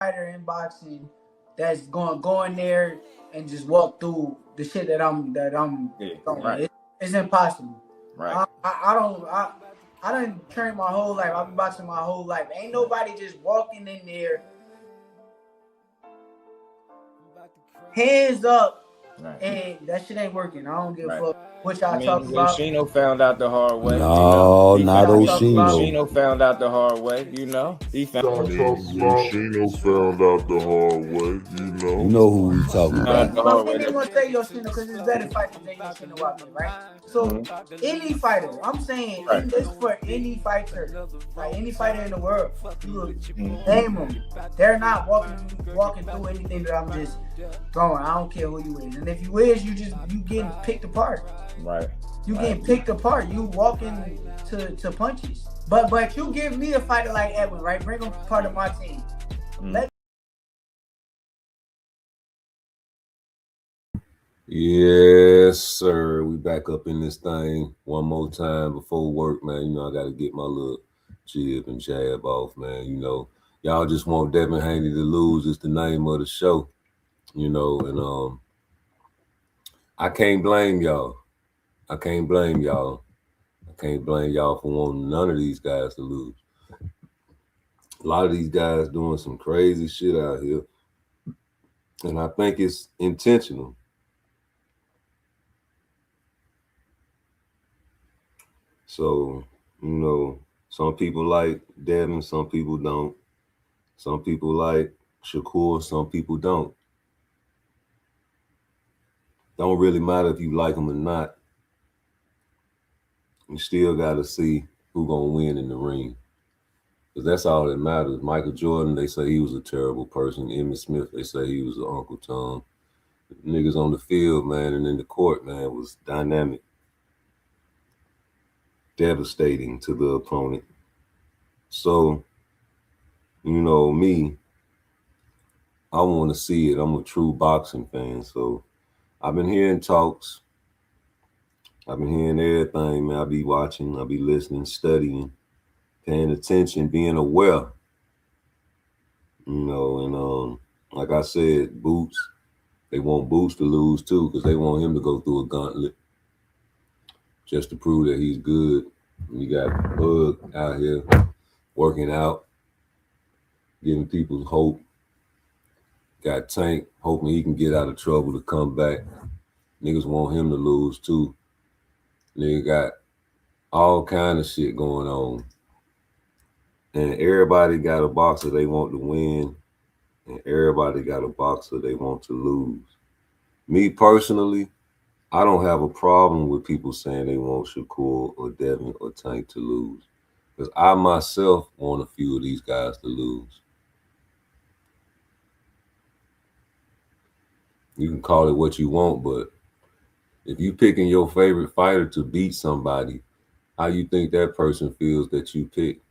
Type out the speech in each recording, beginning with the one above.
fighter in boxing that's going go in there and just walk through the shit that I'm throwing. Right. It's impossible. Right. I done trained my whole life. I've been boxing my whole life. Ain't nobody just walking in there, hands up, and that shit ain't working. I don't give a fuck what y'all talking about. Oshino found out the hard way. No, not Oshino. Oshino found out the hard way. He found. Oshino found out the hard way. You know who we talking about. But we ain't gonna say Yoshino because it's better fighters than Yoshino Watson, right? So any fighter, I'm saying this for any fighter, like any fighter in the world, you name them. They're not walking through anything that I'm just throwing. I don't care who you is, and if you is, you getting picked apart. Right. You getting picked apart. You walking to punches. But you give me a fighter like Edwin, right? Bring him part of my team. Yes, sir. We back up in this thing one more time before work, man. You know, I got to get my little jib and jab off, man. You know, y'all just want Devin Haney to lose is the name of the show, you know, and I can't blame y'all. I can't blame y'all for wanting none of these guys to lose. A lot of these guys doing some crazy shit out here, and I think it's intentional. So, you know, some people like Devin, some people don't. Some people like Shakur, some people don't. Don't really matter if you like them or not. You still got to see who gonna win in the ring. Because that's all that matters. Michael Jordan, they say he was a terrible person. Emmitt Smith, they say he was an Uncle Tom. The niggas on the field, man, and in the court, man, was dynamic. Devastating to the opponent. So, you know, me, I want to see it. I'm a true boxing fan. So I've been hearing talks. I've been hearing everything, man. I be watching, I be listening, studying, paying attention, being aware. You know, and like I said, Boots, they want Boots to lose too, because they want him to go through a gauntlet just to prove that he's good. You got Bug out here working out, giving people hope. Got Tank hoping he can get out of trouble to come back. Niggas want him to lose too. Nigga got all kind of shit going on. And everybody got a boxer they want to win, and everybody got a boxer they want to lose. Me personally, I don't have a problem with people saying they want Shakur or Devin or Tank to lose, because I myself want a few of these guys to lose. You can call it what you want, but if you picking your favorite fighter to beat somebody, how you think that person feels that you pick?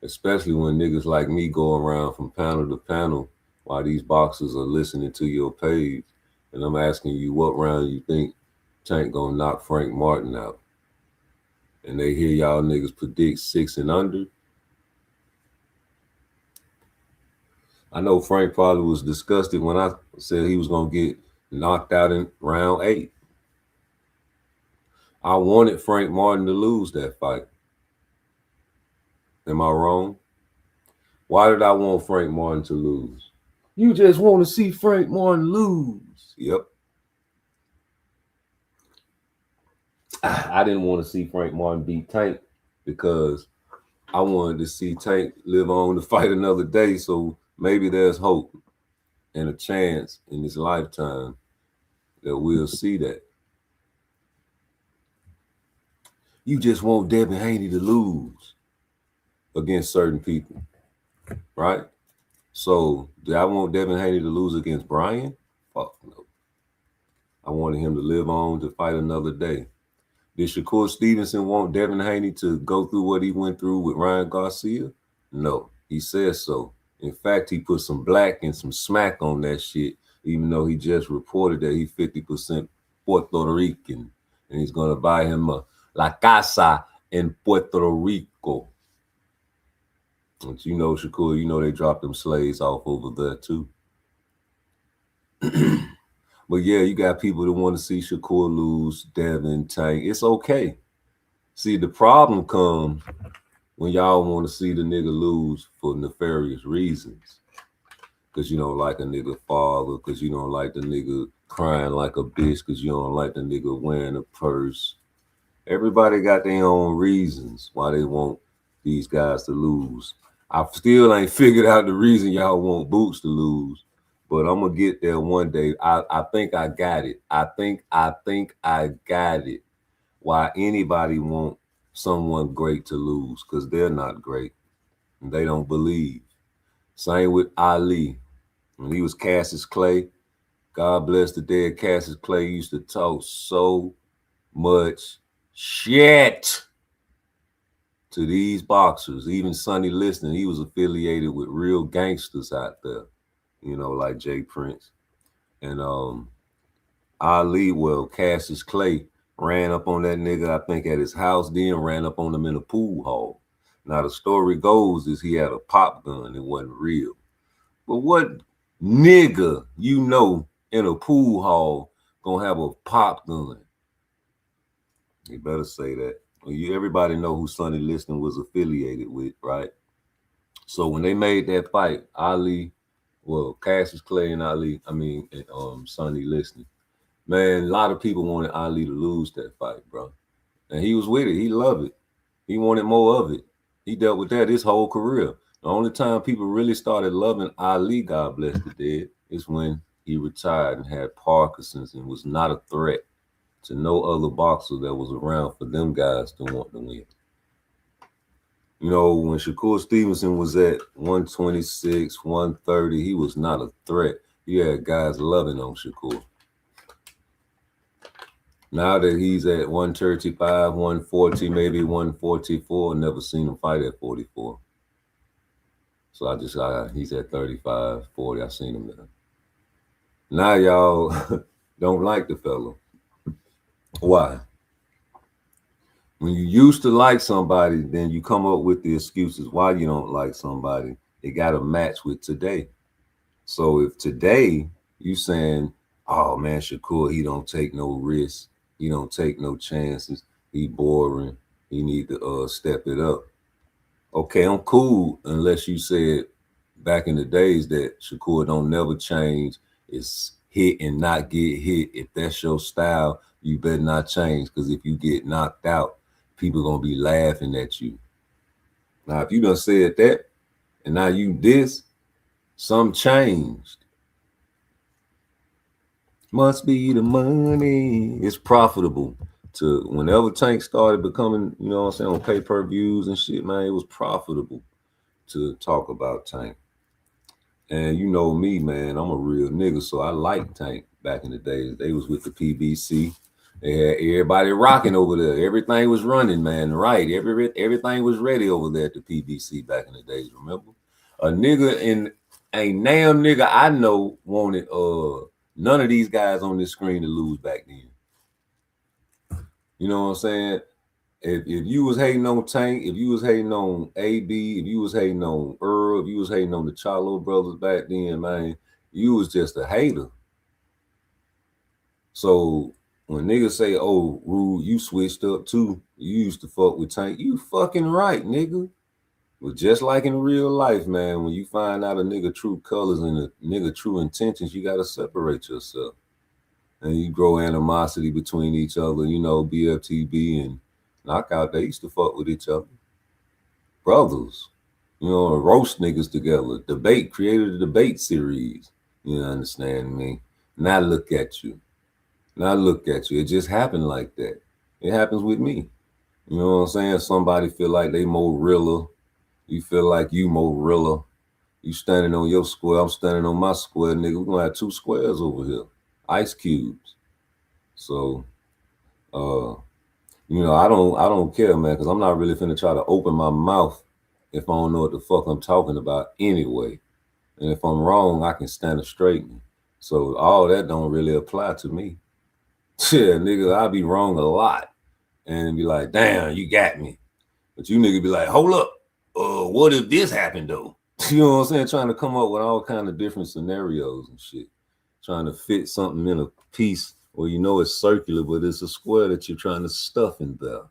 Especially when niggas like me go around from panel to panel while these boxers are listening to your page, and I'm asking you what round you think Tank gonna knock Frank Martin out. And they hear y'all niggas predict 6 and under. I know Frank probably was disgusted when I said he was gonna get knocked out in round 8. I wanted Frank Martin to lose that fight. Am I wrong? Why did I want Frank Martin to lose? You just want to see Frank Martin lose. Yep. I didn't want to see Frank Martin beat Tank because I wanted to see Tank live on to fight another day, so maybe there's hope and a chance in this lifetime that we'll see that. You just want Devin Haney to lose against certain people, right? So, do I want Devin Haney to lose against Brian? Fuck no. I wanted him to live on to fight another day. Did Shakur Stevenson want Devin Haney to go through what he went through with Ryan Garcia? No, he says so. In fact, he put some black and some smack on that shit, even though he just reported that he's 50% Puerto Rican, and he's going to buy him a La Casa in Puerto Rico. But you know, Shakur, you know they dropped them slaves off over there too. But yeah, you got people that want to see Shakur lose, Devin, Tank. It's okay. See, the problem comes when y'all want to see the nigga lose for nefarious reasons. Because you don't like a nigga father, because you don't like the nigga crying like a bitch, because you don't like the nigga wearing a purse. Everybody got their own reasons why they want these guys to lose. I still ain't figured out the reason y'all want Boots to lose, but I'm gonna get there one day. I think I got it. I think I got it. Why anybody want someone great to lose? Because they're not great. And they don't believe. Same with Ali. When he was Cassius Clay, God bless the dead Cassius Clay, used to talk so much shit to these boxers. Even Sonny Liston, he was affiliated with real gangsters out there, you know, like Jay Prince. And Ali, well, Cassius Clay ran up on that nigga, I think, at his house, then ran up on him in a pool hall. Now, the story goes is he had a pop gun. It wasn't real. But what nigga you know in a pool hall gonna have a pop gun? You better say that. Everybody know who Sonny Liston was affiliated with, right? So when they made that fight, Ali, well, Cassius Clay and Ali, Sonny Liston, man, a lot of people wanted Ali to lose that fight, bro. And he was with it. He loved it. He wanted more of it. He dealt with that his whole career. The only time people really started loving Ali, God bless the dead, is when he retired and had Parkinson's and was not a threat to no other boxer that was around for them guys to want to win. You know, when Shakur Stevenson was at 126, 130, he was not a threat. He had guys loving on Shakur. Now that he's at 135, 140, maybe 144, never seen him fight at 44. So he's at 35, 40, I seen him there. Now y'all don't like the fella. Why? When you used to like somebody, then you come up with the excuses why you don't like somebody. It got to match with today. So if today you saying, oh man, Shakur, he don't take no risks. He don't take no chances. He boring. He need to step it up. Okay, I'm cool unless you said back in the days that Shakur don't never change. It's hit and not get hit. If that's your style, you better not change, because if you get knocked out, people gonna be laughing at you. Now, if you done said that and now you this, some changed. Must be the money. It's profitable to, whenever Tank started becoming, you know what I'm saying, on pay-per-views and shit, man, it was profitable to talk about Tank. And you know me, man, I'm a real nigga, so I liked Tank back in the days. They was with the PBC. They had everybody rocking over there. Everything was running, man, right? Everything was ready over there at the PBC back in the days, remember? A nigga in a damn nigga I know wanted none of these guys on this screen to lose back then. You know what I'm saying? If you was hating on Tank, if you was hating on AB, if you was hating on Earl, if you was hating on the Charlo brothers back then, man, you was just a hater. So when niggas say, oh, Rude, you switched up too, you used to fuck with Tank, you fucking right, nigga. But just like in real life, man, when you find out a nigga true colors and a nigga true intentions, you got to separate yourself. And you grow animosity between each other, you know, BFTB and Knockout, they used to fuck with each other. Brothers, you know, roast niggas together. Debate, created a debate series. You understand me? Now look at you. Now look at you. It just happened like that. It happens with me. You know what I'm saying? Somebody feel like they more realer. You feel like you more realer. You standing on your square, I'm standing on my square, nigga. We're gonna have two squares over here. Ice cubes. So you know, I don't care, man, because I'm not really finna try to open my mouth if I don't know what the fuck I'm talking about anyway. And if I'm wrong, I can stand it straight. So all that don't really apply to me. Yeah, nigga, I be wrong a lot and be like, damn, you got me. But you nigga be like, hold up. what if this happened though? You know what I'm saying? Trying to come up with all kind of different scenarios and shit. Trying to fit something in a piece where you know it's circular, but it's a square that you're trying to stuff in there.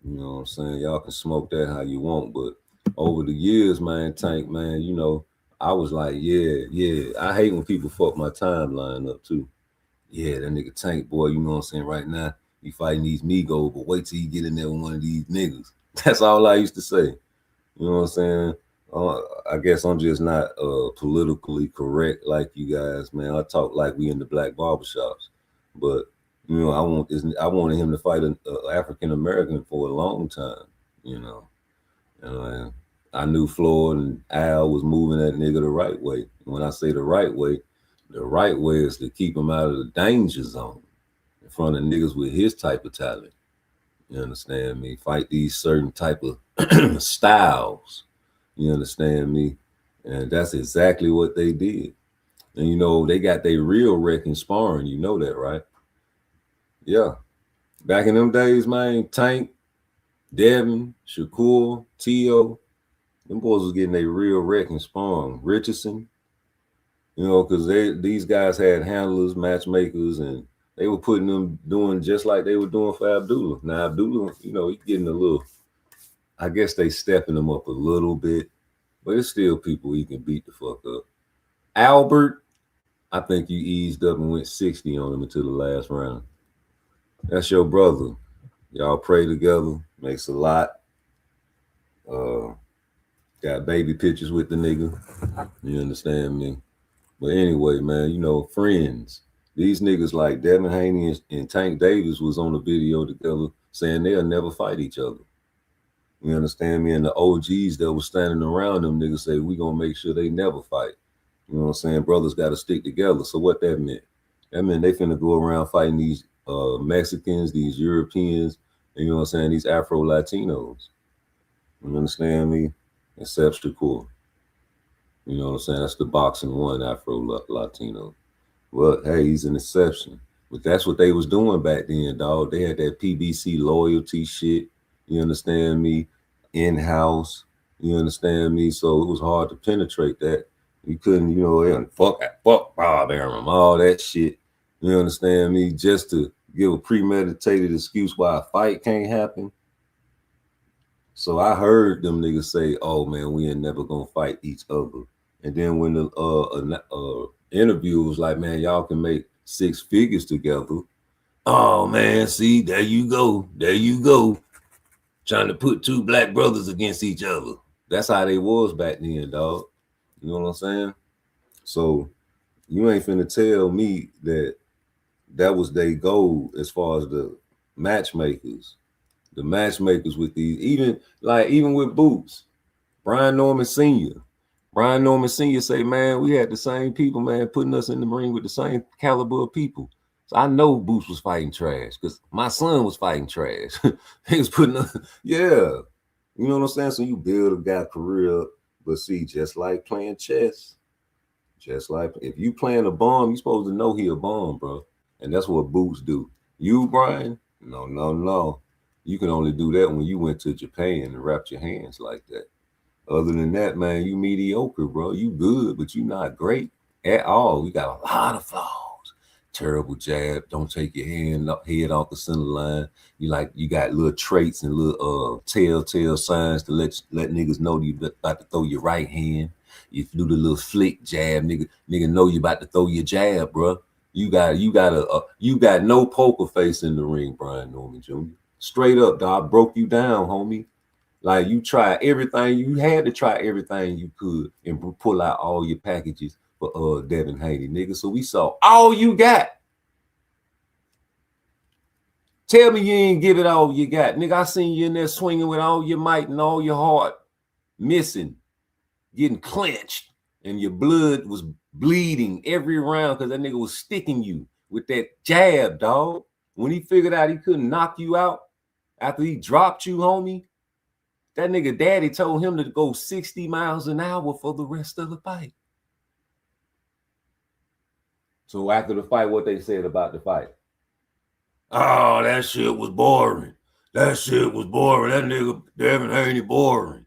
You know what I'm saying? Y'all can smoke that how you want, but over the years, man, Tank, man, you know, I was like, yeah. I hate when people fuck my timeline up too. Yeah, that nigga Tank, boy, you know what I'm saying? Right now, he fighting these Migos, but wait till you get in there with one of these niggas. That's all I used to say. You know what I'm saying? I guess I'm just not politically correct like you guys, man. I talk like we in the black barbershops, but you know, I wanted him to fight an African American for a long time, you know. And I knew Floyd and Al was moving that nigga the right way. When I say the right way is to keep him out of the danger zone in front of niggas with his type of talent. You understand me? Fight these certain type of styles. You understand me? And that's exactly what they did. And you know, they got their real wrecking sparring. You know that, right? Yeah. Back in them days, man, Tank, Devin, Shakur, T.O., them boys was getting their real wrecking sparring. Richardson, you know, because these guys had handlers, matchmakers, and they were putting them doing just like they were doing for Abdullah. Now, Abdullah, you know, he's getting a little, I guess they stepping him up a little bit, but it's still people he can beat the fuck up. Albert, I think you eased up and went 60 on him until the last round. That's your brother. Y'all pray together. Makes a lot. Got baby pictures with the nigga. You understand me? But anyway, man, you know, friends. These niggas like Devin Haney and Tank Davis was on the video together saying they'll never fight each other. You understand me? And the OGs that was standing around them niggas say, we gonna make sure they never fight. You know what I'm saying? Brothers got to stick together. So what that meant? That meant they finna go around fighting these Mexicans, these Europeans, and you know what I'm saying? These Afro-Latinos. You understand me? Except Shakur. You know what I'm saying? That's the boxing one, Afro-Latino. Well, hey, he's an exception. But that's what they was doing back then, dog. They had that PBC loyalty shit. You understand me? In-house. You understand me? So it was hard to penetrate that. You couldn't, you know, fuck Bob Arum, all that shit. You understand me? Just to give a premeditated excuse why a fight can't happen. So I heard them niggas say, oh man, we ain't never gonna fight each other. And then when the interview was like, man, y'all can make 6 figures together. Oh man, see, there you go. Trying to put 2 black brothers against each other. That's how they was back then, dog. You know what I'm saying? So you ain't finna tell me that was their goal as far as the matchmakers. The matchmakers with these, even with Boots, Brian Norman Sr. Brian Norman Sr. say, man, we had the same people, man, putting us in the ring with the same caliber of people. So I know Boots was fighting trash because my son was fighting trash. He was putting us, yeah. You know what I'm saying? So you build a guy career up, but see, just like playing chess, just like if you playing a bomb, you supposed to know he a bomb, bro. And that's what Boots do. You, Brian? No. You can only do that when you went to Japan and wrapped your hands like that. Other than that, man, you mediocre, bro. You good, but you not great at all. We got a lot of flaws. Terrible jab. Don't take your head off the center line. You got little traits and little telltale signs to let niggas know you about to throw your right hand. If you do the little flick jab, nigga know you about to throw your jab, bro. You got no poker face in the ring, Brian Norman Jr. Straight up, dog. Broke you down, homie. Like you tried everything. You had to try everything you could and pull out all your packages for Devin Haney, nigga. So we saw all you got. Tell me you ain't give it all you got. Nigga, I seen you in there swinging with all your might and all your heart. Missing. Getting clenched. And your blood was bleeding every round because that nigga was sticking you with that jab, dog. When he figured out he couldn't knock you out after he dropped you, homie, that nigga daddy told him to go 60 miles an hour for the rest of the fight. So after the fight, what they said about the fight? Oh, that shit was boring. That shit was boring. That nigga Devin Haney boring.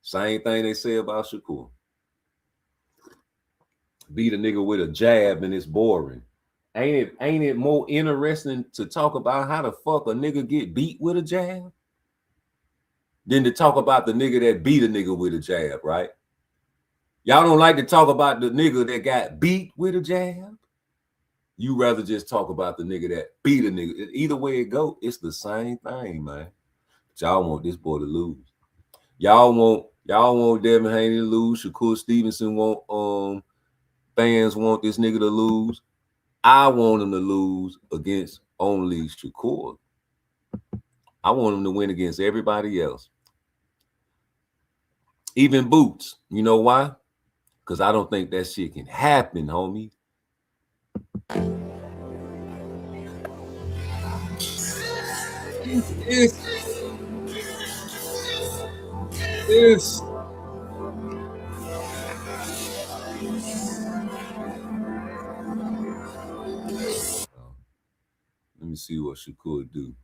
Same thing they say about Shakur. Beat a nigga with a jab and it's boring. Ain't it more interesting to talk about how the fuck a nigga get beat with a jab than to talk about the nigga that beat a nigga with a jab, right? Y'all don't like to talk about the nigga that got beat with a jab. You rather just talk about the nigga that beat a nigga. Either way it go, it's the same thing, man. But y'all want this boy to lose. Y'all want Devin Haney to lose. Shakur Stevenson fans want this nigga to lose. I want him to lose against only Shakur. I want him to win against everybody else. Even Boots. You know why? Because I don't think that shit can happen, homie. This. Let me see what Shakur do.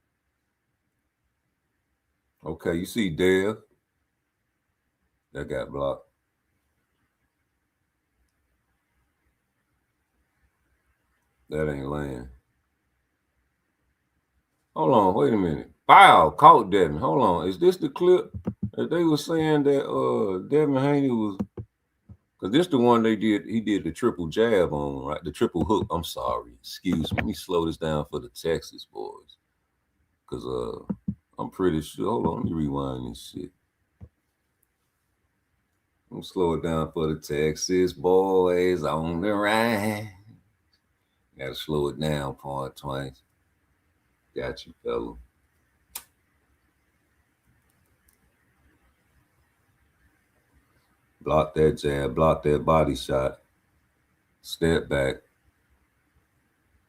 Okay, you see Dev. That got blocked. That ain't land. Hold on, wait a minute. Wow, caught Devin. Hold on. Is this the clip that they were saying that Devin Haney was? Because this the one they did. He did the triple jab on, right? The triple hook. I'm sorry. Excuse me. Let me slow this down for the Texas boys. Because I'm pretty sure. Hold on. Let me rewind this shit. I'm gonna slow it down for the Texas boys on the ride. Gotta slow it down, part twice. Got you, fella. Block that jab, block that body shot. Step back.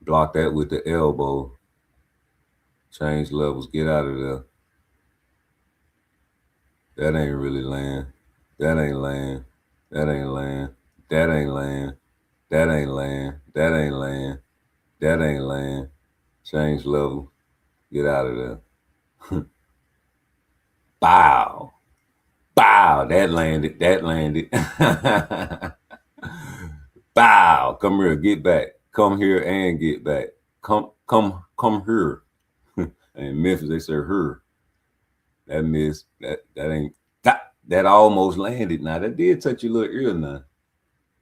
Block that with the elbow. Change levels, get out of there. That ain't really land. That ain't land. That ain't land. That ain't land. That ain't land. That ain't land. That ain't land. Change level. Get out of there. Bow. Bow. That landed. That landed. Bow. Come here. Get back. Come here and get back. Come here. And Memphis, they say her. That miss. That ain't. That almost landed. Now that did touch your little ear now.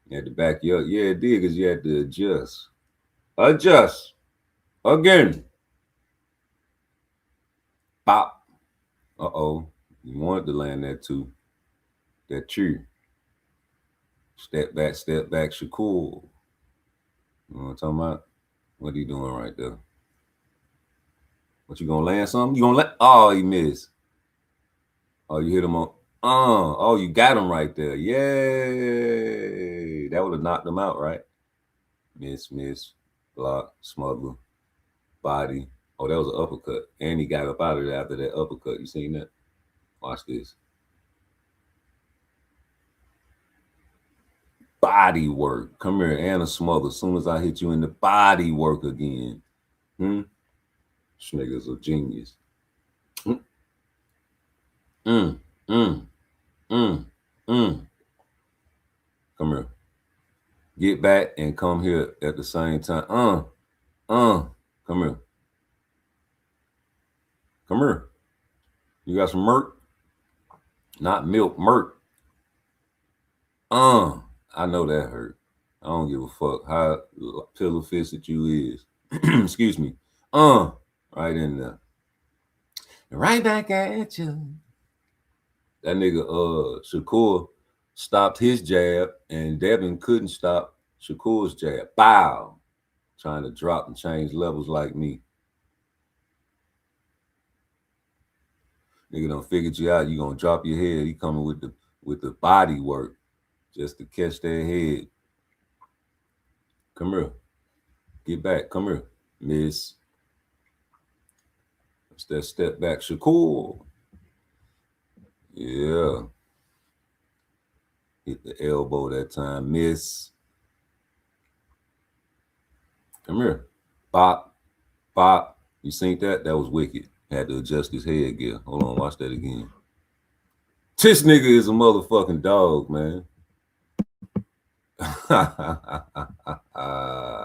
You had to back you up. Yeah, it did because you had to adjust. Adjust. Again. Pop. Uh-oh. You wanted to land that too. That tree. Step back, Shakur. You know what I'm talking about? What are you doing right there? What, you gonna land something? You gonna let? Oh, he missed. Oh, you hit him on. Oh, you got him right there. Yay. That would have knocked him out, right? Miss, block, smother, body. Oh, that was an uppercut. And he got up out of there after that uppercut. You seen that? Watch this. Body work. Come here, and a smother. As soon as I hit you in the body work again. This nigga's a genius. Come here. Get back and come here at the same time. Come here. Come here. You got some murk? Not milk, murk. I know that hurt. I don't give a fuck how pillow fisted you is. Excuse me. Right in there. Right back at you. That nigga Shakur stopped his jab and Devin couldn't stop Shakur's jab. Bow. Trying to drop and change levels like me. Nigga done figured you out. You gonna drop your head. He coming with the body work just to catch their head. Come here. Get back. Come here. Miss. It's that step back. Shakur. Yeah. Hit the elbow that time. Miss. Come here. Bop. Bop. You seen that? That was wicked. Had to adjust his headgear. Hold on, watch that again. This nigga is a motherfucking dog, man.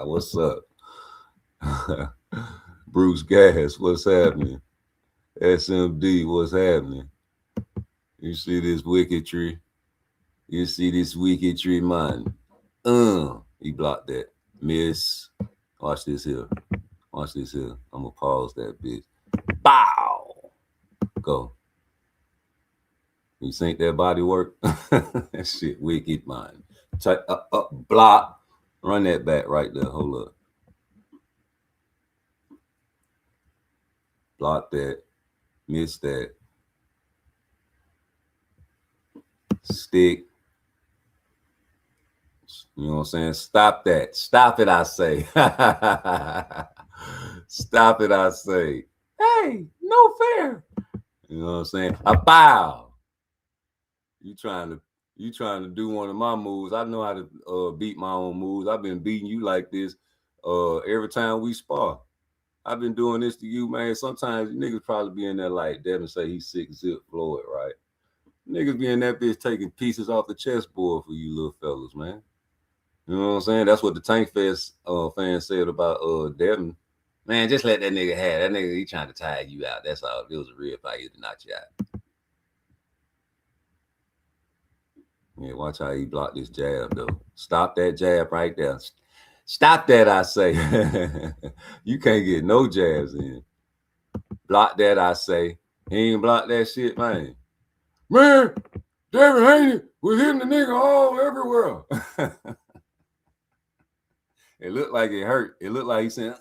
What's up? Bruce Gas, what's happening? SMD, what's happening? You see this wicketry? You see this wicketry, man? He blocked that. Miss. Watch this here. Watch this here. I'm gonna pause that bitch. Bow. Go. You think that body work? That shit wicked, man. Up, block. Run that back right there. Hold up. Block that. Miss that. Stick. You know what I'm saying? Stop that. Stop it, I say. Stop it, I say. Hey, no fair. You know what I'm saying? A bow. You trying to do one of my moves. I know how to beat my own moves. I've been beating you like this every time we spar. I've been doing this to you, man. Sometimes niggas probably be in there like Devin say he's 6-zip Floyd, right? Niggas be in that bitch taking pieces off the chessboard for you little fellas, man. You know what I'm saying? That's what the Tank Fest fans said about Devin. Man, just let that nigga have. That nigga, he trying to tire you out. That's all. It was a real fight to knock you out. Yeah, watch how he blocked this jab, though. Stop that jab right there. Stop that, I say. You can't get no jabs in. Block that, I say. He ain't block that shit, man. Man, Devin Haney was hitting the nigga all everywhere. It looked like it hurt. It looked like he said,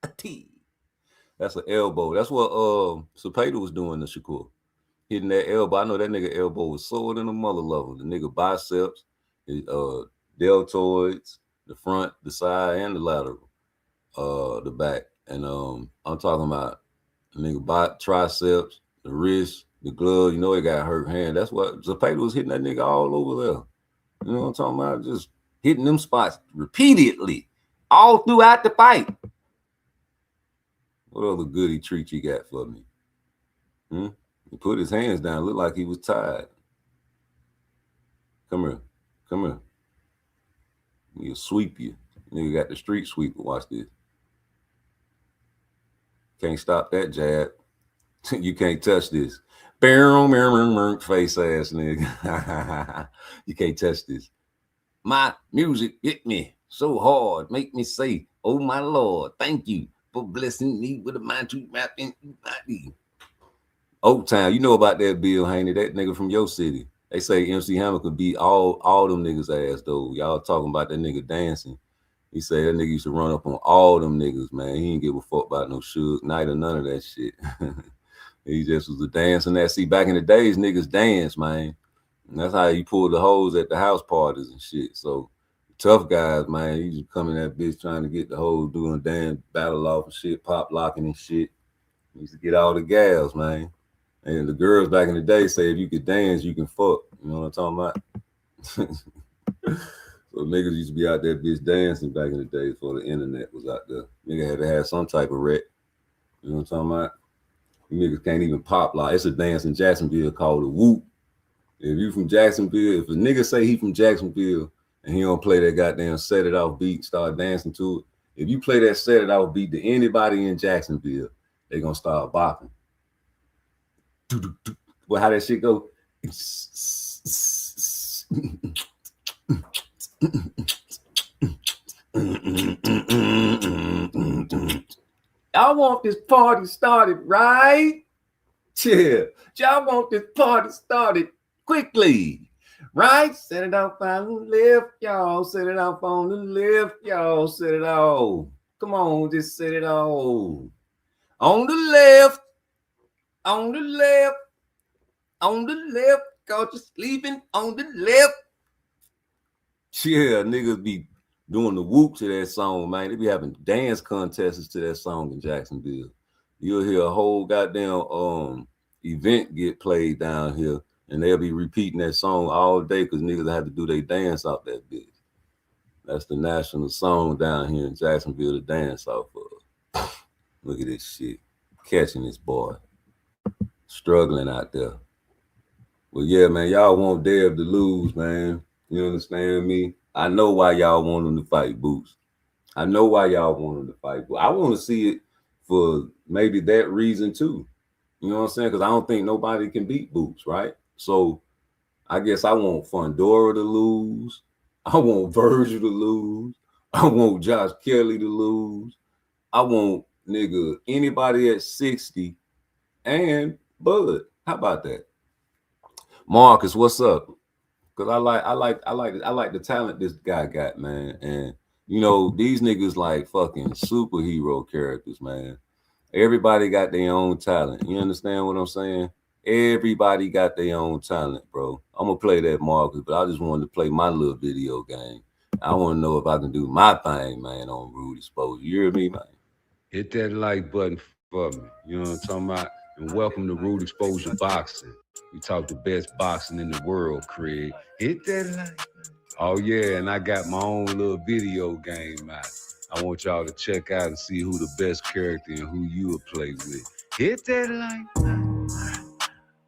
a T. That's an elbow. That's what Cepeda was doing to Shakur. Hitting that elbow. I know that nigga elbow was sore than a mother level. The nigga biceps, his deltoids, the front, the side, and the lateral, the back. And I'm talking about the nigga triceps, the wrist, the glove. You know he got hurt hand. That's what Cepeda was hitting that nigga all over there. You know what I'm talking about? Just hitting them spots repeatedly, all throughout the fight. What other goody treat you got for me? He put his hands down, looked like he was tired. Come here. Come here. He'll sweep you. Nigga got the street sweeper. Watch this. Can't stop that jab. You can't touch this. Face ass nigga. You can't touch this. My music hit me so hard, make me say, oh my Lord, thank you for blessing me with a mind to rap in body. Old Town, you know about that Bill Haney, that nigga from your city. They say MC Hammer could beat all them niggas ass though. Y'all talking about that nigga dancing. He said that nigga used to run up on all them niggas, man. He didn't give a fuck about no Suge Knight or none of that shit. He just was a dancing that. See, back in the days, niggas dance, man. And that's how you pull the hoes at the house parties and shit. So tough guys, man, you just come in that bitch trying to get the hoes doing damn battle off and shit, pop locking and shit. You used to get all the gals, man. And the girls back in the day say if you could dance, you can fuck. You know what I'm talking about? So niggas used to be out there bitch dancing back in the day before the internet was out there. Nigga had to have some type of rec. You know what I'm talking about? You niggas can't even pop lock. It's a dance in Jacksonville called a whoop. If you from Jacksonville, if a nigga say he from Jacksonville and he don't play that goddamn set it off beat, start dancing to it. If you play that set it off beat to anybody in Jacksonville, they gonna start bopping. Well, how that shit go? Y'all want this party started, right? Yeah. Y'all want this party started quickly, right? Set it off on the left, y'all. Set it off on the left, y'all. Set it off. Come on, just set it off. On the left. On the left. On the left. Cause you're sleeping on the left. Yeah, niggas be doing the whoop to that song, man. They be having dance contests to that song in Jacksonville. You'll hear a whole goddamn event get played down here, and they'll be repeating that song all day because niggas have to do their dance off that bitch. That's the national song down here in Jacksonville to dance off of. Look at this shit. catching this boy. Struggling out there. But yeah, man, y'all want Dev to lose, man. You understand me? I know why y'all want him to fight Boots. I know why y'all want him to fight. But I want to see it for maybe that reason too. You know what I'm saying? Because I don't think nobody can beat Boots, right? So I guess I want Fundora to lose. I want Virgil to lose. I want Josh Kelly to lose. I want anybody at 60 and Bud. How about that? Marcus, what's up? Because I like the talent this guy got, man. And you know, these niggas like fucking superhero characters, man. Everybody got their own talent. You understand what I'm saying? Everybody got their own talent, bro. I'm gonna play that, Marcus, but I just wanted to play my little video game. I want to know if I can do my thing, man, on Rude Exposure. You hear me, man? Hit that like button for me. You know what I'm talking about? And welcome to Rude Exposure Boxing. We talk the best boxing in the world, Craig. Hit that like. Oh yeah, and I got my own little video game out. I want y'all to check out and see who the best character and who you will play with. Hit that like.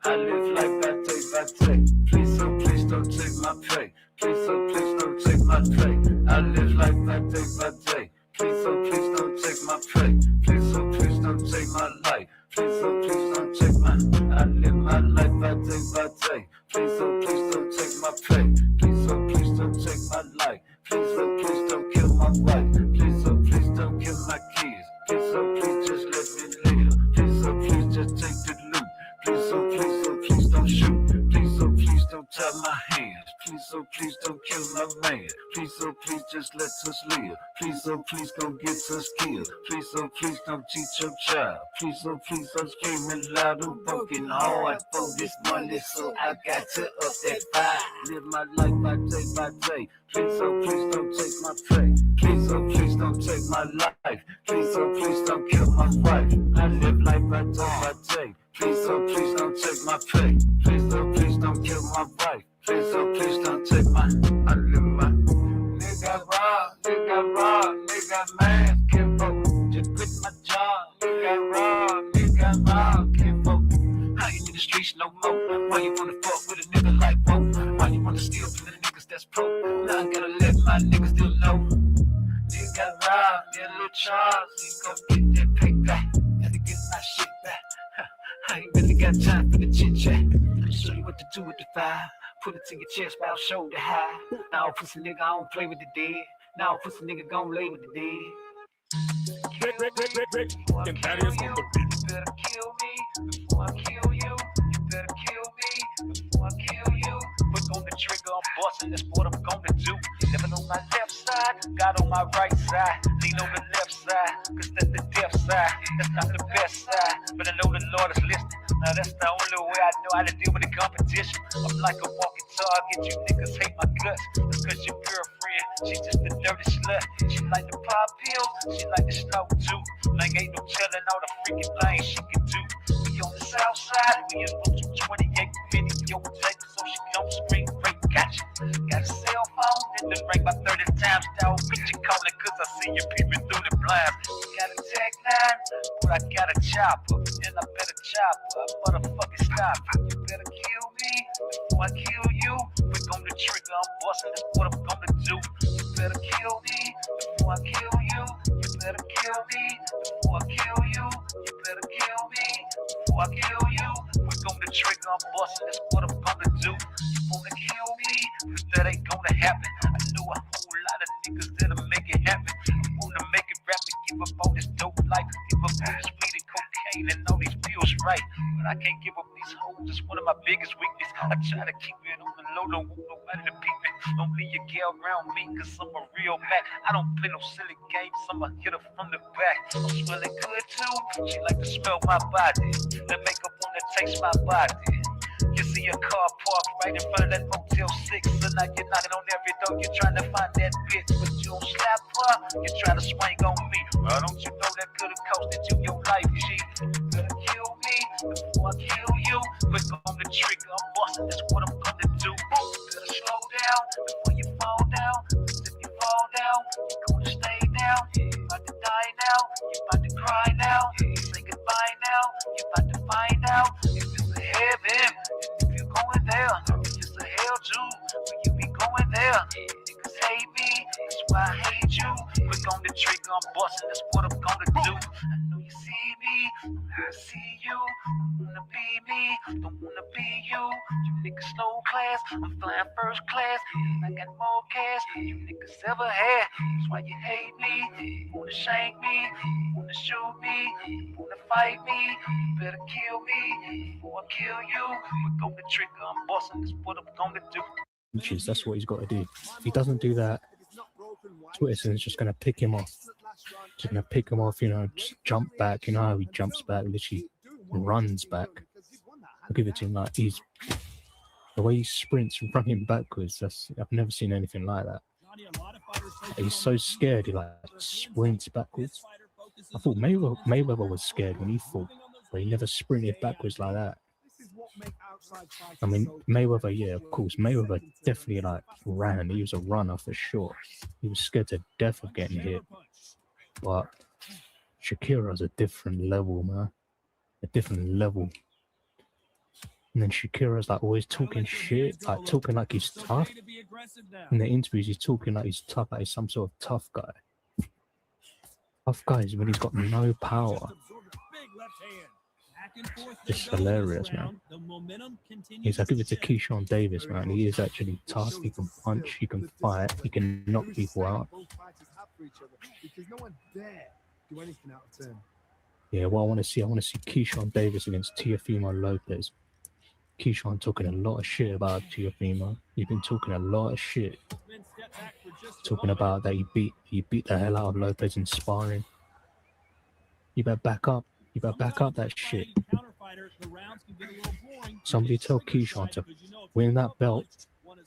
I live like I take. Please, so please don't take my pay. Please, so please don't take my pay. I live like I take. Please, so please don't take my pay. Please, so please don't take my life. Please, so please don't take my. I live my life I take. Please, so please don't take my pay. Please, so please don't take my life. Please, so please don't kill my wife. Please, so please don't kill my kids. Please, so please just let me live. Please, so please just take the loot. Please, so please don't shoot. Please, so please don't tie my hands. Please, so please don't kill my man. Please, so please just let us live. Please, so please don't get us killed. Please, so please don't teach your child. Please, so please don't screaming loud and working hard for this money, so I got to up that vibe. Live my life by day. Please, so please don't take my pay. Please, so please don't take my life. Please, so please don't kill my wife. I live life by day. Please, so please don't take my pay. Please, so please don't kill my wife. Please, so please don't take my. I live my. Nigga rob, nigga man, can't vote. Just quit my job. Nigga rob, can't vote. I ain't in the streets no more. Why you wanna fuck with a nigga like Bo? Why you wanna steal from the niggas that's pro? Now I gotta let my niggas still know. Nigga rob, yeah, Lil Charles, he gon' get that paper. Gotta get my shit back. I ain't really got time for the chit chat. I'll show you what to do with the fire. Put it to your chest, about shoulder high. Now pussy nigga, I don't play with the dead. Now pussy nigga gon' lay with the dead. Rick, and that is on the beat. You better kill me before I kill you. You better kill me before I kill you. Put on the trigger, I'm busting, that's what I'm gonna do. Living on my left side, God on my right side. Lean on the left side, cause that's the death side. That's not the best side, but I know the Lord is listening. Now that's the only way I know how to deal with the competition. I'm like a walking target, you niggas hate my guts. That's cause your girlfriend, she just a dirty slut. She like to pop pills, she like to smoke too. Like ain't no telling all the freaking things she can do. We on the south side, we in room 28 video tape, so she come scream, great, gotcha. Got a cell phone, and then ring by 30 times, dog, bitch, you calling cause I see you peeping through the blinds. Got a Tech 9, but I got a chopper, and I better chop her, motherfucking stop her. You better kill me before I kill you. Quick on the trigger, I'm busting, that's what I'm gonna do. You better kill me before I kill you. You better kill me before I kill you. You better kill me before I kill you. Quick on the trigger, I'm busting, that's what I'm gonna do. You wanna kill me, cause that ain't gonna happen. I know a whole lot of niggas that'll make it happen. I wanna make it rap and give up all this dope life. Give up all this weed and cocaine and all these pills right. But I can't give up these hoes, it's one of my biggest weaknesses. I try to keep it on the low, don't want nobody to peep it. Don't leave your girl around me, cause I'm a real Mac. I don't play no silly games, I'ma hit her from the back. I'm smelling good too, she like to smell my body. The makeup wanna taste my body. You see a car parked right in front of that Motel 6, so now you're knocking on every door, you're trying to find that bitch, but you don't slap her, you try to swing on me. Why don't you know that could have costed you your life, G? You better kill me before I kill you. Quick on the trigger, I'm busting, that's what I'm gonna do. You better slow down before you fall down, cause if you fall down, you're gonna stay down. You about to die now, you about to cry now, say goodbye now. find out if it's a heaven. If you going there, if it's a hell too, will you be going there? Niggas hate me, that's why I hate you. Quick on the trigger, I'm busting, that's what I'm gonna do. I know you see me, I see you. Don't wanna be me, don't wanna be you. You niggas slow class, I'm flying first class. I got more cash than you niggas ever had. That's why you hate me, wanna shank me, wanna shoot me, wanna fight me. Better kill me, or I'll kill you. Quick on the trigger, I'm busting, that's what I'm gonna do. That's what he's got to do. If he doesn't do that, Twitterson's just going to pick him off. Just going to pick him off, just jump back. You know how he jumps back, literally runs back. I'll give it to him. Like, the way he sprints running backwards, I've never seen anything like that. He's so scared, he sprints backwards. I thought Mayweather was scared when he fought, but he never sprinted backwards like that. I mean, Mayweather, yeah, of course. Mayweather definitely ran. He was a runner for sure. He was scared to death of getting hit. But Shakira's a different level, man. A different level. And then Shakira's always talking shit, talking like he's tough. In the interviews, he's talking like he's tough, like he's some sort of tough guy. Tough guy is when he's got no power. It's hilarious, man. I give it to Keyshawn Davis, man. He is actually tough. He can punch, he can fight, he can knock people out. Yeah, what I want to see Keyshawn Davis against Teofimo Lopez. Keyshawn talking a lot of shit about Teofimo. He's been talking a lot of shit. Talking about that he beat the hell out of Lopez in sparring. You better back up. You better back up that shit. Somebody tell Keyshawn to win that belt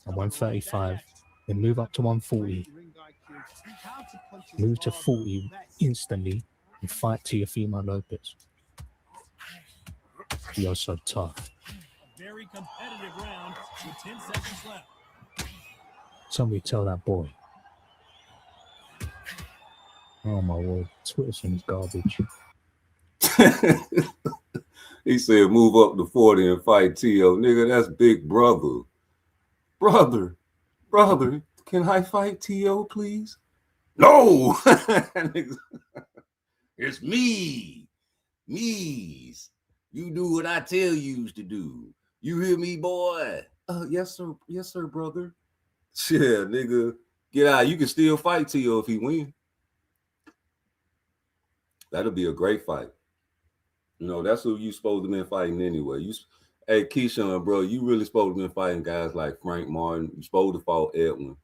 at 135, then move up to 140. Move to 40 instantly and fight Teofimo Lopez. You're so tough. Very competitive round with 10 seconds left. Somebody tell that boy. Oh my word, Twitter's garbage. He said, move up to 40 and fight T.O. Nigga, that's big brother. Brother, can I fight T.O., please? No! It's me. Me's. You do what I tell you to do. You hear me, boy? Yes, sir. Yes, sir, brother. Yeah, nigga. Get out. You can still fight T.O. if he wins. That'll be a great fight. That's who you supposed to be fighting anyway. Hey, Keyshawn, bro, you really supposed to be fighting guys like Frank Martin. You supposed to fight Edwin,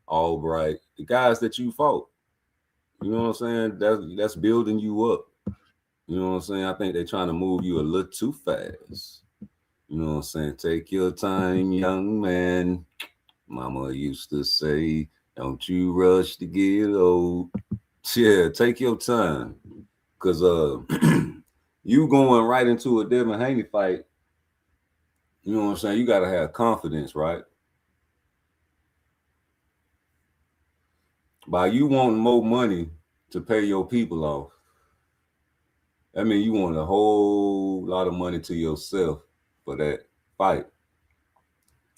Albright, the guys that you fought. You know what I'm saying? That's building you up. You know what I'm saying? I think they're trying to move you a little too fast. You know what I'm saying? Take your time, young man. Mama used to say, don't you rush to get old. Yeah, take your time. Because you going right into a Devin Haney fight, you know what I'm saying? You got to have confidence, right? By you wanting more money to pay your people off, I mean, you want a whole lot of money to yourself for that fight.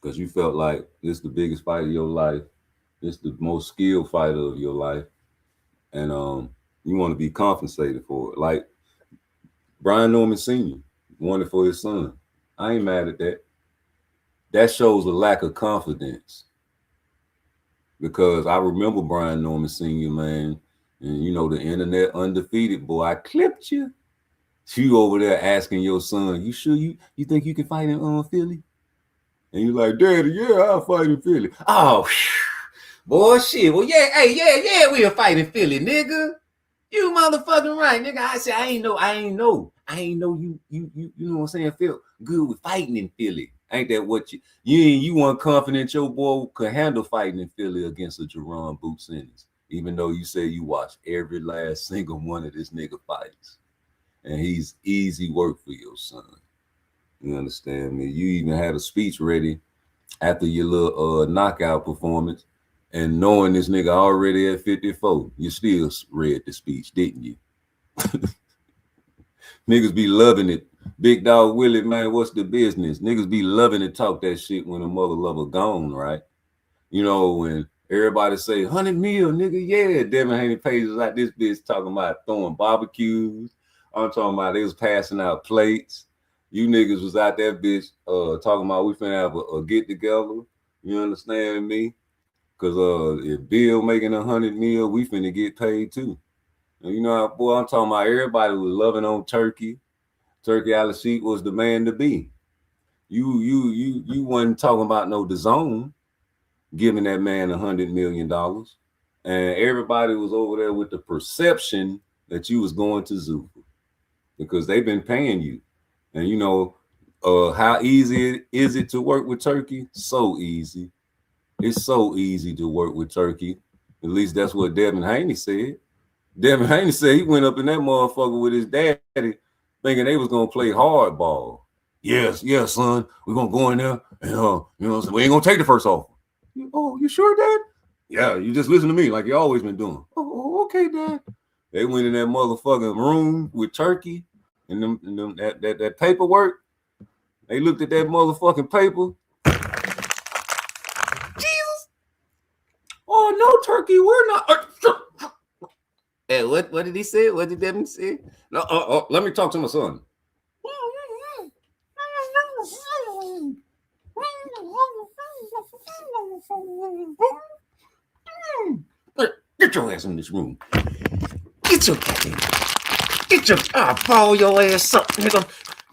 Because you felt like this is the biggest fight of your life. This is the most skilled fighter of your life. And you want to be compensated for it. Like Brian Norman Sr. wanted for his son. I ain't mad at that. That shows a lack of confidence. Because I remember Brian Norman Sr., man, and the internet undefeated, boy, I clipped you. You over there asking your son, you sure you think you can fight in Philly? And you're like, Daddy, yeah, I'll fight in Philly. Oh, boy, shit. Well, yeah, we'll fight in Philly, nigga. You motherfucking right, nigga. I said, I ain't know you know what I'm saying, feel good with fighting in Philly. Ain't that what you weren't confident your boy could handle fighting in Philly against a Jerron Boots Ennis, even though you say you watched every last single one of this nigga fights. And he's easy work for your son. You understand me? You even had a speech ready after your little knockout performance. And knowing this nigga already at 54, you still read the speech, didn't you? Niggas be loving it. Big Dog Willie, man, what's the business? Niggas be loving to talk that shit when a mother lover gone, right? You know, when everybody say 100 mil, nigga, yeah. Devin Haney pages like this bitch talking about throwing barbecues. I'm talking about they was passing out plates. You niggas was out there, bitch, talking about we finna have a get together. You understand me? Cause if Bill making 100 mil, we finna get paid too. And you know, boy, I'm talking about everybody was loving on Turkey. Turkey Al-Sheikh was the man to be. You wasn't talking about no DAZN giving that man $100 million. And everybody was over there with the perception that you was going to Zuba because they've been paying you. And you know, how easy is it to work with Turkey? So easy. It's so easy to work with Turkey. At least that's what Devin Haney said. Devin Haney said he went up in that motherfucker with his daddy thinking they was going to play hardball. Yes, son. We're going to go in there and, you know, we ain't going to take the first offer. Oh, you sure, Dad? Yeah, you just listen to me like you always been doing. Oh, okay, Dad. They went in that motherfucking room with Turkey and that paperwork. They looked at that motherfucking paper. Jesus. Oh, no, Turkey, we're not. Hey, what did he say? What did Devin say? No, let me talk to my son. Get your ass in this room. Get your follow your ass up, nigga.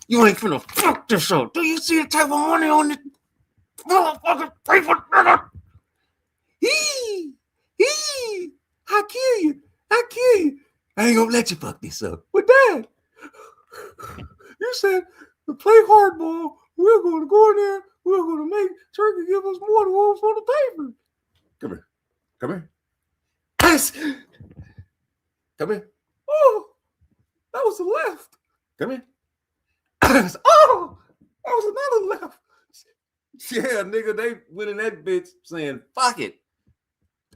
You ain't finna fuck this up. Do you see the type of money on this motherfucking paper, nigga? I kill you. I ain't gonna let you fuck this up. But Dad, you said to play hardball, we're gonna go in there, we're gonna make Turkey give us more than what was on the paper. Come here. Yes. Come here. Oh, that was the left. Come here. Oh, that was another left. Yeah, nigga, they went in that bitch saying, fuck it.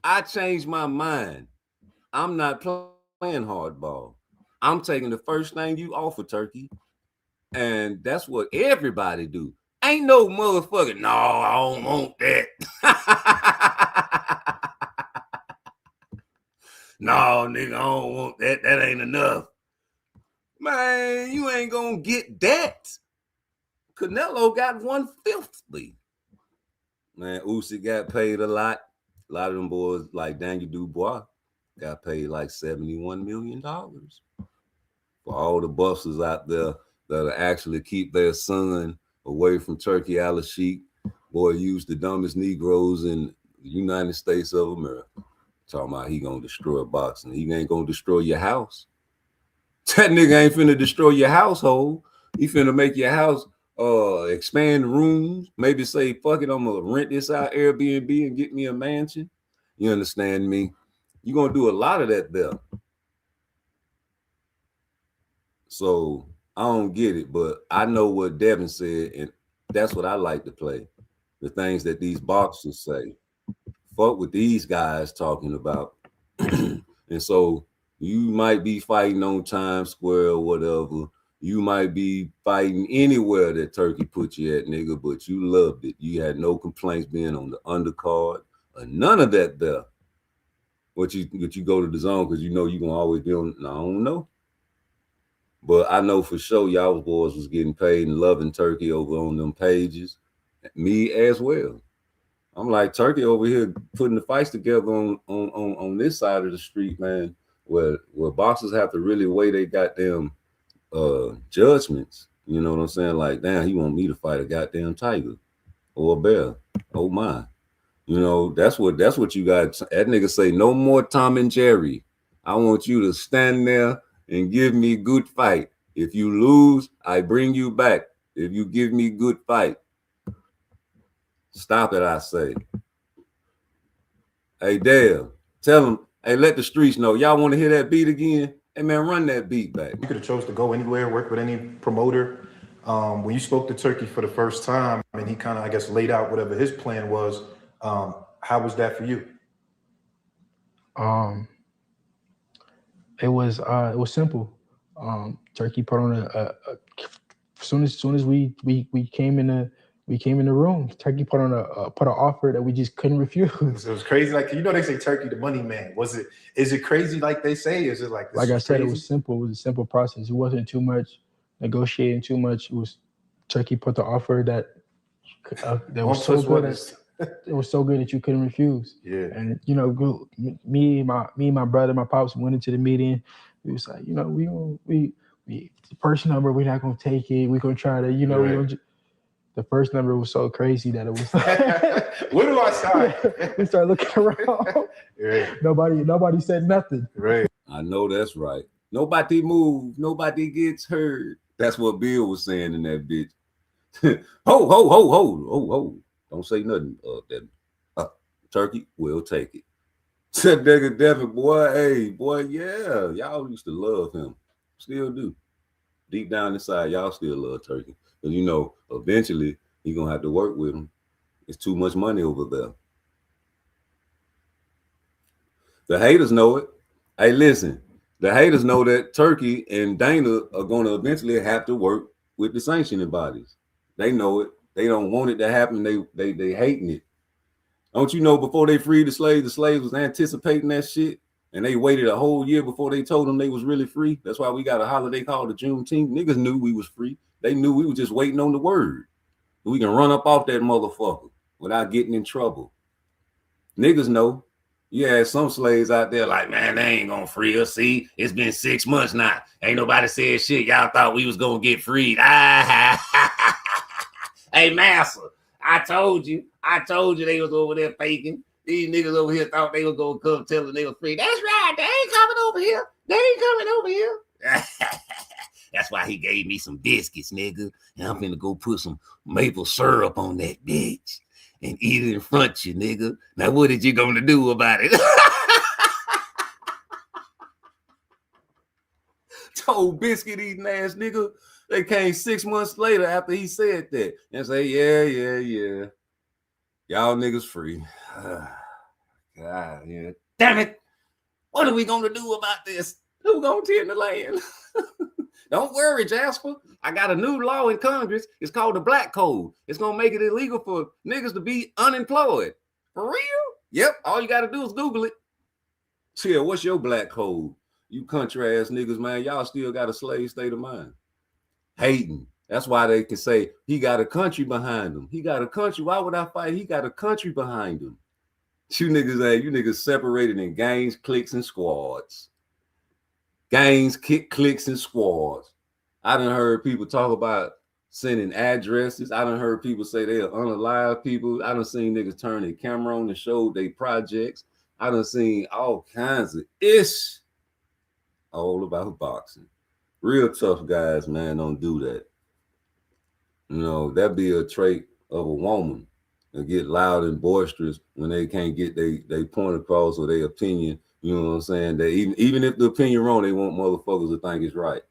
I changed my mind. I'm not playing hardball. I'm taking the first thing you offer, Turkey. And that's what everybody do. Ain't no motherfucker, no, I don't want that. No, nigga, I don't want that. That ain't enough. Man, you ain't gonna get that. Canelo got 1/5. Man, Usyk got paid a lot. A lot of them boys, like Daniel Dubois, got paid like $71 million for all the busters out there that'll actually keep their son away from Turkey Al-Sheikh. Boy, use the dumbest Negroes in the United States of America. Talking about he gonna destroy boxing. He ain't gonna destroy your house. That nigga ain't finna destroy your household. He finna make your house expand rooms. Maybe say, fuck it, I'm gonna rent this out Airbnb and get me a mansion. You understand me? You're gonna do a lot of that there. So I don't get it, but I know what Devin said, and that's what I like to play. The things that these boxers say. Fuck what these guys talking about. And so you might be fighting on Times Square or whatever. You might be fighting anywhere that Turkey put you at, nigga, but you loved it. You had no complaints being on the undercard or none of that there. But you go to DAZN because you know you're gonna always be on. I don't know. But I know for sure y'all boys was getting paid and loving Turkey over on them pages. Me as well. I'm like, Turkey over here putting the fights together on this side of the street, man, where boxers have to really weigh they goddamn judgments. You know what I'm saying? Like, damn, he want me to fight a goddamn tiger or a bear. Oh my. You know, that's what you got. That nigga say, no more Tom and Jerry. I want you to stand there and give me good fight. If you lose, I bring you back. If you give me good fight. Stop it, I say. Hey, Dale, tell them, hey, let the streets know. Y'all want to hear that beat again? Hey, man, run that beat back. You could have chose to go anywhere, work with any promoter. When you spoke to Turkey for the first time, and he kind of, I guess, laid out whatever his plan was, how was that for you? It was simple. Turkey put on as soon as we came in the room, Turkey put on put an offer that we just couldn't refuse. It was crazy. Like, you know, they say Turkey the money man. Is it crazy like they say? Is it like this? Like I said, crazy? it was simple. It was a simple process. It wasn't too much negotiating, too much. It was Turkey put the offer that was so good. It was so good that you couldn't refuse. Yeah. And you know, me, my brother, my pops went into the meeting. We was like, you know, we the first number, we're not gonna take it. We're gonna try to, you know, the first number was so crazy that it was like, where do I start? We started looking around. Right. Nobody said nothing. Right. I know that's right. Nobody move. Nobody gets hurt. That's what Bill was saying in that bitch. Ho, ho, ho, ho, ho, ho. Don't say nothing. Turkey, we'll take it. Said nigga Devin, boy, hey, boy, yeah. Y'all used to love him. Still do. Deep down inside, y'all still love Turkey. Because, you know, eventually, you're going to have to work with him. It's too much money over there. The haters know it. Hey, listen. The haters know that Turkey and Dana are going to eventually have to work with the sanctioning bodies. They know it. They don't want it to happen. They hating it. Don't you know before they freed the slaves was anticipating that shit, and they waited a whole year before they told them they was really free. That's why we got a holiday called the Juneteenth. Niggas knew we was free. They knew we were just waiting on the word. We can run up off that motherfucker without getting in trouble. Niggas know. You had some slaves out there like, man, they ain't gonna free us. See, it's been 6 months now. Ain't nobody said shit. Y'all thought we was gonna get freed. Hey, massa, I told you they was over there faking. These niggas over here thought they was gonna come telling they was free. That's right. They ain't coming over here. They ain't coming over here. That's why he gave me some biscuits, nigga. And I'm finna go put some maple syrup on that bitch and eat it in front of you, nigga. Now, what is you gonna do about it? Told biscuit eating ass nigga. They came 6 months later after he said that and say, yeah. Y'all niggas free. God, yeah. Damn it. What are we gonna do about this? Who gonna tend the land? Don't worry, Jasper. I got a new law in Congress. It's called the Black Code. It's gonna make it illegal for niggas to be unemployed. For real? Yep. All you gotta do is Google it. Yeah, what's your black code? You country ass niggas, man. Y'all still got a slave state of mind. Hating. That's why they can say he got a country behind him. He got a country. Why would I fight? He got a country behind him. You niggas separated in gangs, cliques, and squads. Gangs, cliques, and squads. I done heard people talk about sending addresses. I done heard people say they're unalive people. I done seen niggas turn their camera on and show their projects. I done seen all kinds of ish. All about boxing. Real tough guys, man, don't do that. You know, that'd be a trait of a woman to get loud and boisterous when they can't get they point across or their opinion. You know what I'm saying? That even if the opinion wrong, they want motherfuckers to think it's right.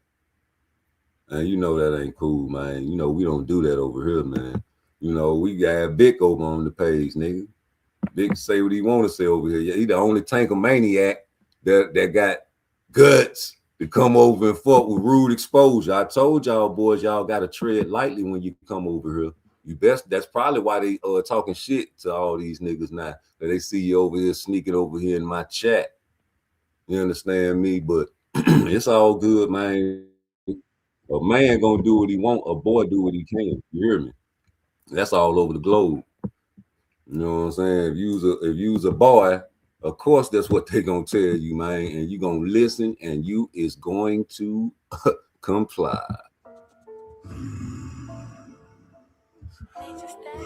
And you know that ain't cool, man. You know, we don't do that over here, man. You know, we got Vic over on the page, nigga. Vic say what he want to say over here. He the only tanker maniac that got guts to come over and fuck with rude exposure. I told y'all boys, y'all got to tread lightly when you come over here. You best. That's probably why they talking shit to all these niggas now. That they see you over here sneaking over here in my chat. You understand me? But it's all good, man. A man gonna do what he want. A boy do what he can. You hear me? That's all over the globe. You know what I'm saying? If you was a boy, of course that's what they gonna tell you, man. And you gonna listen, and you is going to comply.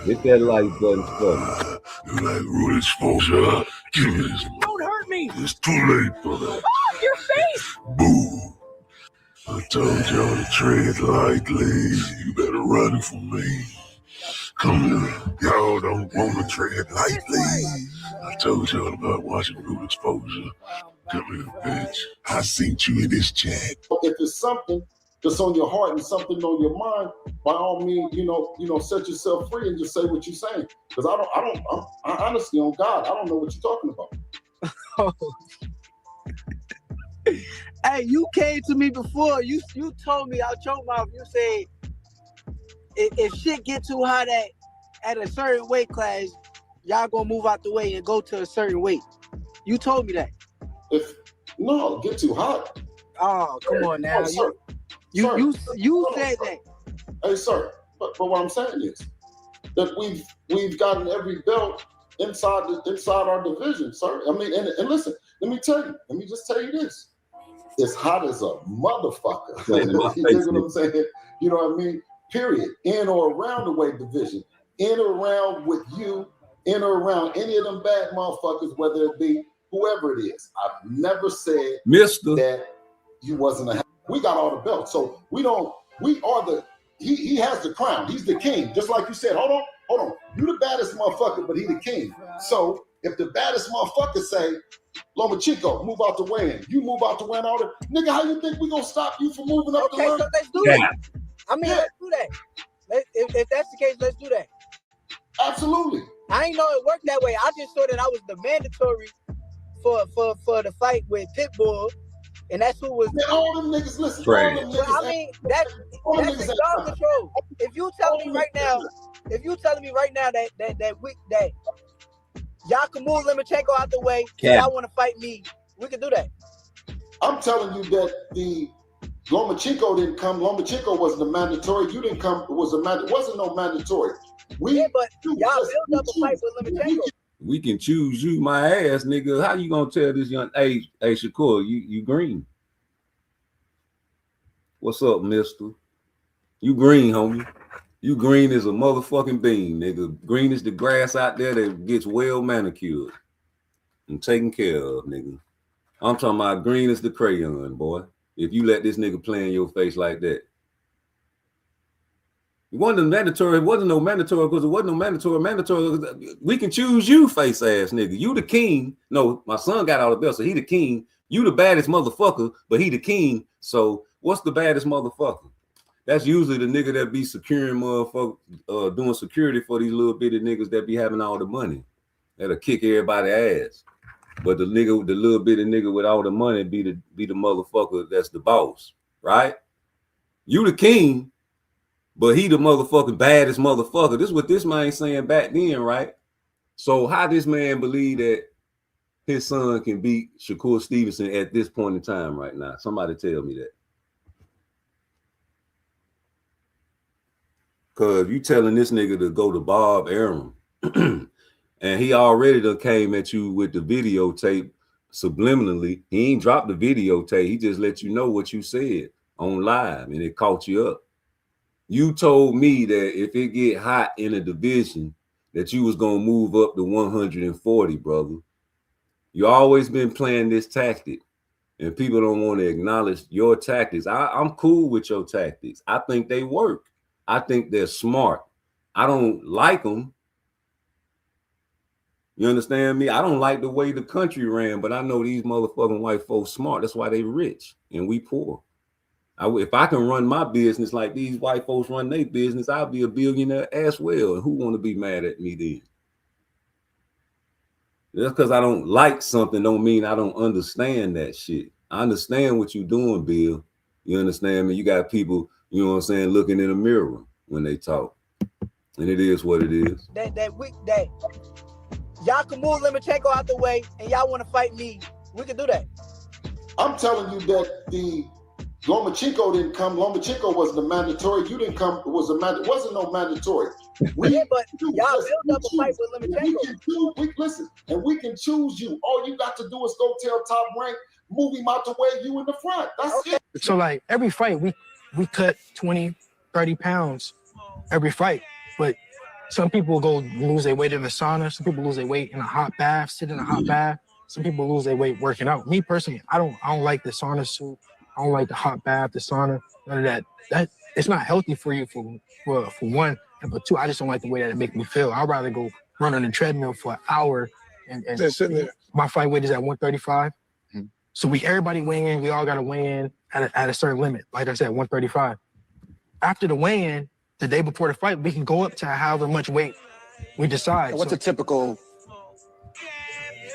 Hit that like button for me. You like rude exposure? Give me this. Don't hurt me. It's too late for that. Oh, your face. Boo. I told y'all to tread lightly. You better run from me. Come here. Y'all don't want to tread lightly. I told y'all about watching rude exposure. Come here, bitch. I seen you in this chat. If it's something that's on your heart and something on your mind, by all means, you know, set yourself free and just say what you're saying. Because I honestly, on God, I don't know what you're talking about. Hey, you came to me before. You told me out your mouth. You said if shit get too hot at a certain weight class, y'all gonna move out the way and go to a certain weight. You told me that. If no, get too hot. Oh, come on now. Sir. You said that. Hey, sir. But what I'm saying is that we've gotten every belt inside our division, sir. I mean, and listen, let me just tell you this. It's hot as a motherfucker. You know what I'm saying? You know what I mean? Period. In or around the weight division. In or around with you, in or around any of them bad motherfuckers, whether it be whoever it is. I've never said that you wasn't a. We got all the belts. So we are the, he has the crown. He's the king. Just like you said, hold on. You the baddest motherfucker, but he the king. So if the baddest motherfucker say, Lomachenko, move out the way in. You move out the way in all the nigga, how you think we gonna stop you from moving up the line? Okay, so let's do that. I mean, let's do that. If that's the case, let's do that. Absolutely. I ain't know it worked that way. I just thought that I was the mandatory for the fight with Pitbull, and that's who was. Man, all them niggas listen. I mean, that's in y'all control. If you telling me right now that y'all can move Lomachenko out the way, y'all want to fight me, we can do that. I'm telling you that the Lomachenko didn't come. Lomachenko wasn't a mandatory. You didn't come. It wasn't no mandatory. But y'all built up a fight with Lomachenko. We can choose you, my ass, nigga. How you gonna tell this young hey Shakur, you green? What's up, mister? You green, homie. You green as a motherfucking bean, nigga. Green is the grass out there that gets well manicured and taken care of, nigga. I'm talking about green as the crayon, boy. If you let this nigga play in your face like that. It wasn't mandatory. It wasn't no mandatory because it wasn't no mandatory. Mandatory. We can choose you, face ass nigga. You the king. No, my son got all the belts, so he the king. You the baddest motherfucker, but he the king. So what's the baddest motherfucker? That's usually the nigga that be securing motherfucker, doing security for these little bitty niggas that be having all the money. That'll kick everybody ass. But the little bitty nigga with all the money be the motherfucker that's the boss, right? You the king. But he the motherfucking baddest motherfucker. This is what this man saying back then, right? So how this man believe that his son can beat Shakur Stevenson at this point in time right now? Somebody tell me that. Because you telling this nigga to go to Bob Arum, and he already done came at you with the videotape subliminally. He ain't dropped the videotape. He just let you know what you said on live, and it caught you up. You told me that if it get hot in a division, that you was gonna move up to 140, brother. You always been playing this tactic, and people don't want to acknowledge your tactics. I'm cool with your tactics. I think they work. I think they're smart. I don't like them. You understand me? I don't like the way the country ran, but I know these motherfucking white folks smart. That's why they rich and we poor. If I can run my business like these white folks run their business, I'll be a billionaire as well. And who want to be mad at me then? Just because I don't like something don't mean I don't understand that shit. I understand what you're doing, Bill. You understand me? You got people, you know what I'm saying, looking in the mirror when they talk. And it is what it is. That y'all can move Lomachenko out the way and y'all want to fight me, we can do that. I'm telling you that the Lomachenko didn't come. Lomachenko wasn't a mandatory. You didn't come. It wasn't no mandatory. But y'all built up a fight with Lomachenko. Listen, and we can choose you. All you got to do is go tell Top Rank, move him out the way, you in the front. That's it. So like every fight, we cut 20, 30 pounds every fight. But some people go lose their weight in the sauna. Some people lose their weight in a hot bath, sit in a hot bath. Some people lose their weight working out. Me personally, I don't like the sauna suit. I don't like the hot bath, the sauna, none of that. That it's not healthy for you for one, and for two, I just don't like the way that it makes me feel. I'd rather go run on the treadmill for an hour and sit there. My fight weight is at 135. Mm-hmm. So everybody weigh in, we all gotta weigh in at a certain limit. Like I said, 135. After the weigh-in, the day before the fight, we can go up to however much weight we decide. What's a typical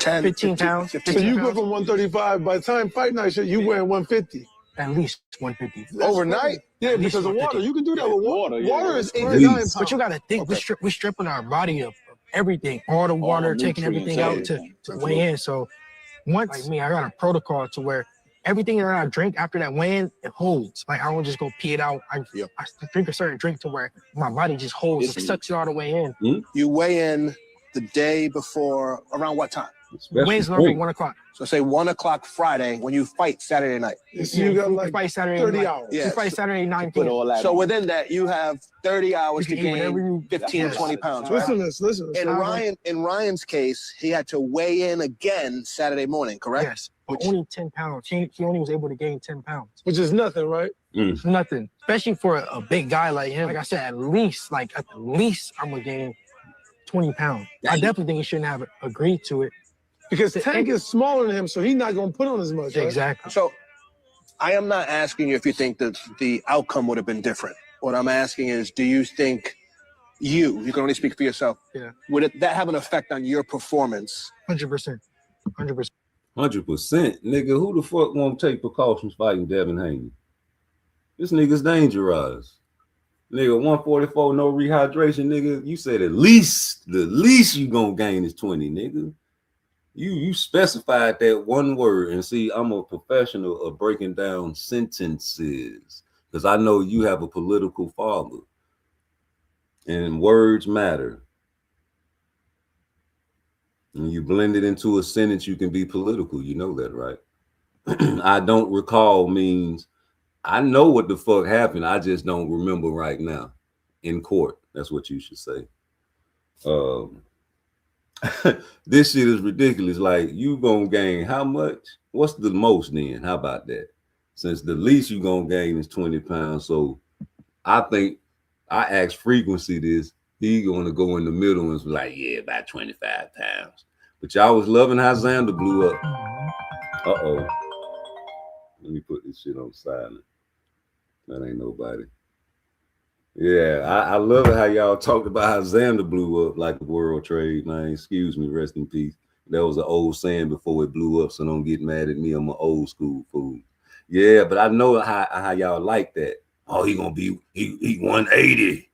15 pounds. So you go from 135. By the time fight night, you wearing 150. At least 150. Overnight? Yeah, because of water. You can do that with water. Water is 8 to 9 pounds. But you got to think, we're stripping our body of everything. All the water, taking everything out to weigh in. So once, like me, I got a protocol to where everything that I drink after that weigh-in, it holds. Like, I don't just go pee it out. I drink a certain drink to where my body just holds. It sucks it all the way in. You weigh in the day before, around what time? Weighs normally 1 o'clock. So say 1 o'clock Friday when you fight Saturday night. So you got like fight Saturday 30 night. hours. You fight Saturday 9 p.m. So within that, you have 30 hours to gain 15 to 20 pounds. Right? Listen. In Ryan's case, he had to weigh in again Saturday morning, correct? Yes, but only 10 pounds. He only was able to gain 10 pounds. Which is nothing, right? It's nothing. Especially for a big guy like him. Like I said, at least I'm going to gain 20 pounds. I definitely think he shouldn't have agreed to it. Because Tank is smaller than him, so he's not going to put on as much. Right? Exactly. So I am not asking you if you think that the outcome would have been different. What I'm asking is, do you think you can only speak for yourself, would that have an effect on your performance? 100%. 100%. 100%. Nigga, who the fuck won't take precautions fighting Devin Haney? This nigga's dangerous. Nigga, 144, no rehydration, nigga. You said the least you gonna gain is 20, nigga. You specified that one word, and see, I'm a professional of breaking down sentences because I know you have a political father, and words matter. When you blend it into a sentence, you can be political. You know that, right? I don't recall means I know what the fuck happened. I just don't remember right now in court. That's what you should say. This shit is ridiculous. Like, you gonna gain how much? What's the most then? How about that? Since the least you gonna gain is 20 pounds. So I think I asked Frequency this. He gonna go in the middle and be like, yeah, about 25 pounds. But y'all was loving how Xander blew up. Uh-oh. Let me put this shit on silent. That ain't nobody. Yeah, I love it how y'all talked about how Xander blew up like the World Trade, man. Excuse me, rest in peace. That was an old saying before it blew up, so don't get mad at me. I'm an old school fool. Yeah, but I know how y'all like that. Oh, he gonna be he 180.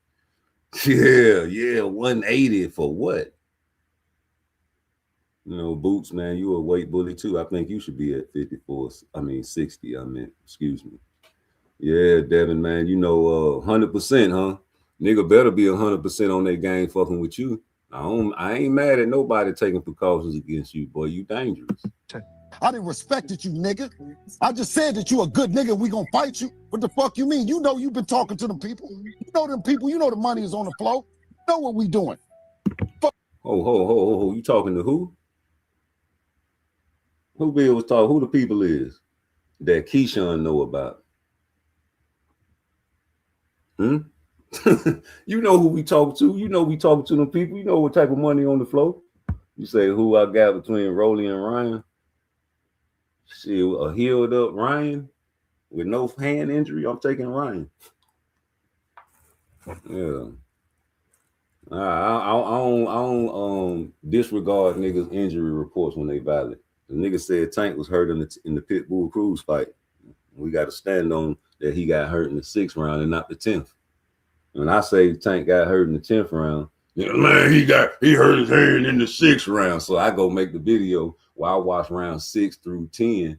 Yeah, 180 for what? You know, Boots, man, you a weight bully too. I think you should be at 54. 60. Excuse me. Yeah, Devin, man, you know, 100%, huh? Nigga better be 100% on that game fucking with you. I ain't mad at nobody taking precautions against you, boy. You dangerous. I didn't respected you, nigga. I just said that you a good nigga. We gonna fight you. What the fuck you mean? You know you've been talking to them people. You know them people. You know the money is on the floor. You know what we doing. Fuck. Ho. You talking to who? Who Bill was talking? Who the people is that Keyshawn know about? You know who we talk to. You know we talking to them people. You know what type of money on the floor. You say who I got between Rolly and Ryan. Shit, a healed up Ryan with no hand injury. I'm taking Ryan. Yeah. I don't disregard niggas' injury reports when they valid. The nigga said Tank was hurt in the Pitbull Cruz fight. We got to stand on that he got hurt in the 6th round and not the 10th. When I say Tank got hurt in the 10th round, man, he hurt his hand in the 6th round. So I go make the video where I watch round 6 through 10,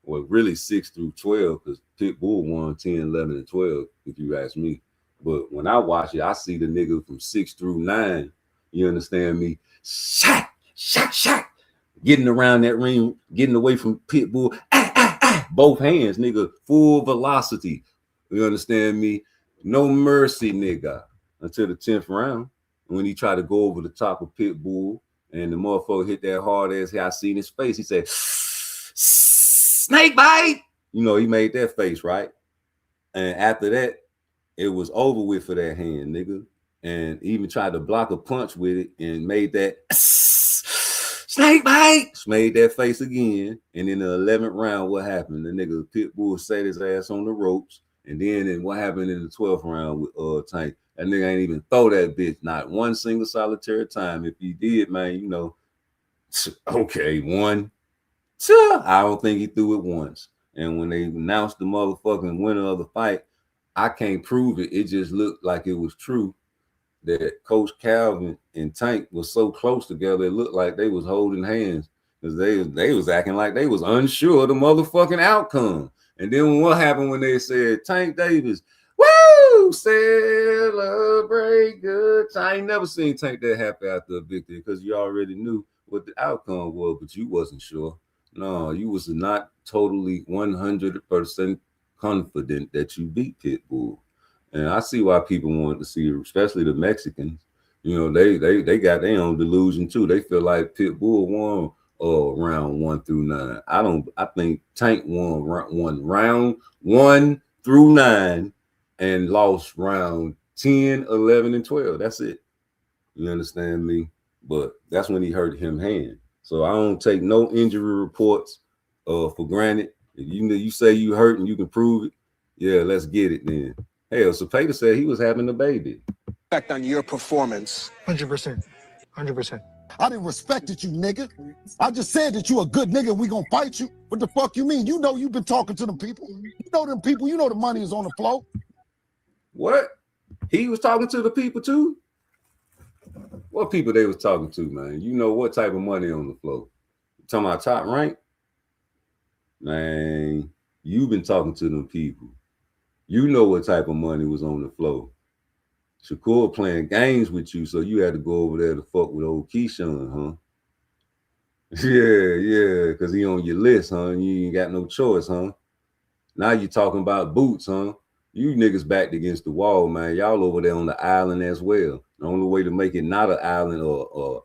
or really 6 through 12, because Pitbull won 10, 11, and 12, if you ask me. But when I watch it, I see the nigga from 6 through 9. You understand me? Shot. Getting around that ring, getting away from Pitbull. Both hands, nigga, full velocity. You understand me? No mercy, nigga, until the 10th round. When he tried to go over the top of Pitbull and the motherfucker hit that hard ass, I seen his face. He said, snake bite. You know, he made that face, right? And after that, it was over with for that hand, nigga. And even tried to block a punch with it and made that snake bite. Made that face again. And in the 11th round, what happened? The nigga Pitbull sat his ass on the ropes. And then what happened in the 12th round with Tank? That nigga ain't even throw that bitch, not one single solitary time. If he did, man, you know, Okay, one, two. I don't think he threw it once. And when they announced the motherfucking winner of the fight, I can't prove it. It just looked like it was true that Coach Calvin and Tank was so close together. It looked like they was holding hands because they was acting like they was unsure of the motherfucking outcome. And then what happened when they said Tank Davis, woo, celebrate good time. I ain't never seen Tank that happy after a victory because you already knew what the outcome was, but you wasn't sure. No, you was not totally 100% confident that you beat Pitbull. And I see why people wanted to see it, especially the Mexicans. You know, they got their own delusion too. They feel like Pitbull won round 1 through 9. I think Tank won round 1 through 9 and lost round 10, 11, and 12. That's it. You understand me? But that's when he hurt him hand. So I don't take no injury reports for granted. If you say you hurt and you can prove it, yeah, let's get it then. Hell, Cepeda said he was having a baby. Effect on your performance. 100%. 100%. I didn't respected you, nigga. I just said that you a good nigga and we gonna fight you. What the fuck you mean? You know you've been talking to them people. You know them people. You know the money is on the floor. What? He was talking to the people too? What people they was talking to, man? You know what type of money on the floor? You talking about top rank? Man, you've been talking to them people. You know what type of money was on the floor. Shakur playing games with you, so you had to go over there to fuck with old Keyshawn, huh? Yeah, because he on your list, huh? And you ain't got no choice, huh? Now you talking about Boots, huh? You niggas backed against the wall, man. Y'all over there on the island as well. The only way to make it not an island or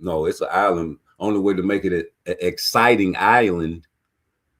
no, it's an island. Only way to make it an exciting island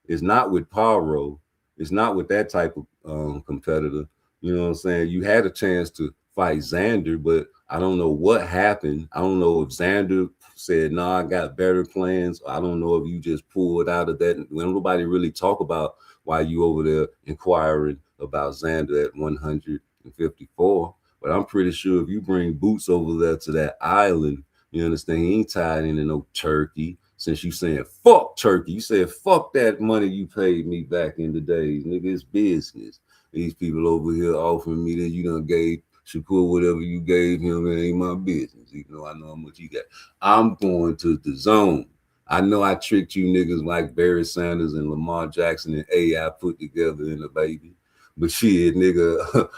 is not with Paro. It's not with that type of competitor. You know what I'm saying? You had a chance to fight Xander, but I don't know what happened. I don't know if Xander said, no, I got better plans. I don't know if you just pulled out of that. When nobody really talk about why you over there inquiring about Xander at 154. But I'm pretty sure if you bring Boots over there to that island, you understand, he ain't tied into no turkey. Since you saying fuck turkey, you said fuck that money you paid me back in the days, nigga. It's business. These people over here offering me that you done gave Shakur whatever you gave him, it ain't my business. Even though I know how much you got. I'm going to the zone. I know I tricked you niggas like Barry Sanders and Lamar Jackson and AI put together in a baby. But shit, nigga,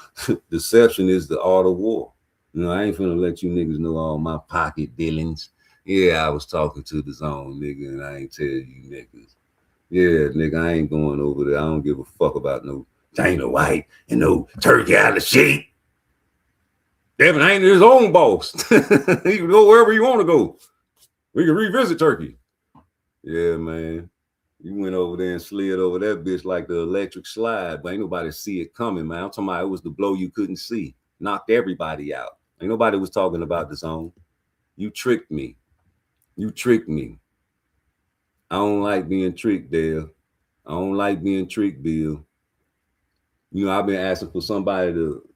deception is the art of war. You know, I ain't finna let you niggas know all my pocket dealings. Yeah, I was talking to the zone, nigga, and I ain't tell you niggas. Yeah, nigga, I ain't going over there. I don't give a fuck about no Dana White and no turkey out of shape. Devin ain't his own boss. He can go wherever you want to go. We can revisit Turkey. Yeah, man. You went over there and slid over that bitch like the electric slide, but ain't nobody see it coming, man. I'm talking about it was the blow you couldn't see. Knocked everybody out. Ain't nobody was talking about the zone. You tricked me. You tricked me. I don't like being tricked, Dale. I don't like being tricked, Bill. You know, I've been asking for somebody to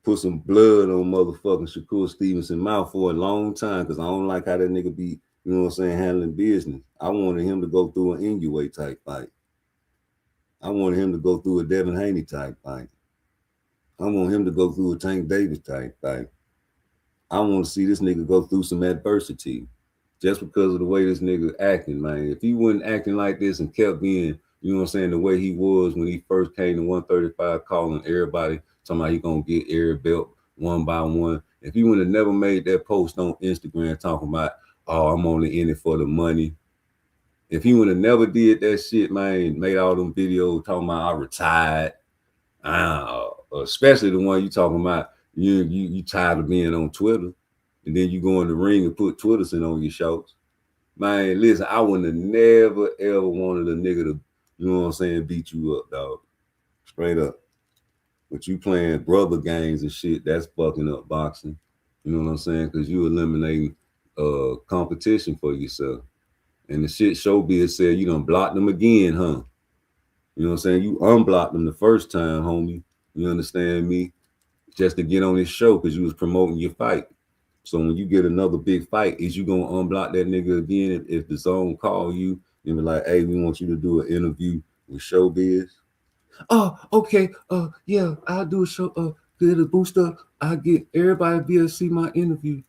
put some blood on motherfucking Shakur Stevenson's mouth for a long time because I don't like how that nigga be, you know what I'm saying, handling business. I wanted him to go through an Inoue type fight. I wanted him to go through a Devin Haney type fight. I want him to go through a Tank Davis type fight. I want to see this nigga go through some adversity just because of the way this nigga acting, man. If he wasn't acting like this and kept being, you know what I'm saying, the way he was when he first came to 135 calling everybody, talking about he gonna get every belt one by one. If he would have never made that post on Instagram talking about, oh, I'm only in it for the money. If he would have never did that shit, man, made all them videos talking about I retired, especially the one you talking about, you tired of being on Twitter, and then you go in the ring and put Twitter sin on your shorts. Man, listen, I wouldn't have never, ever wanted a nigga to, you know what I'm saying, beat you up, dog. Straight up. But you playing brother games and shit, that's fucking up boxing. You know what I'm saying? Because you eliminating competition for yourself. And the shit showbiz said you done blocked them again, huh? You know what I'm saying? You unblocked them the first time, homie. You understand me? Just to get on this show because you was promoting your fight. So when you get another big fight, is you gonna unblock that nigga again if the zone call you and be like, hey, we want you to do an interview with Showbiz? Oh, okay. Yeah, I'll do a show. Get a booster. I get everybody be able to see my interview.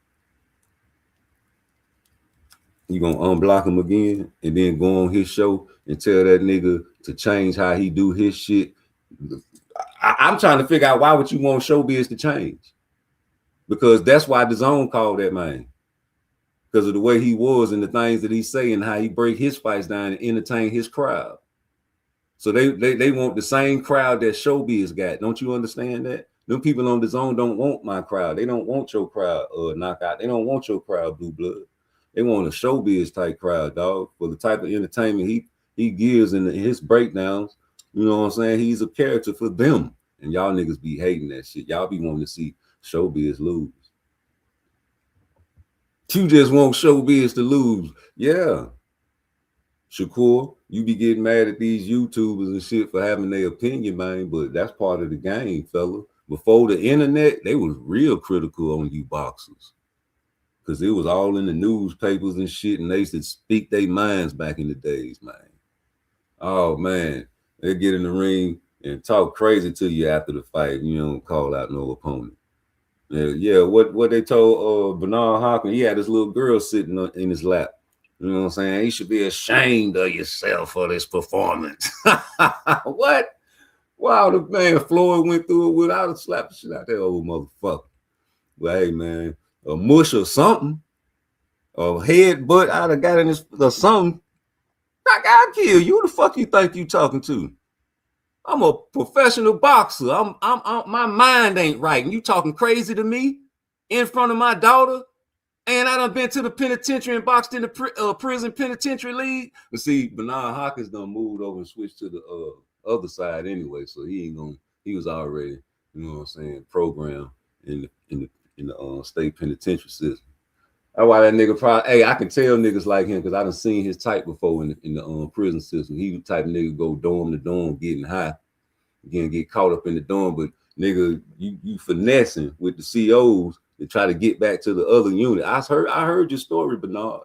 You gonna unblock him again and then go on his show and tell that nigga to change how he do his shit. I'm trying to figure out why would you want Showbiz to change? Because that's why the zone called that man. Because of the way he was and the things that he say and how he break his fights down and entertain his crowd. So they want the same crowd that Showbiz got. Don't you understand that? Them people on the zone don't want my crowd. They don't want your crowd knockout. They don't want your crowd blue blood. They want a Showbiz type crowd, dog, for the type of entertainment he gives in his breakdowns. You know what I'm saying? He's a character for them. And y'all niggas be hating that shit. Y'all be wanting to see Showbiz lose. You just want Showbiz to lose. Yeah. Shakur, you be getting mad at these YouTubers and shit for having their opinion, man, but that's part of the game, fella. Before the internet, they was real critical on you boxers. Because it was all in the newspapers and shit, and they used to speak their minds back in the days, man. Oh, man. They get in the ring and talk crazy to you after the fight. You don't call out no opponent. Yeah, what they told Bernard Hopkins, he had this little girl sitting in his lap. You know what I'm saying? You should be ashamed of yourself for this performance. What? Wow, the man Floyd went through it without a slap the shit out that old motherfucker. Well, hey, man, a mush or something, a headbutt I'd have got in this or something. I'll kill you. Who the fuck you think you talking to? I'm a professional boxer. I'm my mind ain't right. And you talking crazy to me in front of my daughter? And I done been to the penitentiary and boxed in the prison penitentiary league. But see, Bernard Hopkins done moved over and switched to the other side anyway. So he was already, you know what I'm saying, programmed in the state penitentiary system. That's why that nigga probably, hey, I can tell niggas like him because I done seen his type before in the prison system. He the type of nigga go dorm to dorm getting high, again, get caught up in the dorm. But nigga, you finessing with the COs to try to get back to the other unit. I heard your story, Bernard.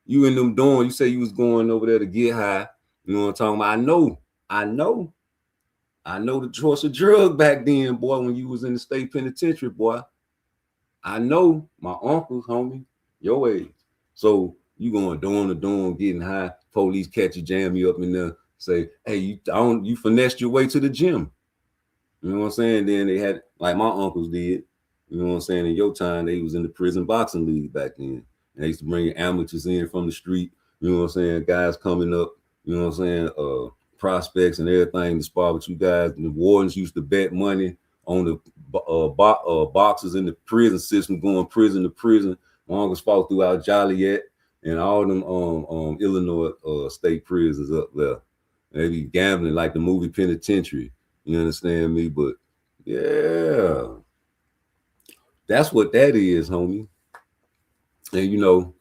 You in them dorm, you say you was going over there to get high. You know what I'm talking about? I know the choice of drug back then, boy, when you was in the state penitentiary, boy. I know my uncles, homie, your age. So you going dorm to dorm, getting high, police catch you, jam you up in there, say, hey, you finessed your way to the gym. You know what I'm saying? Then they had, like my uncles did, you know what I'm saying? In your time, they was in the prison boxing league back then. And they used to bring amateurs in from the street, you know what I'm saying? Guys coming up, you know what I'm saying? Prospects and everything to spar with you guys. And the wardens used to bet money on the boxers in the prison system, going prison to prison. My uncles fought throughout Joliet and all them Illinois state prisons up there. They be gambling like the movie Penitentiary. You understand me? But yeah, that's what that is, homie. And you know,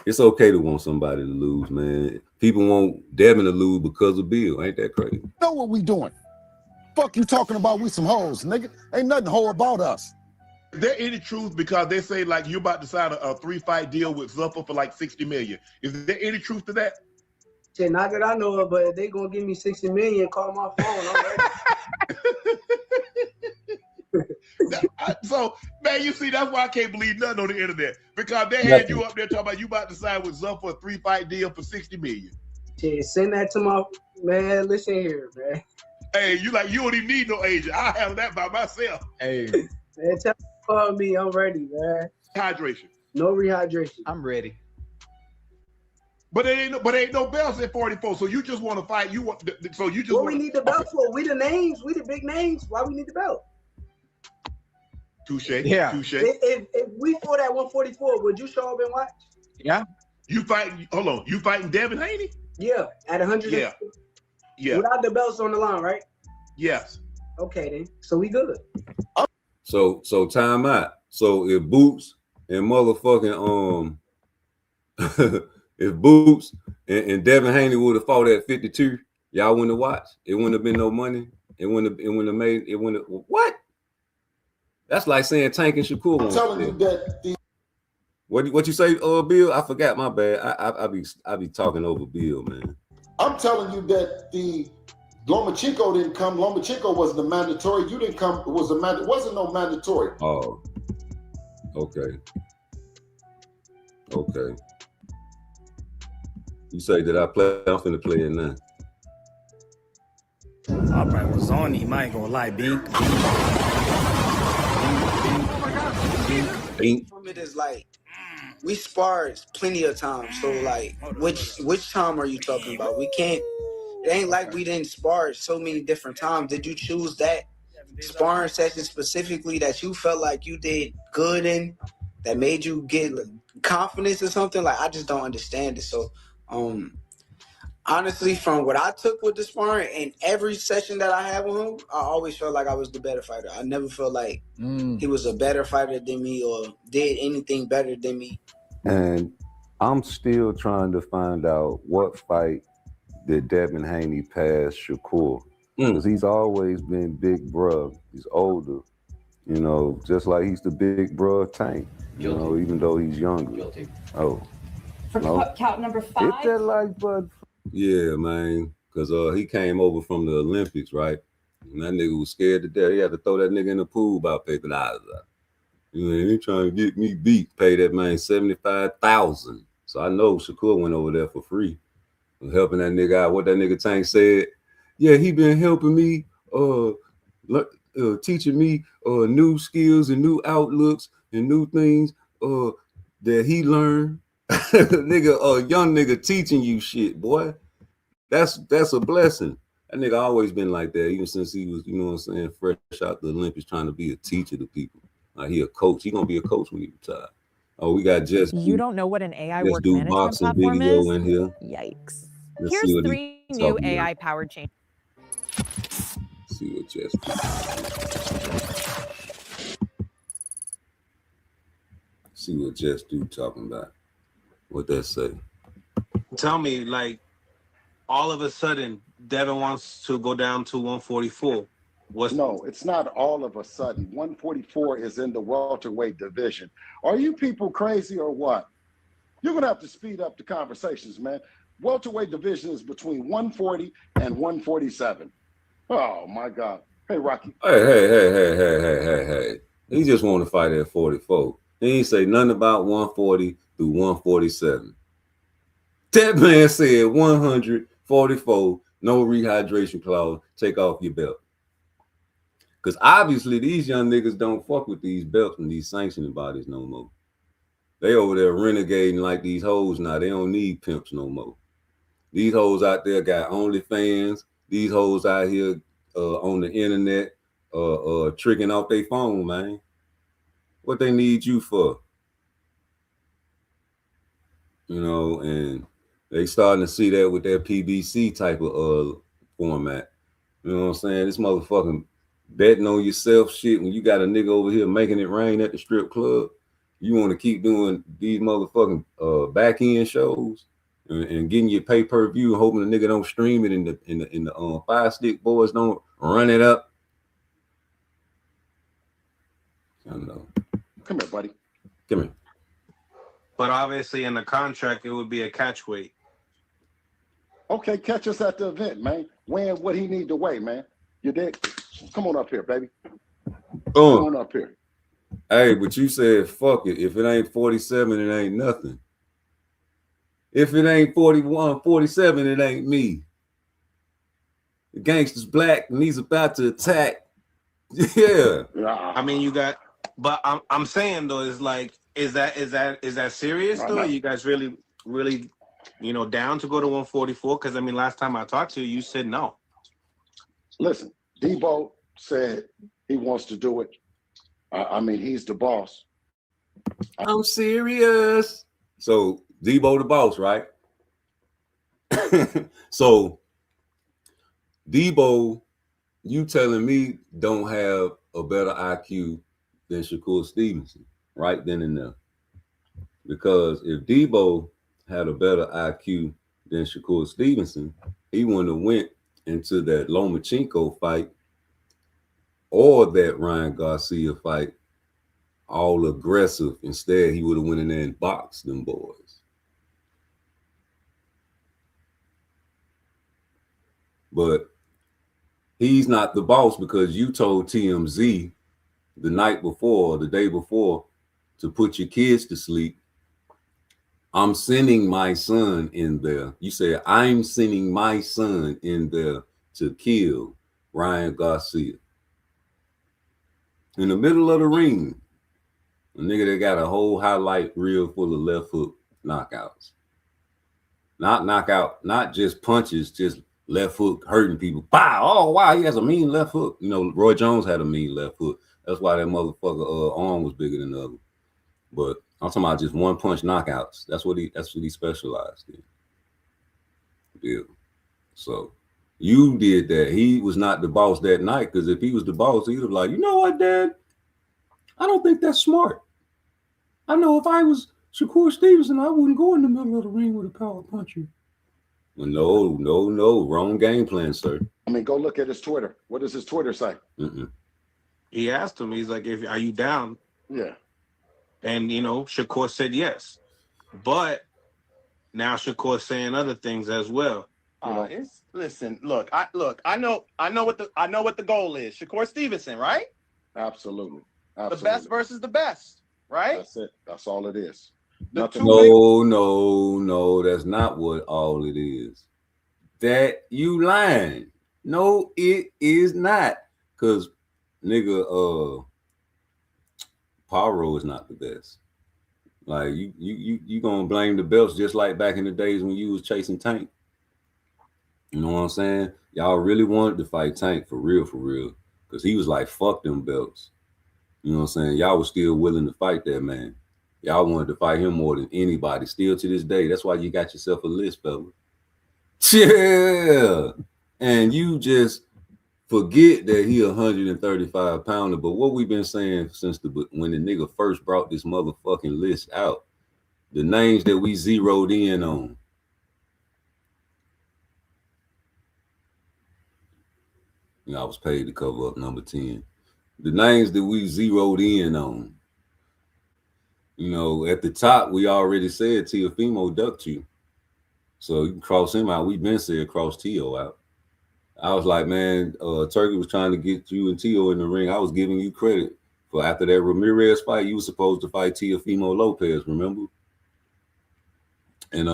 it's okay to want somebody to lose, man. People want Devin to lose because of Bill. Ain't that crazy? Know what we doing? Fuck you talking about? We some hoes, nigga. Ain't nothing hoe about us. Is there any truth, because they say like you're about to sign a 3-fight deal with Zuffa for like $60 million? Is there any truth to that? Shit, not that I know of, but if they gonna give me $60 million, call my phone. I'm ready. So, man, you see, that's why I can't believe nothing on the internet, because they had you up there talking about you about to sign with Zuffa for a 3-fight deal for $60 million. Shit, send that to my man. Listen here, man. Hey, you don't even need no agent. I'll handle that by myself. Hey, man, tell me I'm ready, man. Hydration. No rehydration. I'm ready. But ain't no belts at 44. So you just want to fight. You want so you just. What we need the belt for? We the names. We the big names. Why we need the belt? Touche. Yeah. Touche. If we fought at 144, would you show up and watch? Yeah. You fighting? Hold on. You fighting Devin Haney? Yeah. At 100. Yeah. Yeah. Without the belts on the line, right? Yes. Okay then. So we good. So time out. So if Boots and motherfucking if Boots and Devin Haney would have fought at 52, y'all wouldn't have watched. It wouldn't have been no money. It wouldn't have made. What? That's like saying Tank and Shakur. I'm telling you that the what you say, Bill? I forgot. My bad. I be talking over Bill, man. I'm telling you that the Lomachenko didn't come. Lomachenko wasn't a mandatory. You didn't come. It wasn't no mandatory. Oh, okay. Okay. You say that I play? I'm finna play it now. I probably was on him. I ain't gonna lie, Bink. Bink. From it is like we sparred plenty of times. So like, which time are you talking about? We can't. It ain't like we didn't spar so many different times. Did you choose that sparring session specifically that you felt like you did good in, that made you get confidence or something? Like, I just don't understand it. So, honestly, from what I took with the sparring and every session that I had with him, I always felt like I was the better fighter. I never felt like he was a better fighter than me or did anything better than me. And I'm still trying to find out what fight did Devin Haney pass Shakur. Because he's always been big bruh. He's older, you know, just like he's the big bruh Tank, you know, even though he's younger. Oh. For count number 5. Hit that like button. Yeah, man. Because he came over from the Olympics, right? And that nigga was scared to death. He had to throw that nigga in the pool about paper dollars. You know, he trying to get me beat. Pay that man $75,000. So I know Shakur went over there for free. Helping that nigga out. What that nigga Tank said, yeah, he been helping me, teaching me new skills and new outlooks and new things that he learned. Nigga, young nigga teaching you shit, boy. That's a blessing. That nigga always been like that, even since he was, you know what I'm saying, fresh out the Olympics, trying to be a teacher to people. Like he a coach. He gonna be a coach when he retire. Oh, we got You don't know what an AI Let's work do management boxing platform video is? in here. Yikes. Let's see Here's what 3 he's new talking about. AI-powered changes. See what Jess. See what Jess do talking about. What that say? Tell me, like, all of a sudden, Devin wants to go down to 144. No, it's not all of a sudden. 144 is in the welterweight division. Are you people crazy or what? You're going to have to speed up the conversations, man. Welterweight division is between 140 and 147. Oh, my God. Hey, Rocky. Hey. He just want to fight at 44. He ain't say nothing about 140 through 147. That man said 144, no rehydration clause, take off your belt. Because obviously these young niggas don't fuck with these belts and these sanctioning bodies no more. They over there renegading like these hoes now. They don't need pimps no more. These hoes out there got OnlyFans. These hoes out here on the internet tricking off their phone, man. What they need you for? You know, and they starting to see that with that PBC type of format. You know what I'm saying? This motherfucking betting on yourself shit when you got a nigga over here making it rain at the strip club. You want to keep doing these motherfucking back end shows and getting your pay-per-view, hoping the nigga don't stream it in the Fire Stick boys don't run it up. I don't know. Come here, buddy. Come here. But obviously in the contract, it would be a catch weight. Okay, catch us at the event, man. Weighing what he need to weigh, man. You dig? Come on up here, baby. Come on up here. Hey, but you said fuck it. If it ain't 47, it ain't nothing. If it ain't 41, 47, it ain't me. The gangster's black and he's about to attack. Yeah. I mean, you got, but I'm saying though, is like, is that serious though? Are you guys really, you know, down to go to 144? Because I mean, last time I talked to you, you said no. Listen, Debo said he wants to do it. I mean, he's the boss. I'm serious. So Debo the boss, right? So Debo, you telling me don't have a better IQ than Shakur Stevenson right then and there. Because if Debo had a better IQ than Shakur Stevenson, he wouldn't have went into that Lomachenko fight or that Ryan Garcia fight all aggressive. Instead, he would have went in there and boxed them boys. But he's not the boss because you told TMZ the night before, the day before, to put your kids to sleep. I'm sending my son in there. You said, I'm sending my son in there to kill Ryan Garcia. In the middle of the ring, a nigga that got a whole highlight reel full of left hook knockouts. Not knockout, not just punches, just left hook hurting people. Wow, oh wow, he has a mean left hook. You know, Roy Jones had a mean left hook. That's why that motherfucker arm was bigger than the other. But I'm talking about just one punch knockouts. That's what he specialized in. Yeah. So you did that. He was not the boss that night, because if he was the boss, he'd have like, you know what, Dad? I don't think that's smart. I know if I was Shakur Stevenson, I wouldn't go in the middle of the ring with a power puncher. Well, no, wrong game plan, sir. I mean, go look at his Twitter. What does his Twitter say? He asked him, he's like, are you down? Yeah. And, you know, Shakur said yes. But now Shakur's saying other things as well. Listen, look, I know what the goal is. Shakur Stevenson, right? Absolutely. The best versus the best, right? That's it. That's all it is. No, that's not what all it is. That you lying. No, it is not. Because nigga, Paro is not the best. Like you gonna blame the belts just like back in the days when you was chasing Tank. You know what I'm saying? Y'all really wanted to fight Tank for real, because he was like, fuck them belts. You know what I'm saying? Y'all was still willing to fight that man. Y'all wanted to fight him more than anybody, still to this day. That's why you got yourself a list, fella. Yeah. And you just forget that he 135 pounder. But what we've been saying since when the nigga first brought this motherfucking list out, the names that we zeroed in on. You know, I was paid to cover up number 10. The names that we zeroed in on. You know, at the top, we already said Teofimo ducked you. So you can cross him out. We've been said cross Tio out. I was like, man, Turkey was trying to get you and Tio in the ring. I was giving you credit for after that Ramirez fight, you were supposed to fight Teofimo Lopez, remember? And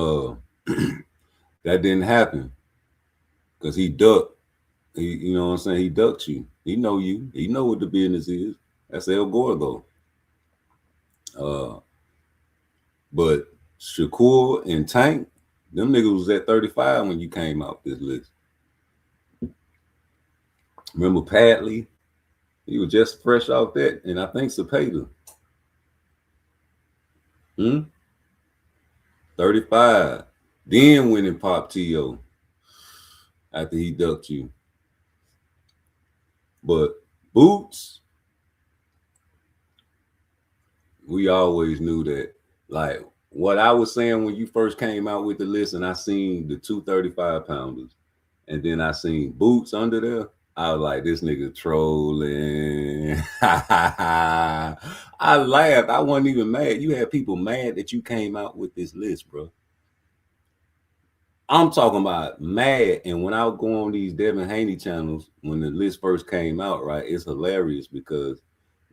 that didn't happen because he ducked. You know what I'm saying? He ducked you. He know you. He know what the business is. That's El Gordo. But Shakur and Tank, them niggas was at 35 when you came out this list. Remember Padley? He was just fresh out that, and I think Cepeda. 35. Then went and popped T.O. after he ducked you. But Boots, we always knew that. Like what I was saying when you first came out with the list, and I seen the 235 pounders, and then I seen Boots under there. I was like, this nigga trolling. I laughed. I wasn't even mad. You had people mad that you came out with this list, bro. I'm talking about mad. And when I would go on these Devin Haney channels, when the list first came out, right, it's hilarious because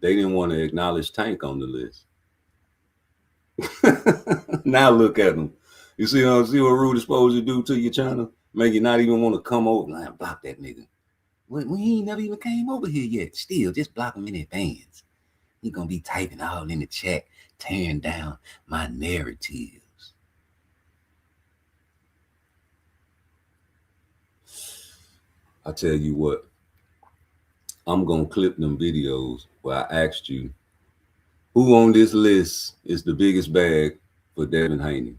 they didn't want to acknowledge Tank on the list. Now look at them. You see what Rude is supposed to do to your channel? Make you not even want to come over. Like, block that nigga. When he ain't never even came over here yet. Still, just block him in advance. He gonna be typing all in the chat, tearing down my narratives. I tell you what, I'm gonna clip them videos where I asked you who on this list is the biggest bag for Devin Haney.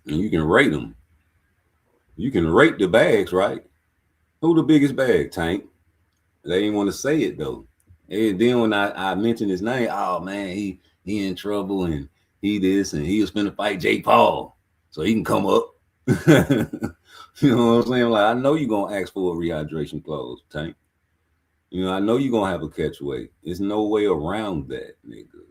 And you can rate them. You can rate the bags, right? Who the biggest bag, Tank? They didn't want to say it though. And then when I mentioned his name, oh man, he in trouble and he this and he was finna fight Jake Paul, so he can come up. You know what I'm saying? Like, I know you're gonna ask for a rehydration clause, Tank. You know, I know you're gonna have a catch weight. There's no way around that, nigga.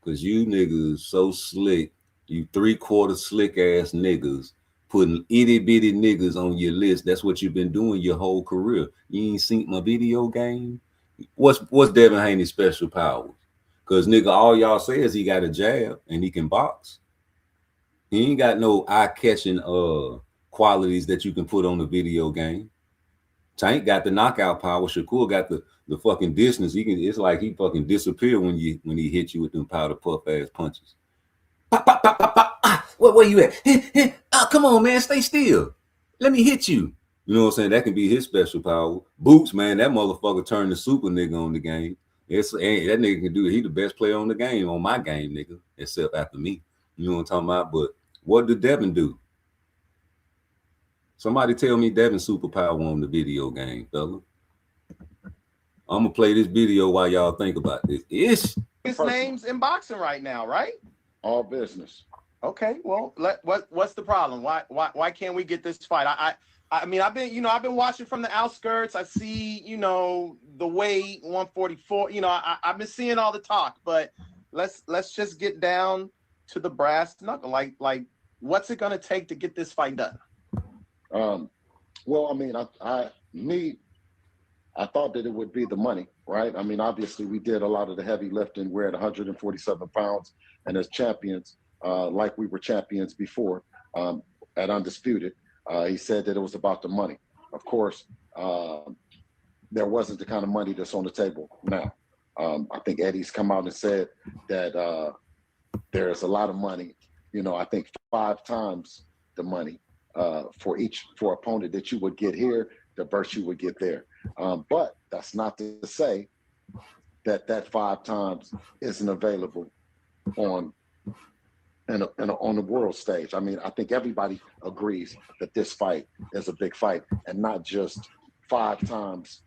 Cause you niggas so slick, you 3/4 slick ass niggas putting itty bitty niggas on your list. That's what you've been doing your whole career. You ain't seen my video game. What's Devin Haney's special powers? Cause nigga, all y'all say is he got a jab and he can box. He ain't got no eye-catching qualities that you can put on the video game. Tank got the knockout power. Shakur got the fucking distance. It's like he fucking disappear when he hit you with them powder puff ass punches. Pop, pop, pop, pop, pop. Ah, where you at? Come on, man, stay still. Let me hit you. You know what I'm saying? That can be his special power. Boots, man, that motherfucker turned the super nigga on the game. That nigga can do it. He the best player on the game, on my game, nigga, except after me. You know what I'm talking about? But what did Devin do? Somebody tell me Devin's superpower on the video game, fella. I'm gonna play this video while y'all think about this. His name's in boxing right now, right? All business. Okay, well, what's the problem? Why can't we get this fight? I mean, I've been watching from the outskirts. I see, the weight 144. I've been seeing all the talk, but let's just get down to the brass knuckle. Like, what's it gonna take to get this fight done? Well, I mean, I thought that it would be the money, right? I mean, obviously we did a lot of the heavy lifting. We're at 147 pounds, and as champions, like we were champions before, at Undisputed, he said that it was about the money. Of course, there wasn't the kind of money that's on the table now. I think Eddie's come out and said that there's a lot of money, I think 5 times the money for opponent that you would get here, the verse you would get there. But that's not to say that 5 times isn't available on the world stage. I mean, I think everybody agrees that this fight is a big fight, and not just 5 times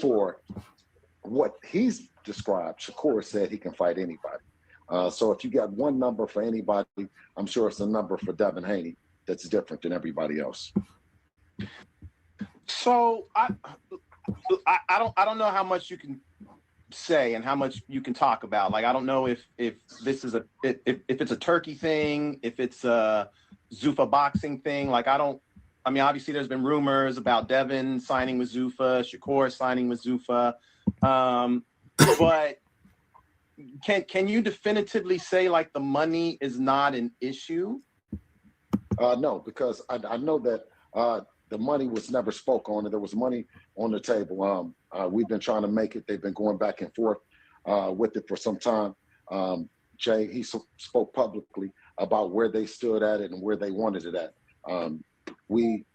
for what he's described. Shakur said he can fight anybody. So if you got one number for anybody, I'm sure it's a number for Devin Haney that's different than everybody else. So I don't know how much you can say and how much you can talk about. Like, I don't know if this is if it's a Turkey thing, if it's a Zuffa boxing thing. Like, I mean, obviously there's been rumors about Devin signing with Zuffa, Shakur signing with Zuffa, but can you definitively say like the money is not an issue? No, because I know that the money was never spoke on, and there was money on the table. We've been trying to make it. They've been going back and forth with it for some time. Jay, he spoke publicly about where they stood at it and where they wanted it at. We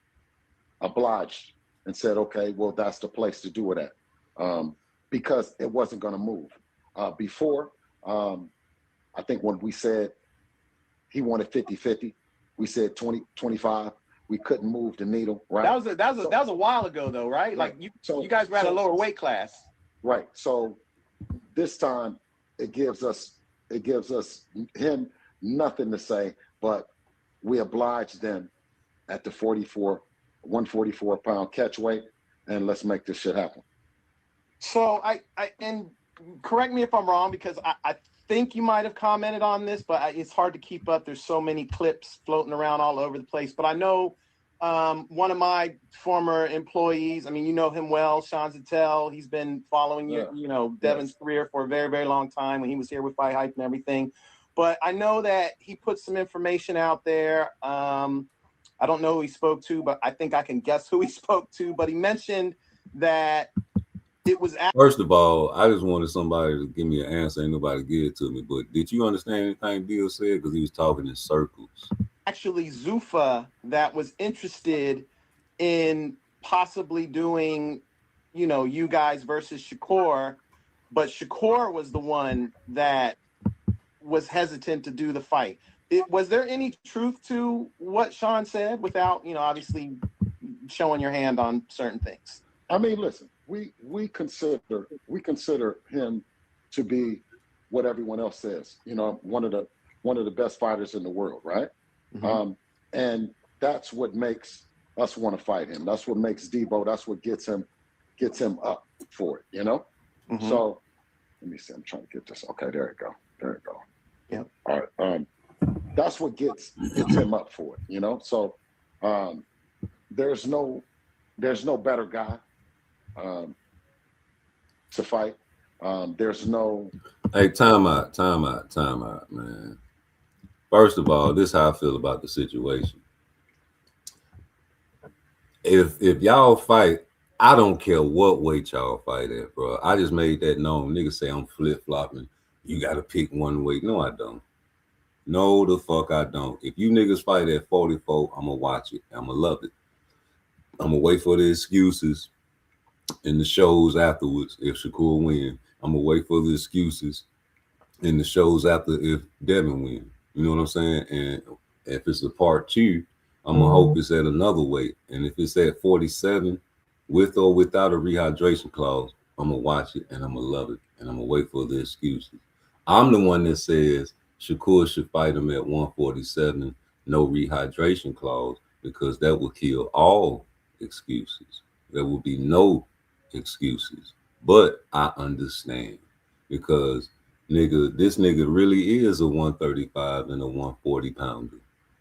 obliged and said, okay, well, that's the place to do it at, because it wasn't going to move. Before, I think when we said he wanted 50-50, we said 20-25. We couldn't move the needle. Right. That was a while ago, though, right? Like you guys were at a lower weight class. Right. So this time it gives us him nothing to say, but we obliged them at the 144 pound catch weight, and let's make this shit happen. So and correct me if I'm wrong, because I think you might have commented on this, but it's hard to keep up. There's so many clips floating around all over the place. But I know one of my former employees, I mean, you know him well, Sean Zattel. He's been following Devin's career for a very, very long time when he was here with Fight Hype and everything. But I know that he put some information out there. I don't know who he spoke to, but I think I can guess who he spoke to. But he mentioned that it was first of all, I just wanted somebody to give me an answer. Ain't nobody give it to me. But did you understand anything Bill said? Because he was talking in circles. Actually Zuffa that was interested in possibly doing, you guys versus Shakur, but Shakur was the one that was hesitant to do the fight. Was there any truth to what Sean said without, obviously showing your hand on certain things? I mean, listen, we consider him to be what everyone else says. One of the best fighters in the world, right? Mm-hmm. And that's what makes us want to fight him. That's what makes Debo. That's what gets him gets him up for it, you know? So let me see, I'm trying to get this. Okay, there you go. There you go. Yeah. All right. That's what gets him up for it, you know? So there's no better guy to fight. There's no. Hey, time out, man. First of all, this is how I feel about the situation. If y'all fight, I don't care what weight y'all fight at, bro. I just made that known. Niggas say I'm flip-flopping. You got to pick one weight. No, I don't. No, the fuck I don't. If you niggas fight at 44, I'm going to watch it. I'm going to love it. I'm going to wait for the excuses in the shows afterwards if Shakur win. I'm going to wait for the excuses in the shows after if Devin win. You know what I'm saying? And if it's a part 2, I'm going to hope it's at another weight. And if it's at 47, with or without a rehydration clause, I'm going to watch it and I'm going to love it. And I'm going to wait for the excuses. I'm the one that says Shakur should fight him at 147, no rehydration clause, because that will kill all excuses. There will be no excuses. But I understand because this nigga really is a 135 and a 140 pounder.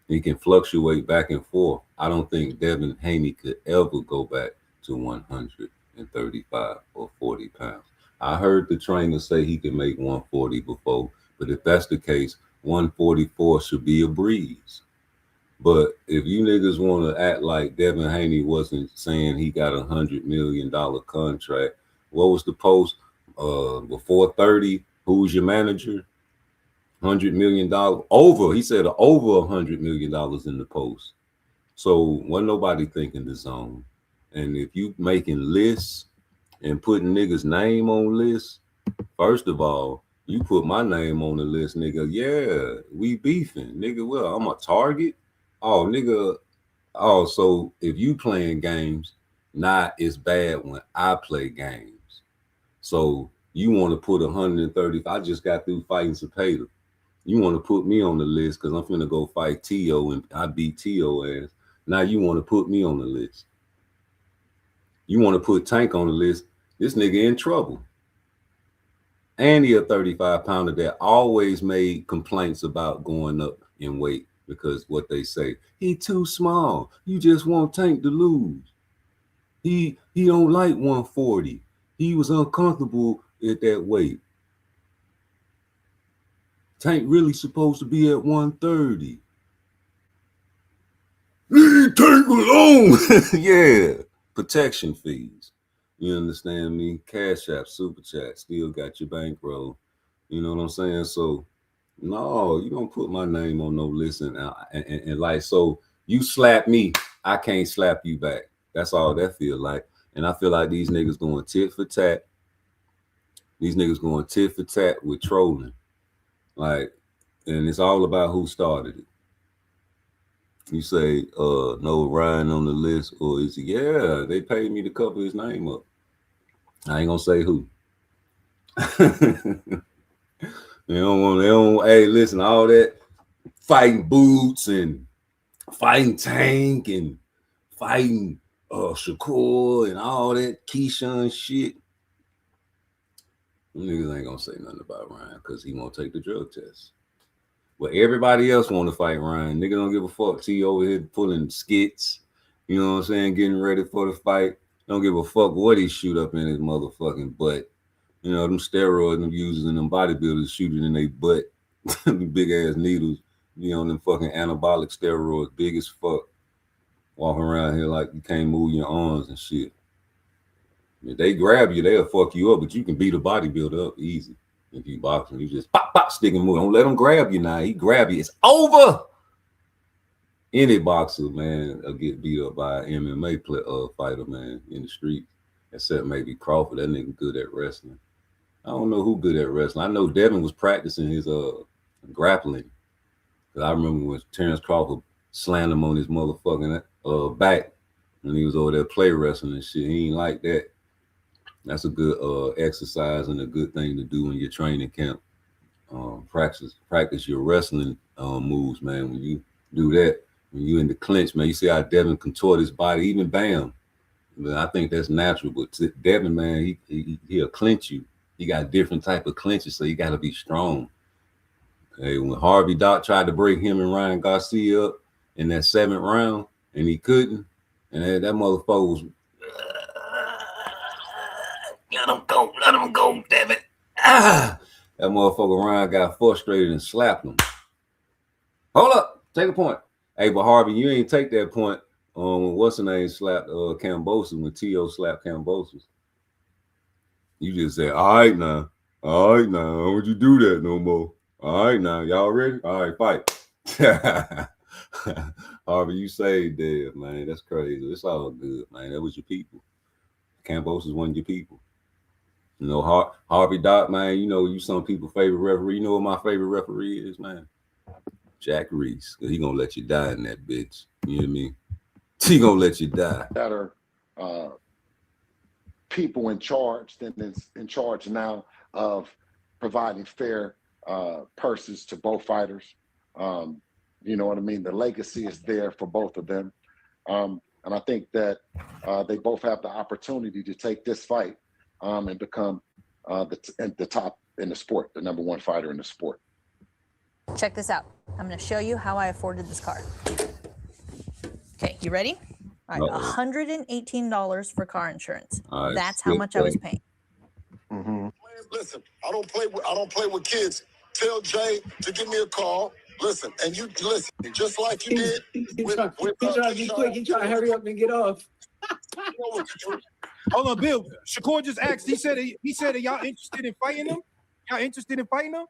He can fluctuate back and forth. I don't think Devin Haney could ever go back to 135 or 40 pounds. I heard the trainer say he can make 140 before, but if that's the case, 144 should be a breeze. But if you niggas want to act like Devin Haney wasn't saying he got $100 million contract, what was the post? Before 30, who's your manager? $100 million over. He said over $100 million in the post. So wasn't nobody thinking the zone. And if you making lists and putting niggas' name on lists, first of all, you put my name on the list, nigga. Yeah, we beefing, nigga. Well, I'm a target. Oh, nigga. Oh, so if you playing games, it's bad when I play games. So you want to put 130. I just got through fighting Cepeda. You want to put me on the list because I'm finna go fight T.O. and I beat T.O. ass. Now you want to put me on the list. You want to put Tank on the list. This nigga in trouble. And he a 35 pounder that always made complaints about going up in weight because what they say, he too small. You just want Tank to lose. He don't like 140. He was uncomfortable at that weight. Tank really supposed to be at 130. Leave Tank alone. Yeah. Protection fees. You understand me? Cash App, Super Chat, still got your bankroll. You know what I'm saying? So, no, you don't put my name on no list and like, so you slap me, I can't slap you back. That's all that feel like. And I feel like these niggas going tit for tat. These niggas going tit for tat with trolling. Like, and it's all about who started it. You say, no Ryan on the list, or is it, yeah, they paid me to cover his name up. I ain't gonna say who. They don't, hey, listen, all that fighting Boots and fighting Tank and fighting Shakur and all that Keyshawn shit. Them niggas ain't gonna say nothing about Ryan because he won't take the drug test. But everybody else want to fight Ryan. Nigga don't give a fuck. T over here pulling skits. You know what I'm saying? Getting ready for the fight. Don't give a fuck what he shoot up in his motherfucking butt. You know, them steroids them users and them bodybuilders shooting in their butt. Them big ass needles. You know, them fucking anabolic steroids, big as fuck. Walking around here like you can't move your arms and shit. If they grab you, they'll fuck you up, but you can beat a bodybuilder up easy. If you boxing, you just pop, pop, stick and move. Don't let him grab you now. He grab you, it's over. Any boxer, man, will get beat up by an MMA fighter, man, in the street. Except maybe Crawford. That nigga good at wrestling. I don't know who good at wrestling. I know Devin was practicing his grappling. Cause I remember when Terrence Crawford slammed him on his motherfucking back when he was over there play wrestling and shit. He ain't like that. That's a good exercise and a good thing to do in your training camp. Practice your wrestling moves, man. When you do that, when you in the clinch, man, you see how Devin contort his body, even Bam. But I think that's natural. But Devin, man, he'll clinch you. He got different type of clinches, so you got to be strong. Hey, when Harvey Doc tried to break him and Ryan Garcia up in that 7th round, and he couldn't, and that motherfucker was, let him go, damn it. That motherfucker Ryan got frustrated and slapped him. Hold up, take a point. Hey, but Harvey, you ain't take that point when what's the name slapped Kambosos, when T.O. slapped Kambosos. You just said, all right now, I don't want you do that no more. All right now, y'all ready? All right, fight. Harvey, you saved Dev, man. That's crazy. It's all good, man. That was your people. Kambosos wasn't your people. You know, Harvey Doc, man, you know, you some people's favorite referee. You know what my favorite referee is, man? Jack Reese. He gonna let you die in that bitch. You know what I mean? He gonna let you die. Better people in charge than is in charge now of providing fair purses to both fighters. You know what I mean? The legacy is there for both of them. And I think that they both have the opportunity to take this fight and become the top in the sport, the #1 fighter in the sport. Check this out. I'm going to show you how I afforded this car. Okay, you ready? All right, $118 for car insurance. That's how much I was paying. Listen, I don't play with kids. Tell Jay to give me a call. Listen, and you listen, just like you did. He's trying to be quick. He's trying to hurry up and get off. Hold on, Bill. Shakur just asked. He said, "Are y'all interested in fighting him? Y'all interested in fighting him?"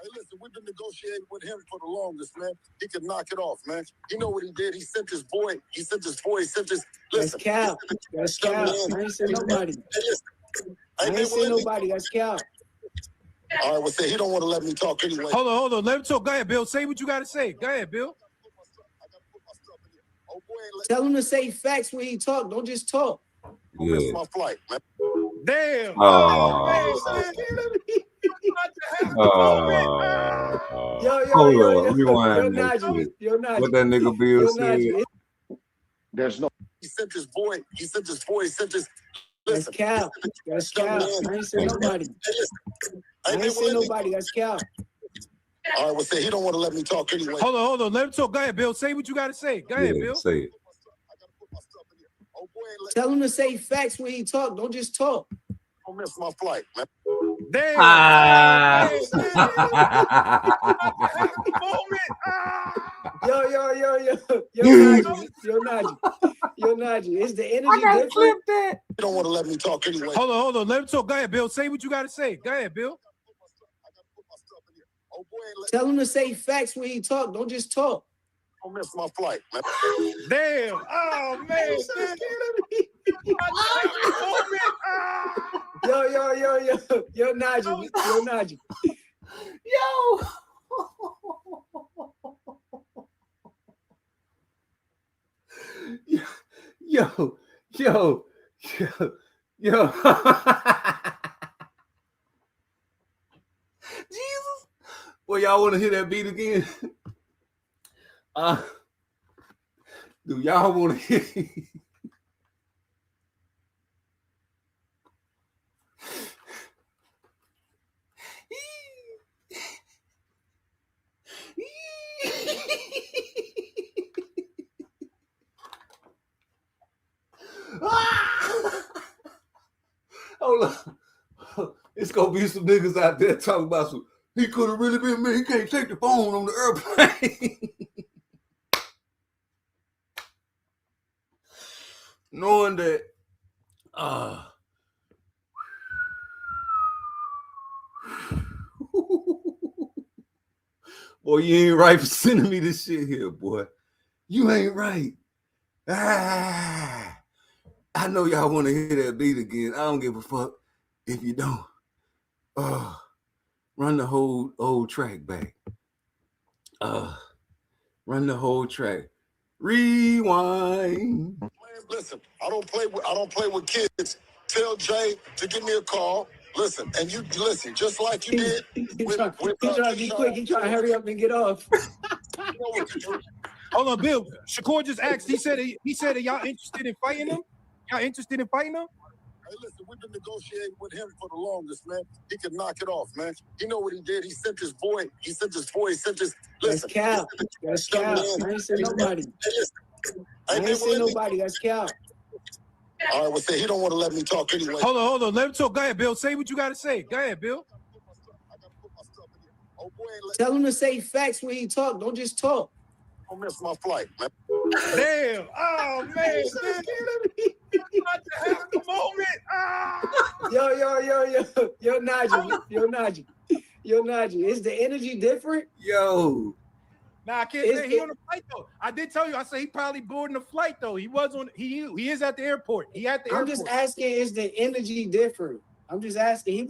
Hey, listen, we've been negotiating with him for the longest, man. He could knock it off, man. You know what he did? He sent his boy. He sent his. Listen. That's Cal. That's Cal. I ain't seen nobody. I ain't seen nobody. That's Cal. All right, well, say he don't want to let me talk anyway. Hold on. Let him talk. Go ahead, Bill. Say what you got to say. Go ahead, Bill. Tell him to say facts when he talk. Don't just talk. Yeah. My flight, man. Damn. Yo, rewind that shit. What that nigga Bill said. There's no. He sent his boy. He sent his. That's Cal. That's Cal. I ain't seen nobody. I ain't seen nobody. That's Cal. All right, well, say he don't want to let me talk anyway. Hold on. Let him talk. Go ahead, Bill. Say what you got to say. Go ahead, Bill. Say it. Tell him to say facts when he talk. Don't just talk. Don't miss my flight, man. Damn. Yo, Najee. Is the energy I gotta different? flip that. You don't want to let me talk anyway. Hold on. Let him talk. Go ahead, Bill. Say what you got to say. Go ahead, Bill. Tell him to say facts when he talk. Don't just talk. Don't miss my flight, man. Damn. Oh, man. Yo, Najee. Yo. Jesus. Well, y'all want to hear that beat again? Do y'all want to hear? Hold on. It's gonna be some niggas out there talking about some. He could have really been me. He can't take the phone on the airplane. Knowing that, boy, you ain't right for sending me this shit here, boy. You ain't right. I know y'all want to hear that beat again. I don't give a fuck if you don't. Run the whole old track back. Run the whole track. Rewind. Listen, I don't play with kids. Tell Jay to give me a call. Listen, and you listen, just like you did. He's trying to be quick. He's trying to hurry up and get off. Hold on, Bill. Shakur just asked. He said, "Are y'all interested in fighting him? Y'all interested in fighting him? Hey, listen, we've been negotiating with him for the longest, man. He can knock it off, man. You know what he did? He sent his boy. He sent his. That's Cal. That's Cal. I ain't say nobody. I ain't say nobody. That's Cal. All right, well, say he don't want to let me talk anyway. Hold on. Let him talk. Go ahead, Bill. Say what you got to say. Go ahead, Bill. Tell him to say facts when he talk. Don't just talk. Don't miss my flight, man. Damn. Oh, man. About to have the moment. Ah. Yo, Najee. Is the energy different? Yo. Nah, I can't say he on the flight though. I did tell you. I said he probably boarding the flight though. He was on. He is at the airport. He at the airport. I'm just asking. Is the energy different? I'm just asking.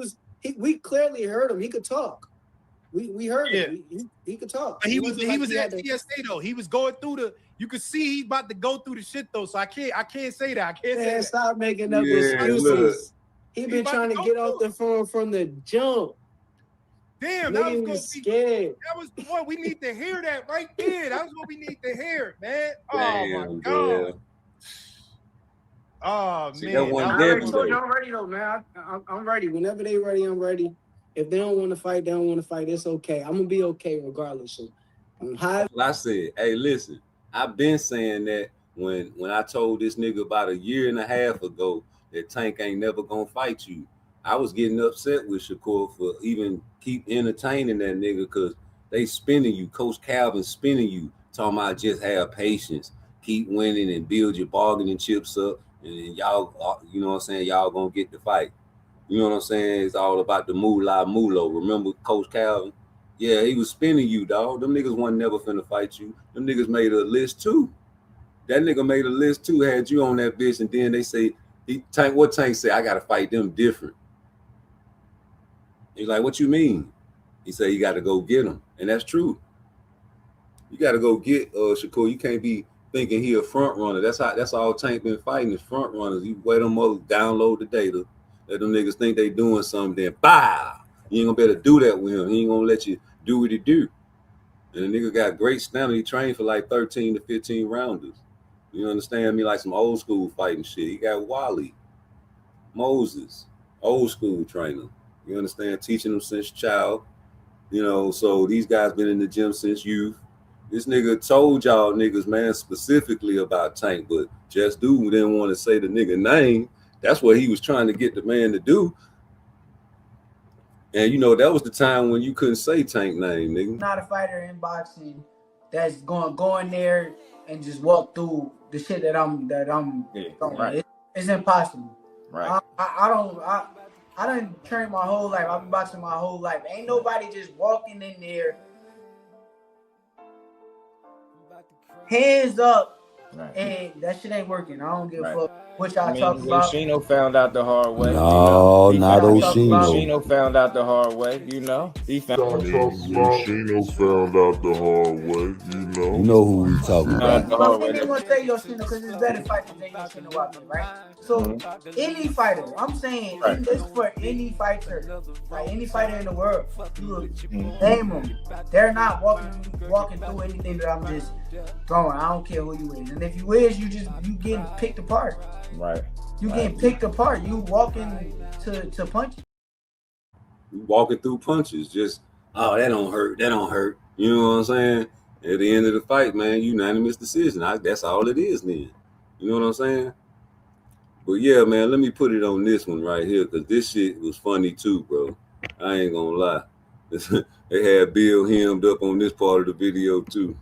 We clearly heard him. He could talk. We heard him. He could talk. He was at TSA though. He was going through the. You could see he's about to go through the shit though. So I can't say that. I can't say that. Stop making up excuses. He been trying to get off the phone from the jump. Damn, that was scared. That was what we need to hear that right there. That was what we need to hear, man. Oh my God. Oh man. I'm ready though, man. I'm ready. Whenever they ready, I'm ready. If they don't want to fight, they don't want to fight. It's okay. I'm gonna be okay regardless. So I'm high. Like I said, hey, listen, I've been saying that when I told this nigga about a year and a half ago that Tank ain't never gonna fight you. I was getting upset with Shakur for even keep entertaining that nigga because they spinning you. Coach Calvin spinning you, talking about just have patience, keep winning and build your bargaining chips up, and y'all, you know what I'm saying, y'all gonna get the fight. You know what I'm saying? It's all about the moolah mulo. Remember Coach Calvin? Yeah, he was spinning you, dog. Them niggas wasn't never finna fight you. Them niggas made a list too. That nigga made a list too, had you on that bitch, and then they say, Tank say? I gotta fight them different. He's like, what you mean? He said, you got to go get him. And that's true. You got to go get Shakur. You can't be thinking he a front runner. That's all Tank been fighting is front runners. You wait them up, download the data, let them niggas think they doing something, then bow. You ain't gonna be able to do that with him. He ain't gonna let you do what he do. And the nigga got great stamina. He trained for like 13 to 15 rounders. You understand me? Like some old school fighting shit. He got Wally, Moses, old school trainer. You understand? Teaching them since child. You know, so these guys been in the gym since youth. This nigga told y'all niggas, man, specifically about Tank, but Just Dude didn't want to say the nigga name. That's what he was trying to get the man to do. And you know, that was the time when you couldn't say Tank name, nigga. Not a fighter in boxing that's go in there and just walk through the shit that I'm right. It's impossible. Right. I done trained my whole life. I've been boxing my whole life. Ain't nobody just walking in there, hands up, and that shit ain't working. I don't give a fuck what y'all talking about. Oshino found out the hard way. No, not Oshino. Oshino found out the hard way. You know, he found. Oshino found out the hard way. You know who we talking about. I'm gonna say Yoshino because it's better fighter than Yoshino Wabi, right? So any fighter, I'm saying this for any fighter, like any fighter in the world, you name them. They're not walking through anything that I'm just throwing. I don't care who you is, and if you is, you getting picked apart. Right. You getting picked apart. You walking to punch. You walking through punches. Just that don't hurt. That don't hurt. You know what I'm saying? At the end of the fight, man, unanimous decision. That's all it is then. You know what I'm saying? But yeah, man, let me put it on this one right here because this shit was funny too, bro. I ain't gonna lie. They had Bill hemmed up on this part of the video too.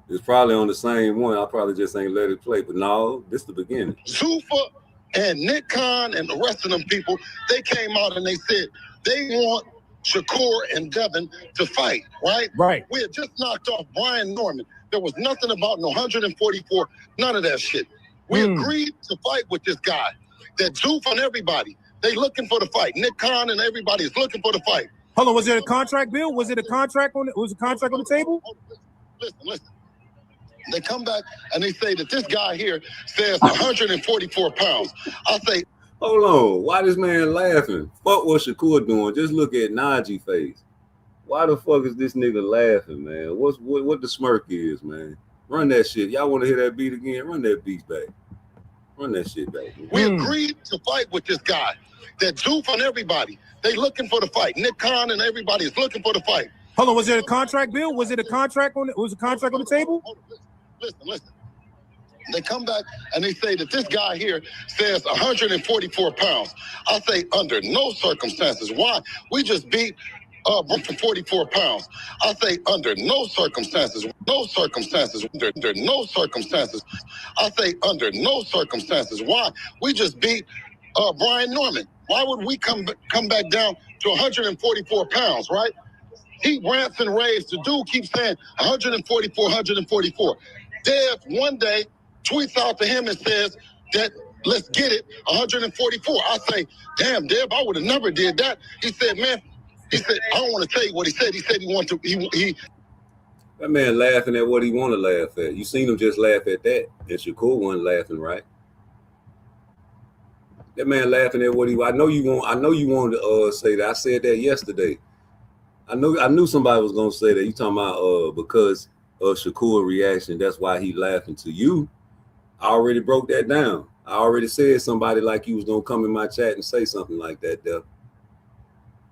It's probably on the same one. I probably just ain't let it play. But no, this is the beginning. Zuffa and Nick Khan and the rest of them people, they came out and they said they want Shakur and Devin to fight, right? Right. We had just knocked off Brian Norman. There was nothing about no 144, none of that shit. We agreed to fight with this guy. That Zuffa and everybody, they looking for the fight. Nick Khan and everybody is looking for the fight. Hold on, was there a contract, Bill? Was it a contract on it? Was a contract on the table? Listen. They come back and they say that this guy here says 144 pounds. I say, hold on. Why this man laughing? Fuck what Shakur doing. Just look at Najee face. Why the fuck is this nigga laughing, man? What the smirk is, man? Run that shit. Y'all want to hear that beat again? Run that beat back. Run that shit back. We agreed to fight with this guy. That Zoof and everybody, they looking for the fight. Nick Khan and everybody is looking for the fight. Hold on, was it a contract, Bill? Was it a contract on it? Was a contract on the table? Listen. They come back and they say that this guy here says 144 pounds. I say under no circumstances. Why? We just beat Brooke for 44 pounds. I say under no circumstances. No circumstances. Under no circumstances. I say under no circumstances. Why? We just beat Brian Norman. Why would we come back down to 144 pounds, right? He rants and raves. The dude keeps saying 144, 144. Dev one day tweets out to him and says that let's get it 144. I say, damn, Dev, I would have never did that. He said, man, I don't want to tell you what he said. He said he wanted to. That man laughing at what he want to laugh at. You seen him just laugh at that, and Shakur wasn't laughing, right? That man laughing at what he. I know you wanted to say that. I said that yesterday. I knew somebody was gonna say that. You talking about because of Shakur reaction, that's why he laughing to you. I already broke that down. I already said somebody like you was gonna come in my chat and say something like that there.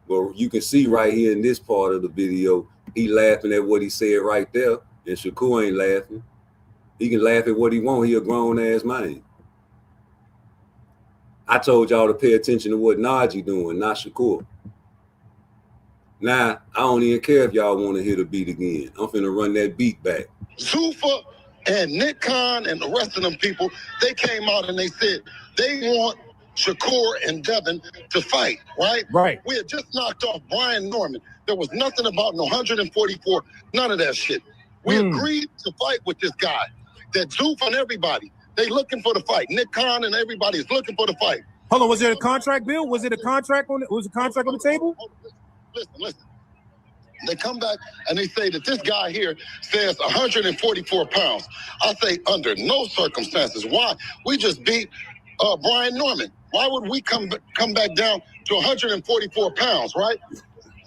But you can see right here in this part of the video, he laughing at what he said right there, and Shakur ain't laughing. He can laugh at what he want. He a grown ass man. I told y'all to pay attention to what Najee doing, not Shakur. Now, I don't even care if y'all want to hear the beat again. I'm finna run that beat back. Zufa and Nick Khan and the rest of them people, they came out and they said they want Shakur and Devin to fight, right? Right. We had just knocked off Brian Norman. There was nothing about no 144, none of that shit. We agreed to fight with this guy. That Zoof and everybody, they looking for the fight. Nick Khan and everybody is looking for the fight. Hold on, was it a contract, Bill? Was it a contract on it? Was a contract on the table? Listen. They come back and they say that this guy here says 144 pounds. I say under no circumstances. Why? We just beat Brian Norman. Why would we come back down to 144 pounds, right?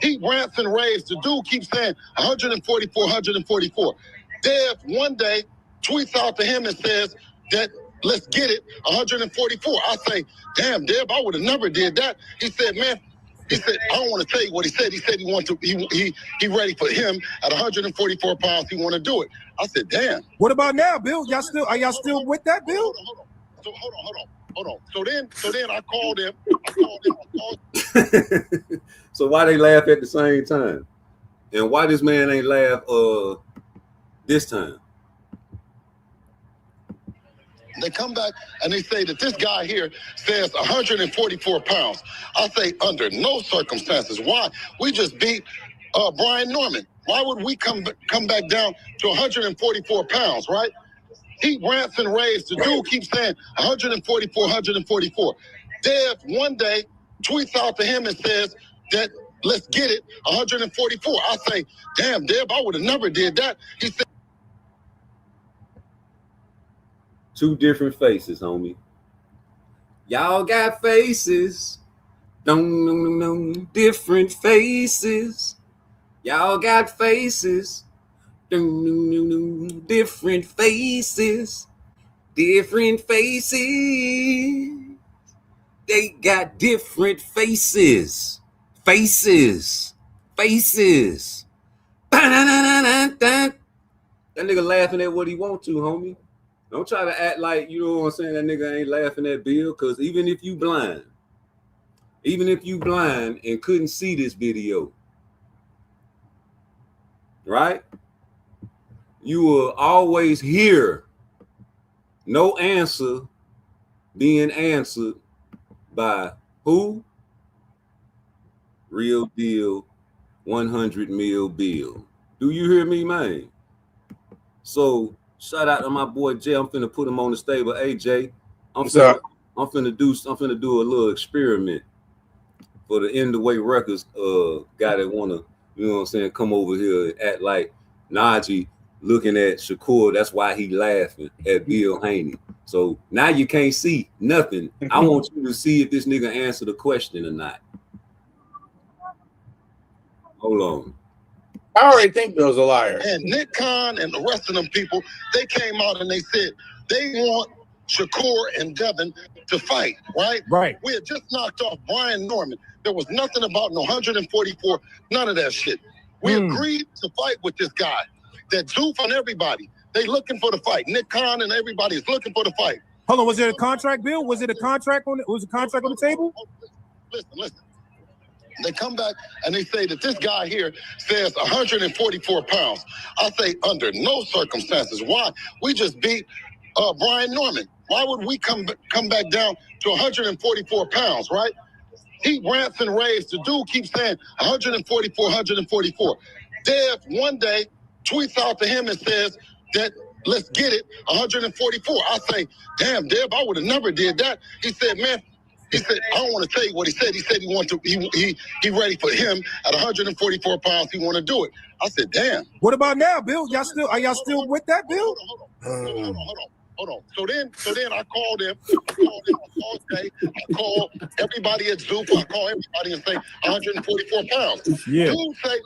He rants and raves. The dude keeps saying 144, 144. Dev one day tweets out to him and says that let's get it 144. I say, damn, Dev, I would have never did that. He said, man, I don't want to tell you what he said. He said he wanted to. He ready for him at 144 pounds. He want to do it. I said, damn. What about now, Bill? Are y'all still with that, Bill? Hold on. So then I called him. So why they laugh at the same time? And why this man ain't laugh this time? They come back and they say that this guy here says 144 pounds. I say under no circumstances. Why? We just beat Brian Norman. Why would we come back down to 144 pounds, right? He rants and raves. The dude keeps saying 144, 144. Dev one day tweets out to him and says that let's get it 144. I say, damn, Dev, I would have never did that. He said, two different faces, homie. Y'all got faces. Different faces. Y'all got faces. Different faces. Different faces. They got different faces. Faces. That nigga laughing at what he want to, homie. Don't try to act like, you know what I'm saying, that nigga ain't laughing at Bill, because even if you blind and couldn't see this video, right? You will always hear no answer being answered by who? Real deal, 100 mil Bill. Do you hear me, man? So shout out to my boy Jay. I'm finna put him on the stable. Hey Jay, I'm finna do a little experiment for the End the Way Records guy that wanna, you know what I'm saying, come over here and act like Najee looking at Shakur. That's why he laughing at Bill Haney. So now you can't see nothing. I want you to see if this nigga answer the question or not. Hold on. I already think Bill's a liar. And Nick Khan and the rest of them people, they came out and they said they want Shakur and Devin to fight, right? Right. We had just knocked off Brian Norman. There was nothing about no 144, none of that shit. We agreed to fight with this guy. That Zoof and everybody, they looking for the fight. Nick Khan and everybody is looking for the fight. Hold on, was it a contract, Bill? Was it a contract on it? Was a contract on the table? Listen. They come back and they say that this guy here says 144 pounds. I say under no circumstances. Why? We just beat Brian Norman. Why would we come back down to 144 pounds, right? He rants and raves. The dude keeps saying 144, 144. Dev one day tweets out to him and says that let's get it 144. I say, damn, Dev, I would have never did that. He said, man, I don't want to tell you what he said. He said he wanted to, he ready for him at 144 pounds. He want to do it. I said, damn. What about now, Bill? Are y'all still with that, Bill? Hold on. So then I called him. All day. I called everybody at Zoop. I call everybody and say 144 pounds. Yeah. Dude say,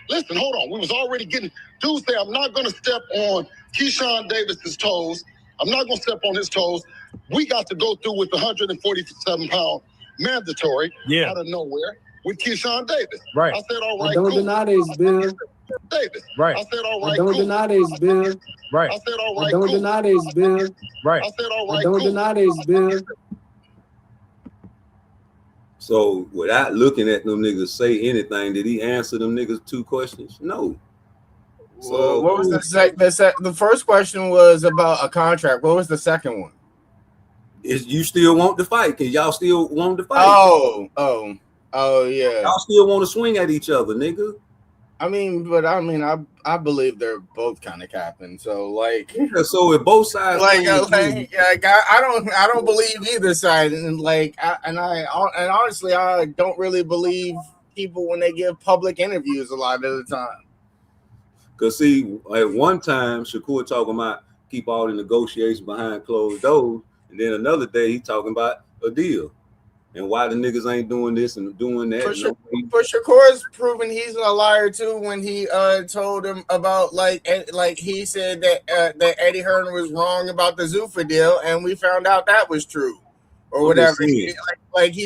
listen, hold on. We was already getting. Dude say, I'm not going to step on Keyshawn Davis's toes. I'm not going to step on his toes. We got to go through with the 147-pound mandatory out of nowhere with Keyshawn Davis. Right. I said, all right, Don't cool. deny this, Bill. Davis. Right. I said, all right, Don't cool. deny this, Bill. Right. I said, all right, Don't cool. deny this, Bill. Right. I said, all right, Don't cool. deny this, Bill. So without looking at them niggas say anything, did he answer them niggas 2 questions? No. So what was the first question was about a contract. What was the second one? Is you still want to fight? Can y'all still want to fight? Oh yeah. Y'all still want to swing at each other, nigga. I believe they're both kind of capping. So like, yeah, so if both sides I don't believe either side, and honestly, I don't really believe people when they give public interviews a lot of the time. Cause see, at one time Shakur talking about keep all the negotiations behind closed doors, and then another day he talking about a deal. And why the niggas ain't doing this and doing that. For Shakur's proven he's a liar too when he told him about like he said that Eddie Hearn was wrong about the Zuffa deal, and we found out that was true or whatever. He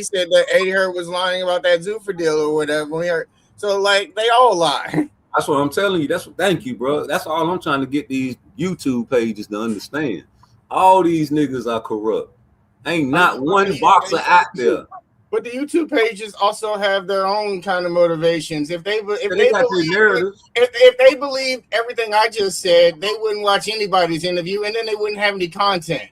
said that Eddie Hearn was lying about that Zuffa deal or whatever. So like they all lie. That's what I'm telling you. Thank you, bro. That's all I'm trying to get these YouTube pages to understand. All these niggas are corrupt. Ain't not one boxer out there. But the YouTube pages also have their own kind of motivations. If they believe everything I just said, they wouldn't watch anybody's interview, and then they wouldn't have any content.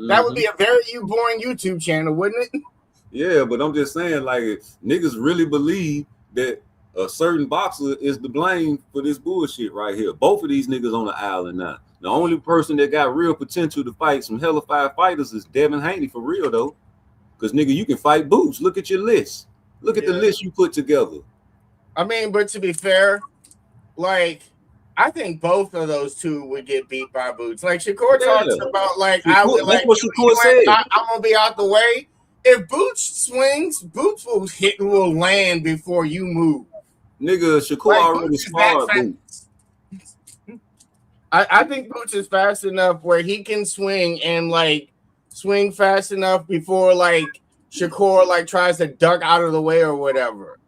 That would be a very boring YouTube channel, wouldn't it? Yeah, but I'm just saying, like, if niggas really believe that a certain boxer is to blame for this bullshit right here. Both of these niggas on the island now. The only person that got real potential to fight some hella fire fighters is Devin Haney, for real though. Because nigga, you can fight Boots. Look at your list. Look at the list you put together. I mean, but to be fair, like, I think both of those two would get beat by Boots. Like Shakur talks about, like, that's what Shakur said. I'm gonna be out the way. If Boots swings, Boots will land before you move. Nigga, Shakur already sparred Boots. I think Boots is fast enough where he can swing and like swing fast enough before like Shakur like tries to duck out of the way or whatever.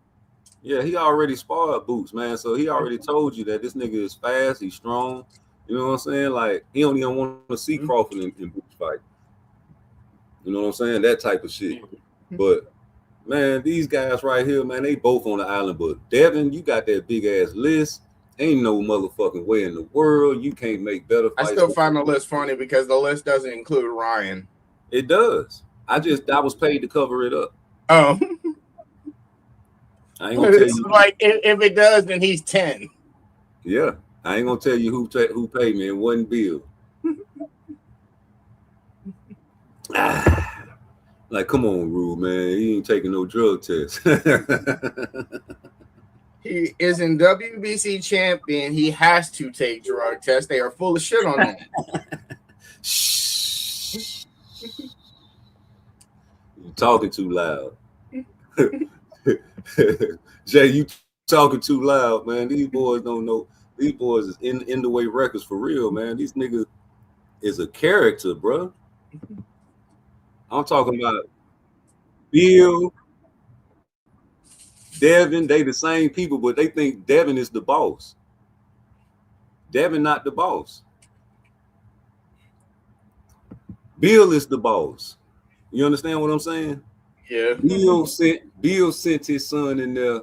Yeah, he already sparred Boots, man. So he already told you that this nigga is fast, he's strong. You know what I'm saying? Like he don't even want to see Crawford in Boots fight. You know what I'm saying? That type of shit. But man, these guys right here, man, they both on the island. But Devin, you got that big ass list. Ain't no motherfucking way in the world you can't make better fights. I still find the list funny because the list doesn't include Ryan. It does. I was paid to cover it up. Oh. I ain't gonna tell you. Like if it does, then he's 10. Yeah. I ain't gonna tell you who paid me. It wasn't Bill. Like, come on, Rube, man. He ain't taking no drug test. He is in WBC champion. He has to take drug tests. They are full of shit on that. You talking too loud. Jay, you talking too loud, man. These boys don't know. These boys is in the way records for real, man. These niggas is a character, bro. I'm talking about Bill, Devin. They the same people, but they think Devin is the boss. Devin not the boss. Bill is the boss. You understand what I'm saying? Yeah. Bill sent his son in there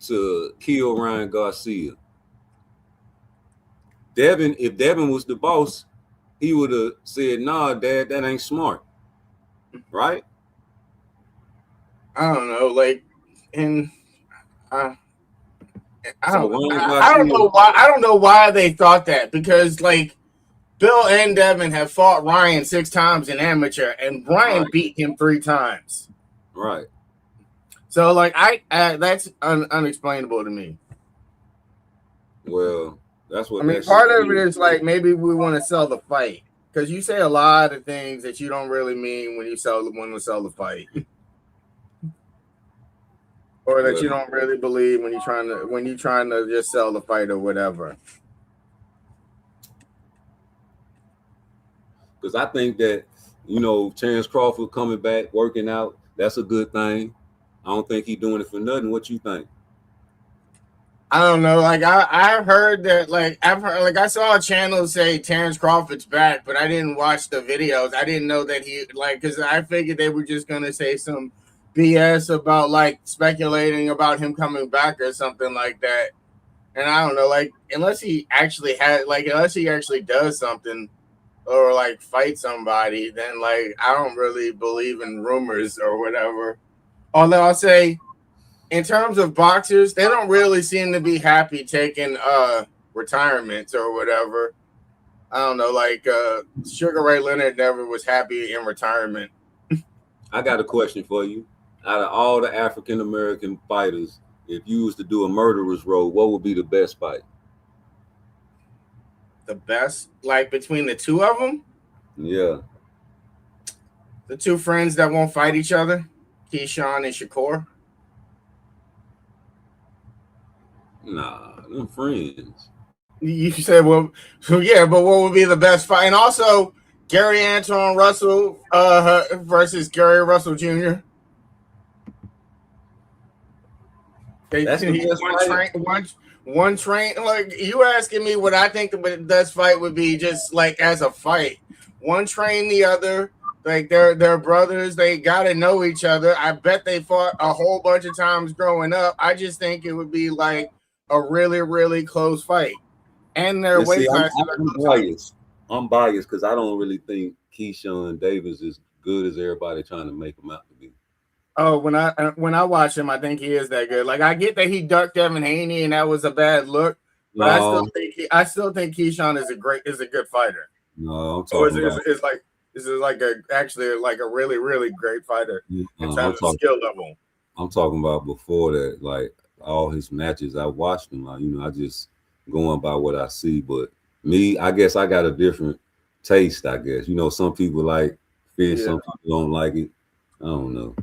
to kill Ryan Garcia. Devin, if Devin was the boss, he would have said, "Nah, Dad, that ain't smart." Right? I don't know, like, and I So don't know why. I don't know why they thought that, because like Bill and Devin have fought Ryan 6 times in amateur, and Ryan beat him 3 times. Right. So like that's unexplainable to me. Well, that's what I mean. Part of it is like maybe we want to sell the fight, because you say a lot of things that you don't really mean when you want to sell the fight. Or that you don't really believe when you're trying to just sell the fight or whatever. Because I think that, Terrence Crawford coming back, working out, that's a good thing. I don't think he's doing it for nothing. What you think? I don't know. Like I've heard that. I saw a channel say Terrence Crawford's back, but I didn't watch the videos. I didn't know that because I figured they were just gonna say some BS about like speculating about him coming back or something like that. And I don't know, like unless he actually does something or like fight somebody, then like I don't really believe in rumors or whatever. Although I'll say, in terms of boxers, they don't really seem to be happy taking retirements or whatever. I don't know, like Sugar Ray Leonard never was happy in retirement. I got a question for you. Out of all the African American fighters, if you was to do a murderer's role, what would be the best fight? The best, like between the two of them? Yeah. The two friends that won't fight each other, Keyshawn and Shakur. Nah, them friends. You said, well, so yeah, but what would be the best fight? And also, Gary Antoine Russell versus Gary Russell Jr. That's one train. Like, you asking me what I think the best fight would be, just like as a fight. One train the other. Like they're brothers. They gotta know each other. I bet they fought a whole bunch of times growing up. I just think it would be like a really, really close fight. And their weight class. I'm biased because I don't really think Keyshawn Davis is good as everybody trying to make him out to be. Oh, when I watch him, I think he is that good. Like, I get that he ducked Devin Haney and that was a bad look, but I still think Keyshawn is a good fighter. No, I'm talking about. This is actually a really, really great fighter in terms of skill level. I'm talking about before that, like all his matches. I watched them. I just going by what I see. But me, I guess I got a different taste. I guess some people like fish, some people don't like it. I don't know.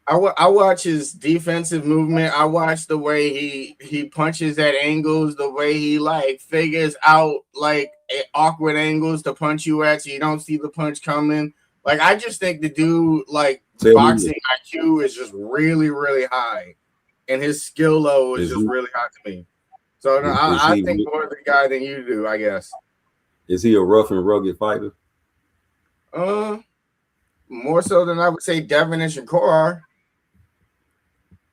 I watch his defensive movement. I watch the way he punches at angles, the way he like figures out like awkward angles to punch you at, so you don't see the punch coming. Like, I just think the dude, like, boxing IQ is just really, really high, and his skill level is just really high to me. So I think more of the guy than you do, I guess. Is he a rough and rugged fighter? More so than I would say Devin and Shakur are.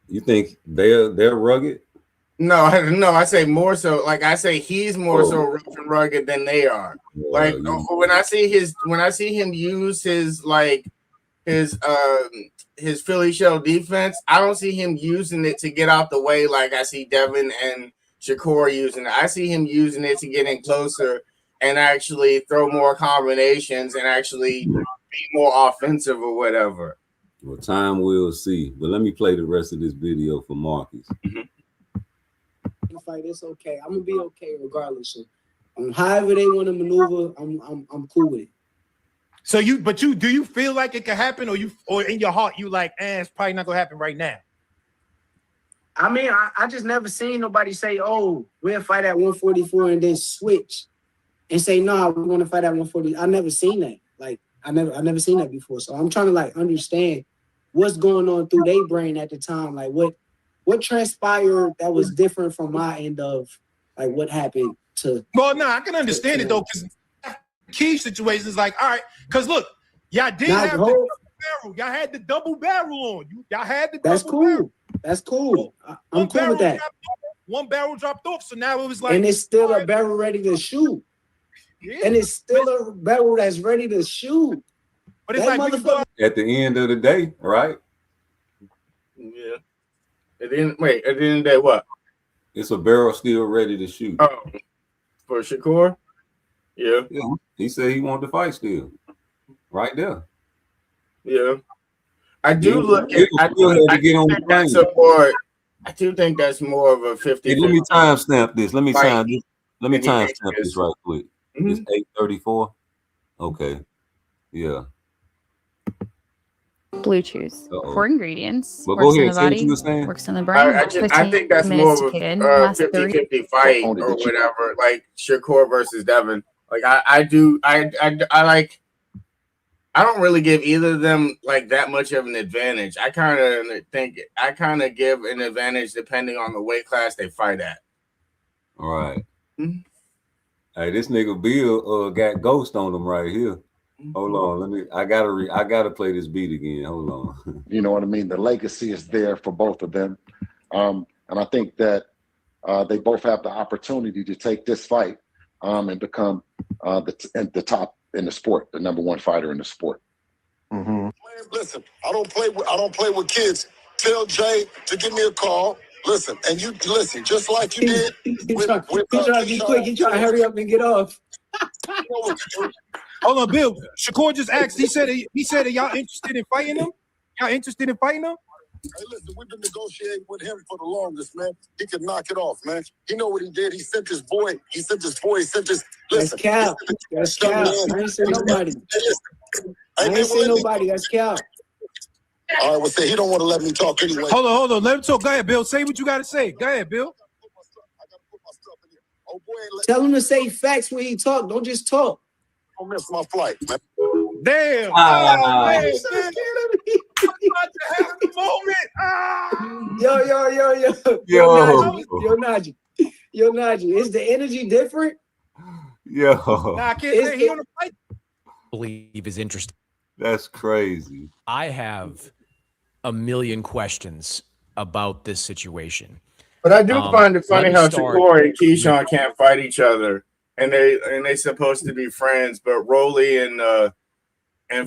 You think they're rugged? No, I say more so. Like, I say he's more so rough and rugged than they are. Like, when I see him use his Philly shell defense, I don't see him using it to get out the way like I see Devin and Shakur using it. I see him using it to get in closer and actually throw more combinations and actually be more offensive or whatever. Well, time will see. But let me play the rest of this video for Marcus. Fight, it's okay. I'm gonna be okay regardless. So, however they want to maneuver, I'm cool with it. So do you feel like it could happen, or in your heart you like, it's probably not gonna happen right now? I mean, I just never seen nobody say, "Oh, we'll fight at 144," and then switch and say, "No, we want to fight at 140." I never seen that. Like, I never seen that before. So I'm trying to like understand what's going on through their brain at the time. Like what transpired that was different from my end of like what happened to. Well, no, I can understand it though, because key situation is like, all right, because look, y'all did have the double barrel. Y'all had the double barrel on you. Y'all had the double barrel. That's cool. I'm cool with that. One barrel dropped off, so now it was like, and it's still a barrel ready to shoot. Yeah. And it's still a barrel that's ready to shoot. But it's like at the end of the day, right? Yeah. At the end of the day, what? It's a barrel still ready to shoot. Oh, for Shakur? Yeah. He said he wanted to fight still. Right there. Yeah. I do look at I do think that's more of a 50. Hey, let me timestamp this. Let me timestamp this right quick. It's 8:34. Okay. Yeah. Blue chews. 4 ingredients. Well, works go in ahead. the body. Works in the brain. I think that's more of a 50-50 fight or whatever. Like Shakur versus Devin. Like I don't really give either of them like that much of an advantage. I kind of give an advantage depending on the weight class they fight at. All right. Hey, this nigga Bill got ghost on him right here. Hold on, I gotta play this beat again. Hold on. You know what I mean? The legacy is there for both of them, and I think that they both have the opportunity to take this fight and become the top in the sport, the #1 fighter in the sport. Mm-hmm. Listen, I don't play with kids. Tell Jay to give me a call. Listen, and you listen just like you did. He's trying to be quick. He's trying to hurry up and get off. Hold on, Bill. Shakur just asked. He said, "Are y'all interested in fighting him? Y'all interested in fighting him?" Hey, listen, we've been negotiating with him for the longest, man. He can knock it off, man. He know what he did. He sent his boy. He sent his. Listen. That's Cal. That's Cal. I ain't say nobody. I ain't say nobody. That's Cal. All right, well, say he don't want to let me talk anyway. Hold on. Let him talk. Go ahead, Bill. Say what you got to say. Go ahead, Bill. Tell him to say facts when he talk. Don't just talk. Don't miss my flight, man. Damn. Yo, Najee. Is the energy different? Yo. Nah, I can't say he on the fight. Believe is interesting. That's crazy. I have a million questions about this situation. But I do find it funny how Shakur and Keyshawn can't fight each other, and they supposed to be friends, but Rolly and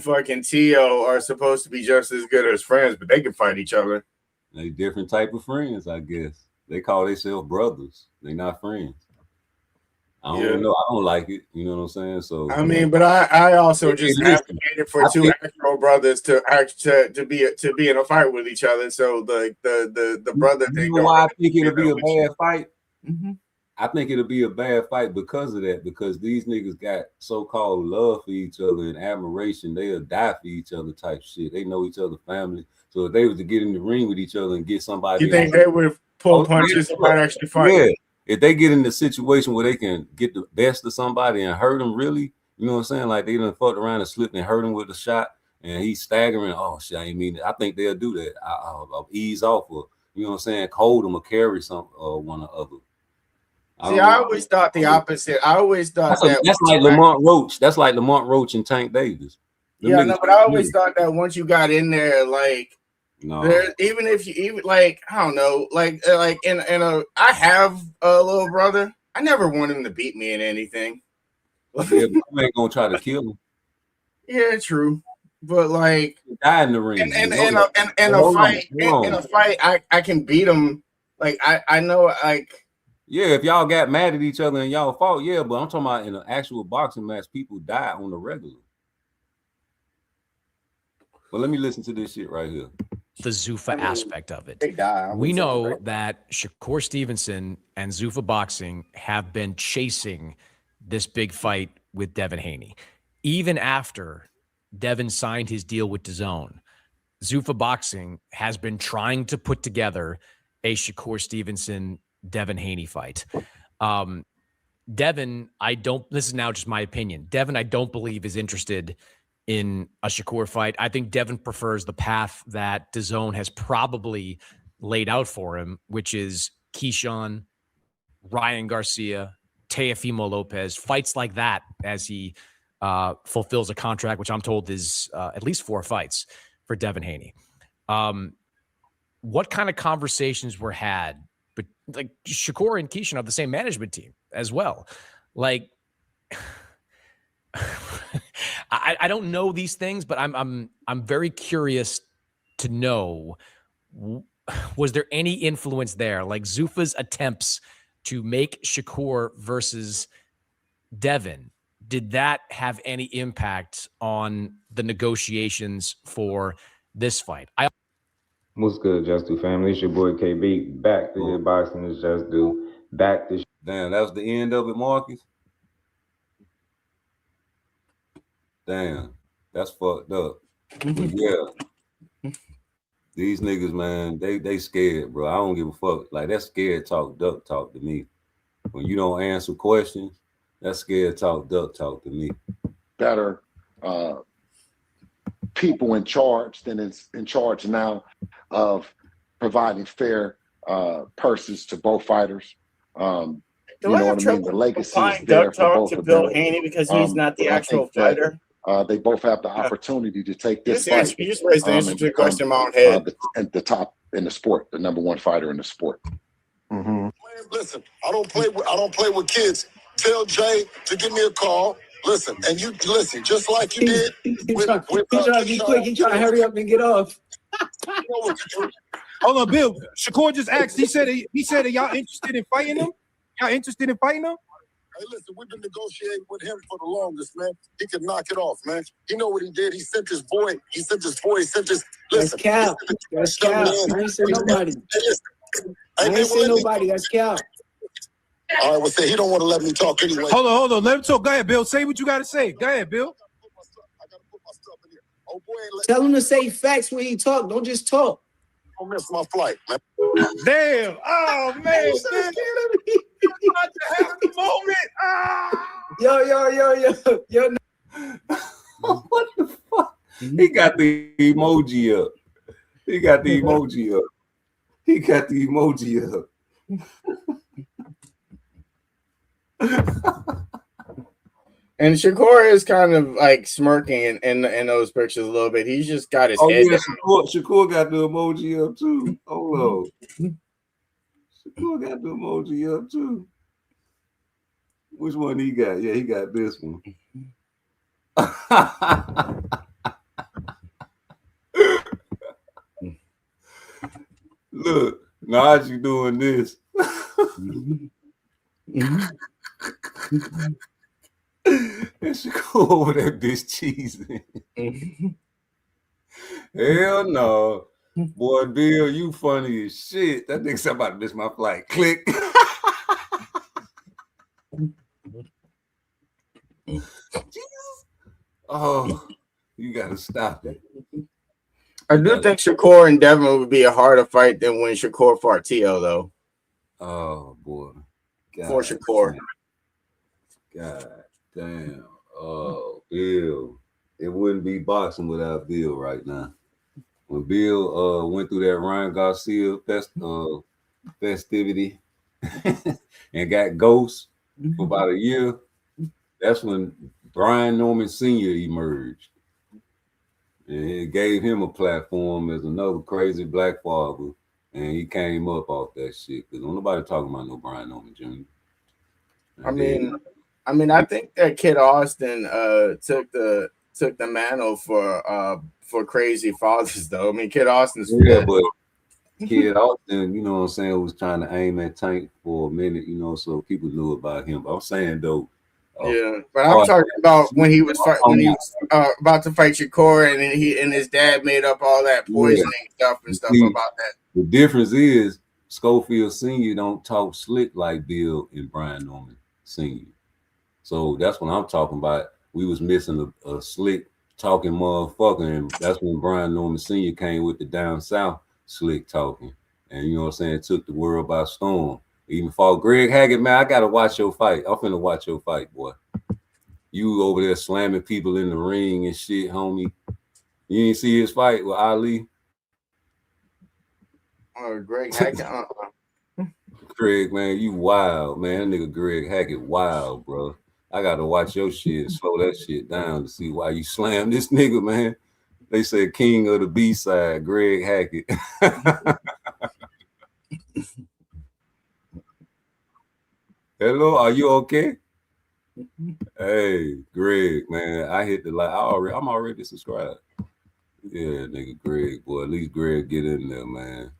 fucking Tio are supposed to be just as good as friends, but they can fight each other. They different type of friends, I guess. They call themselves brothers. They not friends. I don't know. I don't like it. You know what I'm saying? So I mean, but I also just advocated for two actual brothers to be in a fight with each other. So the brother thing. You know why I think it'll be a bad fight? I think it'll be a bad fight because of that. Because these niggas got so-called love for each other and admiration. They'll die for each other type shit. They know each other's family. So if they was to get in the ring with each other and get somebody, you think they would pull punches and might actually fight? Yeah. If they get in the situation where they can get the best of somebody and hurt them really, you know what I'm saying? Like they done fucked around and slipped and hurt him with a shot and he's staggering. Oh shit, I mean, I think they'll do that. I'll ease off or, you know what I'm saying? Hold them or carry some one or other. I always thought the opposite. I always thought that's like Lamont Roach. That's like Lamont Roach and Tank Davis. But I always thought that once you got in there, like, even if you I don't know, I have a little brother. I never want him to beat me in anything. Yeah, but I ain't gonna try to kill him. Yeah, true. But like, die in the ring. In a fight, I can beat him. Like I know, like, yeah, if y'all got mad at each other and y'all fought, yeah, but I'm talking about in an actual boxing match, people die on the regular. But let me listen to this shit right here. The Zuffa aspect of it. We know that Shakur Stevenson and Zuffa Boxing have been chasing this big fight with Devin Haney. Even after Devin signed his deal with DAZN, Zuffa Boxing has been trying to put together a Shakur Stevenson Devin Haney fight. Devin, this is now just my opinion. Devin, I don't believe is interested in a Shakur fight. I think Devin prefers the path that DAZN has probably laid out for him, which is Keyshawn, Ryan Garcia, Teofimo Lopez, fights like that as he fulfills a contract, which I'm told is at least 4 fights for Devin Haney. What kind of conversations were had? But like Shakur and Keyshawn have the same management team as well. Like, I don't know these things, but I'm very curious to know, was there any influence there? Like Zuffa's attempts to make Shakur versus Devin, did that have any impact on the negotiations for this fight? What's good, Just Do family? It's your boy KB. Back to your boxing is Just Do. Back to damn, that was the end of it, Marcus. Damn, that's fucked up. But yeah, these niggas, man, they scared, bro. I don't give a fuck. Like, that's scared talk, duck talk to me. When you don't answer questions, that's scared talk, duck talk to me. Better people in charge than in charge now of providing fair purses to both fighters. You know what I mean? The legacy is there for both of them. Haney because he's not the actual fighter. They both have the opportunity to take this fight. You just raised the answer to the question in my own head. At the top in the sport, the #1 fighter in the sport. Mm-hmm. Listen, I don't play with kids. Tell Jay to give me a call. Listen, and you listen just like you did. He's trying to be quick. He's trying to hurry up and get off. Hold on, Bill. Shakur just asked. He said, "Are y'all interested in fighting him? Y'all interested in fighting him?" Hey, listen, we've been negotiating with him for the longest, man. He could knock it off, man. You know what he did? He sent his boy. He sent his. Listen. That's Cal. That's Cal. I ain't say nobody. I ain't say nobody. That's Cal. All right, well, say he don't want to let me talk anyway. Hold on. Let him talk. Go ahead, Bill. Say what you got to say. Go ahead, Bill. Tell him to say facts when he talk. Don't just talk. Don't miss my flight, man. Damn. Oh, man. I'm about to have the moment. Yo. What the fuck? He got the emoji up. And Shakur is kind of like smirking in those pictures a little bit. He's just got his head down. Shakur got the emoji up too. Hold on. Shakur got the emoji up too. Which one he got? Yeah, he got this one. Look, now you doing this. And she go over that bitch cheesing. Hell no. Boy, Bill, you funny as shit. That nigga's about to miss my flight. Click. Jesus. Oh, you gotta stop it. I do think Shakur and Devin would be a harder fight than when Shakur fought T.O. though. Oh boy. For Shakur. God damn. Oh, Bill. It wouldn't be boxing without Bill right now. When Bill went through that Ryan Garcia festivity and got ghost for about a year, that's when Brian Norman Sr. emerged. And it gave him a platform as another crazy black father. And he came up off that shit. Because nobody talking about no Brian Norman Jr. I mean, I think that Kid Austin took the mantle for crazy fathers though. I mean, Kid Austin's but Kid Austin, you know what I'm saying, was trying to aim at Tank for a minute, you know, so people knew about him. But I'm saying though, yeah, but I'm talking about when he was about to fight Shakur, and then he and his dad made up all that poisoning stuff about that. The difference is Schofield Sr. don't talk slick like Bill and Brian Norman Sr. So that's what I'm talking about. We was missing a slick talking motherfucker, and that's when Brian Norman Sr. came with the down south slick talking, and you know what I'm saying, it took the world by storm. Even fought Greg Haggett, man. I gotta watch your fight. I'm finna watch your fight, boy. You over there slamming people in the ring and shit, homie. You ain't see his fight with Ali? Greg Hackett. Greg, man, you wild, man. That nigga Greg Hackett wild, bro. I gotta watch your shit, slow that shit down to see why you slammed this nigga, man. They said king of the B-side, Greg Hackett. Hello, are you okay? Hey, Greg, man, I hit the like. I'm already subscribed. Yeah, nigga, Greg, boy. At least Greg get in there, man.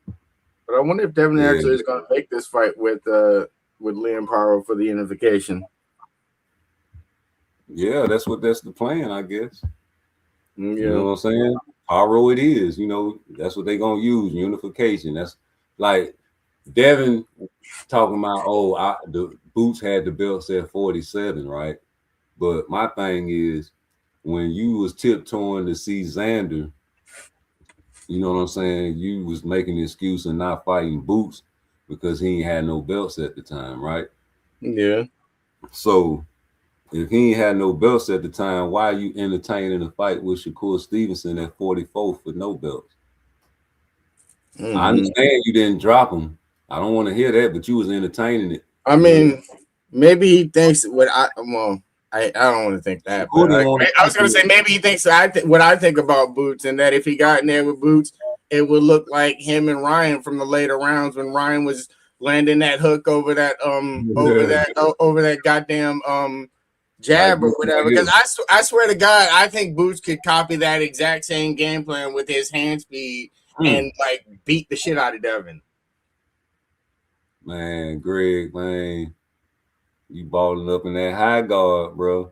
But I wonder if Devin actually is going to make this fight with Liam Paro for the unification. Yeah, that's the plan, I guess. Yeah. You know what I'm saying? Paro it is. You know, that's what they're gonna use. Unification. That's like Devin talking about. The Boots had the belts at 47, right? But my thing is, when you was tiptoeing to see Xander, you know what I'm saying? You was making an excuse and not fighting Boots because he ain't had no belts at the time, right? Yeah. So if he ain't had no belts at the time, why are you entertaining a fight with Shakur Stevenson at 44 for no belts? I understand you didn't drop him. I don't want to hear that, but you was entertaining it. I mean, maybe he thinks I don't want to think that. But I was gonna say maybe he thinks what I think about Boots, and that if he got in there with Boots, it would look like him and Ryan from the later rounds when Ryan was landing that hook over that over that goddamn jab or whatever. Because I swear to God, I think Boots could copy that exact same game plan with his hand speed and like beat the shit out of Devin. Man, Greg, man, you balling up in that high guard, bro.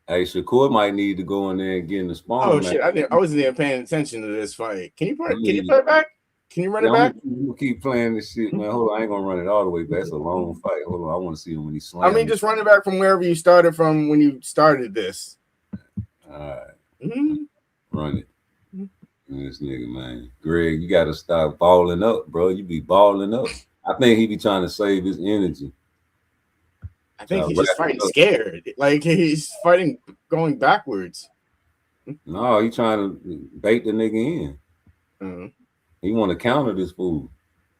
Hey, Shakur might need to go in there and get in the spawn. Oh shit! I wasn't even paying attention to this fight. Can you play it back? Can you run it back? I'm gonna keep playing this shit, man. Hold on, I ain't gonna run it all the way back. That's a long fight. Hold on, I want to see him when he slams. I mean, just run it back from wherever you started from when you started this. All right, run it. This nigga, man, Greg, you gotta stop balling up, bro. You be balling up. I think he be trying to save his energy. I think he's just fighting scared. Like he's fighting going backwards. No, he trying to bait the nigga in. He want to counter this fool.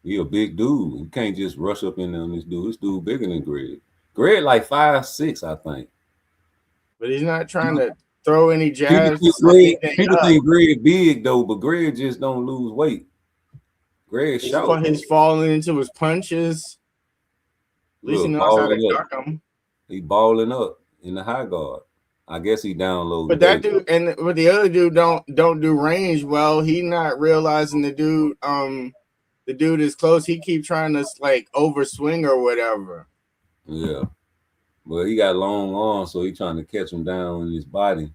He a big dude. You can't just rush up in there on this dude. This dude bigger than Greg. Greg like 5'6", I think. But he's not trying to throw any jabs. People think Greg big though, but Greg just don't lose weight. Greg short. He's falling into his punches. At least he knows how to duck him. He balling up in the high guard. I guess he downloaded. But that dude but the other dude don't do range well. He not realizing the dude is close. He keep trying to like overswing or whatever. Yeah. But he got long arms, so he trying to catch him down in his body.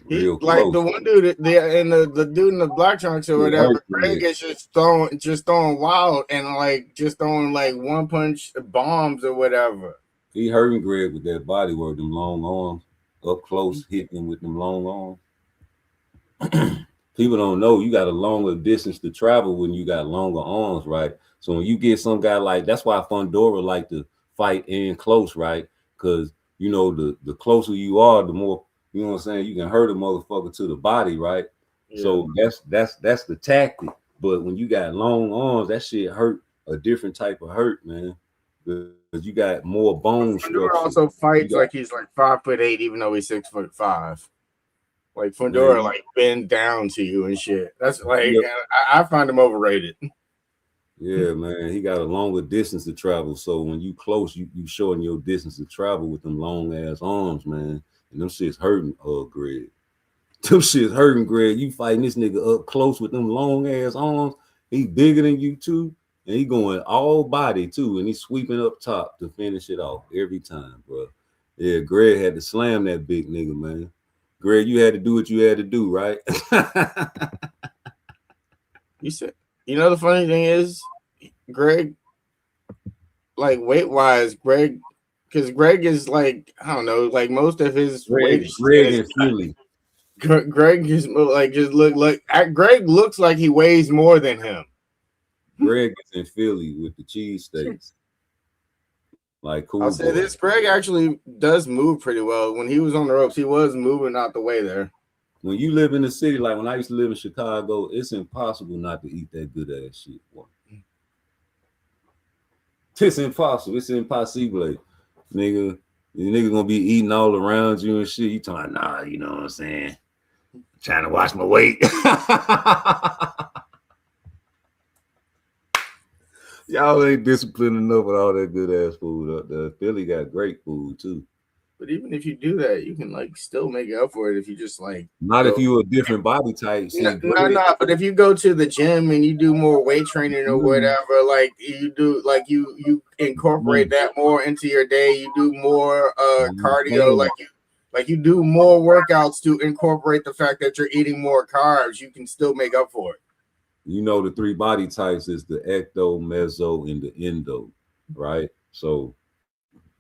Real close. Like the one dude the dude in the black trunks or whatever, Greg is just throwing wild and like just throwing like one punch bombs or whatever. He hurting Greg with that body work, them long arms, up close, hitting him with them long arms. People don't know you got a longer distance to travel when you got longer arms, right? So when you get some guy like, that's why Fundora like to fight in close, right? Because you know the closer you are, the more, you know what I'm saying, you can hurt a motherfucker to the body, right? Yeah. So that's the tactic. But when you got long arms, that shit hurt a different type of hurt, man. Because you got more bone structure. Fundora also fights like he's like 5'8", even though he's 6'5". Like Fundora like bend down to you and shit. That's like I find him overrated. Yeah, man, he got a longer distance to travel. So when you close, you shorten your distance to travel with them long ass arms, man. And them shit's hurting, Greg. Them shit's hurting, Greg. You fighting this nigga up close with them long ass arms. He bigger than you too. And he going all body too, and he's sweeping up top to finish it off every time, bro. Yeah, Greg had to slam that big nigga, man. Greg, you had to do what you had to do, right? You said, you know, the funny thing is, Greg, like weight wise, because Greg is like, I don't know, like most of his weight. Greg is Philly. Greg is like Greg looks like he weighs more than him. Greg is in Philly with the cheese steaks. Like, cool. I'll say this: Greg actually does move pretty well. When he was on the ropes, he was moving out the way there. When you live in the city, like when I used to live in Chicago, it's impossible not to eat that good ass shit. It's impossible. It's impossible, nigga. The nigga gonna be eating all around you and shit. You talking, nah, you know what I'm saying? I'm trying to watch my weight. Y'all ain't disciplined enough with all that good ass food up there. Philly got great food too. But even if you do that, you can like still make it up for it if you just like not if you a different body type. See, no. But if you go to the gym and you do more weight training or whatever, like you do, like you incorporate that more into your day. You do more cardio, like you do more workouts to incorporate the fact that you're eating more carbs. You can still make up for it. You know, the three body types is the ecto, meso, and the endo, right? So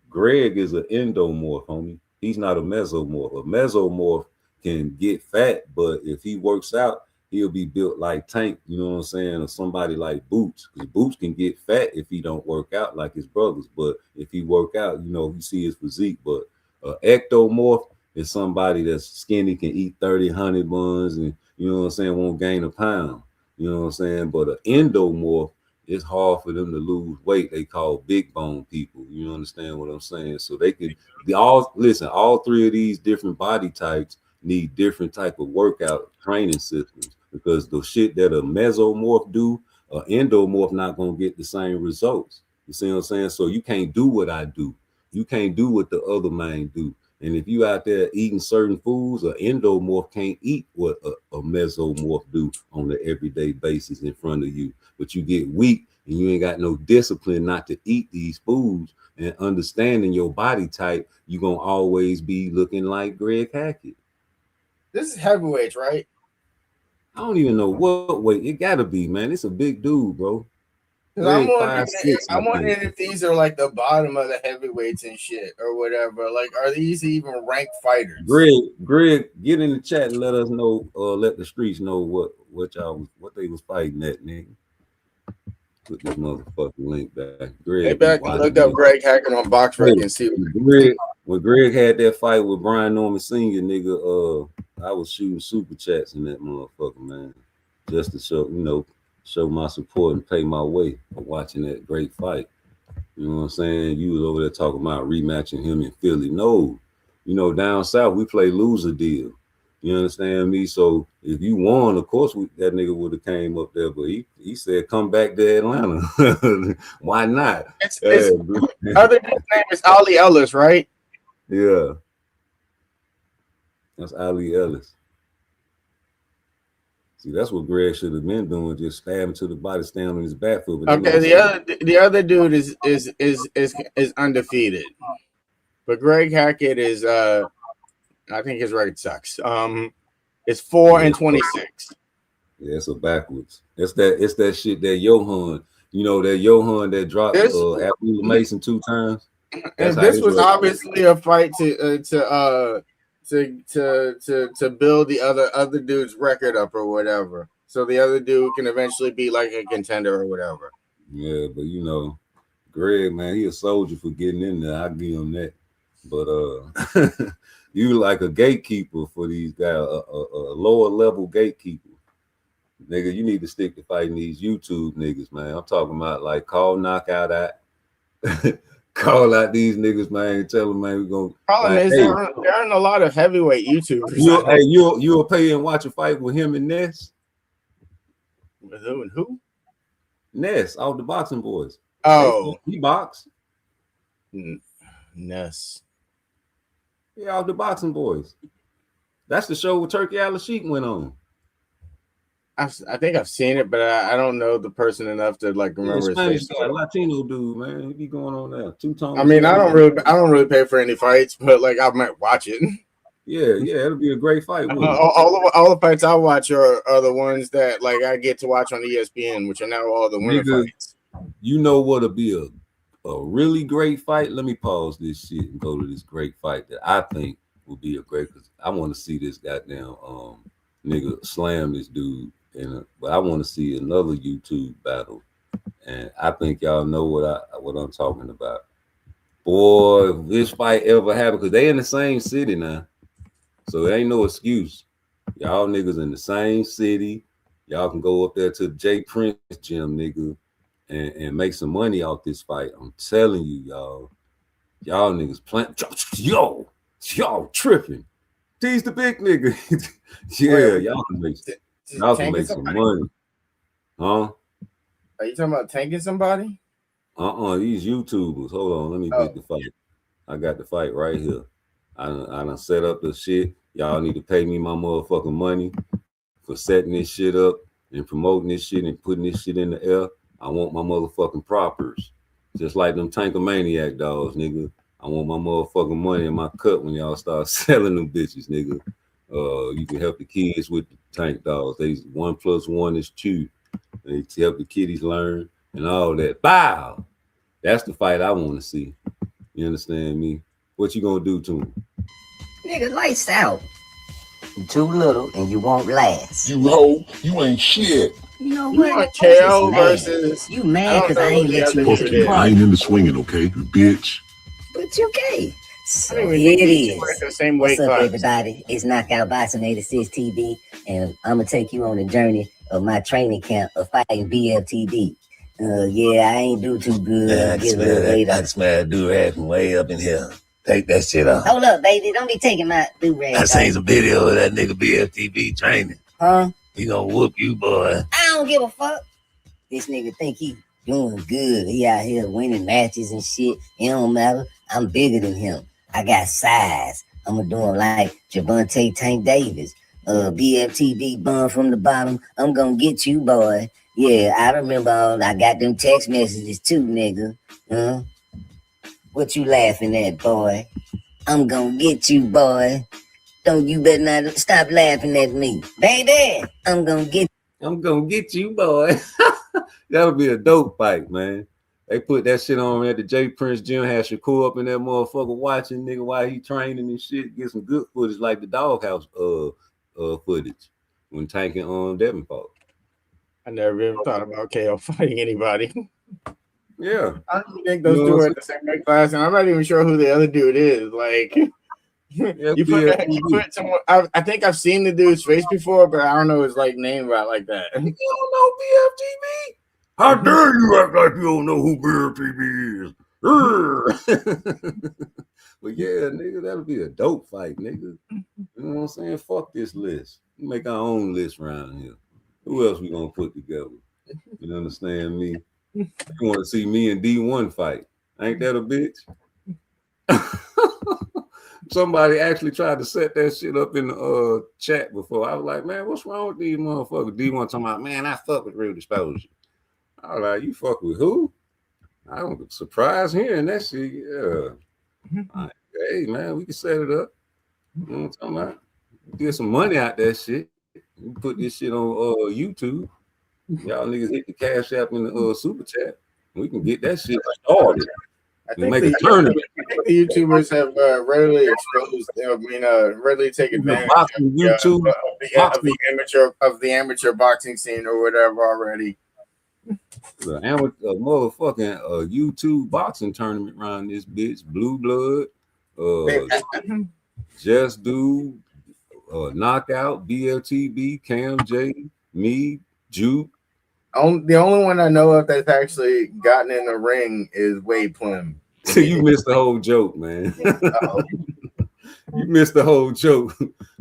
Greg is an endomorph, homie. He's not a mesomorph. A mesomorph can get fat, but if he works out, he'll be built like Tank, you know what I'm saying? Or somebody like Boots. Because Boots can get fat if he don't work out like his brothers. But if he work out, you know, you see his physique. But ectomorph is somebody that's skinny, can eat 30 honey buns, and you know what I'm saying, won't gain a pound. You know what I'm saying? But an endomorph, it's hard for them to lose weight. They call big bone people. You understand what I'm saying? So they can all three of these different body types need different type of workout training systems, because the shit that a mesomorph do, endomorph not gonna get the same results. You see what I'm saying? So you can't do what I do. You can't do what the other man do. And if you out there eating certain foods, an endomorph can't eat what a mesomorph do on an everyday basis in front of you. But you get weak and you ain't got no discipline not to eat these foods, and understanding your body type, you're going to always be looking like Greg Hackett. This is heavyweights, right? I don't even know what weight. It got to be, man. It's a big dude, bro. I'm wondering if these are like the bottom of the heavyweights and shit or whatever. Like, are these even ranked fighters? Greg, get in the chat and let us know, let the streets know what they was fighting at, nigga. Put this motherfucking link back. Greg, hey, back and look up Greg Hackett on BoxRec and see when Greg had that fight with Brian Norman Sr., nigga, I was shooting super chats in that motherfucker, man, just to show my support and pay my way for watching that great fight. You know what I'm saying? You was over there talking about rematching him in Philly. No, you know, down south we play loser deal. You understand me? So if you won, of course that nigga would have came up there, but he said come back to Atlanta. Why not? Other dude's name is Ali Ellis, right? Yeah, that's Ali Ellis. See, that's what Greg should have been doing, just stabbing to the body, stand on his back foot. Okay, the other dude is undefeated, but Greg Hackett is I think his record sucks. It's 4-26. Yeah, it's a backwards. It's that shit that Johan, you know, that Johan that dropped Abdullah Mason 2 times. And this was obviously a fight to build the other dude's record up or whatever, so the other dude can eventually be like a contender or whatever. Yeah, but you know, Greg, man, he a soldier for getting in there. I give him that. But you like a gatekeeper for these guys, a lower level gatekeeper. Nigga, you need to stick to fighting these YouTube niggas, man. I'm talking about like call knockout out. Call out these niggas, man. Tell them, man, we're gonna. Problem is, there aren't a lot of heavyweight YouTubers. You'll pay and watch a fight with him and Ness. With who? Ness, all the boxing boys. Oh, he box. Ness. Yeah, all the boxing boys. That's the show where Turkey Al-Sheikh went on. I think I've seen it, but I don't know the person enough to like remember his face. Guy, Latino dude, man, he be going on there. 2 tones. I mean, I don't really pay for any fights, but like I might watch it. Yeah, it'll be a great fight. All the fights I watch are the ones that like I get to watch on ESPN, which are now all the winner fights. You know what'll be a really great fight? Let me pause this shit and go to this great fight that I think will be a great. Cause I want to see this goddamn nigga slam this dude. But I want to see another YouTube battle, and I think y'all know what I'm talking about. Boy, if this fight ever happened, because they in the same city now. So it ain't no excuse. Y'all niggas in the same city. Y'all can go up there to the J Prince gym, nigga, and make some money off this fight. I'm telling you, y'all. Y'all niggas playing. Y'all tripping. He's the big nigga. Yeah, y'all can make some money. Huh? Are you talking about tanking somebody? These YouTubers. Hold on, let me get the fight. I got the fight right here. I done set up the shit. Y'all need to pay me my motherfucking money for setting this shit up and promoting this shit and putting this shit in the air. I want my motherfucking propers. Just like them Tankomaniac dogs, nigga. I want my motherfucking money in my cut when y'all start selling them bitches, nigga. You can help the kids with the tank dogs. 1 + 1 is 2. They help the kiddies learn and all that. Bow! That's the fight I want to see. You understand me? What you gonna do to him? Nigga, lights out. You too little and you won't last. You hoe, you ain't shit. You know You what? want KO versus... You mad because I ain't let you Fuck you. I ain't into swinging, okay, bitch. But you gay. So I don't here even it think is. the same weight What's up, class. everybody? It's Knockout Boxing 86 TV, and I'm gonna take you on the journey of my training camp of fighting BFTD. Yeah, I ain't do too good. Yeah, I can smell do-rag from way up in here. Take that shit off. Hold up, baby. Don't be taking my do-rag. I seen some video of that nigga BFTV training. Huh? He gonna whoop you, boy. I don't give a fuck. This nigga think he doing good. He out here winning matches and shit. It don't matter. I'm bigger than him. I got size. I'm gonna do him like Javante Tank Davis. BFTV bun from the bottom. I'm gonna get you, boy. Yeah, I remember I got them text messages too, nigga. What you laughing at, boy? I'm gonna get you, boy. Don't you better not stop laughing at me. Baby, I'm gonna get you, boy. That'll be a dope fight, man. They put that shit on at the J Prince gym, had Shakur up in that motherfucker watching nigga while he training and shit, get some good footage like the doghouse footage when tanking on Devin fought. I never even thought about KO fighting anybody. Yeah. I don't even think those two are in the same weight class, and I'm not even sure who the other dude is. Like, you put someone. I think I've seen the dude's face before, but I don't know his like name right like that. You don't know BFTV? How dare you act like you don't know who BFTV is? But yeah, nigga, that'll be a dope fight, nigga. You know what I'm saying? Fuck this list. We make our own list around here. Who else we gonna put together? You understand me? You want to see me and D1 fight? Ain't that a bitch? Somebody actually tried to set that shit up in the chat before. I was like, man, what's wrong with these motherfuckers? D1 talking about, man, I fuck with Real Disposure. I was like, you fuck with who? I don't surprise hearing that shit. Yeah. Like, hey, man, we can set it up. You know what I'm talking about? Get some money out that shit. We put this shit on YouTube. Y'all niggas hit the Cash App in the super chat. We can get that shit started. I think make a tournament. the YouTubers have rarely exposed. Rarely take advantage of the amateur boxing scene or whatever already. The motherfucking YouTube boxing tournament around this bitch. Blue Blood, Just Do, Knockout, BLTB, Cam J, me, Juke. The only one I know of that's actually gotten in the ring is Wade Plum. You missed the whole joke, man. You missed the whole joke.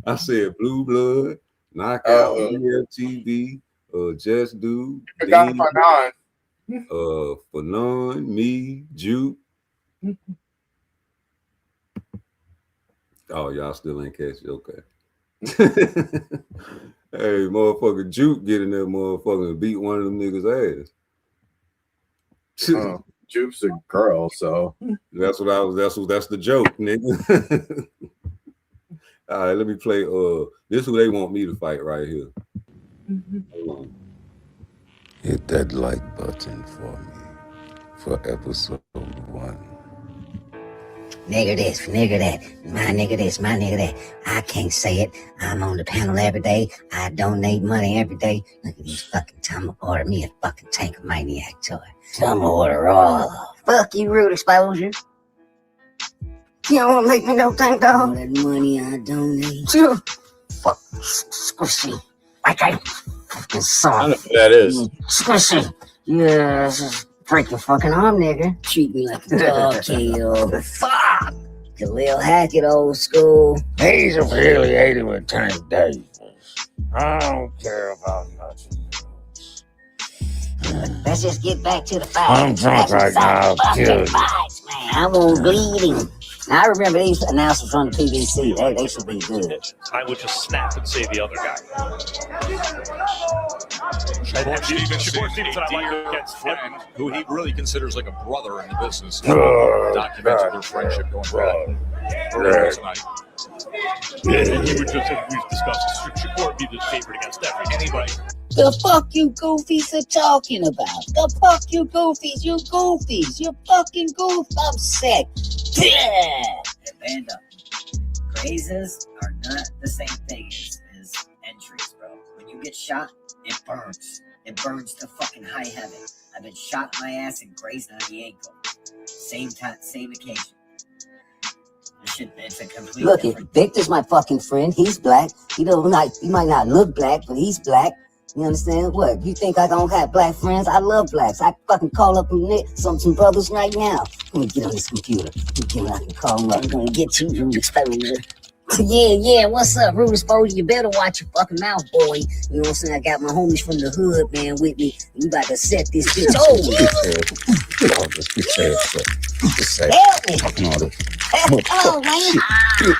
I said Blue Blood, Knockout, BLTB, Just Do, Fanon, me, Juke. Oh, y'all still ain't catch it. Okay. Hey, motherfucker, Juke get in there, motherfucker, and beat one of them niggas' ass. Juke's a girl, so that's the joke, nigga. All right, let me play. This is who they want me to fight right here. Hold on. Hit that like button for me for episode 1. Nigga this, nigga that, my nigga this, my nigga that. I can't say it. I'm on the panel every day. I donate money every day. Look at these fucking time to order me a fucking Tankomaniac toy. Tell me to order all. Fuck you, Rude Exposure. You don't want to make me no thing, dog. All that money I donate. You fuck squishy. Okay. Fucking soft. I know who that is. Squishy. Yeah, just break your fucking arm, nigga. Treat me like a dog, KO. Fuck. Khalil Hackett, old school. He's affiliated with Tank Davis. I don't care about nothing. Let's just get back to the fight. I'm drunk right now. I'll kill you. Fights, man. I won't bleed him. I remember these announcers on the PBC. They should be good. I would just snap and say the other guy. Shakur Stevenson, I like against friend, who he really considers like a brother in the business. Documented their friendship going back. Tonight. And he would just, as we've discussed, Shakur be the favorite against anybody. The fuck you goofies are talking about? The fuck you goofies? You goofies. You fucking goof. I'm sick. Yeah. Band up. Grazes are not the same thing as entries, bro. When you get shot, it burns. It burns to fucking high heaven. I've been shot in my ass and grazed on the ankle. Same time, same occasion. It's a complete Look, different. Victor's my fucking friend. He's black. He might not look black, but he's black. You understand? What? You think I don't have black friends? I love blacks. I fucking call up some brothers right now. Let me get on this computer. I can call them up. I'm gonna get you, rude exposure. Yeah, what's up, rude exposure? You better watch your fucking mouth, boy. You know what I'm saying? I got my homies from the hood, man, with me. We about to set this bitch Help me.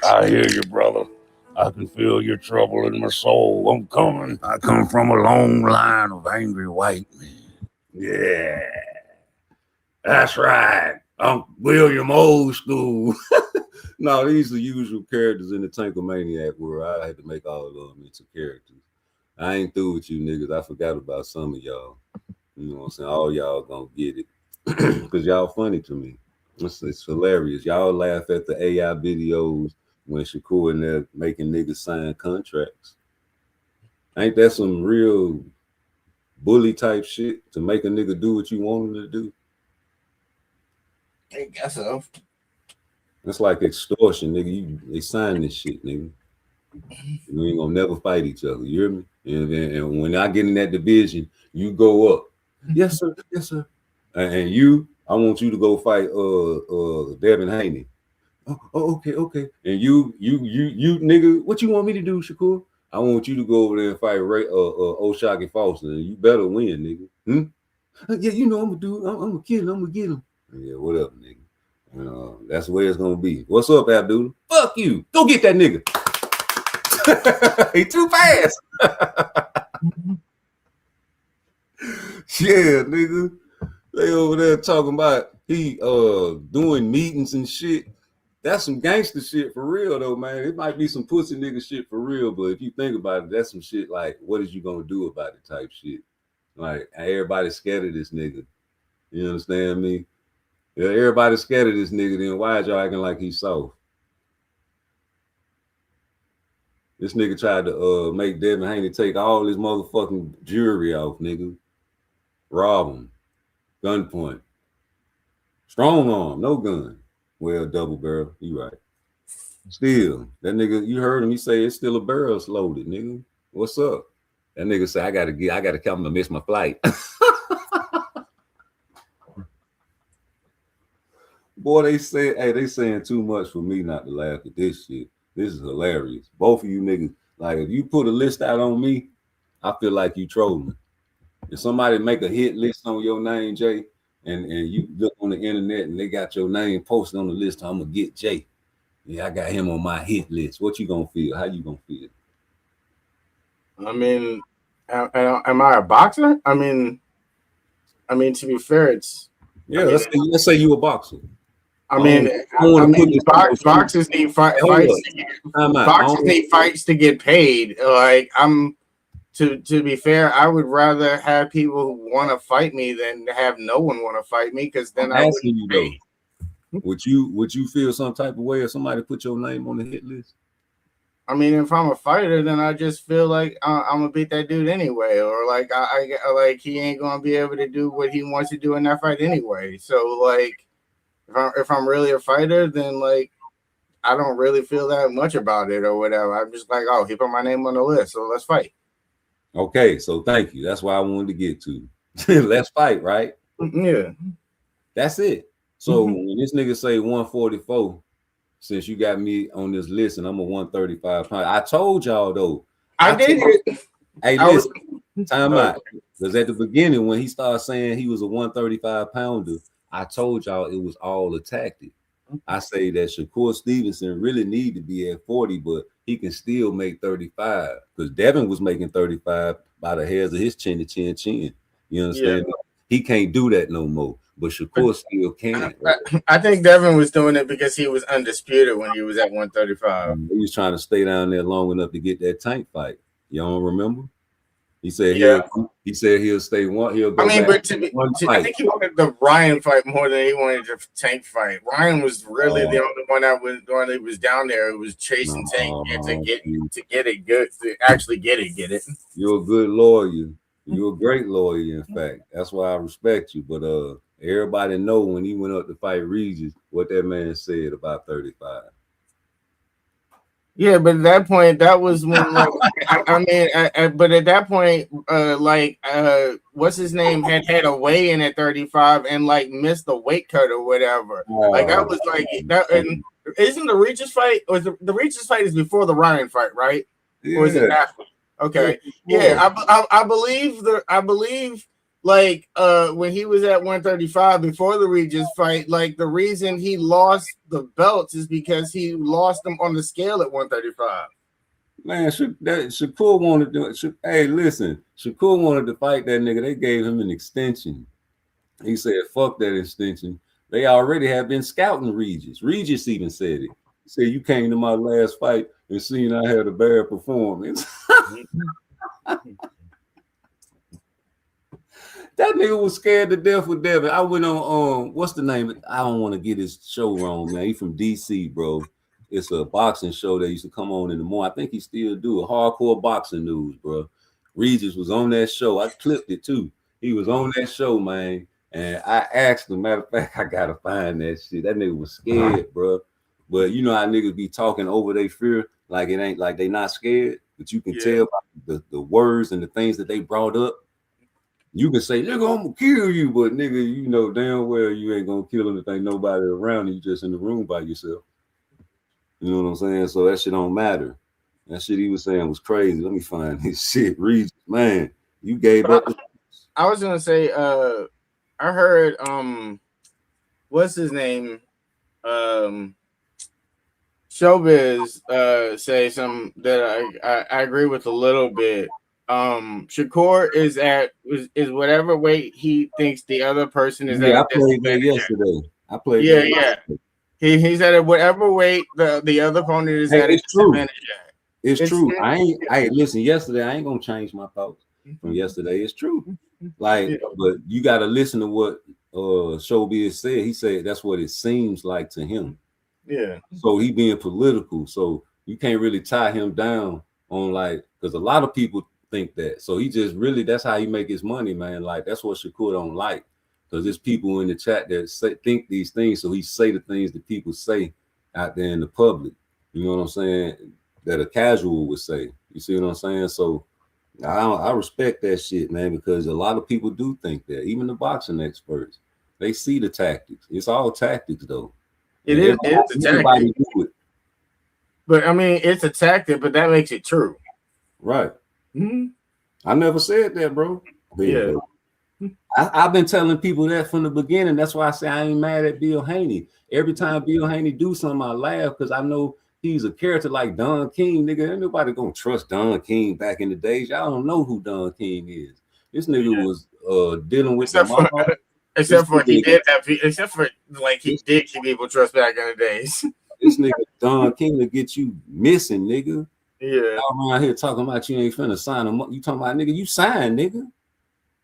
I hear you, brother. I can feel your trouble in my soul. I'm coming. I come from a long line of angry white men. Yeah, that's right. I'm William Old School. No, these are the usual characters in the Tankomaniac world. I had to make all of them into characters. I ain't through with you niggas. I forgot about some of y'all. You know what I'm saying? All y'all gonna get it. Because y'all funny to me. It's hilarious. Y'all laugh at the AI videos when Shakur and they're making niggas sign contracts. Ain't that some real bully type shit to make a nigga do what you want him to do? I guess so. It's like extortion, nigga. They sign this shit, nigga. We ain't gonna never fight each other. You hear me? And when I get in that division, you go up. Yes, sir. Yes, sir. And you, I want you to go fight Devin Haney. Oh, okay. And you, nigga, what you want me to do, Shakur? I want you to go over there and fight O'Shaquie Foster, and you better win, nigga. Yeah, you know I'm gonna kill him. I'm gonna get him. Yeah, whatever, nigga. That's the way it's gonna be. What's up, Abdul? Fuck you. Go get that nigga. He too fast. Yeah, nigga. They over there talking about he doing meetings and shit. That's some gangster shit for real though, man. It might be some pussy nigga shit for real, but if you think about it, that's some shit like, what is you gonna do about it type shit. Like, everybody's scared of this nigga. You understand me? Yeah, everybody's scared of this nigga, then why is y'all acting like he's soft? This nigga tried to make Devin Haney take all his motherfucking jewelry off, nigga. Rob him. Gunpoint. Strong arm, no gun. Well, double barrel, you right. Still, that nigga, you heard him, he say it's still a barrel's loaded, nigga. What's up? That nigga say, I gotta come to miss my flight. Boy, they saying too much for me not to laugh at this shit. This is hilarious. Both of you niggas, like, if you put a list out on me, I feel like you trolling. If somebody make a hit list on your name, Jay, and you look on the internet and they got your name posted on the list, I'm gonna get Jay. Yeah, I got him on my hit list. What you gonna feel? How you gonna feel? I mean, am I a boxer? I mean, to be fair, it's let's say you a boxer. Boxers need fights. Boxers need fights to get paid. Like, to be fair, I would rather have people who want to fight me than have no one want to fight me, because then I wouldn't pay. Would you feel some type of way if somebody put your name on the hit list? I mean, if I'm a fighter, then I just feel like I'm gonna beat that dude anyway, or like I like he ain't gonna be able to do what he wants to do in that fight anyway. So like, if I'm really a fighter, then like I don't really feel that much about it or whatever. I'm just like, oh, he put my name on the list, so let's fight. Okay, so thank you. That's why I wanted to get to. Let's fight, right? Yeah. That's it. So when this nigga say 144, since you got me on this list and I'm a 135 pound, I told y'all though. I did it. Hey, listen, time out. Because at the beginning, when he started saying he was a 135 pounder, I told y'all it was all a tactic. I say that Shakur Stevenson really need to be at 40, but he can still make 35. Because Devin was making 35 by the hairs of his chin to chin. You understand? Yeah. He can't do that no more. But Shakur still can. Right? I think Devin was doing it because he was undisputed when he was at 135. He was trying to stay down there long enough to get that tank fight. You don't remember? He said he'll stay one. He'll go. I mean, but I think he wanted the Ryan fight more than he wanted the Tank fight. Ryan was really the only one that was down there. It was chasing Tank and to get it good, to actually get it. You're a good lawyer. You're a great lawyer. In fact, that's why I respect you. But everybody know when he went up to fight Regis, what that man said about 35. Yeah, but at that point, that was when, like, but at that point, what's his name had a weigh-in at 35 and like missed the weight cut or whatever. Like that was like that. And isn't the Regis fight? Or the Regis fight is before the Ryan fight, right? Yeah. Or is it after? Okay, yeah, I believe. Like when he was at 135 before the Regis fight, like the reason he lost the belts is because he lost them on the scale at 135. Man, Shakur wanted to. Hey, listen, Shakur wanted to fight that nigga. They gave him an extension. He said, "Fuck that extension." They already have been scouting Regis. Regis even said it. He said, "You came to my last fight and seen I had a bad performance." That nigga was scared to death with Devin. I went on what's the name? I don't want to get his show wrong, man. He from DC, bro. It's a boxing show that used to come on in the morning. I think he still do a hardcore boxing news, bro. Regis was on that show. I clipped it too. He was on that show, man. And I asked him, matter of fact, I gotta find that shit. That nigga was scared, bro. But you know how niggas be talking over their fear, like it ain't like they not scared, but you can tell by the words and the things that they brought up. You can say, nigga, I'm gonna kill you, but nigga, you know damn well you ain't gonna kill anything, nobody around you, just in the room by yourself. You know what I'm saying? So that shit don't matter. That shit he was saying was crazy. Let me find his shit. Regis, man, you gave up. I was gonna say, I heard what's his name? Showbiz say something that I agree with a little bit. Shakur is whatever weight he thinks the other person is at. I played that yesterday. I played that. He's at whatever weight the other opponent is at. It's true. It's true. Listen, yesterday I ain't gonna change my thoughts from yesterday. It's true. Like, but you gotta listen to what Showbiz said. He said that's what it seems like to him. Yeah. So he being political. So you can't really tie him down on like, because a lot of people think that. So he just really, that's how he make his money, man. Like that's what Shakur don't like, because there's people in the chat that think these things, so he say the things that people say out there in the public, you know what I'm saying, that a casual would say. You see what I'm saying? So I respect that shit, man, because a lot of people do think that. Even the boxing experts, they see the tactics. It's all tactics though. It's a tactic. But I mean, it's a tactic, but that makes it true. Right. Mm-hmm. I never said that, bro. Yeah. I've been telling people that from the beginning. That's why I say I ain't mad at Bill Haney. Every time Bill Haney do something, I laugh because I know he's a character like Don King, nigga. Ain't nobody gonna trust Don King back in the days. Y'all don't know who Don King is. This nigga was dealing with except for he did give people trust back in the days. This nigga Don King to get you missing, nigga. Yeah, y'all around here talking about you ain't finna sign him up. You talking about nigga, you signed, nigga.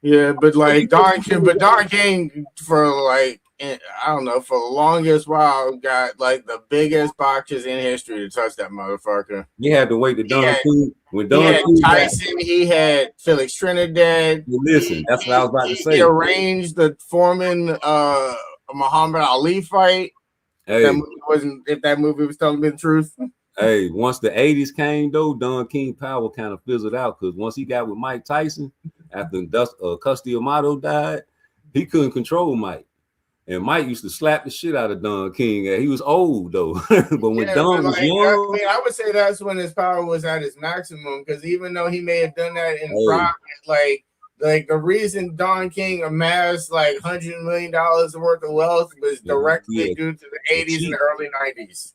Yeah, but like Don King for like, I don't know, for the longest while got like the biggest boxers in history to touch that motherfucker. You had to wait to Don King. When Don King Tyson, he had Felix Trinidad. Listen, that's what I was about to say. He arranged the Foreman Muhammad Ali fight. Hey, if that movie was telling me the truth. Hey, once the 80s came though, Don King power kind of fizzled out because once he got with Mike Tyson after Custody Amato died, he couldn't control Mike. And Mike used to slap the shit out of Don King. He was old though, but when Don was young, I would say that's when his power was at its maximum. Because even though he may have done that in private, like the reason Don King amassed like $100 million worth of wealth was directly due to the 80s and the early 90s.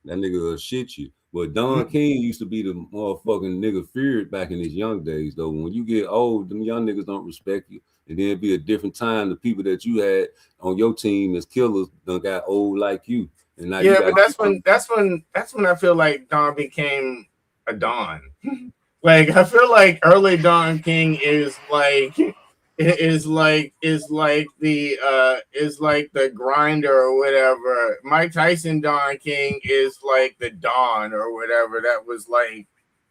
That nigga will shit you. But Don King used to be the motherfucking nigga feared back in his young days though. When you get old, them young niggas don't respect you. And then it'd be a different time. The people that you had on your team as killers done got old like you. And now but that's when I feel like Don became a Don. Like I feel like early Don King is like the grinder or whatever. Mike Tyson Don King is like the Don or whatever that was like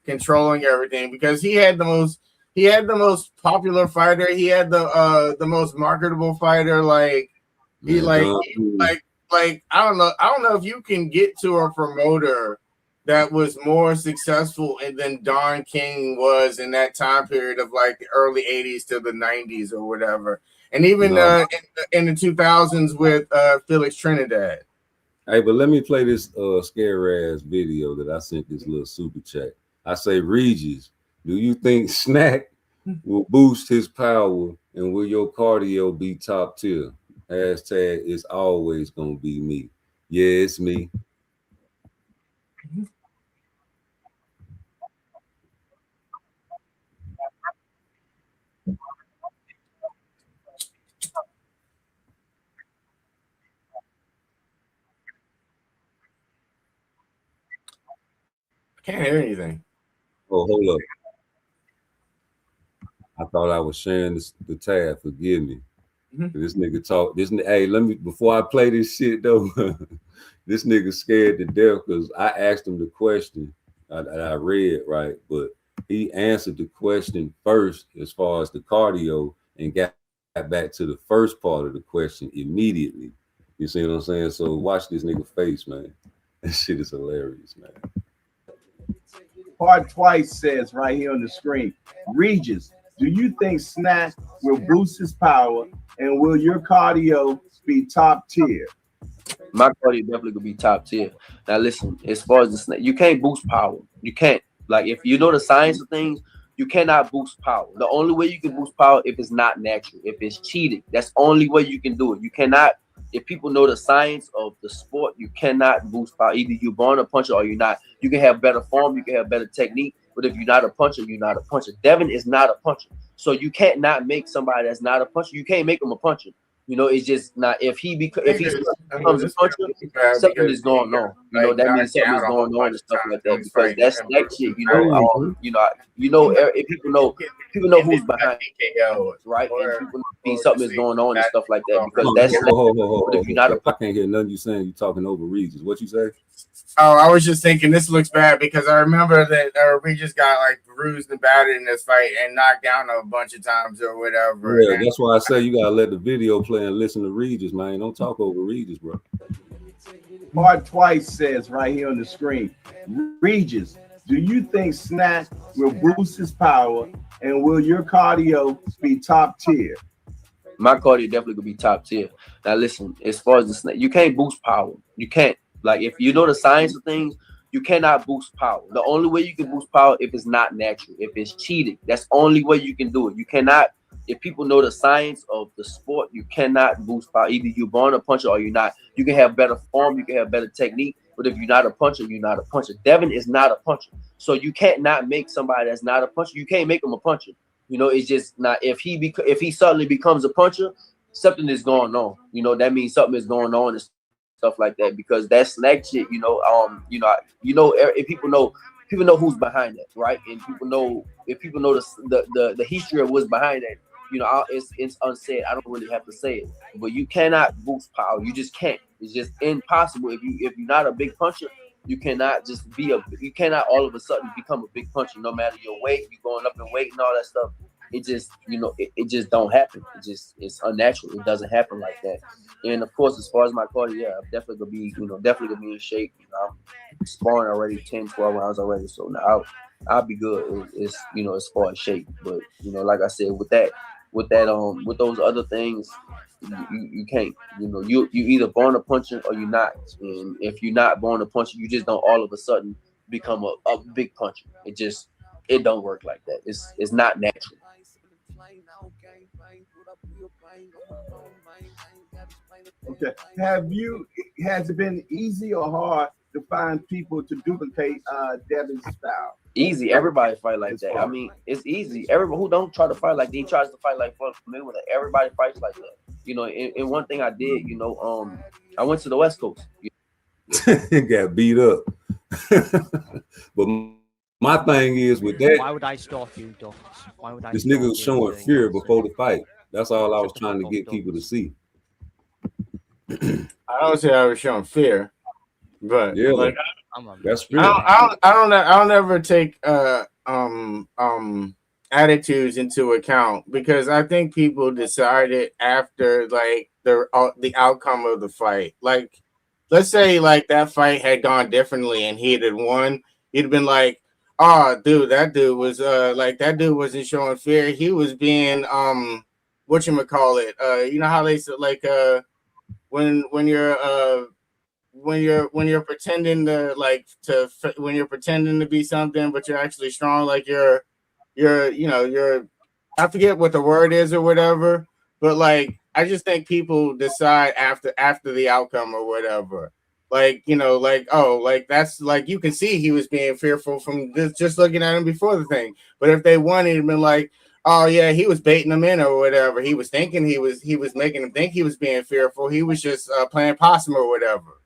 controlling everything because he had the most popular fighter. He had the most marketable fighter. Like I don't know if you can get to a promoter that was more successful than Don King was in that time period of like the early 80s to the 90s or whatever. And even in the 2000s with Felix Trinidad. Hey, but let me play this scare ass video that I sent this little super chat. I say, Regis, do you think Snack will boost his power and will your cardio be top tier? Hashtag it's always gonna be me. Yeah, it's me. I can't hear anything. Oh, hold up. I thought I was sharing the tab. Forgive me. This nigga talk. Hey, let me before I play this shit though. This nigga scared to death because I asked him the question I read right, but he answered the question first as far as the cardio and got back to the first part of the question immediately. You see what I'm saying? So watch this nigga face, man. That shit is hilarious, man. Part Twice says right here on the screen, Regis, do you think Snack will boost his power and will your cardio be top tier? My cardio definitely gonna be top tier. Now listen, as far as the Snack, you can't boost power. You can't. Like if you know the science of things, you cannot boost power. The only way you can boost power if it's not natural, if it's cheating. That's the only way you can do it. You cannot. If people know the science of the sport, you cannot boost power. Either you're born a puncher or you're not. You can have better form, you can have better technique, but if you're not a puncher, you're not a puncher. Devin is not a puncher. So you can't not make somebody that's not a puncher. You can't make him a puncher. You know, it's just not if he becomes a puncher, something is going on. You know, that means something is going on and stuff like that. Because that's that shit, if people know who's behind it, right? And people know something is going on and stuff like that. Because that's but if you're not I can't hear nothing you saying. You talking over Regis. What you say? Oh, I was just thinking this looks bad because I remember that Regis got like bruised and battered in this fight and knocked down a bunch of times or whatever. Yeah, that's why I say you gotta let the video play and listen to Regis, man. Don't talk over Regis, bro. Part Twice says right here on the screen, Regis, do you think Snack will boost his power and will your cardio be top tier? My cardio definitely gonna be top tier. Now listen, as far as the Snack, you can't boost power. You can't. Like if you know the science of things, you cannot boost power. The only way you can boost power if it's not natural, if it's cheating. That's the only way you can do it. You cannot. If people know the science of the sport, you cannot boost power. Either you're born a puncher or you're not. You can have better form, you can have better technique, but if you're not a puncher, you're not a puncher. Devin is not a puncher, so you can't not make somebody that's not a puncher. You can't make him a puncher. You know, it's just not. If he suddenly becomes a puncher, something is going on. You know, that means something is going on and stuff like that. Because that Snack shit, if people know who's behind it, right? And if people know the history of what's behind it. You know, it's unsaid. I don't really have to say it, but you cannot boost power. You just can't. It's just impossible. If you're not a big puncher, you cannot just be you cannot all of a sudden become a big puncher. No matter your weight, you going up in weight and all that stuff. it just, it just don't happen. It's unnatural. It doesn't happen like that. And of course, as far as my cardio, yeah, I'm definitely gonna be, definitely gonna be in shape. I'm sparring already 10, 12 rounds already, so now I'll be good. It's as far as shape, but like I said, with those other things, you can't. You either born a puncher or you're not. And if you're not born a puncher, you just don't all of a sudden become a big puncher. It don't work like that. It's not natural. Okay. Has it been easy or hard to find people to duplicate Devin's style? Easy. Everybody fight like that. I mean, it's easy. Everyone who don't try to fight like he tries to fight like Mayweather. Everybody fights like that. And one thing I did, I went to the West Coast. Got beat up. But my thing is with that. Why would I stop you, Doc? Why would I? This nigga was showing fear before the fight. That's all I was trying to get people to see. I don't say I was showing fear, but yeah, like that's fear. I don't ever take attitudes into account, because I think people decided after like the outcome of the fight. Like, let's say like that fight had gone differently and he had won, he'd been like, oh dude, that dude was that dude wasn't showing fear. He was being whatchamacallit, you know how they said like when you're pretending when you're pretending to be something but you're actually strong, like you're I forget what the word is or whatever, but like I just think people decide after the outcome or whatever. Like, that's like, you can see he was being fearful from just looking at him before the thing. But if they won, it'd been like, oh yeah, he was baiting them in or whatever. He was thinking he was making them think he was being fearful. He was just playing possum or whatever.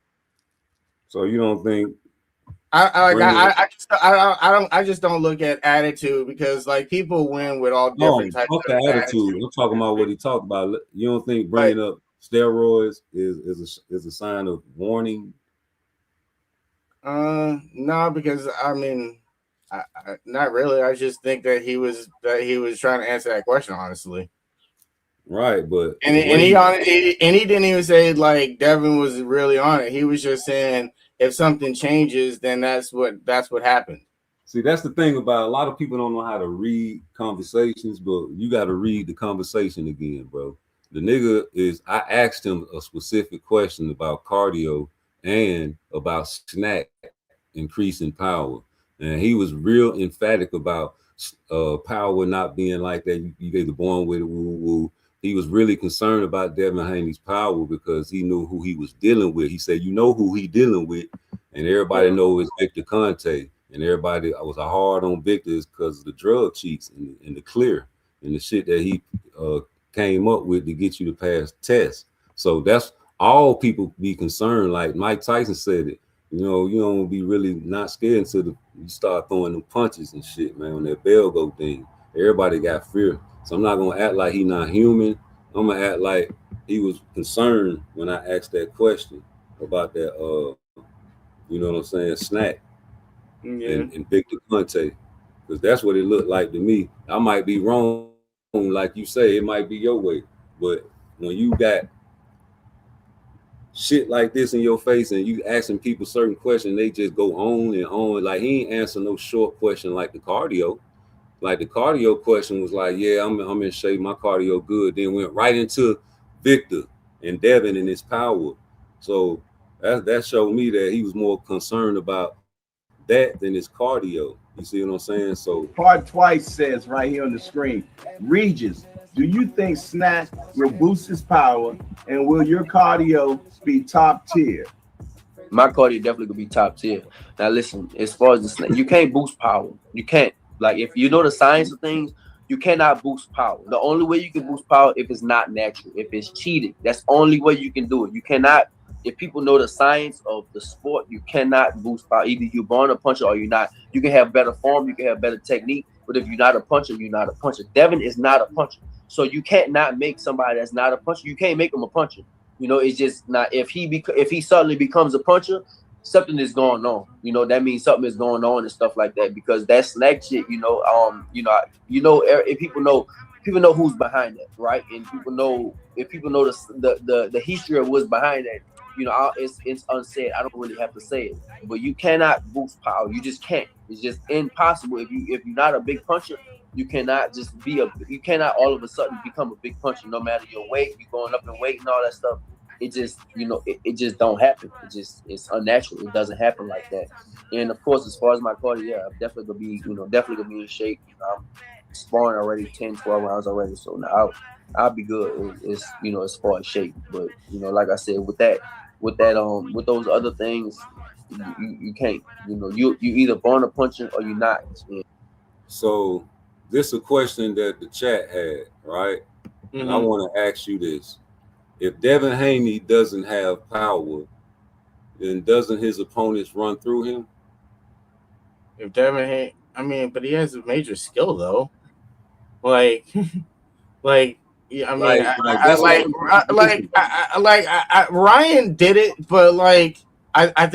So you don't think? I just don't look at attitude, because like people win with all different types of attitude. I'm talking about what he talked about. You don't think bringing up steroids is a sign of warning? No, because I mean, I not really. I just think that he was trying to answer that question honestly. Right, but and he didn't even say like Devin was really on it. He was just saying if something changes, then that's what happened. See, that's the thing about a lot of people don't know how to read conversations, but you got to read the conversation again, bro. The nigga I asked him a specific question about cardio and about snack increasing power. And he was real emphatic about power not being like that. You either born with it, woo. He was really concerned about Devin Haney's power because he knew who he was dealing with. He said, you know who he dealing with, and everybody knows it's Victor Conte. And everybody was hard on Victor because of the drug cheats and the clear and the shit that he came up with to get you to pass tests. So that's all people be concerned. Like Mike Tyson said it, you don't be really not scared until you start throwing them punches and shit, man, on that bell go thing. Everybody got fear. So I'm not gonna act like he not human. I'm gonna act like he was concerned when I asked that question about that you know what I'm saying, snack and Victor Conte. Because that's what it looked like to me. I might be wrong, like you say, it might be your way. But when you got shit like this in your face and you asking people certain questions, they just go on and on. Like he ain't answer no short question like the cardio. Like the cardio question was like, yeah, I'm in shape, my cardio good. Then went right into Victor and Devin and his power. So that showed me that he was more concerned about that than his cardio. You see what I'm saying? So Part Twice says right here on the screen, Regis, do you think snack will boost his power, and will your cardio be top tier? My cardio definitely could be top tier. Now listen, as far as the snack, you can't boost power. You can't. Like if you know the science of things, you cannot boost power. The only way you can boost power if it's not natural, if it's cheating. That's the only way you can do it. You cannot. If people know the science of the sport, you cannot boost power. Either you're born a puncher or you're not. You can have better form, you can have better technique, but if you're not a puncher, you're not a puncher. Devin is not a puncher. So you can't not make somebody that's not a puncher. You can't make him a puncher. It's just not. If he suddenly becomes a puncher, something is going on. You know, that means something is going on and stuff like that, because that snack shit, if people know who's behind that, right? And if people know the history of what's behind that, it's unsaid. I don't really have to say it, but you cannot boost power. You just can't. It's just impossible. If you're not a big puncher, you cannot you cannot all of a sudden become a big puncher, no matter your weight, you going up in weight and all that stuff. It just, it just don't happen. It's unnatural. It doesn't happen like that. And of course, as far as my cardio, yeah, I'm definitely gonna be in shape. I'm sparring already 10, 12 rounds already. So now I'll be good. It's as far as shape. But like I said, with those other things, you can't. You either born a puncher or you're not. Yeah. So this is a question that the chat had, right? Mm-hmm. And I want to ask you this. If Devin Haney doesn't have power, then doesn't his opponents run through him? If Devin Haney, but he has a major skill though. Ryan did it, but I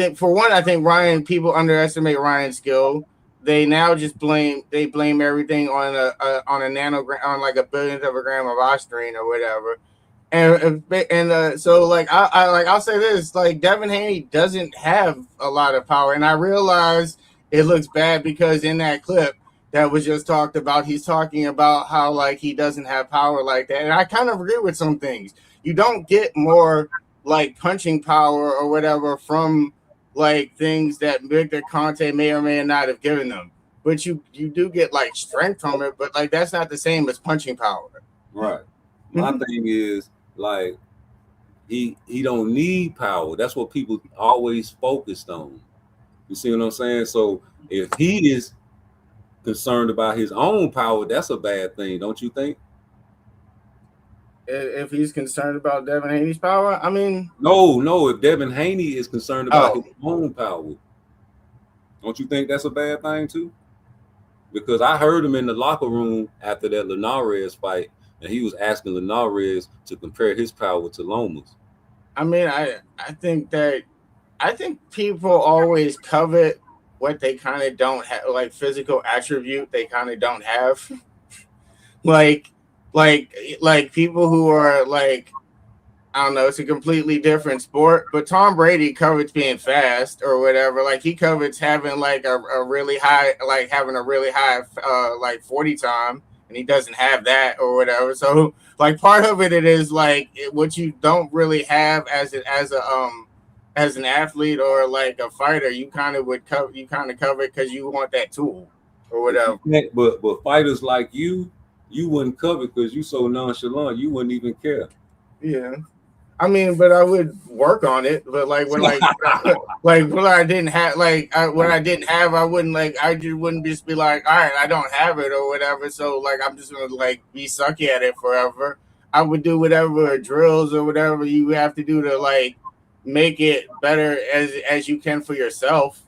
think Ryan, people underestimate Ryan's skill. They now just blame everything on a nanogram, on like a billionth of a gram of ostarine or whatever. So I'll say this, Devin Haney doesn't have a lot of power, and I realize it looks bad because in that clip that was just talked about, he's talking about how he doesn't have power like that, and I kind of agree with some things. You don't get more punching power or whatever from things that Victor Conte may or may not have given them, but you do get strength from it, but that's not the same as punching power. Right. My thing is he don't need power. That's what people always focused on. You see what I'm saying? So if he is concerned about his own power, that's a bad thing, don't you think? If he's concerned about Devin Haney's power, no. If Devin Haney is concerned about his own power, don't you think that's a bad thing too? Because I heard him in the locker room after that Linares fight, and he was asking Linares to compare his power to Loma's. I think people always covet what they kind of don't have, physical attribute they kind of don't have. People who are I don't know, it's a completely different sport, but Tom Brady covets being fast or whatever. He covets having a really high, having a really high 40 time, and he doesn't have that or whatever. So part of it is what you don't really have as an athlete or a fighter, you kind of cover it because you want that tool or whatever. But fighters like you wouldn't cover because you so nonchalant, you wouldn't even care. Yeah. But I would work on it. But when I didn't have, I wouldn't I just wouldn't just be all right, I don't have it or whatever. So I'm just gonna be sucky at it forever. I would do whatever drills or whatever you have to do to make it better as you can for yourself.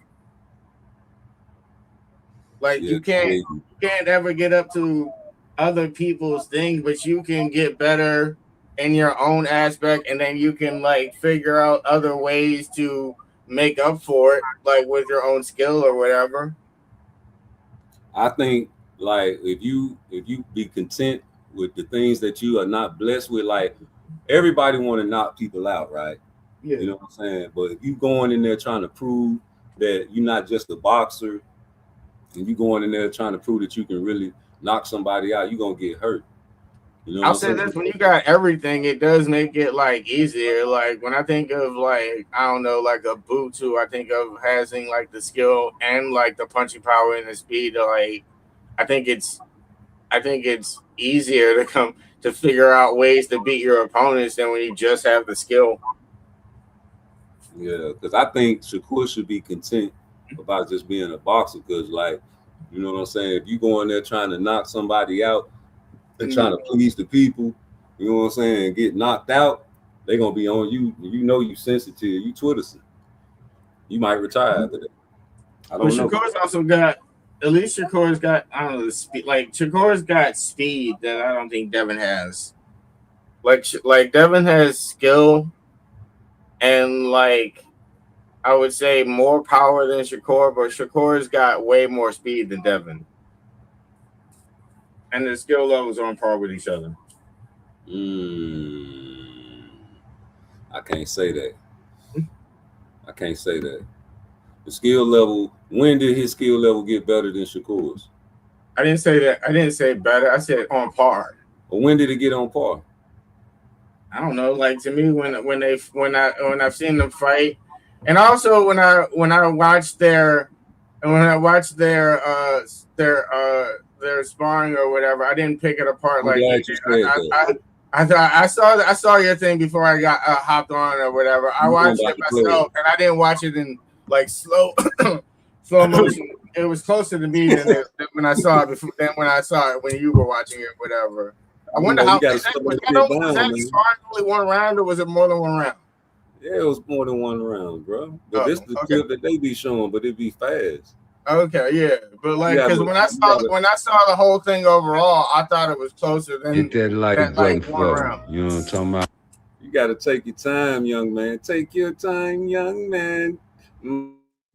You can't ever get up to other people's things, but you can get better in your own aspect, and then you can figure out other ways to make up for it, with your own skill or whatever. I think if you be content with the things that you are not blessed with, everybody want to knock people out, right? Yeah. You know what I'm saying? But if you going in there trying to prove that you're not just a boxer, and you going in there trying to prove that you can really knock somebody out, you're gonna get hurt. I'll say this: when you got everything, it does make it easier. When I think of I don't know, a Butu, I think of having the skill and the punching power and the speed. I think it's easier to figure out ways to beat your opponents than when you just have the skill. Yeah, because I think Shakur should be content about just being a boxer. Because you know what I'm saying, if you go in there trying to knock somebody out and trying to please the people, you know what I'm saying, and get knocked out, they're gonna be on you. You sensitive, you Twitterson. You might retire after that. I don't know. Shakur's also got, at least Shakur's got, I don't know, the speed. Shakur's got speed that I don't think Devin has. Devin has skill and I would say more power than Shakur, but Shakur's got way more speed than Devin. And the skill levels are on par with each other. I can't say that. I can't say that. The skill level, when did his skill level get better than Shakur's? I didn't say that. I didn't say better. I said on par. But when did it get on par? I don't know. Like, to me, when I've seen them fight, and also when I watched their sparring or whatever, I didn't pick it apart like you did. I saw your thing before I got hopped on or whatever. I watched it myself, and I didn't watch it in like slow motion. It was closer to me than when I saw it before. Than when I saw it when you were watching it, whatever. I wonder how was that only one round, or was it more than one round? Yeah, it was more than one round, bro. But this is the clip that they be showing, but it be fast. Okay, yeah, but like, because when I saw the whole thing overall, I thought it was closer than Hit that like button one for round. me. You know what I'm talking about? You got to take your time, young man. Take your time, young man.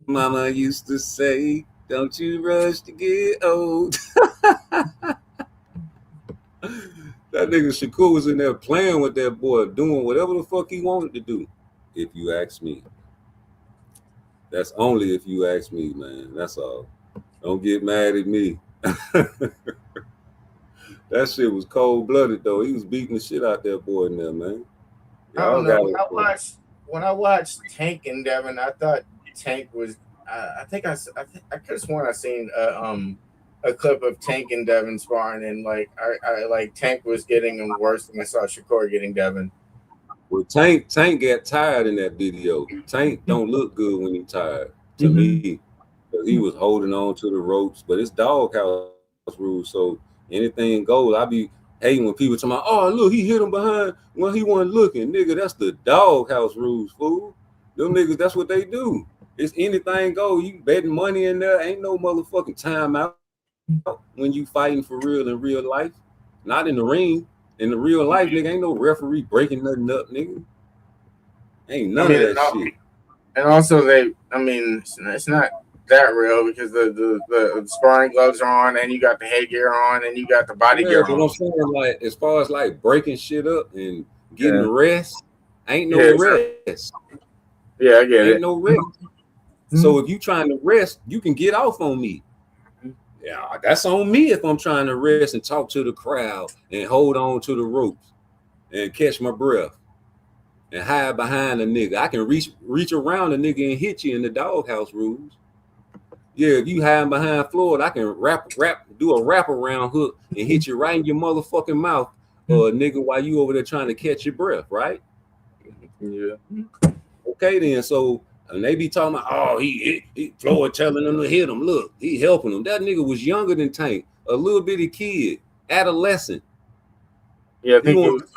Mama used to say, "Don't you rush to get old." That nigga Shakur was in there playing with that boy, doing whatever the fuck he wanted to do. If you ask me. That's only if you ask me, man. That's all. Don't get mad at me. That shit was cold-blooded, though. He was beating the shit out that boy in there, man. I don't know. When I watched Tank and Devin, I thought Tank was. I could have sworn I seen a clip of Tank and Devin sparring, and like I like Tank was getting him worse than I saw Shakur getting Devin. Well, Tank got tired in that video. Tank don't look good when he's tired to me. He was holding on to the ropes, but it's doghouse rules, so anything goes. I be hating when people tell me, "Oh, look, he hit him behind when he wasn't looking." Nigga, that's the doghouse rules, fool. Them niggas, that's what they do. It's anything go. You betting money in there. Ain't no motherfucking timeout when you fighting for real in real life. Not in the ring. In the real life, nigga, ain't no referee breaking nothing up, nigga. Ain't none of that shit. And also, it's not that real because the sparring gloves are on, and you got the headgear on, and you got the body gear on. But I'm saying, like, as far as like breaking shit up and getting the rest, ain't no rest. Yeah, I get it. Ain't no rest. So if you trying to rest, you can get off on me. Yeah, that's on me if I'm trying to rest and talk to the crowd and hold on to the ropes and catch my breath and hide behind a nigga. I can reach around a nigga and hit you in the doghouse rules. Yeah, if you hide behind Floyd, I can do a wraparound hook and hit you right in your motherfucking mouth, nigga, while you over there trying to catch your breath, right? Yeah. Okay, then. So and they be talking about, oh, he Floyd telling them to hit him. Look, he helping him. That nigga was younger than Tank, a little bitty kid, adolescent. Yeah, he wanted to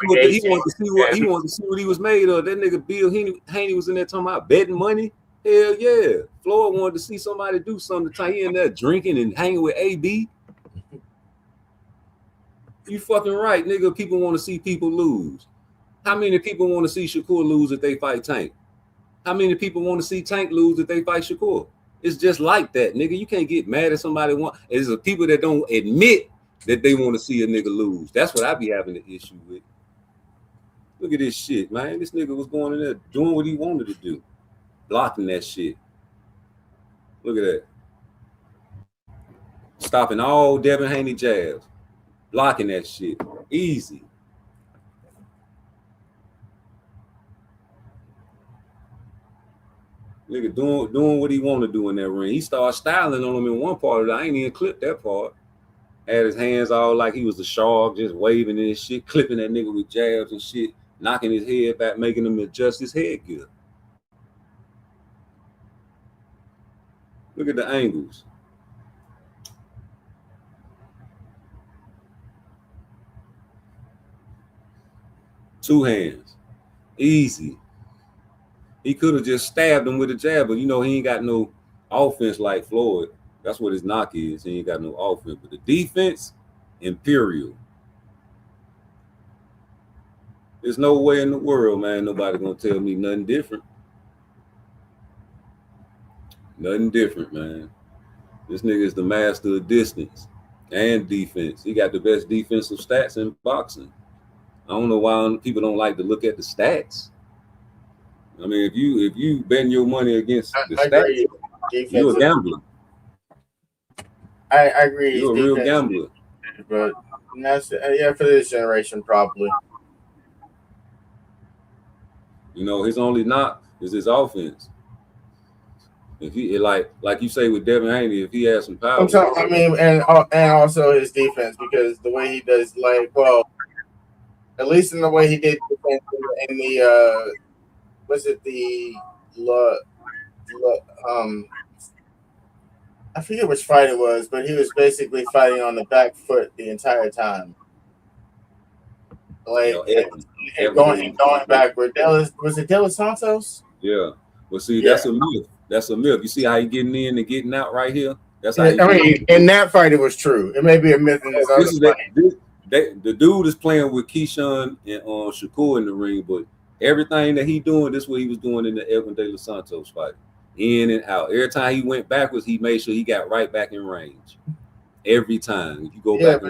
see what he was made of. That nigga Bill Haney was in there talking about betting money. Hell yeah. Floyd wanted to see somebody do something. He in there drinking and hanging with AB. You fucking right, nigga. People want to see people lose. How many people want to see Shakur lose if they fight Tank? How many people want to see Tank lose if they fight Shakur? It's just like that, nigga. You can't get mad at somebody. It's the people that don't admit that they want to see a nigga lose. That's what I be having an issue with. Look at this shit, man. This nigga was going in there doing what he wanted to do. Blocking that shit. Look at that. Stopping all Devin Haney jabs. Blocking that shit. Easy. Nigga doing what he want to do in that ring. He started styling on him in one part of it. I ain't even clipped that part. Had his hands all like he was a shark, just waving and shit, clipping that nigga with jabs and shit, knocking his head back, making him adjust his headgear. Look at the angles. Two hands. Easy. He could have just stabbed him with a jab, but you know, he ain't got no offense like Floyd. That's what his knock is. He ain't got no offense. But the defense, imperial. There's no way in the world, man, nobody gonna tell me nothing different. Nothing different, man. This nigga is the master of distance and defense. He got the best defensive stats in boxing. I don't know why people don't like to look at the stats. I mean, if you betting your money against the stats, you're a gambler. I agree. You're a real gambler. But that's for this generation probably. You know, his only knock is his offense. If he like you say with Devin Haney, if he has some power. I mean, and also his defense, because the way he does, like, well, at least in the way he did defense in the was it the I forget which fight it was, but he was basically fighting on the back foot the entire time. Like, going backward. Was it De Los Santos? Yeah. Well, see, that's a myth. That's a myth. You see how he getting in and getting out right here? That's how. I mean, in that fight, it was true. It may be a myth in this other fight. The dude is playing with Keyshawn and Shakur in the ring, but everything that he doing, this is what he was doing in the Edwin De Los Santos fight. In and out. Every time he went backwards, he made sure he got right back in range. Every time. If you go back,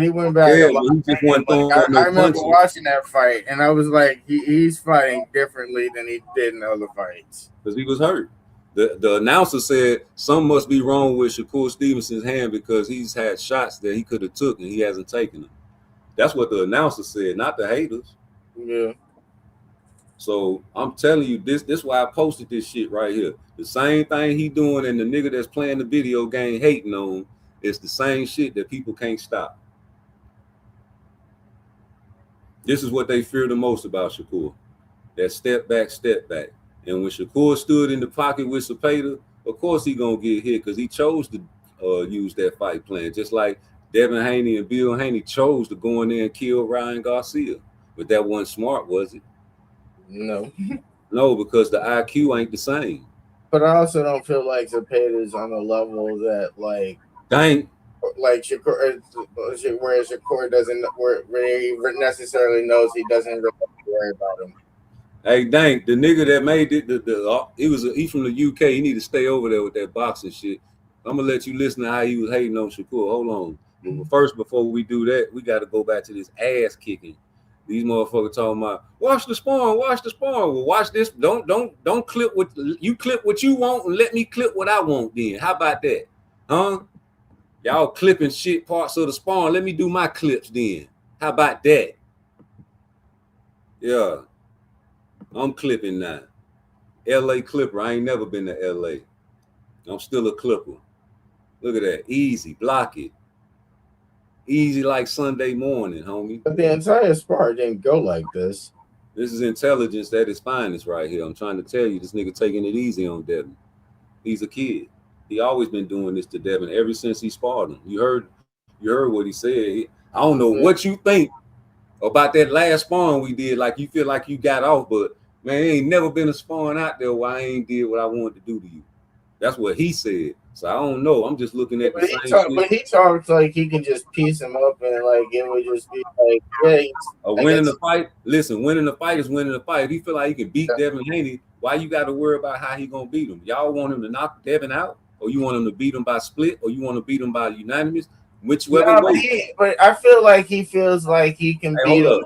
he went back. Yeah, a lot. he just wasn't throwing I no remember punches. watching that fight, and I was like, he's fighting differently than he did in the other fights. Because he was hurt. The announcer said something must be wrong with Shakur Stevenson's hand because he's had shots that he could have took and he hasn't taken them. That's what the announcer said, not the haters. Yeah. So I'm telling you, this why I posted this shit right here. The same thing he doing and the nigga that's playing the video game hating on, it's the same shit that people can't stop. This is what they fear the most about Shakur. That step back. And when Shakur stood in the pocket with Cepeda, of course he gonna get hit because he chose to use that fight plan. Just like Devin Haney and Bill Haney chose to go in there and kill Ryan Garcia. But that wasn't smart, was it? No. No, because the IQ ain't the same. But I also don't feel like Cepeda's on a level that like Shakur, where Shakur doesn't, where he necessarily knows he doesn't really worry about him. Hey, dang, the nigga that made it, he from the UK. He need to stay over there with that boxing shit. I'm gonna let you listen to how he was hating on Shakur. Hold on. But first, before we do that, we got to go back to this ass kicking. These motherfuckers talking about watch the spawn. Well, watch this. Don't clip what you clip what you want and let me clip what I want. Then how about that, huh? Y'all clipping shit parts of the spawn. Let me do my clips then. How about that? Yeah, I'm clipping now. LA Clipper. I ain't never been to LA. I'm still a Clipper. Look at that. Easy. Block it. Easy like Sunday morning, homie. But the entire spar didn't go like this. This is intelligence at its finest right here. I'm trying to tell you, this nigga taking it easy on Devin. He's a kid. He always been doing this to Devin ever since he sparred him. You heard what he said. I don't know what you think about that last spawn we did. Like you feel like you got off, but man, ain't never been a spawn out there where I ain't did what I wanted to do to you. That's what he said. So I don't know. I'm just looking at the same but he talks like he can just piece him up and like it would just be like, yeah. Winning the fight. Listen, winning the fight is winning the fight. If he feel like he can beat Devin Haney, why you got to worry about how he gonna beat him? Y'all want him to knock Devin out, or you want him to beat him by split, or you want to beat him by unanimous? Whichever way. But I feel like he feels like he can beat him.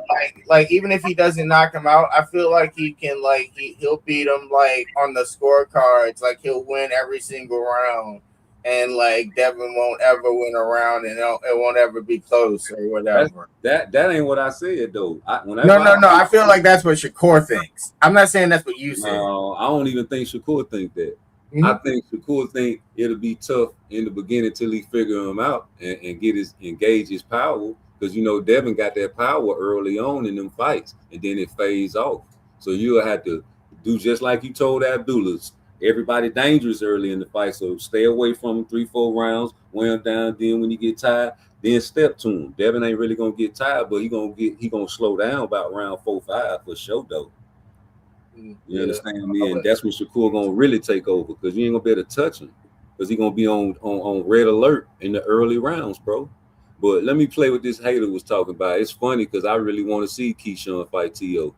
Like even if he doesn't knock him out, I feel like he can he'll beat him like on the scorecards. Like he'll win every single round, and like Devin won't ever win a round, and it won't ever be close or whatever. That ain't what I said though. No. I feel like that's what Shakur thinks. I'm not saying that's what you said. No, I don't even think Shakur think that. Mm-hmm. I think Shakur think it'll be tough in the beginning till he figure him out and engage his power, because you know Devin got that power early on in them fights, and then it fades off. So you'll have to do just like you told Abdullah. Everybody dangerous early in the fight, so stay away from him 3-4 rounds, wear him down. Then when you get tired, then step to him. Devin ain't really gonna get tired, but he gonna slow down about round 4-5 for sure though. You understand me? And that's when Shakur gonna really take over, because you ain't gonna be able to touch him, because he gonna be on red alert in the early rounds, bro. But let me play what this hater was talking about. It's funny because I really want to see Keyshawn fight T.O.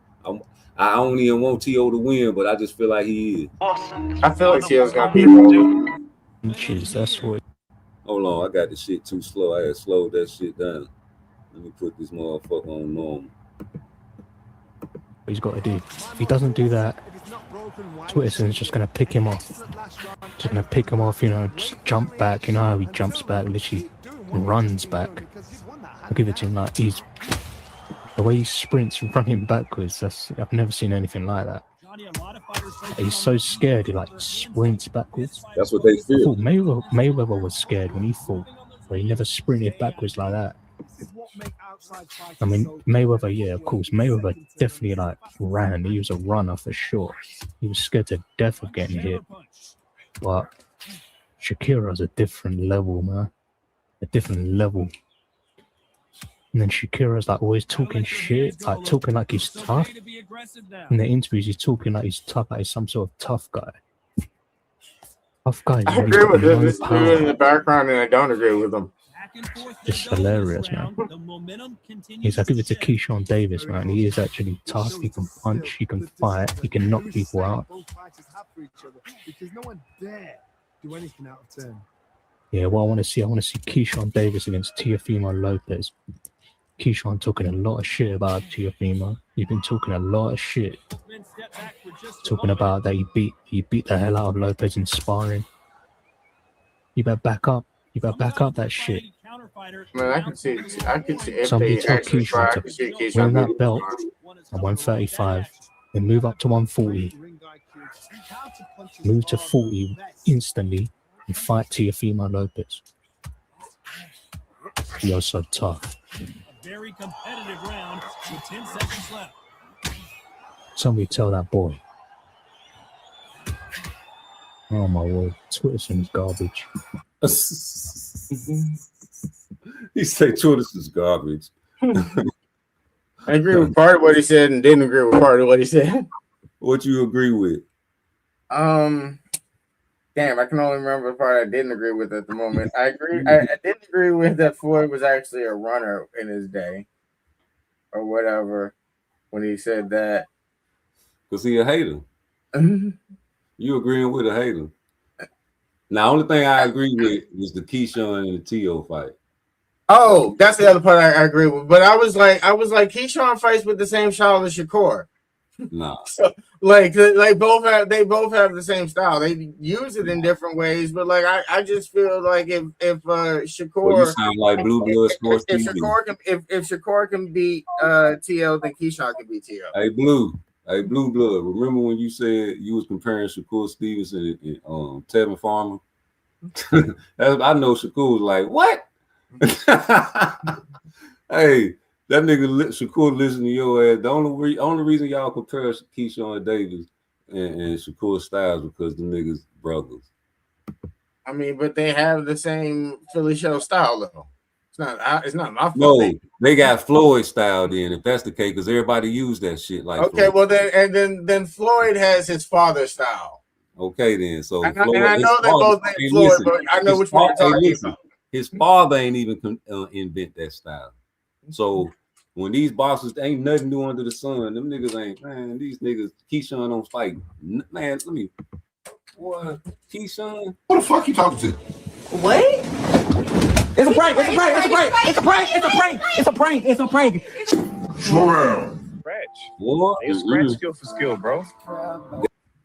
I don't even want T.O. to win, but I just feel like he is. I feel like T.O.'s gonna beat him. Jeez, that's what. Hold on, I got the shit too slow. I had slowed that shit down. Let me put this motherfucker on normal. What he's got to do. If he doesn't do that, Twitterson's just going to pick him off. Just going to pick him off, you know, just jump back. You know how he jumps back, literally runs back. I'll give it to him. Like, the way he sprints running backwards, I've never seen anything like that. He's so scared, he like sprints backwards. That's what they feel. I thought Mayweather was scared when he fought, but he never sprinted backwards like that. I mean, Mayweather, yeah, of course. Mayweather definitely like ran. He was a runner for sure. He was scared to death of getting hit. But Shakira's a different level, man. A different level. And then Shakira's like always talking shit, like talking like he's tough. In the interviews, he's talking like he's tough, like he's some sort of tough guy. Tough guy. I agree with this dude in the background, and I don't agree with him. Just hilarious, man. He's like, give it to Keyshawn Davis, man. He is actually tough. He can punch, he can fight, he can knock people out. Yeah, well, I want to see Keyshawn Davis against Teofimo Lopez. Keyshawn talking a lot of shit about Teofimo. He's been talking a lot of shit. Talking about that he beat the hell out of Lopez in sparring. You better back up. You better back up that shit. Man, I can see if Somebody they told actually try, I Keyshawn can see to Keyshawn win that beating belt him. at 135, then move up to 140, move to 40 instantly, and fight Teofimo Lopez. You're so tough. Very competitive round with 10 seconds left. Somebody tell that boy. Oh my word, Twitterson's garbage. He say Twitterson's garbage. I agree with part of what he said and didn't agree with part of what he said. What you agree with? Damn, I can only remember the part I didn't agree with at the moment. I didn't agree with that Floyd was actually a runner in his day, or whatever, when he said that. Because he a hater. You agreeing with a hater. Now, only thing I agree with is the Keyshawn and the T.O. fight. Oh, that's the other part I agree with. But I was like, Keyshawn fights with the same style as Shakur. Nah. So, they both have the same style. They use it in different ways, but I just feel like if Shakur, well, you sound like Blue Blood Sports if TV. if Shakur can beat T.O., then Keyshawn can beat T.O. Hey Blue Blood. Remember when you said you was comparing Shakur Stevenson and Tevin Farmer? I know Shakur was like, what? Hey, that nigga Shakur listen to your ass. The only reason y'all compare Keyshawn Davis and Shakur Styles because the niggas brothers. I mean, but they have the same Philly show style though. It's not my fault. No, they got Floyd style then. If that's the case, because everybody used that shit like. Okay, Floyd. well then Floyd has his father style. Okay then, so I know they both named Floyd, but I know which one you're talking about. His father ain't even invent that style. So when these bosses ain't nothing new under the sun, them niggas ain't, man, these niggas, Keyshawn don't fight. Man, let me, what? Keyshawn? What the fuck you talking to? What? It's a prank. It's a prank. It's a prank. It's a prank. It's a prank. It's a prank. It's a prank. Slow down. Scratch. What? Scratch skill for skill, bro.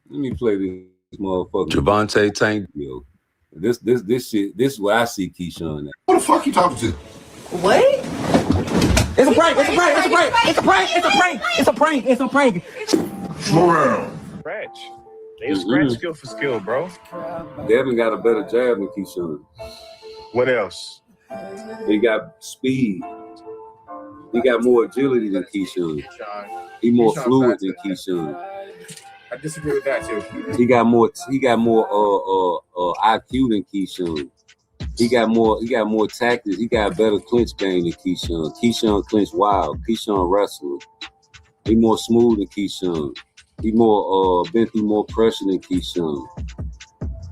Let me play this motherfucker. Javante Tank. Yo. This shit, this is what I see Keyshawn at. What the fuck you talking to? What? It's a prank. It's a prank. It's a prank. It's a prank. It's a prank. It's a prank. It's a prank. Slow down. Scratch. They scratch skill for skill, bro. Devin got a better jab than Keyshawn. What else? He got speed. He got more agility than Keyshawn. He more fluid than Keyshawn. I disagree with that too. He got more IQ than Keyshawn. He got more tactics. He got a better clinch game than Keyshawn. Keyshawn clinch wild. Keyshawn wrestler. He more smooth than Keyshawn. He more been through more pressure than Keyshawn.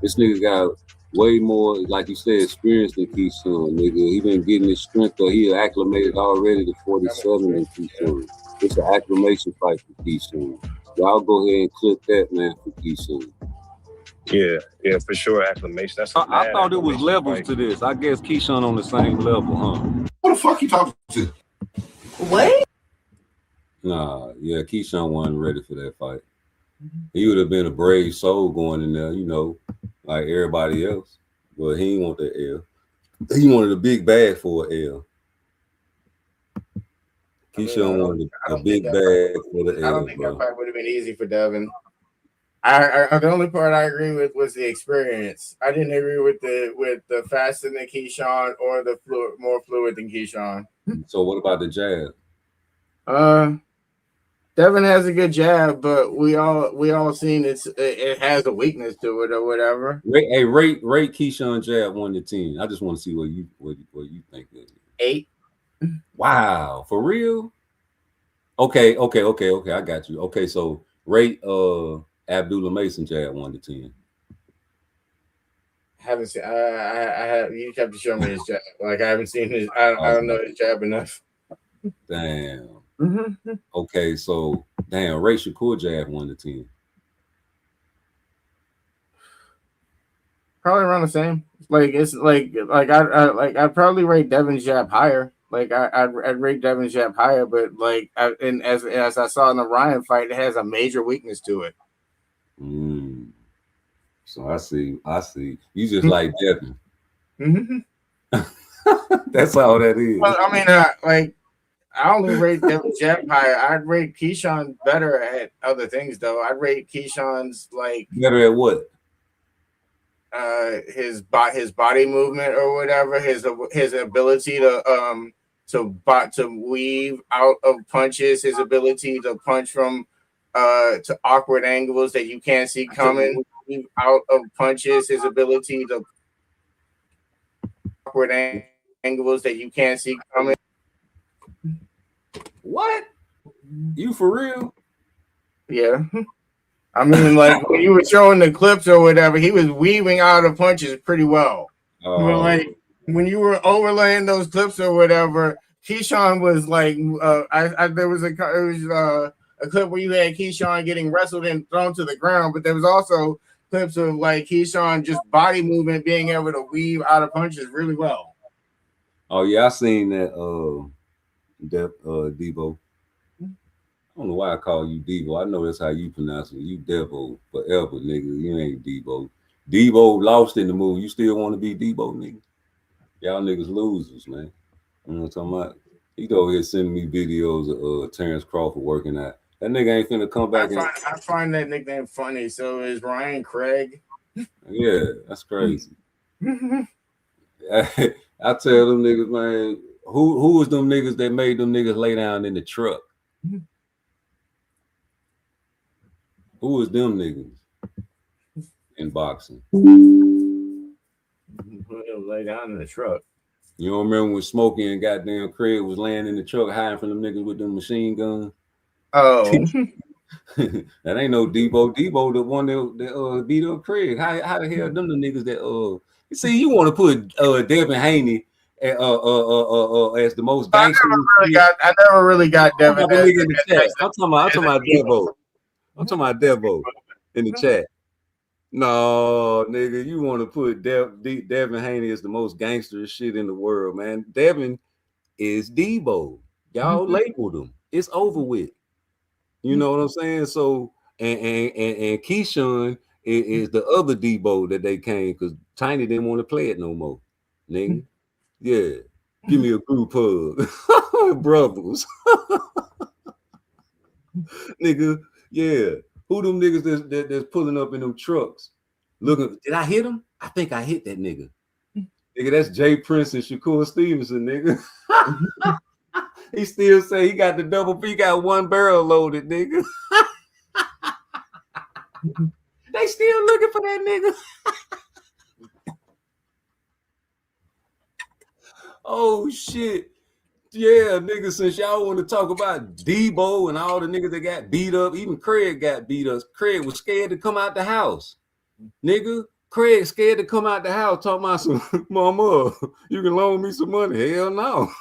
This nigga got way more, like you said, experience than Keyshawn, nigga. He been getting his strength, or he acclimated already to 47 than Keyshawn. It's an acclamation fight for Keyshawn. Y'all go ahead and clip that, man, for Keyshawn. Yeah, for sure. Acclamation. That's I thought it was levels to this. I guess Keyshawn on the same level, huh? What the fuck you talking to? What? Nah, yeah, Keyshawn wasn't ready for that fight. He would have been a brave soul going in there, you know, like everybody else. But he didn't want that L. He wanted a big bag for an L. Keyshawn wanted a big bag for the L. I don't think that fight would have been easy for Devin. The only part I agree with was the experience. I didn't agree with the faster than Keyshawn or the more fluid than Keyshawn. So what about the jab? Devin has a good jab, but we all seen it has a weakness to it or whatever. Rate Keyshawn jab 1 to 10. I just want to see what you think. 8. Wow, for real? Okay. I got you. Okay, so rate Abdullah Mason jab 1 to 10. Haven't seen. I have. You have to show me his jab. Like I haven't seen his. I don't know his jab enough. Damn. Okay, so rate Shakur jab 1 to 10. Probably around the same. Like it's like I'd probably rate Devin's jab higher. Like I'd rate Devin's jab higher, but like as I saw in the Ryan fight, it has a major weakness to it. So I see. You just like Devin. That's all that is. Well, I mean, I only rate Devin's jab higher. I'd rate Keyshawn better at other things, though. I'd rate Keyshawn's better at what? His body movement or whatever. His ability to weave out of punches. His ability to punch from to awkward angles that you can't see coming. Weave out of punches. His ability to awkward angles that you can't see coming. What? You for real? Yeah. I mean, like when you were showing the clips or whatever, he was weaving out of punches pretty well. But like when you were overlaying those clips or whatever, Keyshawn was like, there was a clip where you had Keyshawn getting wrestled and thrown to the ground, but there was also clips of like Keyshawn just body movement, being able to weave out of punches really well. Oh yeah, I seen that. Devo. I don't know why I call you Devo. I know that's how you pronounce it. You Devo forever, nigga. You ain't Devo. Devo lost in the movie. You still want to be Devo, nigga? Y'all niggas losers, man. You know what I'm talking about? He over here sending me videos of Terrence Crawford working out. That nigga ain't finna come back. I find that nickname funny. So is Ryan Craig? Yeah, that's crazy. I tell them niggas, man, who was them niggas that made them niggas lay down in the truck? Who was them niggas in boxing? Lay down in the truck. You don't remember when Smokey and goddamn Craig was laying in the truck hiding from them niggas with them machine guns? Oh. That ain't no Debo. Debo the one that beat up Craig. How the hell them the niggas that you see, you want to put Devin Haney as the most gangster. I never really got Devin. I'm talking about Devo. I'm talking about Devo in the chat. No, nigga, you want to put Devin Haney as the most gangster shit in the world, man. Devin is Debo. Y'all labeled him. It's over with. You know what I'm saying? So and Keyshawn is the other Debo that they came because Tiny didn't want to play it no more. Nigga. Yeah. Give me a group hug. Brothers. Nigga. Yeah. Who them niggas that's pulling up in them trucks? Looking, did I hit him? I think I hit that nigga. Nigga, that's Jay Prince and Shakur Stevenson, nigga. He still say he got the double, he got one barrel loaded, nigga. They still looking for that nigga. Oh shit. Yeah, nigga, since y'all want to talk about Debo and all the niggas that got beat up, even Craig got beat up. Craig was scared to come out the house. Nigga, Craig scared to come out the house talking about some, mama, you can loan me some money. Hell no.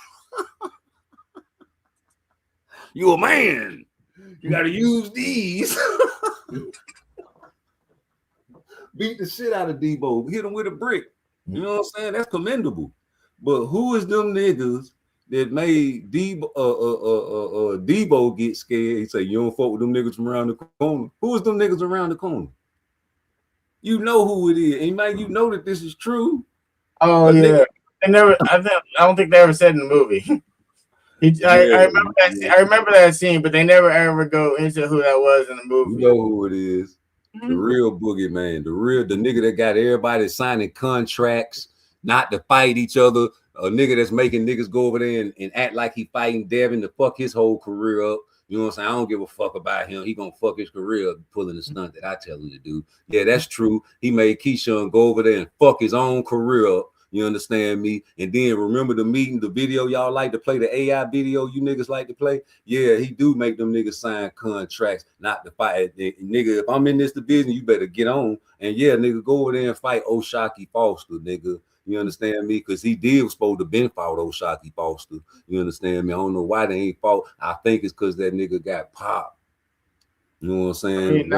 You a man. You gotta use these. Beat the shit out of Debo. Hit him with a brick. You know what I'm saying? That's commendable. But who is them niggas that made Debo get scared? He say, you don't fuck with them niggas from around the corner. Who is them niggas around the corner? You know who it is. And man, you know that this is true. Oh, but yeah. They never, I don't think they ever said in the movie. I remember that scene, but they never ever go into who that was in the movie. You know who it is. The real boogeyman, the nigga that got everybody signing contracts not to fight each other, a nigga that's making niggas go over there and act like he fighting Devin to fuck his whole career up. You know what I'm saying? I don't give a fuck about him. He gonna fuck his career up pulling the stunt that I tell him to do. Yeah, that's true. He made Keyshawn go over there and fuck his own career up. You understand me? And then remember the meeting, the video y'all like to play, the AI video you niggas like to play? Yeah, he do make them niggas sign contracts not to fight. Nigga, if I'm in this division, you better get on. And yeah, nigga, go over there and fight O'Shaquie Foster, nigga. You understand me? Because he did supposed to been fought O'Shaquie Foster. You understand me? I don't know why they ain't fought. I think it's because that nigga got popped. You know what I'm saying?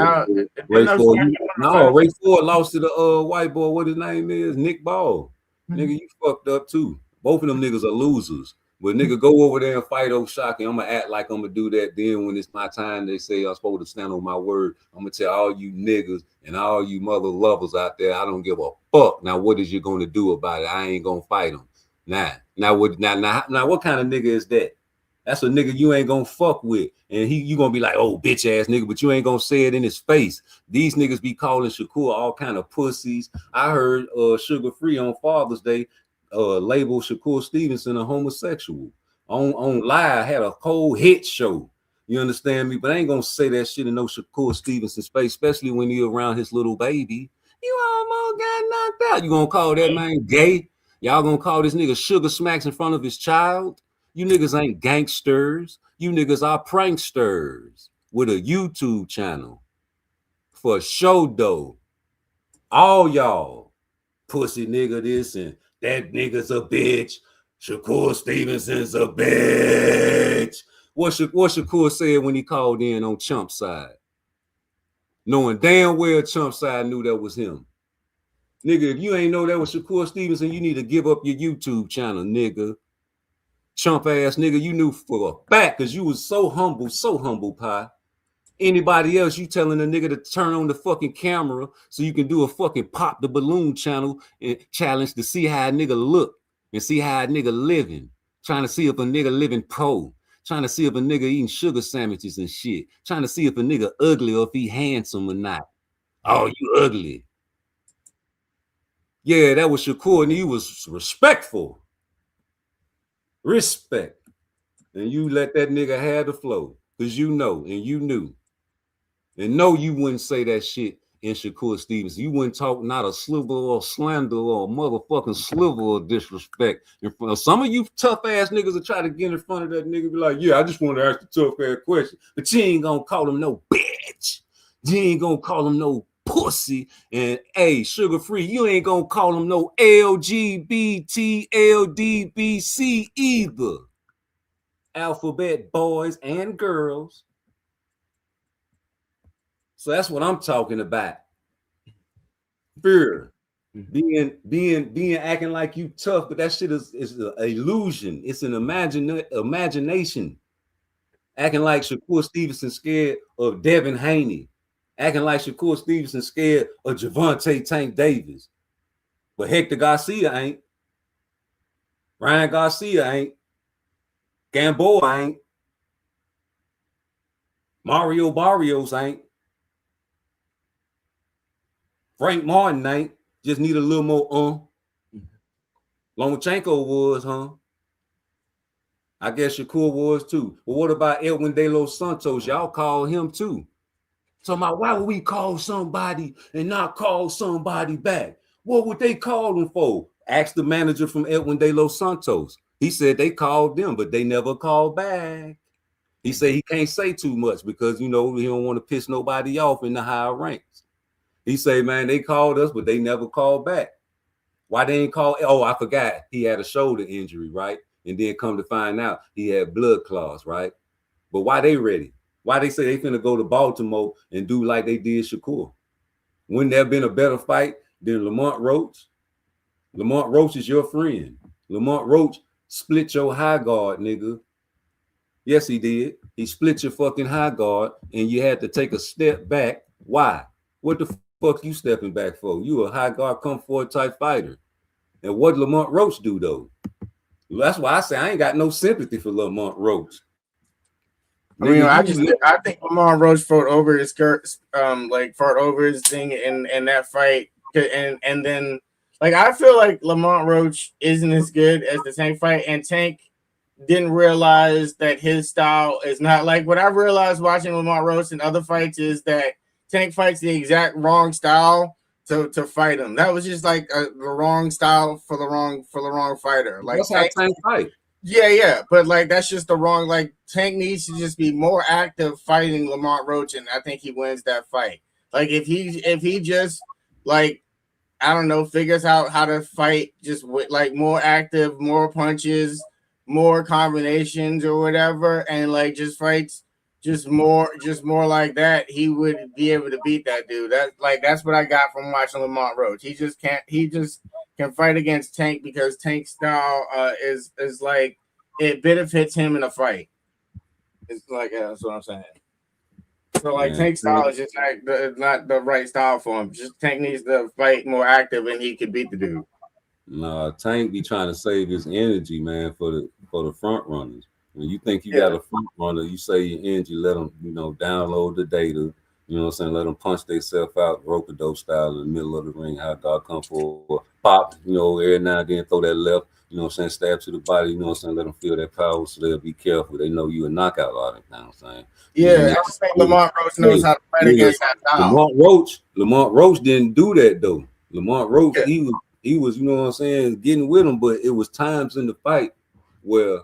Ray Ford lost to the white boy. What his name is? Nick Ball. Nigga, you fucked up too. Both of them niggas are losers. But nigga, go over there and fight O'Shaquie. I'm gonna act like I'm gonna do that. Then when it's my time, they say I'm supposed to stand on my word. I'm gonna tell all you niggas and all you mother lovers out there, I don't give a fuck. Now, what is you gonna do about it? I ain't gonna fight him. Now what kind of nigga is that? That's a nigga you ain't gonna fuck with. And you gonna be like, oh, bitch ass nigga, but you ain't gonna say it in his face. These niggas be calling Shakur all kind of pussies. I heard Sugar Free on Father's Day label Shakur Stevenson a homosexual. On live, had a whole hit show. You understand me? But I ain't gonna say that shit in no Shakur Stevenson's face, especially when you around his little baby. You almost got knocked out. You gonna call that man gay? Y'all gonna call this nigga Sugar Smacks in front of his child? You niggas ain't gangsters. You niggas are pranksters with a YouTube channel for show though. All y'all pussy nigga this and that nigga's a bitch. Shakur Stevenson's a bitch. What Shakur said when he called in on Chump side? Knowing damn well Chump side knew that was him. Nigga, if you ain't know that was Shakur Stevenson, you need to give up your YouTube channel, nigga. Chump ass nigga, you knew for a fact because you was so humble pie. Anybody else, you telling a nigga to turn on the fucking camera so you can do a fucking pop the balloon channel and challenge to see how a nigga look and see how a nigga living. Trying to see if a nigga living pro. Trying to see if a nigga eating sugar sandwiches and shit. Trying to see if a nigga ugly or if he handsome or not. Oh, you ugly. Yeah, that was Shakur and he was respectful. Respect. And you let that nigga have the flow. Because you know and you knew. And no, you wouldn't say that shit in Shakur Stevenson. You wouldn't talk not a sliver or slander or a motherfucking sliver of disrespect in front of some of you tough ass niggas that try to get in front of that nigga. Be like, yeah, I just want to ask the tough ass question. But you ain't gonna call him no bitch. You ain't gonna call him no pussy. And hey, Sugar Free, you ain't gonna call him no LGBT, LDBC either. Alphabet boys and girls. So that's what I'm talking about. Fear. Being acting like you tough, but that shit is an illusion. It's an imagination. Acting like Shakur Stevenson scared of Devin Haney. Acting like Shakur Stevenson scared of Javante Tank Davis. But Hector Garcia ain't. Ryan Garcia ain't. Gamboa ain't. Mario Barrios ain't. Frank Martin ain't. Just need a little more Lomachenko was, huh? I guess Shakur was too. But what about Edwin De Los Santos? Y'all call him too. So why would we call somebody and not call somebody back? What would they call him for? Ask the manager from Edwin De Los Santos. He said they called them, but they never called back. He said he can't say too much because, you know, he don't want to piss nobody off in the higher ranks. He said, man, they called us, but they never called back. Why they ain't call? Oh, I forgot. He had a shoulder injury, right? And then come to find out he had blood clots, right? But why they ready? Why they say they finna go to Baltimore and do like they did Shakur? Wouldn't there have been a better fight than Lamont Roach? Lamont Roach is your friend. Lamont Roach split your high guard, nigga. Yes, he did. He split your fucking high guard, and you had to take a step back. Why? What the fuck you stepping back for? You a high guard come forward type fighter. And what Lamont Roach do though? That's why I say I ain't got no sympathy for Lamont Roach. I mean, I think Lamont Roach fought over his fought over his thing in that fight, and then like I feel like Lamont Roach isn't as good as the Tank fight, and Tank didn't realize that his style is not like what I realized watching Lamont Roach in other fights is that Tank fights the exact wrong style to fight him. That was just like the wrong style for the wrong fighter. Like that's how Tank fight. Yeah, but like that's just the wrong. Like Tank needs to just be more active fighting Lamont Roach, and I think he wins that fight. Like if he just like I don't know figures out how to fight just with like more active, more punches, more combinations or whatever, and like just fights just more like that, he would be able to beat that dude. That's what I got from watching Lamont Roach. He just can fight against Tank because Tank's style is like it benefits him in a fight. It's like that's what I'm saying. So like Tank's style is just not the right style for him. Just Tank needs to fight more active and he could beat the dude. Nah, Tank be trying to save his energy, man, for the front runners. When you think you got a front runner, you save your energy, let them, download the data. You know what I'm saying? Let them punch themselves out, rope-a-dope style in the middle of the ring. How God come for pop, every now and then throw that left, stab to the body, let them feel that power so they'll be careful. They know you a knockout artist, you know what I'm saying? Yeah, I think Lamont Roach knows how to fight against that style. Lamont Roach didn't do that though. Lamont Roach, he was, getting with him, but it was times in the fight where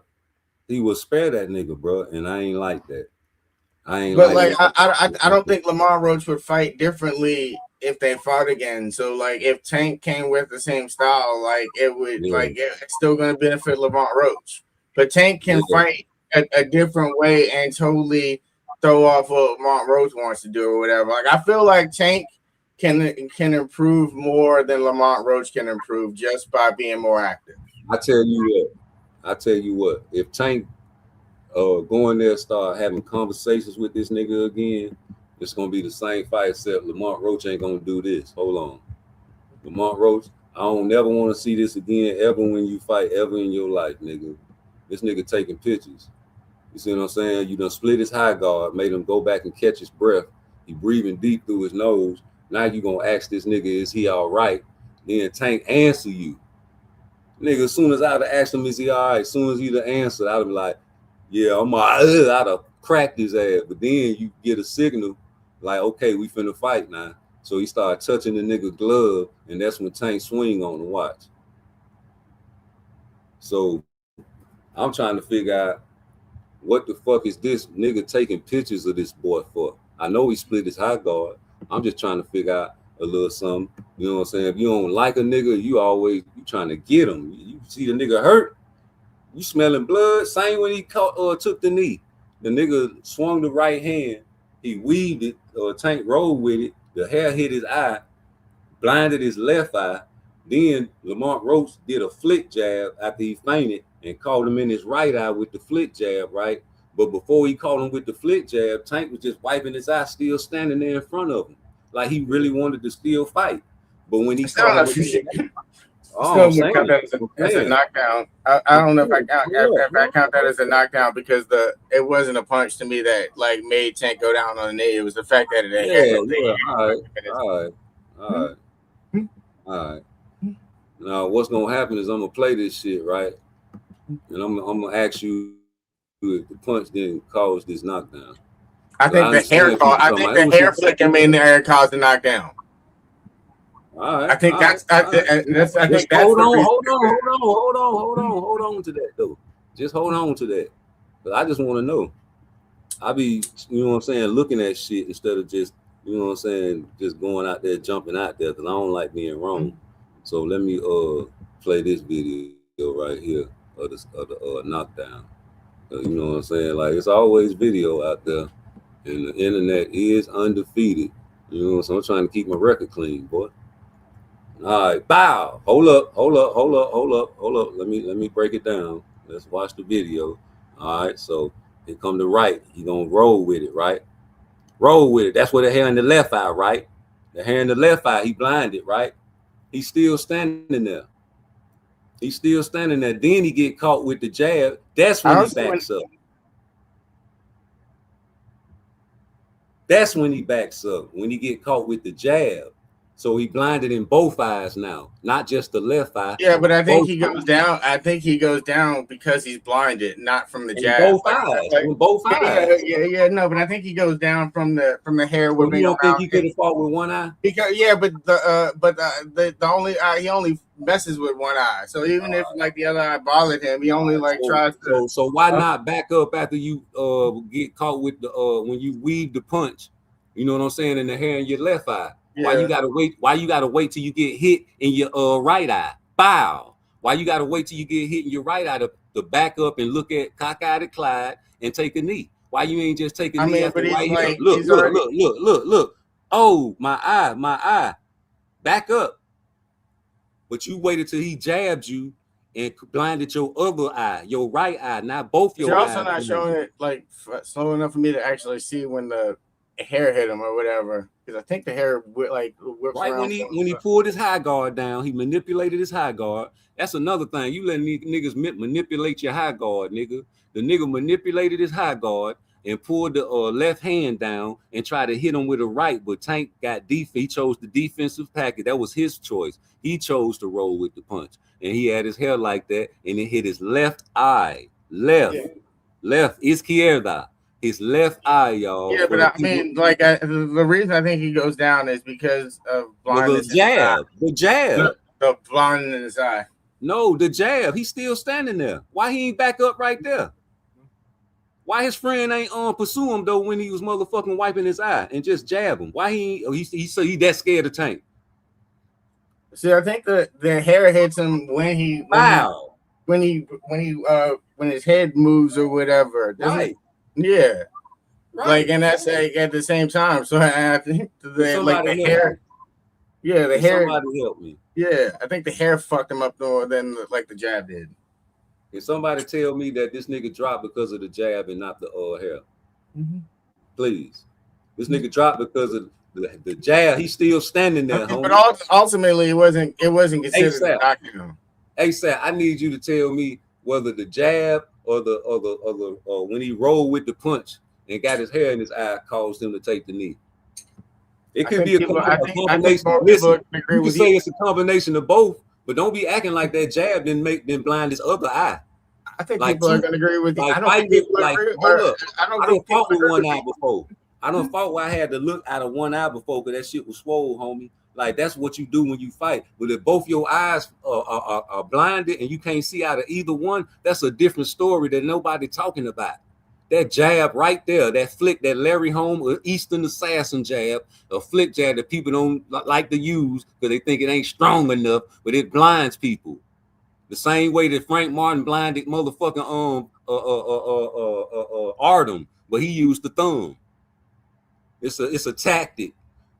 he would spare that nigga, bro, and I ain't like that. I don't think Lamont Roach would fight differently if they fought again. So like if Tank came with the same style, like it would it's still gonna benefit Lamont Roach. But Tank can fight a different way and totally throw off what Lamont Roach wants to do or whatever. Like I feel like Tank can improve more than Lamont Roach can improve just by being more active. I tell you what, if Tank go in there, start having conversations with this nigga again, it's gonna be the same fight, except Lamont Roach ain't gonna do this. Hold on. Lamont Roach, I don't never want to see this again ever when you fight ever in your life, nigga. This nigga taking pictures. You see what I'm saying? You done split his high guard, made him go back and catch his breath. He breathing deep through his nose. Now you gonna ask this nigga, is he all right? Then Tank answer you. Nigga, as soon as I'd have asked him, is he all right? As soon as he'd have answered, I'd be like, yeah, I'd have cracked his ass. But then you get a signal like, okay, we finna fight now. So he started touching the nigga glove, and that's when Tank swing on the watch. So I'm trying to figure out what the fuck is this nigga taking pictures of this boy for? I know he split his high guard. I'm just trying to figure out a little something. You know what I'm saying? If you don't like a nigga, you trying to get him. You see the nigga hurt, you smelling blood. Same when he took the knee. The nigga swung the right hand. He weaved it, Tank rolled with it. The hair hit his eye, blinded his left eye. Then Lamont Roach did a flick jab after he fainted and caught him in his right eye with the flick jab, right? But before he caught him with the flick jab, Tank was just wiping his eye, still standing there in front of him. Like he really wanted to still fight. But when he caught him count that as a knockdown. I don't know if I count that as a knockdown because it wasn't a punch to me that like made Tank go down on the knee. It was the fact that All right. Now what's gonna happen is I'm gonna play this shit, right? And I'm gonna ask you if the punch didn't cause this knockdown. I think the hair flicking made the hair cause the knockdown. All right. I think that's hold on to that though. Just hold on to that. But I just want to know. I be, you know what I'm saying, looking at shit instead of just, you know what I'm saying, just going out there, jumping out there, because I don't like being wrong. So let me play this video right here of the knockdown. You know what I'm saying? Like, it's always video out there, and the internet is undefeated. You know, so I'm trying to keep my record clean, boy. All right, bow. Hold up. Let me break it down. Let's watch the video. All right, so here come the right. He gonna roll with it, right? Roll with it. That's where the hair in the left eye, right? The hair in the left eye, he blinded, right? He's still standing there. He's still standing there. Then he get caught with the jab. That's when he backs up. That's when he backs up. When he get caught with the jab. So he blinded in both eyes now, not just the left eye. Yeah, but I think he goes down. I think he goes down because he's blinded, not from the jab. Both eyes. Both eyes. Yeah. No, but I think he goes down from the hair. Well, you don't think he could have fought with one eye? Because but the only eye, he only messes with one eye. So even if like the other eye bothered him, he only tries to. So why not back up after you get caught with the when you weave the punch? You know what I'm saying, in the hair in your left eye. Yeah. Why you gotta wait till you get hit in your right eye? Bow. Why you gotta wait till you get hit in your right eye to back up and look at cockeyed Clyde and take a knee? Why you ain't just take a knee after right here? Look. Oh, my eye. Back up. But you waited till he jabbed you and blinded your other eye, your right eye. Now both your eyes. You're also not showing it like slow enough for me to actually see when the hair hit him or whatever, because I think the hair whips right around. When he pulled his high guard down, he manipulated his high guard. That's another thing. You letting niggas manipulate your high guard, nigga. The nigga manipulated his high guard and pulled the left hand down and tried to hit him with a right, but Tank got he chose the defensive package. That was his choice. He chose to roll with the punch, and he had his hair like that, and it hit his left eye. Left izquierda. His left eye, y'all. Yeah, but I mean, the reason I think he goes down is because of blindness. The jab. The blindness in his eye. No, the jab. He's still standing there. Why he ain't back up right there? Why his friend ain't pursue him though when he was motherfucking wiping his eye and just jab him? Why he that scared of Tank? See, I think the hair hits him when his head moves or whatever. Right. Yeah, right. And that's at the same time. So I think the hair. Yeah, the hair. Somebody help me. Yeah, I think the hair fucked him up more than the jab did. Can somebody tell me that this nigga dropped because of the jab and not the hair? Mm-hmm. Please, this nigga dropped because of the jab. He's still standing there, homie. But ultimately, it wasn't considered knocking. ASAP, I need you to tell me whether the jab or when he rolled with the punch and got his hair in his eye caused him to take the knee. It could be a combination. Listen, you can say it's a combination of both, but don't be acting like that jab didn't blind his other eye. I think people are gonna agree with you. I don't fought with one eye before. I don't fought where I had to look out of one eye before because that shit was swole, homie. Like, that's what you do when you fight. But if both your eyes are blinded and you can't see out of either one, that's a different story that nobody talking about. That jab right there, that flick, that Larry Holmes Eastern assassin jab, a flick jab that people don't like to use because they think it ain't strong enough, but it blinds people. The same way that Frank Martin blinded motherfucking Artem, but he used the thumb. It's a tactic.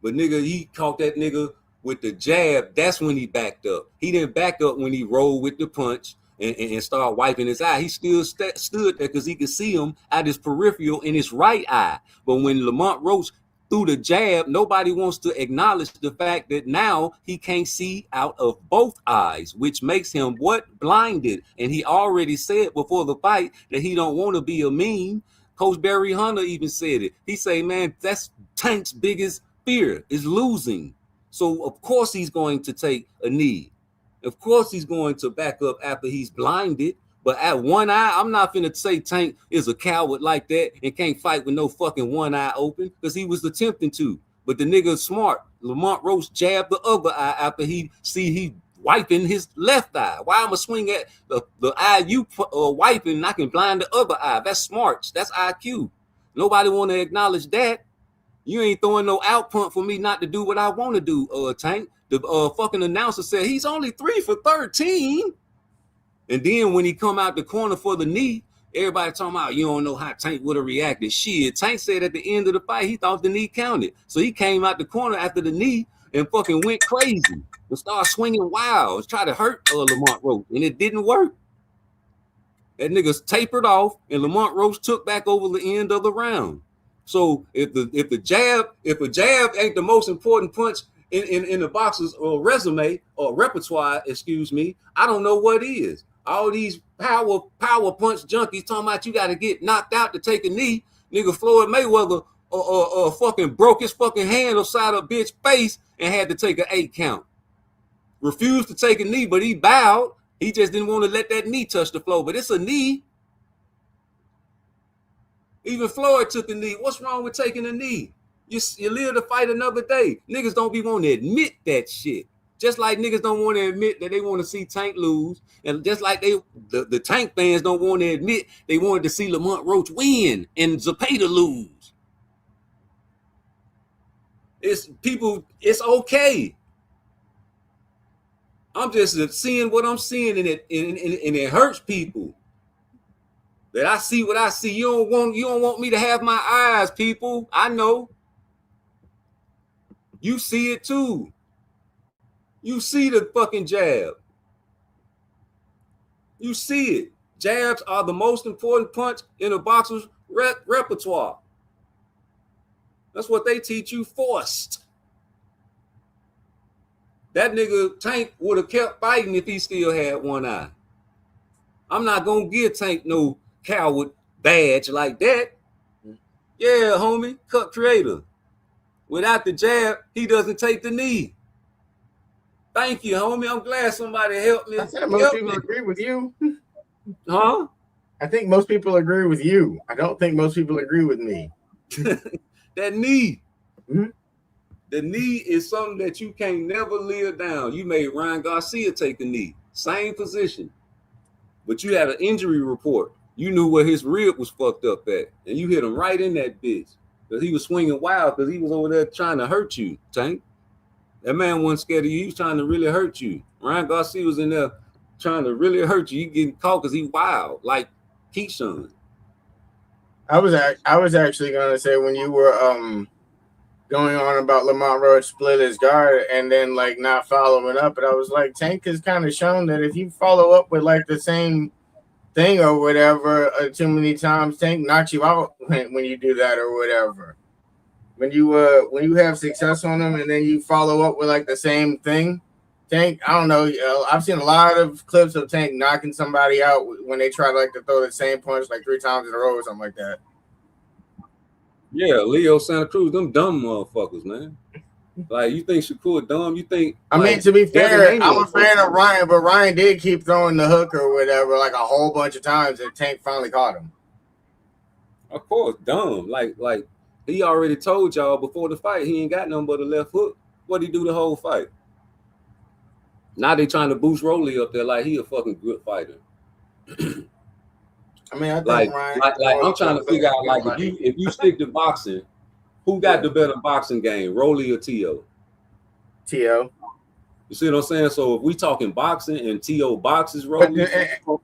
But nigga, he caught that nigga with the jab. That's when he backed up. He didn't back up when he rolled with the punch and started wiping his eye. He still stood there because he could see him at his peripheral in his right eye. But when Lamont Roach threw the jab, nobody wants to acknowledge the fact that now he can't see out of both eyes, which makes him blinded. And he already said before the fight that he don't want to be a meme. Coach Barry Hunter even said it. He say, man, that's Tank's biggest fear is losing. So of course he's going to take a knee. Of course he's going to back up after he's blinded. But at one eye, I'm not finna say Tank is a coward like that and can't fight with no fucking one eye open because he was attempting to. But the nigga is smart. Lamont Roach jabbed the other eye after he wiping his left eye. Why I'ma swing at the eye you wiping and I can blind the other eye? That's smarts. That's IQ. Nobody want to acknowledge that. You ain't throwing no out punt for me not to do what I want to do, Tank. The fucking announcer said he's only 3 for 13. And then when he come out the corner for the knee, Everybody talking about you don't know how Tank would have reacted. Shit, Tank said at the end of the fight he thought the knee counted, so he came out the corner after the knee and fucking went crazy and started swinging wild, try to hurt Lamont Roach, and it didn't work. That nigga's tapered off, and Lamont Roach took back over the end of the round. So if a jab ain't the most important punch in the boxer's resume or repertoire, excuse me, I don't know what is. All these power punch junkies talking about you got to get knocked out to take a knee. Nigga Floyd Mayweather fucking broke his fucking hand upside a bitch face and had to take an 8 count. Refused to take a knee, but he bowed. He just didn't want to let that knee touch the floor, but it's a knee. Even Floyd took a knee. What's wrong with taking a knee? You live to fight another day. Niggas don't be wanting to admit that shit. Just like niggas don't want to admit that they want to see Tank lose. And just like the Tank fans don't want to admit they wanted to see Lamont Roach win and Zepeda lose. It's okay. I'm just seeing what I'm seeing, and it hurts people. That I see what I see. You don't want me to have my eyes, people. I know. You see it too. You see the fucking jab. You see it. Jabs are the most important punch in a boxer's repertoire. That's what they teach you first. That nigga Tank would have kept fighting if he still had one eye. I'm not gonna give Tank no coward badge like that. Yeah, homie, cut creator. Without the jab, he doesn't take the knee. Thank you, homie. I'm glad somebody helped me. I said most people agree with you. Huh? I think most people agree with you. I don't think most people agree with me. That knee. Mm-hmm. The knee is something that you can't never live down. You made Ryan Garcia take a knee. Same position. But you had an injury report. You knew where his rib was fucked up at. And you hit him right in that bitch. Because he was swinging wild because he was over there trying to hurt you, Tank. That man wasn't scared of you. He was trying to really hurt you. Ryan Garcia was in there trying to really hurt you. You getting caught because he wild, like Keyshawn. I was actually going to say when you were going on about Lamont Roach split his guard and then like not following up, but I was like, Tank has kind of shown that if you follow up with like the same thing or whatever too many times, Tank knocks you out when you do that or whatever. When you have success on them and then you follow up with like the same thing, Tank, I don't know. I've seen a lot of clips of Tank knocking somebody out when they try like to throw the same punch like 3 times in a row or something like that. Yeah, Leo Santa Cruz, them dumb motherfuckers, man. Like, you think Shakur dumb? You think? I mean, to be fair, I'm a fan of Ryan, but Ryan did keep throwing the hook or whatever like a whole bunch of times, and Tank finally caught him. Of course, dumb. Like he already told y'all before the fight he ain't got nothing but a left hook. What'd he do the whole fight? Now they trying to boost Rolly up there like he a fucking good fighter. I mean, I think Ryan, I'm trying to figure out like if you stick to boxing, who got the better boxing game, Rolly or T.O.? T.O. You see what I'm saying? So if we talking boxing and T.O. boxes Rolly,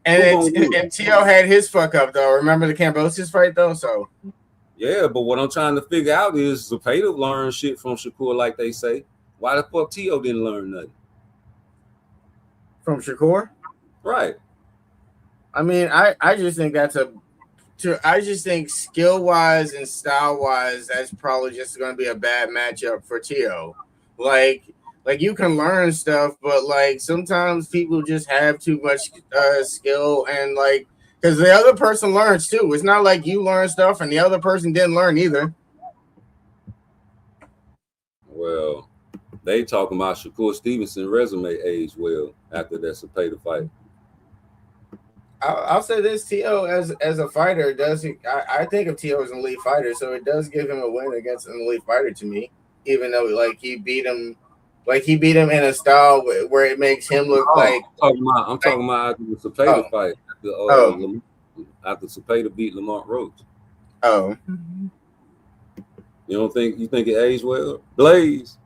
and T.O. had his fuck up though. Remember the Kambosos fight though? So yeah, but what I'm trying to figure out is Zepeda learned shit from Shakur, like they say. Why the fuck T.O. didn't learn nothing from Shakur? Right. I mean, I just think I just think skill wise and style wise, that's probably just going to be a bad matchup for T.O. Like you can learn stuff, but like sometimes people just have too much skill and like because the other person learns too. It's not like you learn stuff and the other person didn't learn either. Well, they talking about Shakur Stevenson resume aged well after that Zepeda fight. I'll say this: T.O. as a fighter does. I think of T.O. as an elite fighter, so it does give him a win against an elite fighter to me. Even though like he beat him in a style where it makes him look like. I'm talking about after the Zepeda fight. After Zepeda beat Lamont Roach. Oh. You think it aged well, Blaze?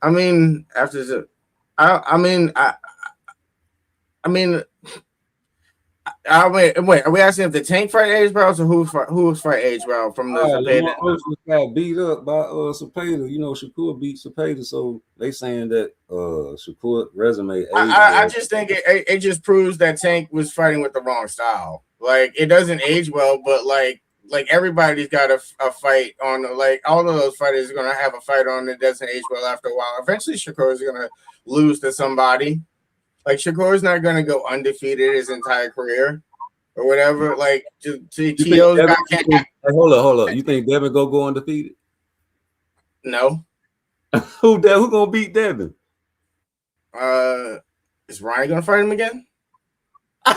I mean, Wait. Are we asking if the Tank fight aged well, or who's fight aged well from the Lamont Ocean got beat up by Cepeda. You know, Shakur beat Cepeda, so they saying that Shakur resume aged I just think it just proves that Tank was fighting with the wrong style. Like, it doesn't age well, but like everybody's got a fight on. Like, all of those fighters are gonna have a fight on that doesn't age well after a while. Eventually, Shakur is gonna lose to somebody. Like, Shakur's not gonna go undefeated his entire career or whatever. Like, Tio's got. Hold up. You think Devin go undefeated? No. Who gonna beat Devin? Is Ronnie gonna fight him again? I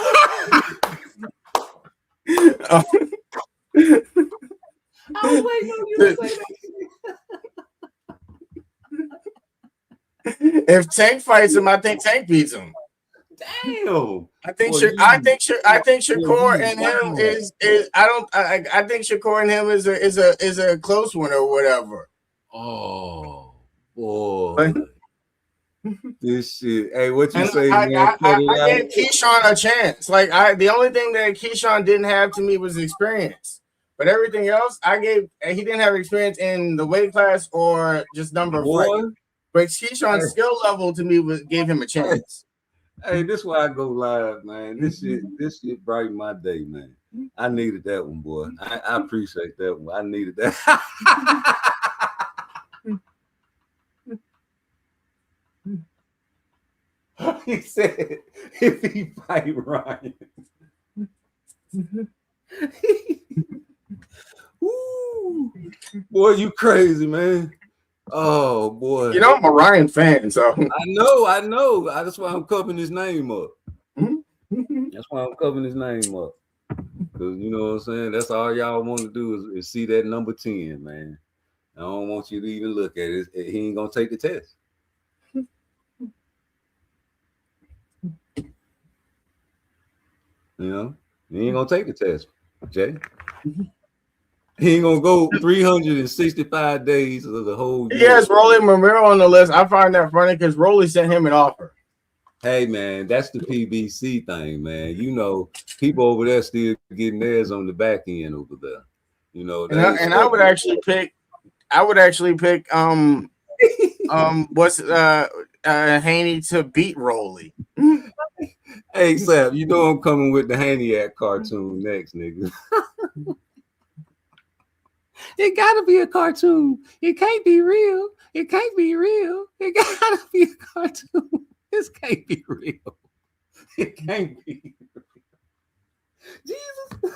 was waiting on you to say that. If Tank fights him, I think Tank beats him. Damn. I think Shakur and him is I think Shakur and him is a close one or whatever. Oh boy. This shit. Hey, what you say, man? I gave Keyshawn a chance. Like, the only thing that Keyshawn didn't have to me was experience. But everything else, he didn't have experience in the weight class or just number of fights. But Keyshawn's skill level to me gave him a chance. Hey, this is why I go live, man. This shit brightened my day, man. I needed that one, boy. I appreciate that one. I needed that. He said, if he fight Ryan. Ooh, boy, you crazy, man. Oh boy. You know, I'm a Ryan fan, so I know. That's why I'm covering his name up. That's why I'm covering his name up. Because you know what I'm saying? That's all y'all want to do is see that number 10, man. I don't want you to even look at it. He ain't gonna take the test. You know, he ain't gonna take the test, Jay. He ain't gonna go 365 days of the whole year. He has Rolly Romero on the list. I find that funny because Rolly sent him an offer. Hey man, that's the PBC thing, man. You know, people over there still getting theirs on the back end over there. You know, I would actually pick Haney to beat Rolly. Hey Sam, you know I'm coming with the Haney cartoon next, nigga. It gotta be a cartoon. It can't be real. It can't be real. It gotta be a cartoon. This can't be real. It can't be real. Jesus.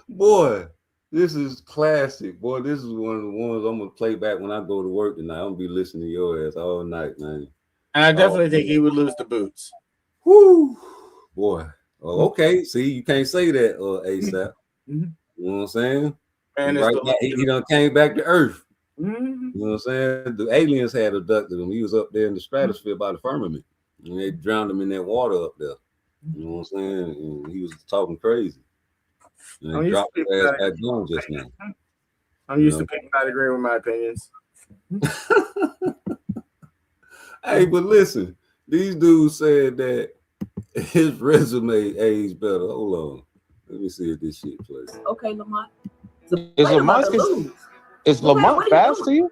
Boy, this is classic. Boy, this is one of the ones I'm gonna play back when I go to work tonight. I'm gonna be listening to your ass all night, man. And I definitely think he would lose the boots. Whoo, boy. Oh, okay. See, you can't say that, ASAP. You know what I'm saying? Man, right now, he done came back to Earth. Mm-hmm. You know what I'm saying? The aliens had abducted him. He was up there in the stratosphere by the firmament, and they drowned him in that water up there. You know what I'm saying? And he was talking crazy. And they dropped his ass back down just now. I'm used to people not agreeing with my opinions. Hey, but listen, these dudes said that his resume aged better. Hold on. Let me see if this shit plays. Okay, Lamont. Is Lamont fast to you?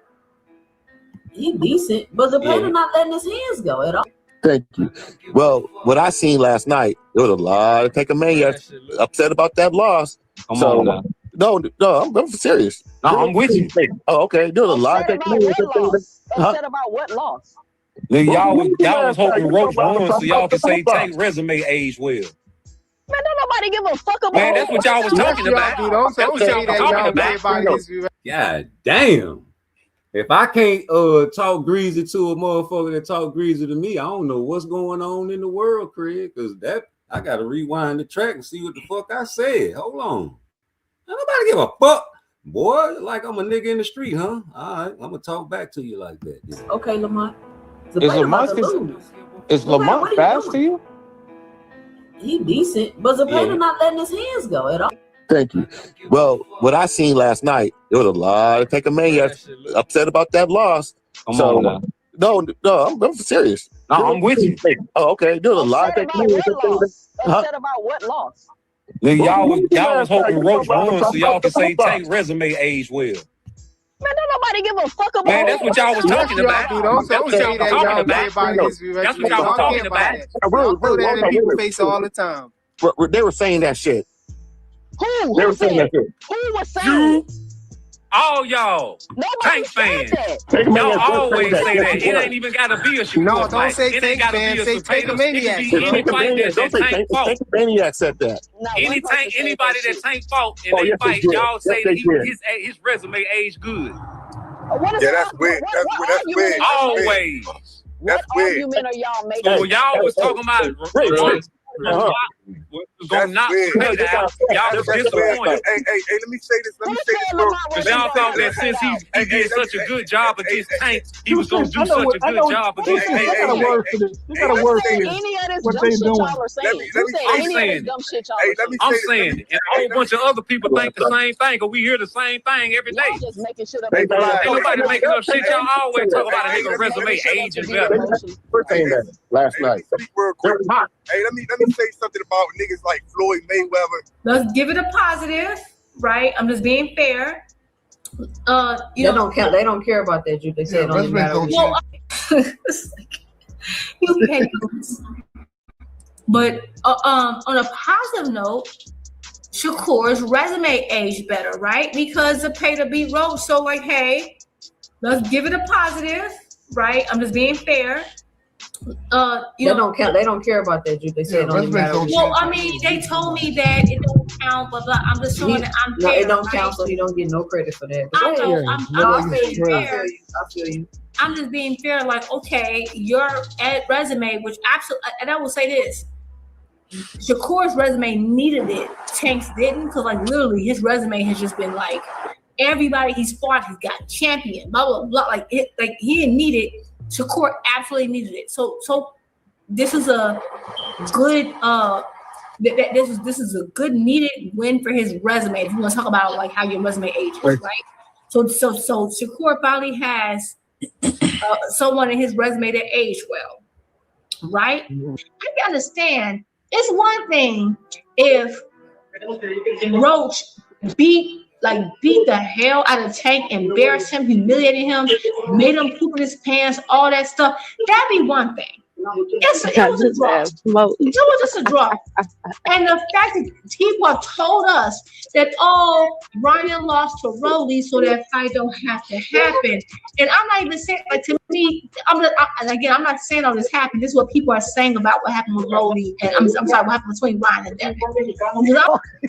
He decent, but the player not letting his hands go at all. Thank you. Well, what I seen last night, there was a lot of Takamania upset about that loss. Come on now. No, I'm serious. No, I'm with you. Oh, okay. There was a lot of Takamania upset about what loss? Nigga, y'all was hoping Roach won so y'all can say Tank resume aged well. Man, don't nobody give a fuck about. Man, that's what y'all was talking about. Don't say that, y'all. God damn. If I can't talk greasy to a motherfucker that talk greasy to me, I don't know what's going on in the world, Craig, because that I gotta rewind the track and see what the fuck I said. Hold on. Nobody give a fuck. Boy, like I'm a nigga in the street, huh? All right, I'm gonna talk back to you like that. Yeah. Okay, Lamont. Is Lamont fast to you? He decent, but the player not letting his hands go at all. Thank you. Well, what I seen last night, there was a lot of Takamania upset about that loss. Come on now. No, I'm serious. No, I'm with you. Oh, okay. There's a lot Upset of about what loss? Upset about what loss? Nigga, y'all was hoping Roach won so y'all could say Tank resume aged well. Man, don't nobody give a fuck about Man, that's what y'all was talking about. Don't That's what say y'all was that talking y'all about. care about his That's what y'all was talking about. Y'all throw that in people's face all the time. They were saying that shit. Who? They were Who saying said that it? shit. Who was saying it? All y'all Tank fans. Y'all always say that. It ain't even gotta be a Shakur No, don't fight. say It ain't Tank gotta fans. be a Say Cepeda. Tankmaniacs, It can be any fight that Tank fought. Tankmaniac said that. Anybody that Tank fought and Oh, they yes, they fight, did. y'all say Yes, they that did. his resume aged good. Yeah, that's weird. That's weird. Always. What weird. argument are y'all making? So when y'all was talking about was gonna knock Cepeda out, y'all was disappointed. Hey, let me say this. Because y'all thought that since he did such a good job against Tank, he was gonna do such a good job against Tank. Who said any of this dumb shit y'all are saying? Who said any of this dumb shit y'all are saying? I'm saying it. And a whole bunch of other people think the same thing, because we hear the same thing every day. Y'all just making shit up. Ain't nobody making up shit. Y'all always talk about a nigga resume aging better. We're saying that last night. Hey, let me say something about niggas like Floyd Mayweather. Let's give it a positive, right? I'm just being fair. They don't care. They don't care about that. They say it don't even matter. Well, you petty. But on a positive note, Shakur's resume aged better, right? Because the pay to beat Roach. So like, hey, let's give it a positive, right? I'm just being fair. They don't care. They don't care about that. They say it don't even matter. Well, I mean, they told me that it don't count, but I'm just showing that I'm fair. No, it don't right? count, so he don't get no credit for that. I know. I'm I being fair. I feel you. I'm just being fair. Like, okay, your resume, which absolutely, and I will say this: Shakur's resume needed it. Tank's didn't, because like literally, his resume has just been like everybody he's fought, he's got champion, blah blah blah. Like it, like he didn't need it. Shakur absolutely needed it. So this is a good this is a good needed win for his resume. If you want to talk about like how your resume ages, right? So Shakur finally has someone in his resume that aged well, right? I can understand. It's one thing if Roach beat the hell out of Tank, embarrassed him, humiliated him, made him poop in his pants, all that stuff. That'd be one thing. It was a draw. It was just a draw. And the fact that people have told us that, Ryan lost to Rolly, so that fight don't have to happen. And I'm not even saying, like, to me, I'm not saying all this happened. This is what people are saying about what happened with Rolly, and I'm sorry, what happened between Ryan and Devin.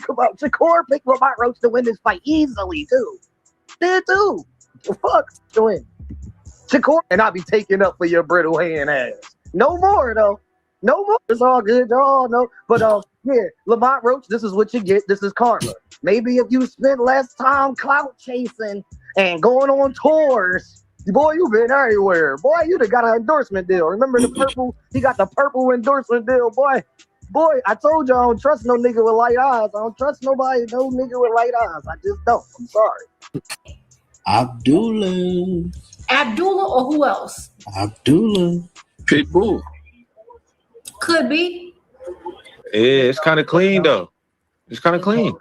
About Shakur picked Lamont Roach to win this fight easily, too. Did too. Fuck, to win. Shakur and I'll be taking up for your brittle hand ass. No more though. No more. It's all good. Y'all know. But yeah, Lamont Roach, this is what you get. This is karma. Maybe if you spent less time clout chasing and going on tours, boy, you've been everywhere. Boy, you'd have got an endorsement deal. Remember the purple? He got the purple endorsement deal, boy. Boy, I told you I don't trust no nigga with light eyes. I don't trust nobody, no nigga with light eyes. I just don't. I'm sorry. Abdullah or who else? Abdullah. Pitbull. Could be. Yeah, it's kind of clean though. It's kind of clean.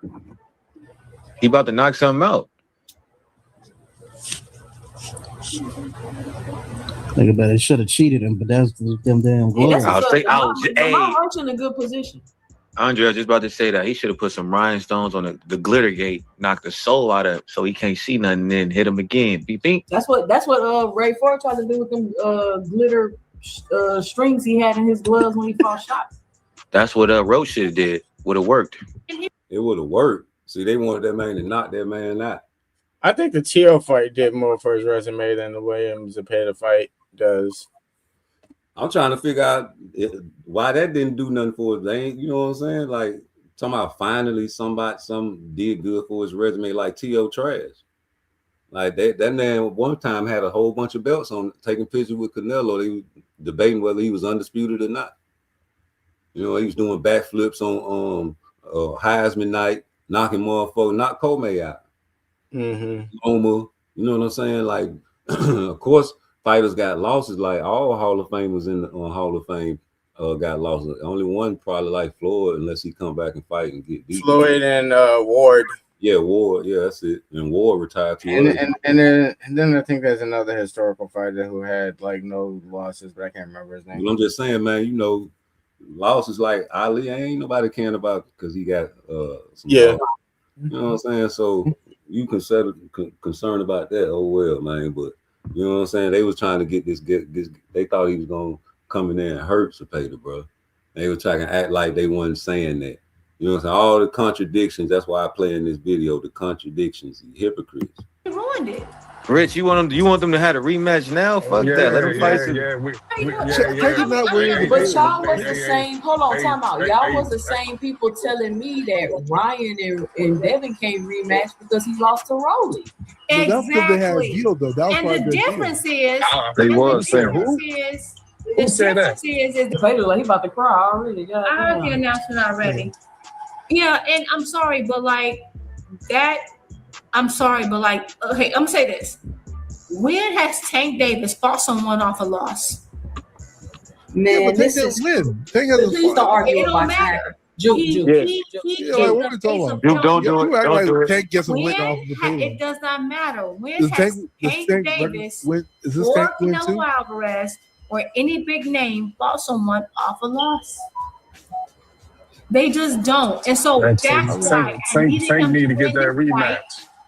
He about to knock something out. Think about it. Should have cheated him, but that's them damn gloves. Lamont Roach in a good position. Andre, I was just about to say that he should have put some rhinestones on the glitter gate, knocked the soul out of, so he can't see nothing, and then hit him again. Beep, beep. That's what Ray Ford tried to do with them glitter strings he had in his gloves when he fought shots. That's what Roach should have did. Would have worked. It would have worked. See, they wanted that man to knock that man out. I think the Tio fight did more for his resume than the Williams Zepeda fight does. I'm trying to figure out why that didn't do nothing for his. They ain't, you know what I'm saying? Like talking about finally some did good for his resume, like T.O. Trash. Like that man one time had a whole bunch of belts on, taking pictures with Canelo. They were debating whether he was undisputed or not. You know, he was doing backflips on Heisman night, knocking knocked Comey out. Mm-hmm. Omer, you know what I'm saying? Like, of course, fighters got losses. Like all Hall of Famers in the Hall of Fame got losses. Only one probably like Floyd, unless he come back and fight and get deep. Floyd and Ward. Yeah, Ward. Yeah, that's it. And Ward retired too And, early. and then I think there's another historical fighter who had like no losses, but I can't remember his name. But I'm just saying, man, you know, losses like Ali, ain't nobody caring about because he got some losses. You know what I'm saying? So you concerned about that, oh well, man. But you know what I'm saying? They was trying to get this. They thought he was gonna come in there and hurt Cepeda, bro. They were trying to act like they wasn't saying that. You know what I'm saying? All the contradictions. That's why I play in this video. The contradictions, the hypocrites. He ruined it. Rich, you want them to have a rematch now? Fuck that. Let them fight. But y'all was the same. Hold on, time out. Y'all was the same people telling me that Ryan and Devin can't rematch because he lost to Rolly. Exactly. And the difference is, Who said that? The player like he about to cry already. I heard the announcement already. Yeah, and I'm sorry, but like that. I'm sorry, but like, okay, I'm gonna say this. When has Tank Davis fought someone off a loss? Man, this is win. Please don't argue It don't about matter. that. Juke. What are you talking about? Duke, don't do it. You act Don't like do it. Tank gets a win off the table. It does not matter. When Does has Tank Tank Davis is this or Tank win Canelo too? Alvarez or any big name fought someone off a loss? They just don't. And so that's why Tank need to get that rematch.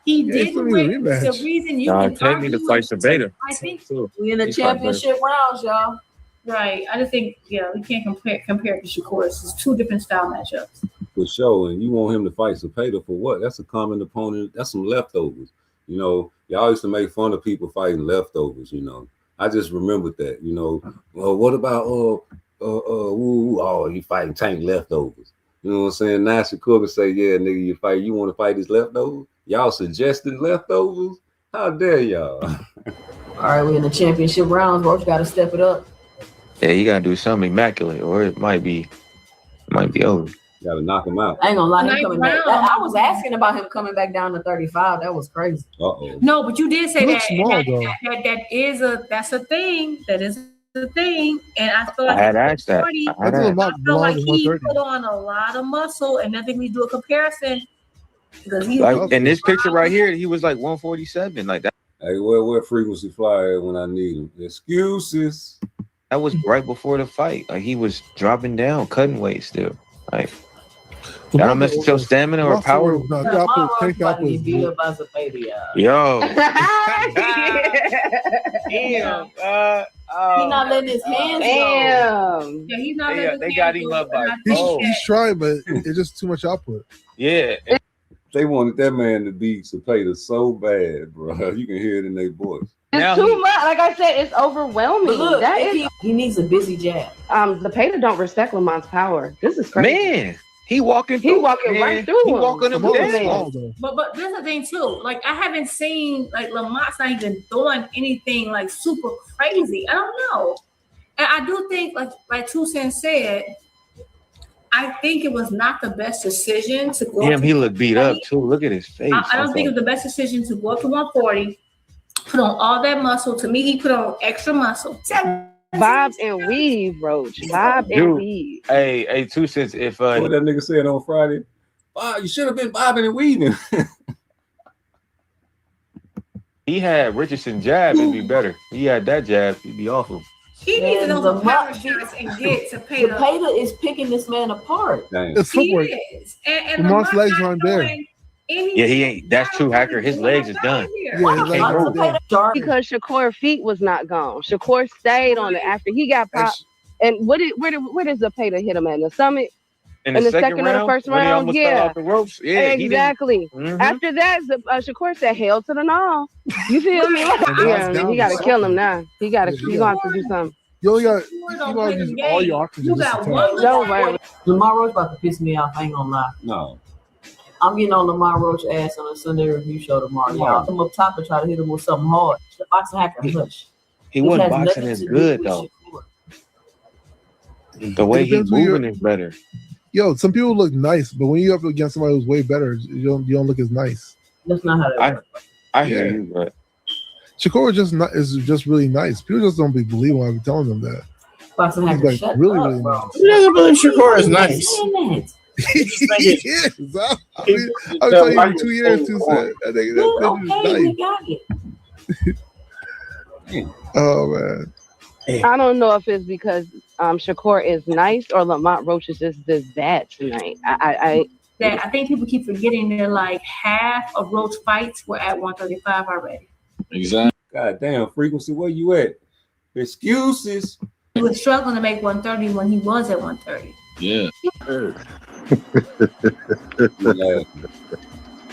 He didn't win. The reason you can Tank need to fight Cepeda. I think we in the championship rounds, y'all. Right. I just think, we can't compare it to Shakur. It's two different style matchups. For sure. And you want him to fight Cepeda for what? That's a common opponent. That's some leftovers. You know, y'all used to make fun of people fighting leftovers, you know. I just remembered that, you know. What about you fighting Tank leftovers? You know what I'm saying? Now Shakur can say, yeah, nigga, you want to fight his leftovers? Y'all suggesting leftovers? How dare y'all? All right, we in the championship rounds. Roach got to step it up. Yeah, you gotta do something immaculate, or it might be over. Got to knock him out. I ain't gonna lie, him coming back. I was asking about him coming back down to 35. That was crazy. No, but you did say He that. looks small, That's a thing. That is the thing. And I feel like I had asked that. I feel like he put on a lot of muscle, and I think we do a comparison because he Like in this picture right here, he was like 147, like that. Hey, where frequency fly at when I need him? Excuses. That was right before the fight. Like he was dropping down, cutting weight still. Like that don't mess with your stamina or power. Yo. Damn. He's not letting his hands go. Yeah, he's not letting They got him up by He's trying, but it's just too much output. Yeah. They wanted that man to beat Cepeda so bad, bro. You can hear it in their voice. It's too much. Like I said, it's overwhelming. Look, That is. he needs a busy jab. The Peta don't respect Lamont's power. This is crazy. Man, he walking right through He him. walking him down. But there's the thing too. Like I haven't seen like Lamont's not even doing anything like super crazy. I don't know. And I do think like Two Cents said, I think it was not the best decision to go. Damn, he looked beat up too. Look at his face. I don't think it was the best decision to go up to 140, put on all that muscle. To me, he put on extra muscle. Bob and weave, Roach. Bob and weave. Hey, 2 Cents. If what that nigga said on Friday, you should have been bobbing and weaving. he had Richardson jab, it'd be better. He had that jab, he'd be awful. He needs to know some power shots and get Cepeda. Cepeda is picking this man apart. It's footwork. He is. And Lamont's legs aren't there. Yeah, he ain't. That's true, Hacker. His legs is done. Because Shakur's feet was not gone. Shakur stayed on it after he got popped. And where does the Peta hit him at? In the stomach? In the second or round, the first when he round? almost fell off the ropes. Yeah, exactly. After that, Shakur said, "Hell to the no." You feel me? Yeah, he got to kill him now. He's going to have to do something. You only got to use all your oxygen. Don't worry. Lamar Roach about to piss me off. I ain't gonna lie. No. I'm getting on Lamar Roach ass on a Sunday review show tomorrow. Y'all come up top and try to hit him with something hard. The boxing hacker hush. He wasn't boxing as good though. The way he's moving is better. Yo, some people look nice, but when you're up against somebody who's way better, you don't look as nice. That's not how that works. I hear you, but Shakur is just really nice. People just don't believe when I'm telling them that. He's like really nice. Who doesn't believe Shakur is nice? He is. I'll tell you in 2 years, too. That nigga is nice. Oh man. I don't know if it's because Shakur is nice or Lamont Roach is just this bad tonight. I think people keep forgetting that like half of Roach fights were at 135 already. Exactly. God damn, Frequency, where you at? Excuses. He was struggling to make 130 when he was at 130. Yeah.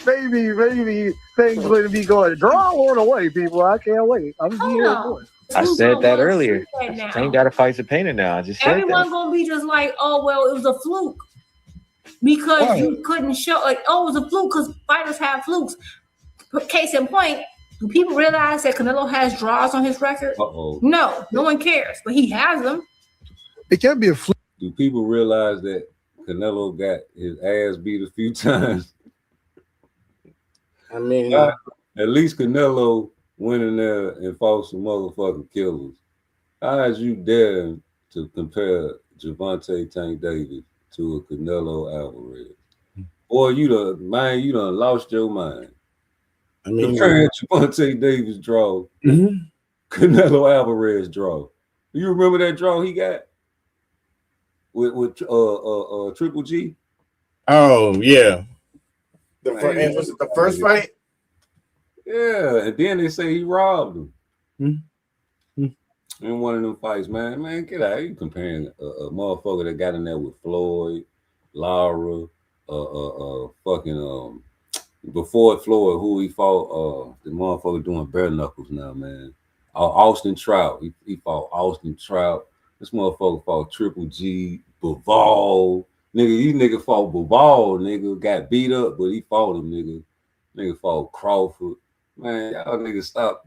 Maybe things going to be going. Draw on the way, people. I can't wait. I'm here for it. I said that earlier. Tank got to fight Subpoena now. I just said Everyone that. gonna be just like, oh well, it was a fluke because you couldn't show like, oh, it was a fluke because fighters have flukes. Case in point, do people realize that Canelo has draws on his record? No one cares, but he has them. It can't be a fluke. Do people realize that Canelo got his ass beat a few times? I mean, at least Canelo went in there and fought some motherfucking killers. How is you dare to compare Gervonta Tank Davis to a Canelo Alvarez? Boy, you done lost your mind. I mean, comparing Gervonta Davis draw, Canelo Alvarez draw. Do you remember that draw he got with Triple G? Oh yeah. Was it the first fight? Yeah, and then they say he robbed him in one of them fights. Man, get out! You comparing a motherfucker that got in there with Floyd, Lara, fucking before Floyd, who he fought, the motherfucker doing bare knuckles now, man. Austin Trout, he fought Austin Trout. This motherfucker fought Triple G, Bivol. Nigga, nigga fought Bivol, nigga, got beat up, but he fought him, nigga. Nigga fought Crawford. Man, y'all niggas stop.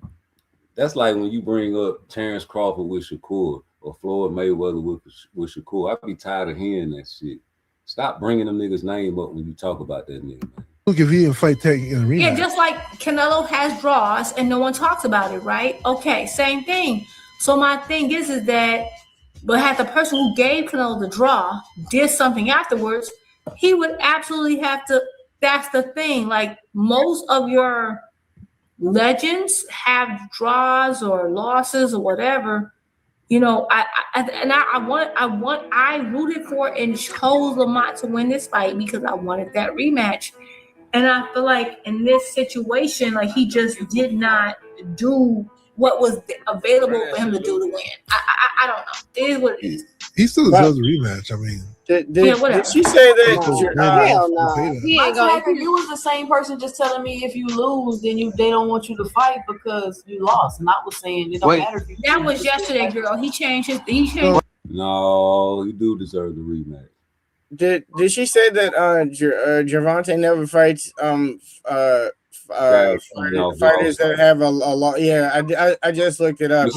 That's like when you bring up Terrence Crawford with Shakur or Floyd Mayweather with Shakur. I be tired of hearing that shit. Stop bringing them niggas' name up when you talk about that nigga, man. Look, if he didn't fight Tank in a rematch. Yeah, just like Canelo has draws and no one talks about it, right? Okay, same thing. So my thing is that, but had the person who gave Canelo the draw did something afterwards, he would absolutely have to. That's the thing. Like most of your legends have draws or losses or whatever. You know, I rooted for and chose Lamont to win this fight because I wanted that rematch. And I feel like in this situation, like he just did not do what was available for him to do to win. I don't know. It is what it is. He still deserves a rematch. I mean, did she say that? Hell no. He ain't gonna. You was the same person just telling me if you lose, then they don't want you to fight because you lost. And I was saying it don't matter if you. That was yesterday, girl. He changed. No, you do deserve the rematch. Did she say that Gervonta never fights fighters that have a lot? Yeah, I just looked it up.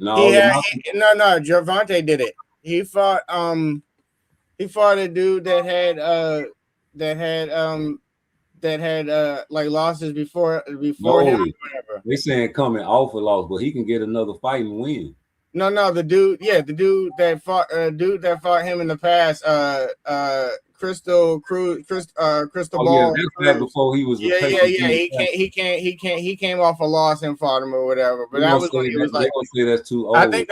Gervonta did it. He fought a dude that had like losses before him or whatever. They saying coming off a loss, but he can get another fight and win. No, the dude that fought him in the past, Crystal Ball. Yeah, that's before he was. He came off a loss and fought him or whatever. But that was when he was like. That's too old. I think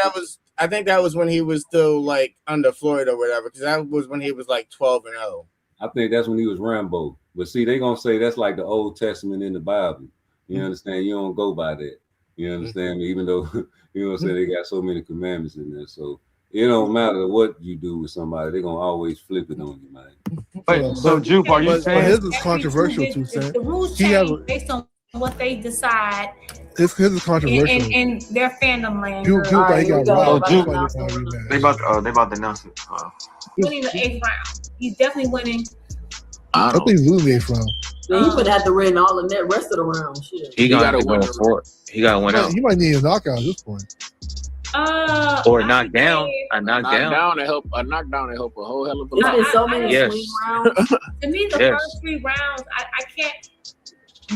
that was when he was still like under Floyd or whatever, because that was when he was like 12-0. I think that's when he was Rambo. But see, they gonna say that's like the Old Testament in the Bible. You understand? You don't go by that. You understand me? Even though you know what I'm saying, they got so many commandments in there. So it don't matter what you do with somebody, they're gonna always flip it on you, man. So Jupe, are you saying his is controversial too, Sam? The rules change based on what they decide. His is controversial in their fandom land. They about to announce it. Winning the 8th round. He's definitely winning. I think he's losing the 8th round. Yeah, he would have to win all of that rest of the round. Shit. He got to win for it. He got to win out. He might need a knockout at this point. Or a knockdown. A knockdown to help. A knockdown to help a whole hell of a lot. There's been so many swing rounds. To me, the first 3 rounds, I can't.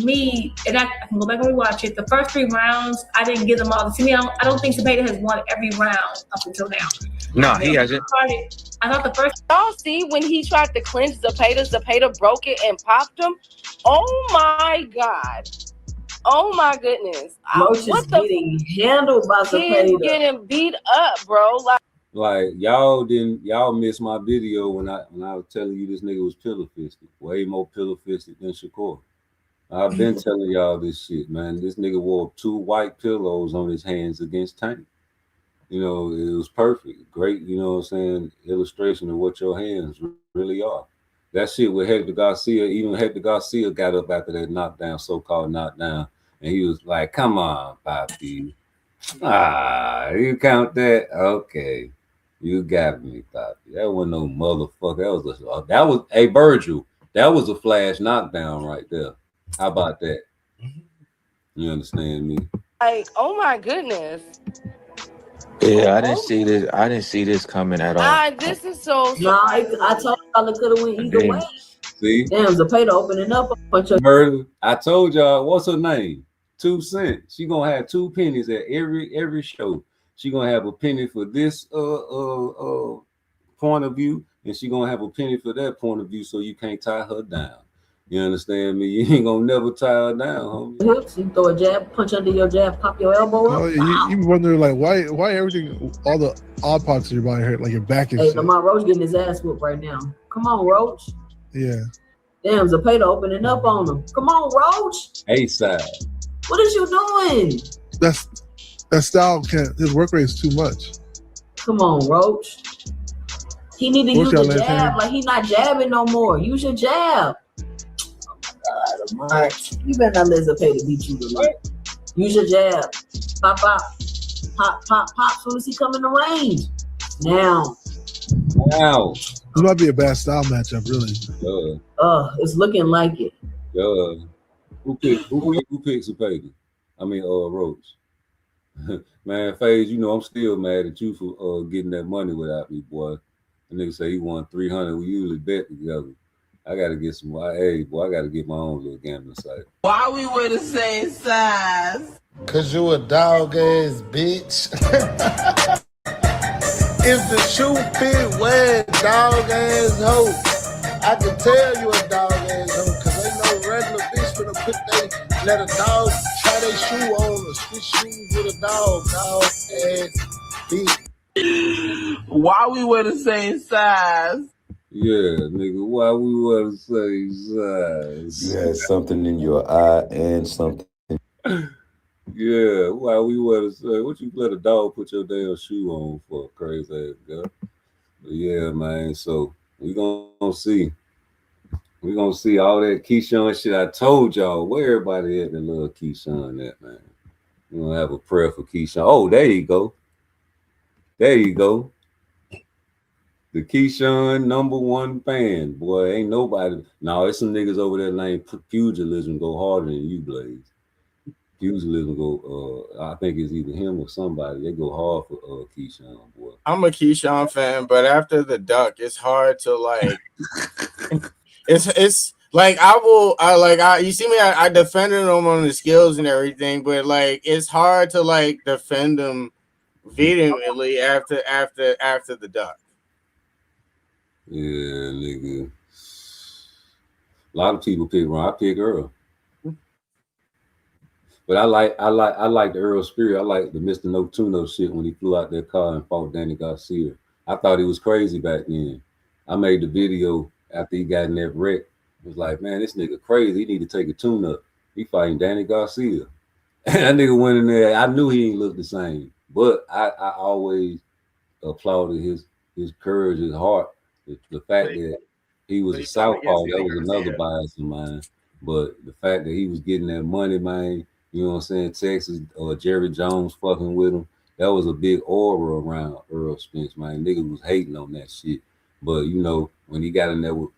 me, and I can go back and rewatch it. The first 3 rounds, I didn't give them all. To me, I don't think Zepeda has won every round up until now. No, he hasn't. I thought the first. Y'all see when he tried to clinch Zepeda broke it and popped him. Oh my God. Oh my goodness. Roach is getting handled by Zepeda. He's getting beat up, bro. Like y'all missed my video when I was telling you this nigga was pillow fisted, way more pillow fisted than Shakur. I've been telling y'all this shit, man. This nigga wore 2 white pillows on his hands against Tank. You know, it was perfect. Great, you know what I'm saying, illustration of what your hands really are. That shit with Hector Garcia, even Hector Garcia got up after that knockdown, so-called knockdown, and he was like, come on, Papi. You count that? Okay. You got me, Papi. That wasn't no motherfucker. That was hey Virgil. That was a flash knockdown right there. How about that? You understand me? Like, oh my goodness. Yeah, I didn't see this coming at all. This is so. Nah, I told y'all it could have went either way. See? Damn, Zepeda opening up a bunch of murder. I told y'all, what's her name? 2 cents. She gonna have 2 pennies at every show. She gonna have a penny for this point of view, and she gonna have a penny for that point of view, so you can't tie her down. You understand me? You ain't gonna never tie her down, homie. hips. You throw a jab, punch under your jab, pop your elbow up. You wonder like why everything, all the odd parts of your body hurt, like your back and Hey, shit. Lamar Roach getting his ass whooped right now. Come on, Roach. Yeah. Damn, Zepeda opening up on him. Come on, Roach. A-side. What is you doing? That style can't. His work rate is too much. Come on, Roach. He need to use y'all the last jab. hand? Like he not jabbing no more. Use your jab. God, Lamar, you better not let Zepeda beat you tonight. Use your jab. Pop, pop, pop, pop, pop. Soon as he come in the range. Now. This might be a bad style matchup, really. It's looking like it. Who picks Zepeda? I mean, Roach. Man, FaZe, you know I'm still mad at you for getting that money without me, boy. The nigga say he won 300. We usually bet together. I gotta get some. Hey, boy, I gotta get my own little gambling site. Why we were the same size? Cause you a dog ass bitch. If the shoe fit, wear it, dog ass hoe. I can tell you a dog ass hoe, cause ain't no regular bitch finna put let a dog try their shoe on or switch shoes with a dog ass bitch. Why we were the same size? Yeah, nigga, why we were the same size? You had something in your eye and something. Yeah, why we were the same? What you let a dog put your damn shoe on for, crazy ass girl? But yeah, man, so we gonna see. We gonna see all that Keyshawn shit. I told y'all where everybody at the little Keyshawn at, man. We gonna have a prayer for Keyshawn. Oh, there you go. There you go. The Keyshawn #1 fan, boy. Ain't nobody. No, it's some niggas over there named Pugilism go harder than you, Blaze. Pugilism go. I think it's either him or somebody. They go hard for Keyshawn, boy. I'm a Keyshawn fan, but after the duck, it's hard to like. It's like you see me. I defended him on the skills and everything, but like it's hard to like defend him vehemently after the duck. Yeah, nigga. A lot of people pick Ron. I pick Earl. But I like the Earl spirit. I like the Mr. No Tune-Up shit when he flew out that car and fought Danny Garcia. I thought he was crazy back then. I made the video after he got in that wreck. It was like, man, this nigga crazy. He need to take a tune-up. He fighting Danny Garcia. That nigga went in there. I knew he ain't look the same. But I always applauded his courage, his heart. The fact that he was a southpaw, that was another bias of mine. But the fact that he was getting that money, man, you know what I'm saying? Texas or Jerry Jones fucking with him. That was a big aura around Earl Spence, man. Niggas was hating on that shit. But you know, when he got in there with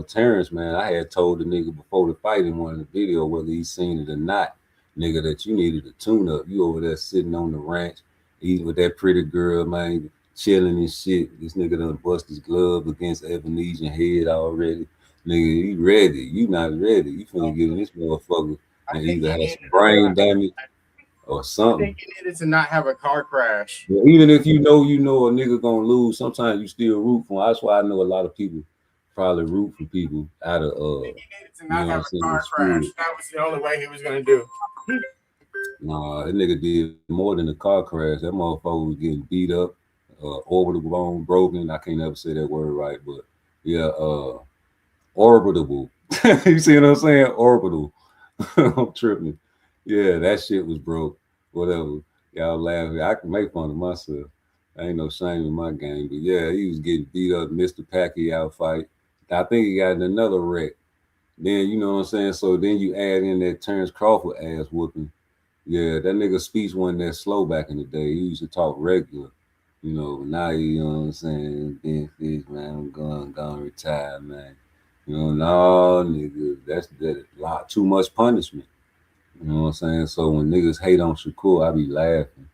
Terrence, man, I had told the nigga before the fight in one of the video, whether he seen it or not, nigga, that you needed a tune-up. You over there sitting on the ranch, eating with that pretty girl, man, chilling and shit. This nigga done bust his glove against Evanesian head already. Nigga, you ready. You not ready. You finna get in this motherfucker and either have some brain damage or I something. think you needed to not have a car crash. But even if you know a nigga gonna lose, sometimes you still root for him. That's why I know a lot of people probably root for people out of To you not know what have I'm a saying, car crash. That was the only way he was gonna do. Nah, that nigga did more than a car crash. That motherfucker was getting beat up, orbital bone broken. I can't ever say that word right, but yeah, orbitable. You see what I'm saying? Orbital. I'm tripping. Yeah, that shit was broke. Whatever. Y'all laughing. I can make fun of myself. Ain't no shame in my game. But yeah, he was getting beat up, Mr. Pacquiao fight. I think he got in another wreck. Then you know what I'm saying? So then you add in that Terrence Crawford ass whooping. Yeah, that nigga's speech wasn't that slow back in the day. He used to talk regular. You know, now you know what I'm saying? Being fish, man, I'm gonna retire, man. You know, no, nigga, that's a lot too much punishment. You know what I'm saying? So when niggas hate on Shakur, I be laughing.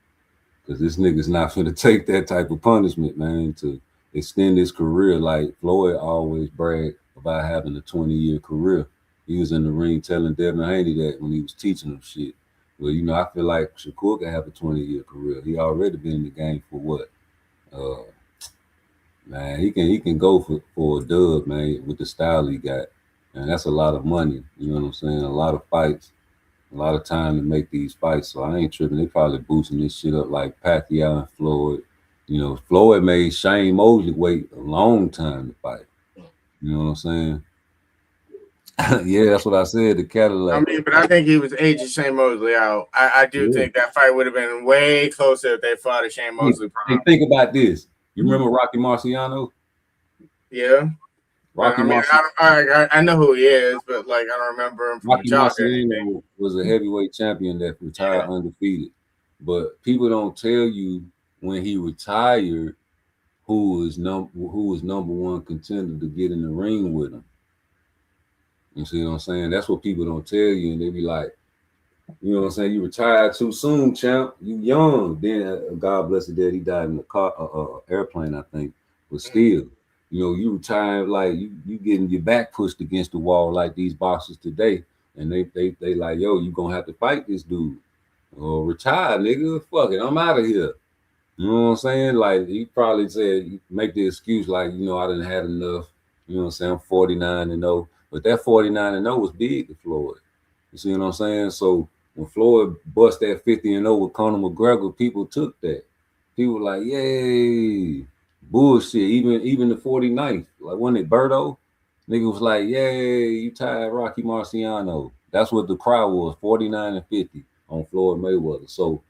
Because this nigga's not finna take that type of punishment, man, to extend his career. Like Floyd always bragged about having a 20-year career. He was in the ring telling Devin Haney that when he was teaching him shit. Well, you know, I feel like Shakur can have a 20-year career. He already been in the game for what? Man, he can go for a dub, man, with the style he got. And that's a lot of money. You know what I'm saying? A lot of fights, a lot of time to make these fights. So I ain't tripping. They probably boosting this shit up like Pacquiao and Floyd. You know, Floyd made Shane Mosley wait a long time to fight. You know what I'm saying? Yeah, that's what I said. The Cadillac. I mean, but I think he was aging Shane Mosley out. I do think that fight would have been way closer if they fought a Shane Mosley. Hey, think about this. You remember Rocky Marciano? Yeah. Rocky I know who he is, but like I don't remember him from Rocky Chalk. Marciano was a heavyweight champion that retired undefeated. But people don't tell you when he retired who was number one contender to get in the ring with him. You see what I'm saying? That's what people don't tell you, and they be like, you know what I'm saying? You retired too soon, champ. You young. Then God bless the dead, he died in a airplane, I think. But still, you know, you retired like you getting your back pushed against the wall like these boxers today, and they like, yo, you gonna have to fight this dude or retire, nigga. Fuck it, I'm out of here. You know what I'm saying? Like he probably said, make the excuse like, you know, I didn't had enough. You know what I'm saying? I'm 49-0, but that 49-0 was big to Floyd. You see what I'm saying? So when Floyd bust that 50-0 with Conor McGregor, people took that. People were like, yay, bullshit. Even the 49th, like wasn't it Berto? Nigga was like, yay, you tied Rocky Marciano. That's what the crowd was, 49-50 on Floyd Mayweather. So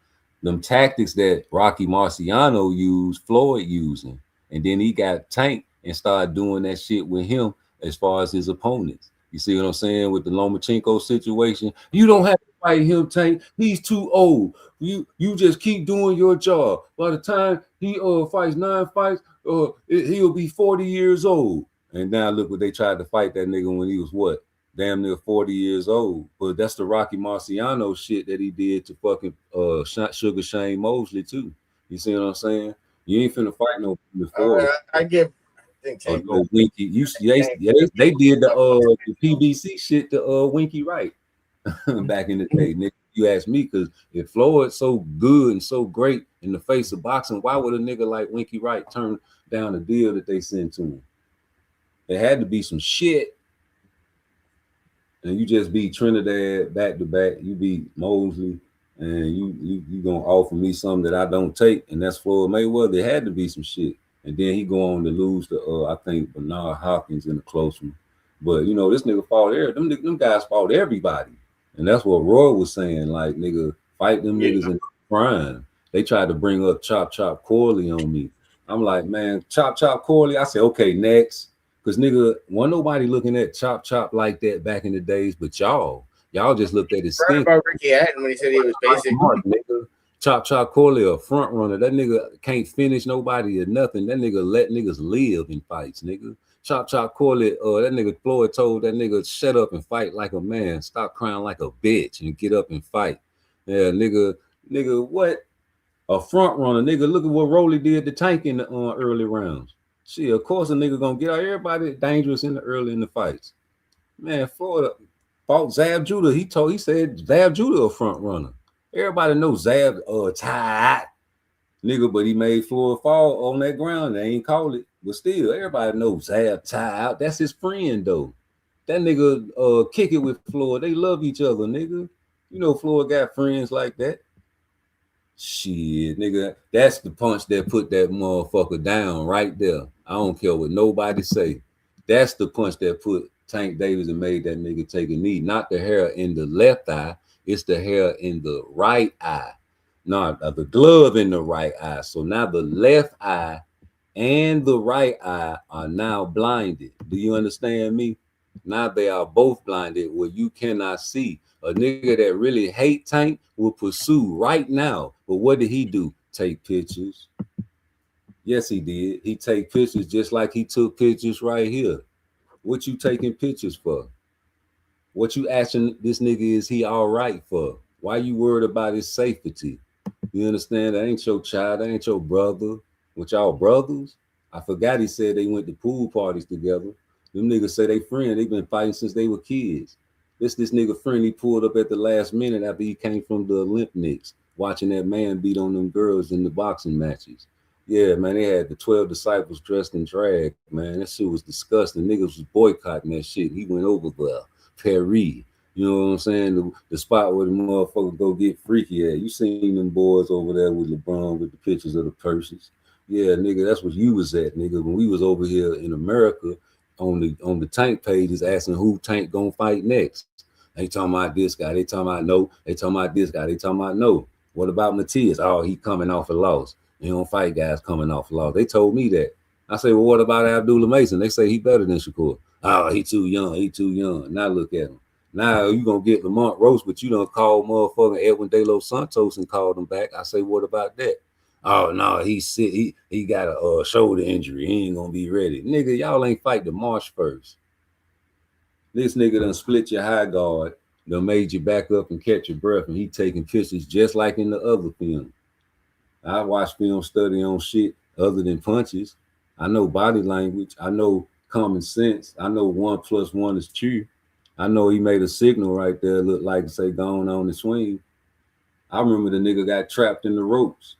them tactics that Rocky Marciano used, Floyd using, and then he got tanked and started doing that shit with him as far as his opponents. You see what I'm saying with the Lomachenko situation? You don't have to fight him, Tank. He's too old. You just keep doing your job. By the time he fights 9 fights, he'll be 40 years old. And now look what they tried to fight that nigga when he was what? Damn near 40 years old. But that's the Rocky Marciano shit that he did to fucking Sugar Shane Mosley too. You see what I'm saying? You ain't finna fight no before. I give. No Winky. They did the PBC shit to Winky Wright back in the day. Nick, you asked me, because if Floyd's so good and so great in the face of boxing, why would a nigga like Winky Wright turn down the deal that they sent to him? It had to be some shit. And you just beat Trinidad back to back. You beat Mosley, and you gonna offer me something that I don't take, and that's Floyd Mayweather. There had to be some shit. And then he go on to lose to I think Bernard Hopkins in a close one. But you know, this nigga fought them guys fought everybody. And that's what Roy was saying. Like, nigga, fight them niggas in prime. They tried to bring up Chop Chop Corley on me. I'm like, man, Chop Chop Corley. I said, okay, next. Because nigga, wasn't nobody looking at Chop Chop like that back in the days, but y'all just looked at his skin. About Ricky Hatton when he said he was basic. Nigga. Chop Chop Corley a front runner. That nigga can't finish nobody or nothing. That nigga let niggas live in fights, nigga. Chop Chop Corley, that nigga Floyd told that nigga shut up and fight like a man. Stop crying like a bitch and get up and fight. Yeah, nigga, what? A front runner, nigga. Look at what Rolly did to Tank in the early rounds. Shit, of course a nigga gonna get out. Everybody dangerous in the fights. Man, Florida fought Zab Judah. He said Zab Judah a front runner. Everybody knows Zab tied nigga, but he made Florida fall on that ground. They ain't call it, but still, everybody knows Zab tied. That's his friend though. That nigga kick it with Floyd. They love each other, nigga. You know Floyd got friends like that. Shit, nigga, that's the punch that put that motherfucker down right there. I don't care what nobody say. That's the punch that put Tank Davis and made that nigga take a knee. Not the hair in the left eye, it's the hair in the right eye. Not the glove in the right eye. So now the left eye and the right eye are now blinded. Do you understand me? Now they are both blinded where you cannot see. A nigga that really hate Tank will pursue right now. But what did he do? Take pictures. Yes, he did. He take pictures just like he took pictures right here. What you taking pictures for? What you asking this nigga is he all right for? Why you worried about his safety? You understand? That ain't your child. That ain't your brother. With y'all brothers? I forgot he said they went to pool parties together. Them niggas say they friend. They been fighting since they were kids. This nigga friend, he pulled up at the last minute after he came from the Olympics, watching that man beat on them girls in the boxing matches. Yeah, man, they had the 12 disciples dressed in drag, man. That shit was disgusting. Niggas was boycotting that shit. He went over there, Paris. You know what I'm saying? The spot where the motherfuckers go get freaky at. You seen them boys over there with LeBron with the pictures of the purses. Yeah, nigga, that's what you was at, nigga. When we was over here in America, on the Tank pages asking who Tank gonna fight next. They talking about this guy. They talking about no. They talking about this guy. They talking about no. What about Matias? Oh, he coming off a loss. You don't fight guys coming off a loss. They told me that. I say, well, what about Abdullah Mason? They say he better than Shakur. Oh, he too young. He too young. Now look at him. Now you gonna get Lamont Rose, but you done called motherfucking Edwin De Los Santos and called him back. I say, what about that? Oh no, he's sick. He got a shoulder injury. He ain't gonna be ready. Nigga, y'all ain't fight the March 1st. This nigga done split your high guard, done made you back up and catch your breath, and he taking pictures just like in the other film. I watch film study on shit other than punches. I know body language. I know common sense. I know 1 + 1 is 2. I know he made a signal right there, look like say going on the swing. I remember the nigga got trapped in the ropes.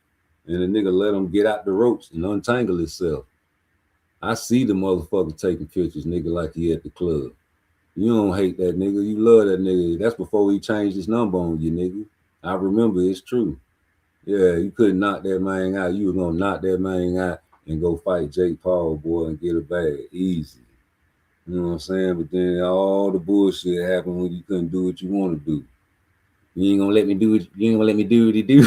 And the nigga let him get out the ropes and untangle himself. I see the motherfucker taking pictures, nigga, like he at the club. You don't hate that nigga. You love that nigga. That's before he changed his number on you, nigga. I remember, it's true. Yeah, you couldn't knock that man out. You was gonna knock that man out and go fight Jake Paul, boy, and get a bag. Easy. You know what I'm saying? But then all the bullshit happened when you couldn't do what you want to do. You ain't gonna let me do it. You ain't gonna let me do what he do.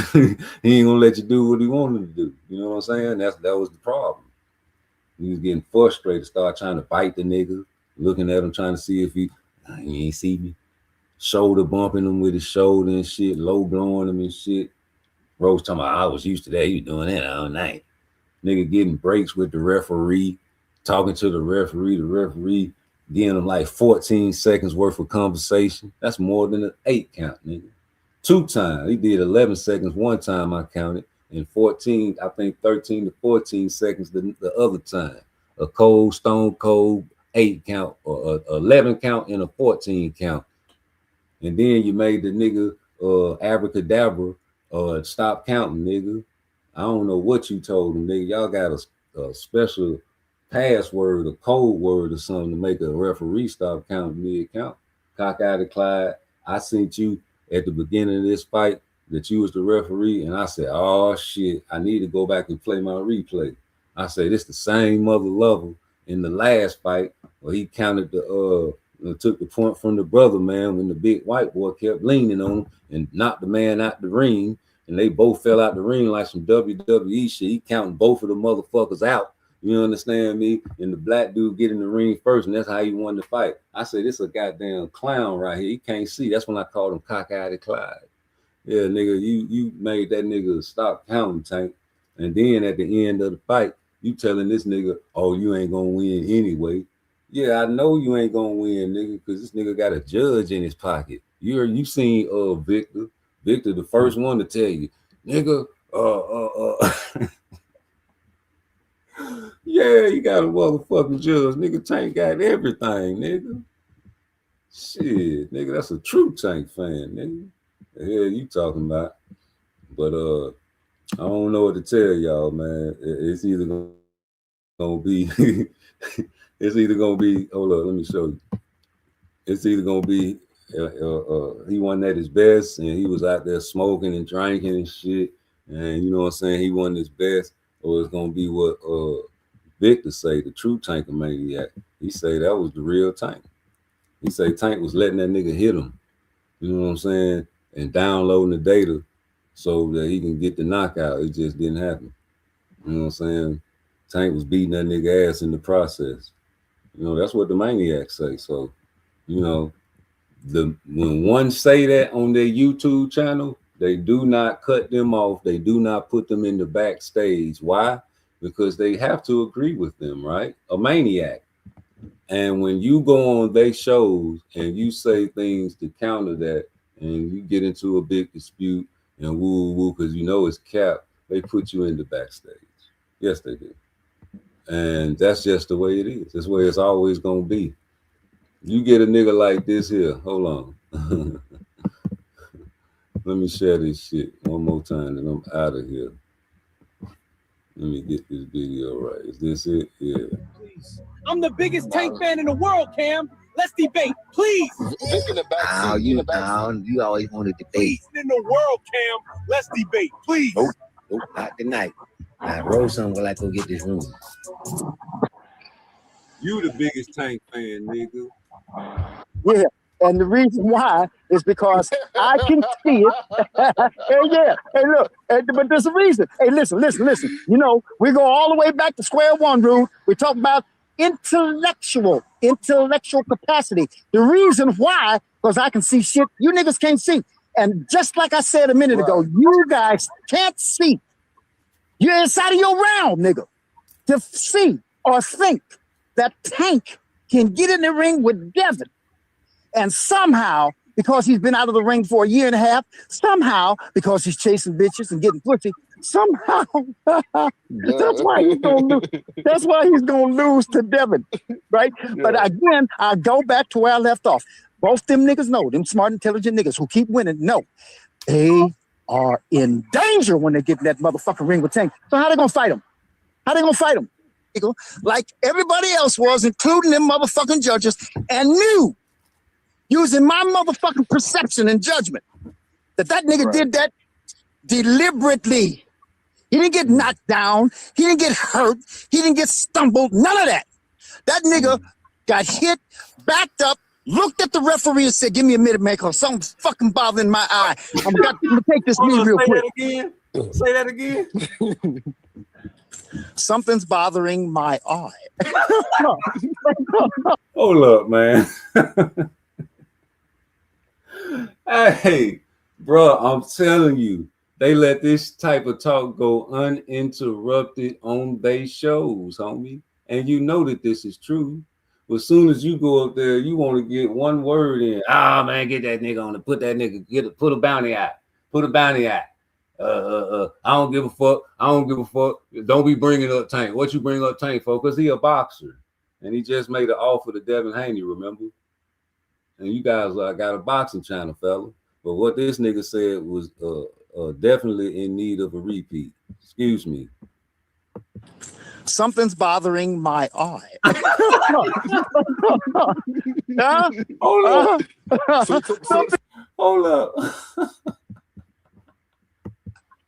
He ain't gonna let you do what he wanted to do. You know what I'm saying? That was the problem. He was getting frustrated, start trying to bite the nigga, looking at him, trying to see if he ain't see me. Shoulder bumping him with his shoulder and shit, low blowing him and shit. Rose talking about, I was used to that. He was doing that all night. Nigga getting breaks with the referee, talking to the referee giving him like 14 seconds worth of conversation. That's more than an 8 count, nigga. 2 times. He did 11 seconds one time, I counted, and 14, I think 13 to 14 seconds the other time. A cold, stone cold 8 count, or 11 count and a 14 count. And then you made the nigga abracadabra stop counting, nigga. I don't know what you told him, nigga. Y'all got a special password, a code word or something to make a referee stop counting mid-count. Cockeyed Clyde, I sent you at the beginning of this fight that you was the referee, and I said, oh shit, I need to go back and play my replay. I said, this the same mother level in the last fight where he counted took the point from the brother, man, when the big white boy kept leaning on him and knocked the man out the ring, and they both fell out the ring like some WWE shit. He counting both of the motherfuckers out. You understand me? And the black dude get in the ring first, and that's how he won the fight. I said, this is a goddamn clown right here. He can't see. That's when I called him Cockeyed Clyde. Yeah, nigga, you made that nigga stop counting, Tank. And then at the end of the fight, you telling this nigga, oh, you ain't gonna win anyway. Yeah, I know you ain't gonna win, nigga, because this nigga got a judge in his pocket. You seen Victor. Victor, the first one to tell you, nigga, Yeah, you got a motherfucking judge. Nigga, Tank got everything, nigga. Shit, nigga, that's a true Tank fan, nigga. The hell you talking about? But I don't know what to tell y'all, man. It's either gonna be it's either gonna be, hold up, let me show you. It's either gonna be he wasn't at his best and he was out there smoking and drinking and shit, and you know what I'm saying, he wasn't his best, or it's gonna be what Victor say, the true Tankamaniac. He say that was the real Tank. He say Tank was letting that nigga hit him, you know what I'm saying, and downloading the data so that he can get the knockout. It just didn't happen. You know what I'm saying? Tank was beating that nigga ass in the process. You know, that's what the maniacs say. So, you know, when one say that on their YouTube channel, they do not cut them off. They do not put them in the backstage. Why? Because they have to agree with them, right? A maniac. And when you go on their shows and you say things to counter that, and you get into a big dispute and woo because you know it's cap, they put you in the backstage. Yes, they do. And that's just the way it is. That's the way it's always gonna be. You get a nigga like this here. Hold on. Let me share this shit one more time and I'm out of here. Let me get this video right. Is this it? Yeah. I'm the biggest Tank fan in the world, Cam. Let's debate, please. You always want to debate. In the world, Cam. Let's debate, please. Nope, not tonight. Now, roll something while I go get this room. You the biggest Tank fan, nigga. Yeah, and the reason why is because I can see it. Hey, yeah, hey, look, but there's a reason. Hey, listen. You know, we go all the way back to square one, Rude. We talk about intellectual capacity. The reason why, because I can see shit you niggas can't see. And just like I said a minute ago, you guys can't see. You're inside of your realm, nigga, to see or think that Tank can get in the ring with Devin. And somehow, because he's been out of the ring for a year and a half, somehow, because he's chasing bitches and getting pussy, somehow, that's why he's gonna lose to Devin, right? Yeah. But again, I go back to where I left off. Both them niggas know, them smart, intelligent niggas who keep winning, know they are in danger when they get in that motherfucking ring with Tank. So how they gonna fight him? Like everybody else was, including them motherfucking judges, and knew, using my motherfucking perception and judgment, that nigga did that deliberately. He didn't get knocked down. He didn't get hurt. He didn't get stumbled. None of that. That nigga got hit, backed up, looked at the referee and said, "Give me a minute, man, because something's fucking bothering my eye. I'm gonna take this knee real quick." Say that again. Something's bothering my eye. Hold up, man. Hey, bro, I'm telling you, they let this type of talk go uninterrupted on their shows, homie. And you know that this is true. But as soon as you go up there, you want to get one word in. Ah, man, get that nigga on it. Put that nigga, put a bounty out. Put a bounty out. I don't give a fuck. I don't give a fuck. Don't be bringing up Tank. What you bring up Tank for? Because he a boxer. And he just made an offer to Devin Haney, remember? And you guys got a boxing channel, fella. But what this nigga said was definitely in need of a repeat. Excuse me. Something's bothering my eye. Hold up.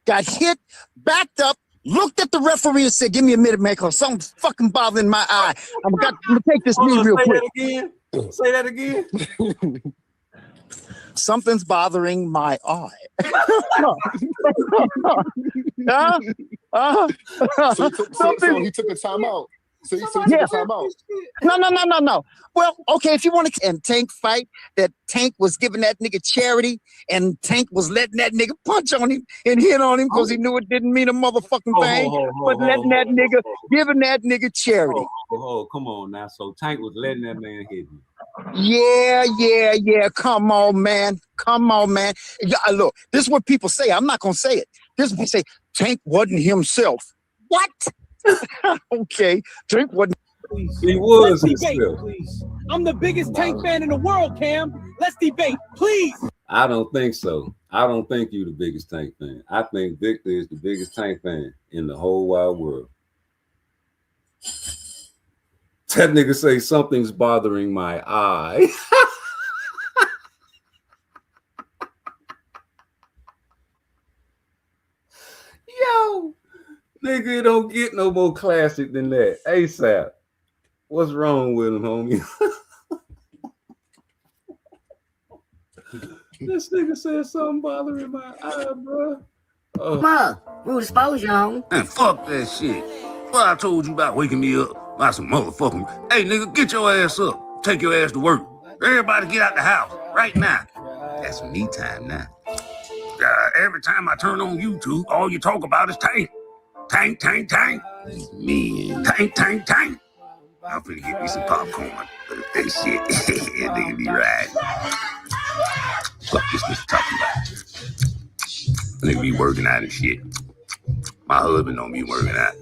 Got hit, backed up, looked at the referee and said, "Give me a minute, man, because something's fucking bothering my eye. I'm gonna take this knee real quick." Say that again. Something's bothering my eye. So he took a timeout. So he took a timeout. No. Well, okay, if you want to and Tank fight, that Tank was giving that nigga charity, and Tank was letting that nigga punch on him and hit on him because he knew it didn't mean a motherfucking thing, but letting that nigga, giving that nigga charity. Oh, come on now. So Tank was letting that man hit him. Yeah. Come on, man. Yeah, look, this is what people say. I'm not gonna say it. This is what they say. Tank wasn't himself. What? Okay, drink what he was Let's debate, himself. please. I'm the biggest Tank fan in the world, Cam. Let's debate, please. I don't think so. I don't think you're the biggest Tank fan. I think Victor is the biggest Tank fan in the whole wide world. That nigga say something's bothering my eye. Yo, nigga, it don't get no more classic than that. ASAP. What's wrong with him, homie? This nigga said something bothering my eye, bro. Ma, rude exposure on. Man, fuck that shit. Well, I told you about waking me up by some motherfucking. Hey, nigga, get your ass up. Take your ass to work. Everybody get out the house right now. That's me time now. Every time I turn on YouTube, all you talk about is Tank. Tank, Tank, Tank. Me. Tank, Tank, Tank. I'm finna get me some popcorn. That shit, nigga be right. Fuck this nigga talking about. Nigga be working out and shit. My husband don't be working out.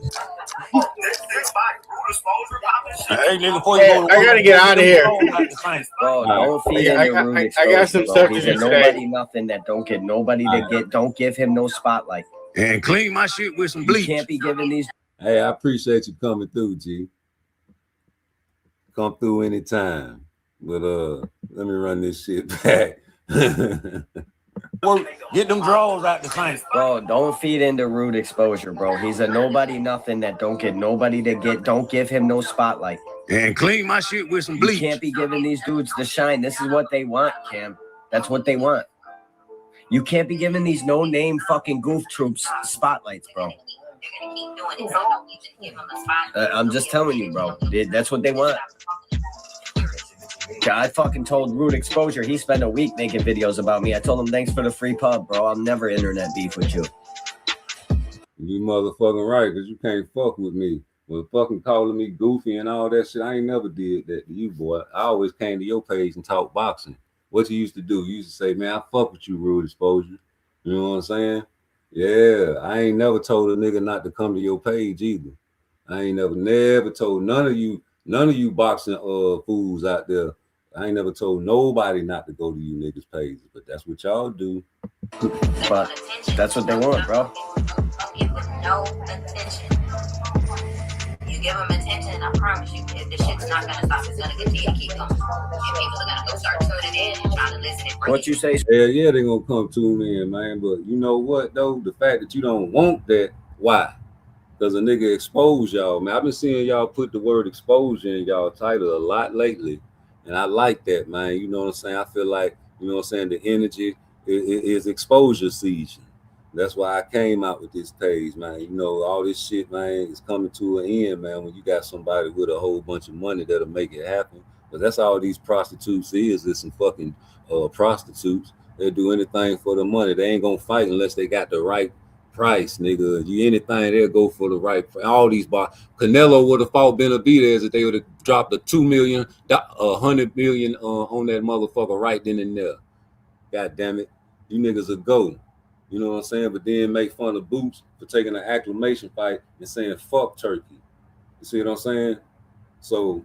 Hey, nigga, before you go to work, I gotta get out of here. Bro, don't feed into rude exposure. I got some bro. stuff to He's do a nobody nothing that don't get nobody to get. Don't give him no spotlight. And clean my shit with some bleach. You can't be giving these. Hey, I appreciate you coming through, G. Come through anytime. But let me run this shit back. Get them drawers out the tank. Bro, don't feed into rude exposure, bro. He's a nobody nothing that don't get nobody to get. Don't give him no spotlight. And clean my shit with some bleach. You can't be giving these dudes the shine. This is what they want, Cam. That's what they want. You can't be giving these no-name fucking goof troops spotlights, bro. I'm just telling you, bro. That's what they want. I fucking told Rude Exposure he spent a week making videos about me. I told him thanks for the free pub, bro. I'll never internet beef with you. You motherfucking right, because you can't fuck with me. Well, fucking calling me goofy and all that shit, I ain't never did that to you, boy. I always came to your page and talked boxing. What you used to do, you used to say, man, I fuck with you, Rude Exposure. You know what I'm saying? Yeah, I ain't never told a nigga not to come to your page either. I ain't never told none of you boxing fools out there. I ain't never told nobody not to go to you niggas' pages, but that's what y'all do. But that's what they want, bro. No attention. You give them attention, and I promise you, if the shit's not gonna stop, it's gonna continue to keep going. And people are gonna go start tuning in and trying to listen and what you say? Yeah, they gonna come tune in, man. But you know what though? The fact that you don't want that, why? Because a nigga expose y'all, man. I've been seeing y'all put the word exposure in y'all title a lot lately. And I like that, man. You know what I'm saying? I feel like, you know what I'm saying, the energy is exposure season. That's why I came out with this page, man. You know, all this shit, man, is coming to an end, man, when you got somebody with a whole bunch of money that'll make it happen. But that's all these prostitutes is some fucking prostitutes. They'll do anything for the money. They ain't gonna fight unless they got the right price, nigga. You anything, they'll go for the right price. All these Canelo would have fought Benavidez if they would have dropped a $2 million, $100 million on that motherfucker right then and there. God damn it, you niggas will go. You know what I'm saying? But then make fun of Boots for taking an acclamation fight and saying fuck Turkey. You see what I'm saying? So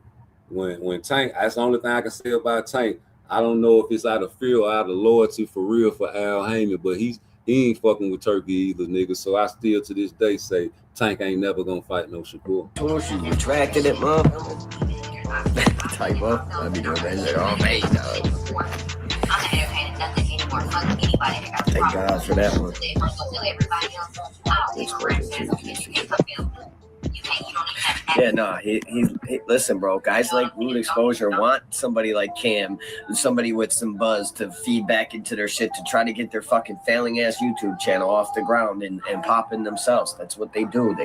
when Tank, that's the only thing I can say about Tank. I don't know if it's out of fear or out of loyalty for real for Al Haney, but he ain't fucking with Turkey either, nigga. So I still to this day say Tank ain't never gonna fight no Shakur. Oh, she retracted it, mom. Type up. I'll be doing that shit all day, dog. Thank God for that one. Yeah, no, he listen, bro. Guys like Rude Exposure want somebody like Cam, somebody with some buzz to feed back into their shit to try to get their fucking failing ass YouTube channel off the ground and popping themselves. That's what they do.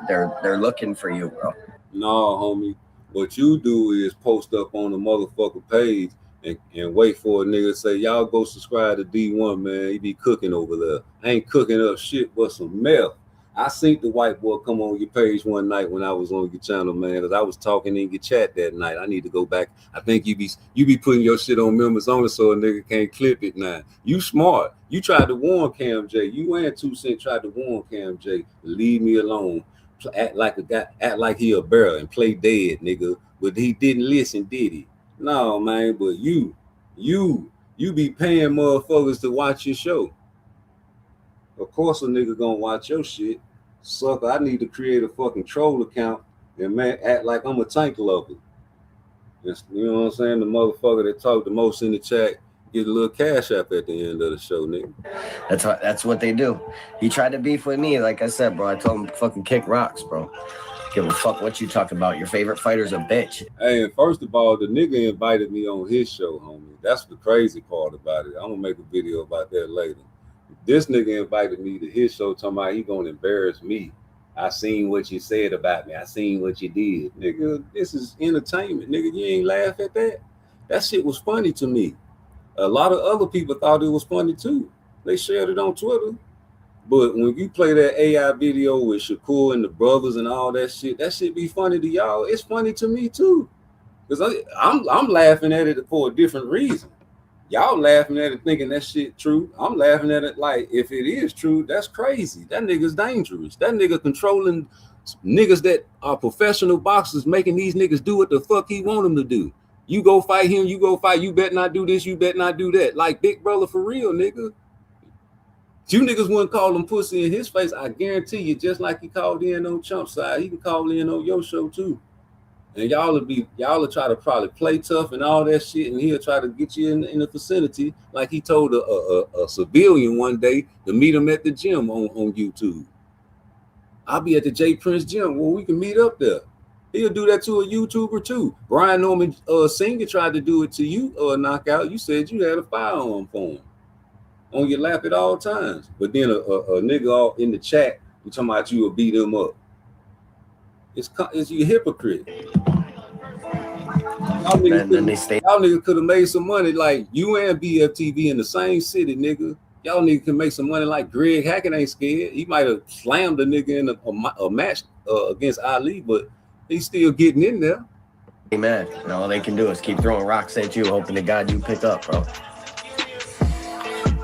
They're looking for you, bro. No, homie. What you do is post up on the motherfucker page and wait for a nigga to say, y'all go subscribe to D1, man. He be cooking over there. I ain't cooking up shit but some meth. I seen the white boy come on your page one night when I was on your channel, man, because I was talking in your chat that night. I need to go back. I think you be putting your shit on members only so a nigga can't clip it now. You smart. You tried to warn Cam J. You and 2 Cent tried to warn Cam J. Leave me alone. act like he a bear and play dead, nigga. But he didn't listen, did he? No, man. But you be paying motherfuckers to watch your show. Of course, a nigga gonna watch your shit, sucker. I need to create a fucking troll account and man act like I'm a tank lover. Just, you know what I'm saying? The motherfucker that talk the most in the chat get a little cash up at the end of the show, nigga. That's what they do. He tried to beef with me, like I said, bro. I told him to fucking kick rocks, bro. Give a fuck what you talking about. Your favorite fighter's a bitch. Hey, and first of all, the nigga invited me on his show, homie. That's the crazy part about it. I'm gonna make a video about that later. This nigga invited me to his show talking about he gonna embarrass me. I seen what you said about me. I seen what you did. Nigga, this is entertainment. Nigga, you ain't laugh at that? That shit was funny to me. A lot of other people thought it was funny too. They shared it on Twitter. But when you play that AI video with Shakur and the brothers and all that shit be funny to y'all. It's funny to me too. Because I'm laughing at it for a different reason. Y'all laughing at it thinking that shit true. I'm laughing at it like, if it is true, that's crazy. That nigga's dangerous. That nigga controlling niggas that are professional boxers, making these niggas do what the fuck he want them to do. You go fight him, you go fight, you bet not do this, you bet not do that. Like Big Brother for real, nigga. You niggas wouldn't call him pussy in his face. I guarantee you, just like he called in on Chump's side, he can call in on your show too. And y'all will try to probably play tough and all that shit, and he'll try to get you in the vicinity, like he told a civilian one day to meet him at the gym on YouTube. I'll be at the J Prince gym. Well, we can meet up there. He'll do that to a YouTuber too. Brian Norman Singer tried to do it to you, Knockout. You said you had a firearm for him on your lap at all times. But then a nigga all in the chat, you talking about you will beat him up. It's you hypocrite. Y'all niggas could have made some money like you and BFTV in the same city, nigga. Y'all niggas can make some money like Greg Hackett ain't scared. He might have slammed a nigga in a match against Ali, but he's still getting in there. Man, and all they can do is keep throwing rocks at you, hoping to God you pick up, bro.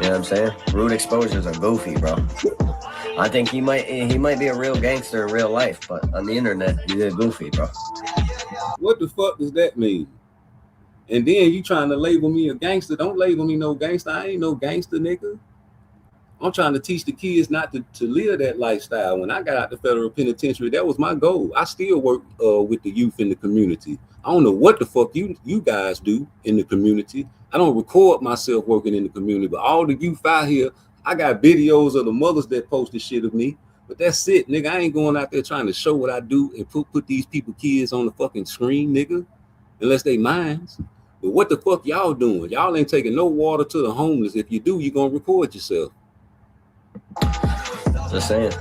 You know what I'm saying? Rude exposures are goofy, bro. I think he might be a real gangster in real life, but on the internet, he's a goofy, bro. What the fuck does that mean? And then you trying to label me a gangster. Don't label me no gangster. I ain't no gangster, nigga. I'm trying to teach the kids not to live that lifestyle. When I got out the federal penitentiary, that was my goal. I still work with the youth in the community. I don't know what the fuck you guys do in the community. I don't record myself working in the community, but all the youth out here, I got videos of the mothers that posted shit of me. But that's it, nigga. I ain't going out there trying to show what I do and put these kids on the fucking screen, nigga. Unless they minds. But what the fuck y'all doing? Y'all ain't taking no water to the homeless. If you do, you gonna record yourself. Just saying.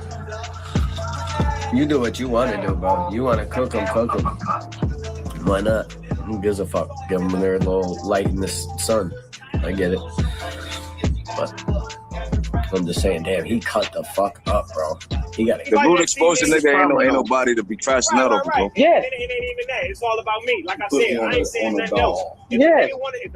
You do what you want to do, bro. You want to cook them. Why not? Who gives a fuck? Give them their little light in the sun. I get it. But I'm just saying, damn, he cut the fuck up, bro. He got the rude exposure nigga ain't nobody to be trashing out over, bro. Yeah. It ain't even that. It's all about me. Like I said, I ain't saying nothing else. If a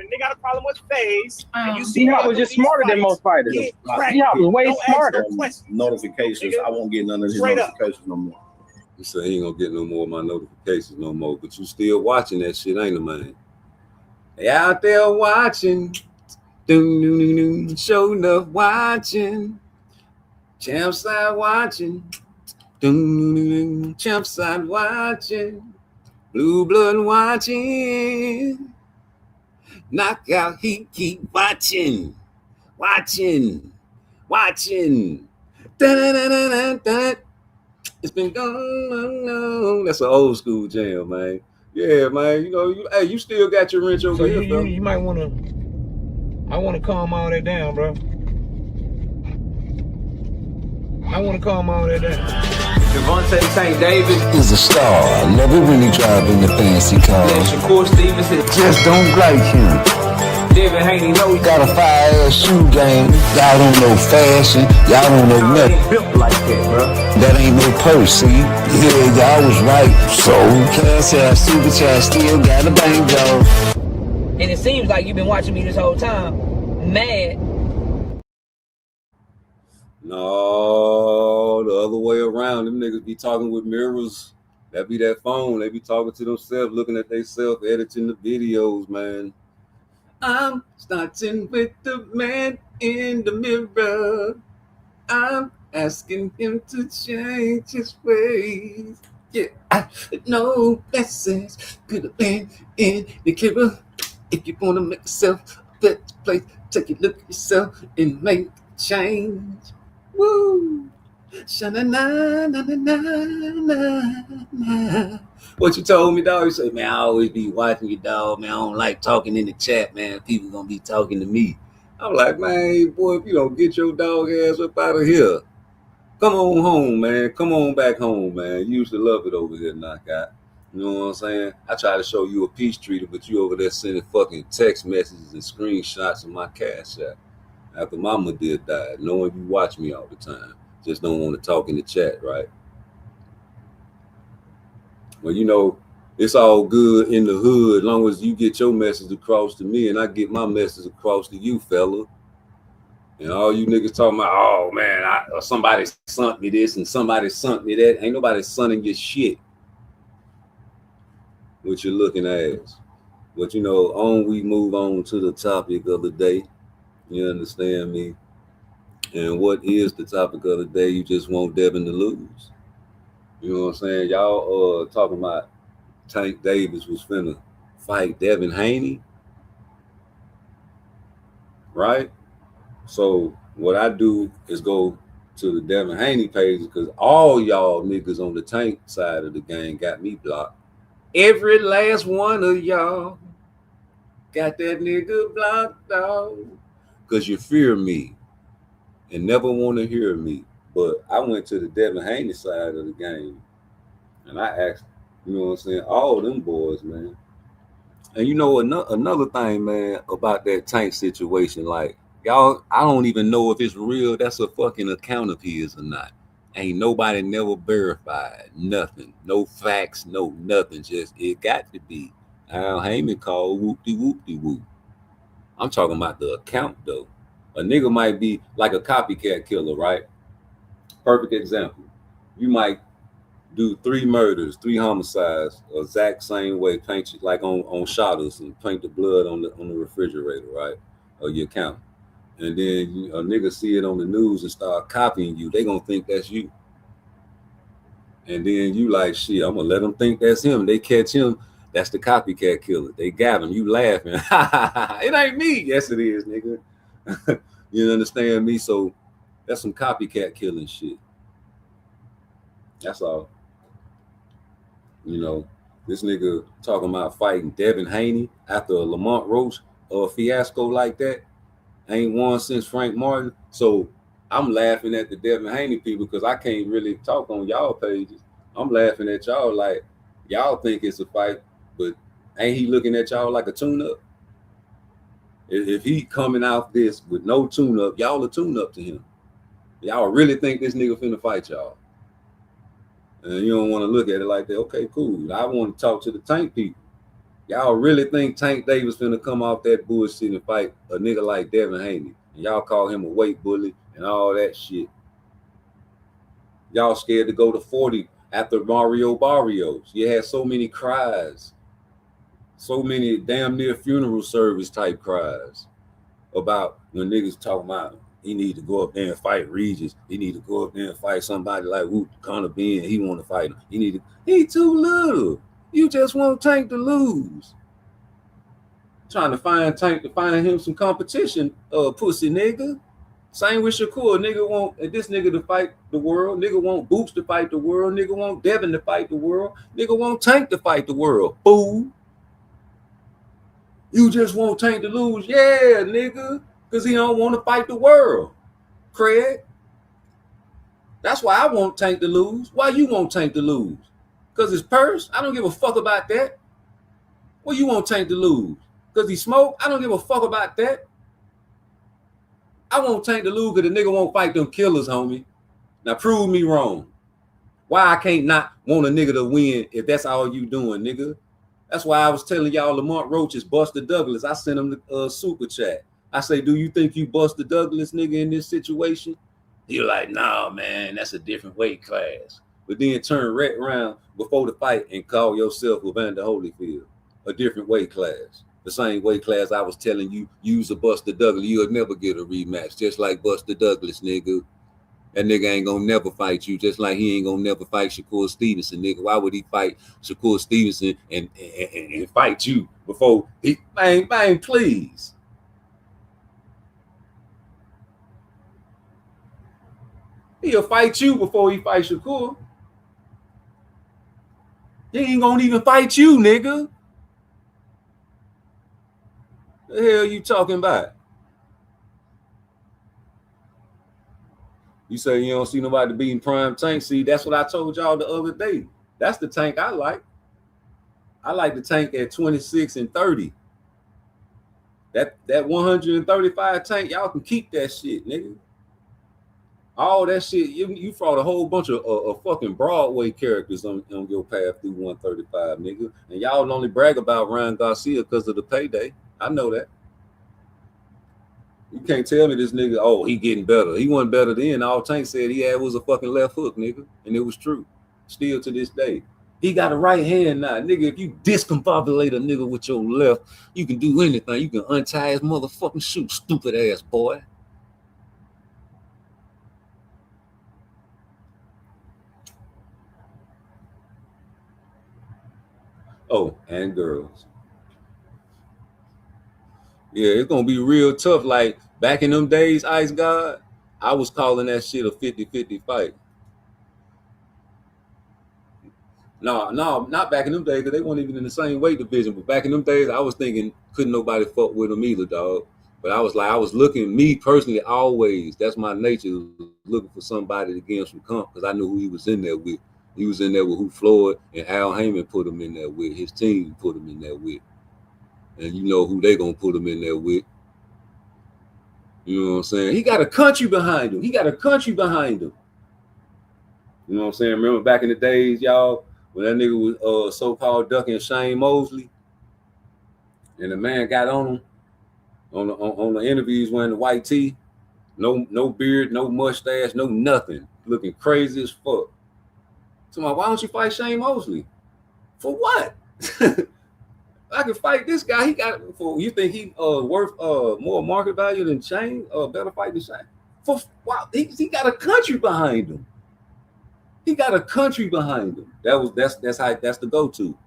nigga got a problem with FaZe, and you see D-Hop was just smarter than most fighters. D-Hop was way smarter. Notifications. I won't get none of his notifications no more. You say he ain't gonna get no more of my notifications no more, but you still watching that shit, ain't it, man? They out there watching. Show enough watching. Champ side watching. Champ side watching. Blue blood watching. Knockout, he keep watching. Watching. Da-da-da-da-da-da. It's been gone. That's an old school jam, man. Yeah, man. You know, you still got your wrench over here, bro. You might want to. I want to calm all that down, bro. Devontae St. Davis is a star. I love it when he driving the fancy car. Shakur Stevenson Just don't like him. Devin Haney know he Got a fire-ass shoe game. Y'all don't know fashion. Y'all don't know nothing. built like that, bro. That ain't no purse, see? Yeah, y'all was right. So, cash ass, super chat, still got a banjo. And it seems like you've been watching me this whole time, mad. No. No, the other way around. Them niggas be talking with mirrors. That be that phone. They be talking to themselves, looking at themselves, editing the videos, man. I'm starting with the man in the mirror. I'm asking him to change his ways. Yeah, I know that says could have been in the mirror. If you want to make yourself a better place, take a look at yourself and make a change. Woo! Sha-na-na-na-na-na-na-na. What you told me, dog? You say, man, I always be watching you, dog. Man, I don't like talking in the chat, man. People gonna be talking to me. I'm like, man, boy, if you don't get your dog ass up out of here, come on home, man. Come on back home, man. You used to love it over here, knockout. You know what I'm saying? I try to show you a peace treaty, but you over there sending fucking text messages and screenshots of my cash app after mama did die, knowing you watch me all the time. Just don't want to talk in the chat, right? Well, you know, it's all good in the hood as long as you get your message across to me and I get my message across to you, fella. And all you niggas talking about, oh man, somebody sent me this and somebody sent me that. Ain't nobody sending your shit. What you're looking at. But you know, we move on to the topic of the day. You understand me? And what is the topic of the day? You just want Devin to lose. You know what I'm saying? Y'all talking about Tank Davis was finna fight Devin Haney. Right? So what I do is go to the Devin Haney page because all y'all niggas on the Tank side of the game got me blocked. Every last one of y'all got that nigga blocked out because you fear me and never want to hear me. But I went to the Devin Haney side of the game and I asked, you know what I'm saying, all them boys, man. And you know, another thing, man, about that Tank situation, like, y'all, I don't even know if it's real. That's a fucking account of his or not. Ain't nobody never verified nothing. No facts, no nothing. Just it got to be. Al Heyman called whoop-de-whoop-de-whoop. I'm talking about the account, though. A nigga might be like a copycat killer, right? Perfect example. You might do 3 murders, 3 homicides, exact same way, paint you like on shutters and paint the blood on the refrigerator, right? Or your account. And then a nigga see it on the news and start copying you. They gonna think that's you. And then you like, shit, I'm gonna let them think that's him. They catch him, that's the copycat killer. They got him, you laughing. It ain't me. Yes, it is, nigga. You understand me? So that's some copycat killing shit. That's all. You know, this nigga talking about fighting Devin Haney after a Lamont Roach or a fiasco like that. Ain't won since Frank Martin. So I'm laughing at the Devin Haney people because I can't really talk on y'all pages. I'm laughing at y'all like y'all think it's a fight, but ain't he looking at y'all like a tune-up? If he coming out this with no tune-up, y'all a tune-up to him. Y'all really think this nigga finna fight y'all. And you don't want to look at it like that. Okay, cool. I want to talk to the Tank people. Y'all really think Tank Davis finna come off that bullshit and fight a nigga like Devin Haney? And y'all call him a weight bully and all that shit. Y'all scared to go to 40 after Mario Barrios. You had so many cries. So many damn near funeral service type cries about when niggas talking about he need to go up there and fight Regis. He need to go up there and fight somebody like Whoop Connor Bean. He want to fight him. He too little. You just want Tank to lose. Trying to find Tank to find him some competition, pussy nigga. Same with Shakur. Nigga want this nigga to fight the world. Nigga want Boots to fight the world. Nigga want Devin to fight the world. Nigga want Tank to fight the world. Fool. You just want Tank to lose. Yeah, nigga. Because he don't want to fight the world. Craig. That's why I want Tank to lose. Why you want Tank to lose? Because his purse? I don't give a fuck about that. Well, you want Tank to lose? Because he smoke? I don't give a fuck about that. I want Tank to lose because the nigga won't fight them killers, homie. Now prove me wrong. Why I can't not want a nigga to win if that's all you doing, nigga? That's why I was telling y'all Lamont Roach is Buster Douglas. I sent him the super chat. I say, do you think you Buster Douglas, nigga, in this situation? You're like, nah, man, that's a different weight class. But then turn right around before the fight and call yourself Evander Holyfield, a different weight class. The same weight class I was telling you, use a Buster Douglas. You'll never get a rematch, just like Buster Douglas, nigga. That nigga ain't gonna never fight you, just like he ain't gonna never fight Shakur Stevenson, nigga. Why would he fight Shakur Stevenson and fight you before he, man, please. He'll fight you before he fights Shakur. He ain't gonna even fight you, nigga. The hell you talking about? You say you don't see nobody beating Prime Tank. See, that's what I told y'all the other day. That's the Tank I like. I like the Tank at 26 and 30. That 135 Tank, y'all can keep that shit, nigga. All that shit, you fought a whole bunch of fucking Broadway characters on your path through 135, nigga. And y'all only brag about Ryan Garcia because of the payday. I know that. You can't tell me this nigga, oh, he getting better. He wasn't better then. All Tank said he had was a fucking left hook, nigga. And it was true. Still to this day. He got a right hand now. Nigga, if you discombobulate a nigga with your left, you can do anything. You can untie his motherfucking shoe, stupid ass boy. Oh, and girls. Yeah, it's gonna be real tough. Like back in them days, Ice God, I was calling that shit a 50-50 fight. No, not back in them days, because they weren't even in the same weight division. But back in them days, I was thinking couldn't nobody fuck with them either, dog. But I was looking, me personally, always, that's my nature, looking for somebody to give him some comp, because I knew who he was in there with. He was in there with who Floyd and Al Heyman put him in there with. His team put him in there with. And you know who they gonna put him in there with. You know what I'm saying? He got a country behind him. You know what I'm saying? Remember back in the days, y'all, when that nigga was so-called ducking Shane Mosley, and the man got on him on the interviews wearing the white tee, no beard, no mustache, no nothing, looking crazy as fuck. So why don't you fight Shane Mosley? For what? I can fight this guy. He got for you think he worth more market value than Shane? Better fight than Shane? For wow, he got a country behind him. That's the go-to.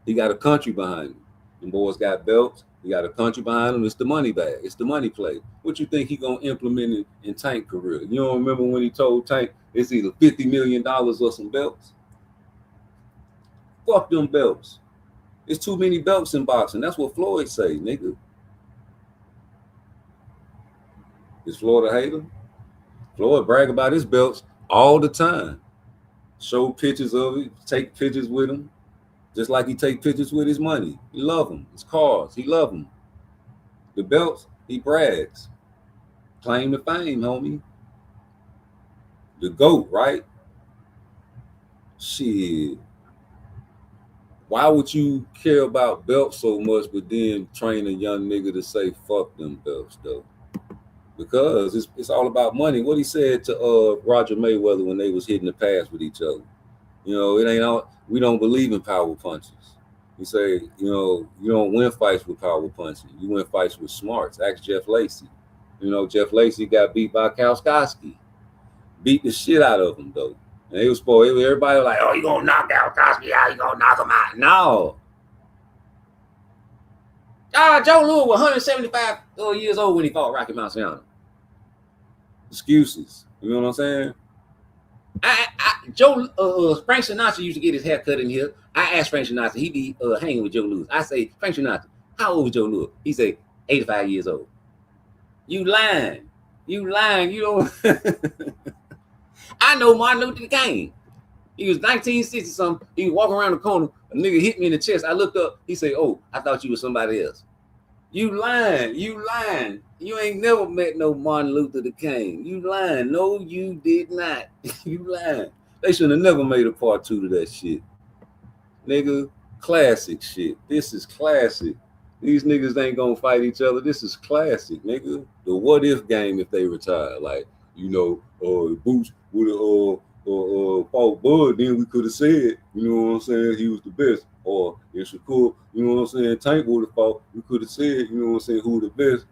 He got a country behind him. The boys got belts. He got a country behind him. It's the money bag. It's the money play. What you think he gonna implement in Tank career? You don't remember when he told Tank it's either $50 million or some belts? Fuck them belts. There's too many belts in boxing. That's what Floyd say, nigga. Is Floyd a hater? Floyd brag about his belts all the time. Show pictures of it, take pictures with him, just like he take pictures with his money. He love them. His cars, he love them. The belts, he brags. Claim to fame, homie. The GOAT, right? Shit. Why would you care about belts so much, but then train a young nigga to say fuck them belts though? Because it's all about money. What he said to Roger Mayweather when they was hitting the pass with each other. You know, it ain't all, we don't believe in power punches. He say, you know, you don't win fights with power punching. You win fights with smarts. Ask Jeff Lacey. You know, Jeff Lacey got beat by Kauskowski. Beat the shit out of him though. And it was everybody was like, oh, you gonna knock out Cosby out, you gonna knock him out. No. Joe Louis was 175 years old when he fought Rocky Marciano. Excuses. You know what I'm saying? Frank Sinatra used to get his hair cut in here. I asked Frank Sinatra, he be hanging with Joe Louis. I say, Frank Sinatra, how old was Joe Louis? He say, 85 years old. You lying. You don't. I know Martin Luther King. He was 1960 something. He was walking around the corner. A nigga hit me in the chest. I looked up. He said, oh, I thought you was somebody else. You lying. You ain't never met no Martin Luther King. You lying. No, you did not. You lying. They should have never made a part 2 to that shit. Nigga, classic shit. This is classic. These niggas ain't gonna fight each other. This is classic, nigga. The what if game if they retire. Like, you know, Boots would have fought Bud, then we could have said, you know what I'm saying, he was the best. Or if Shakur, you know what I'm saying, Tank would have fought, we could have said, you know what I'm saying, who the best.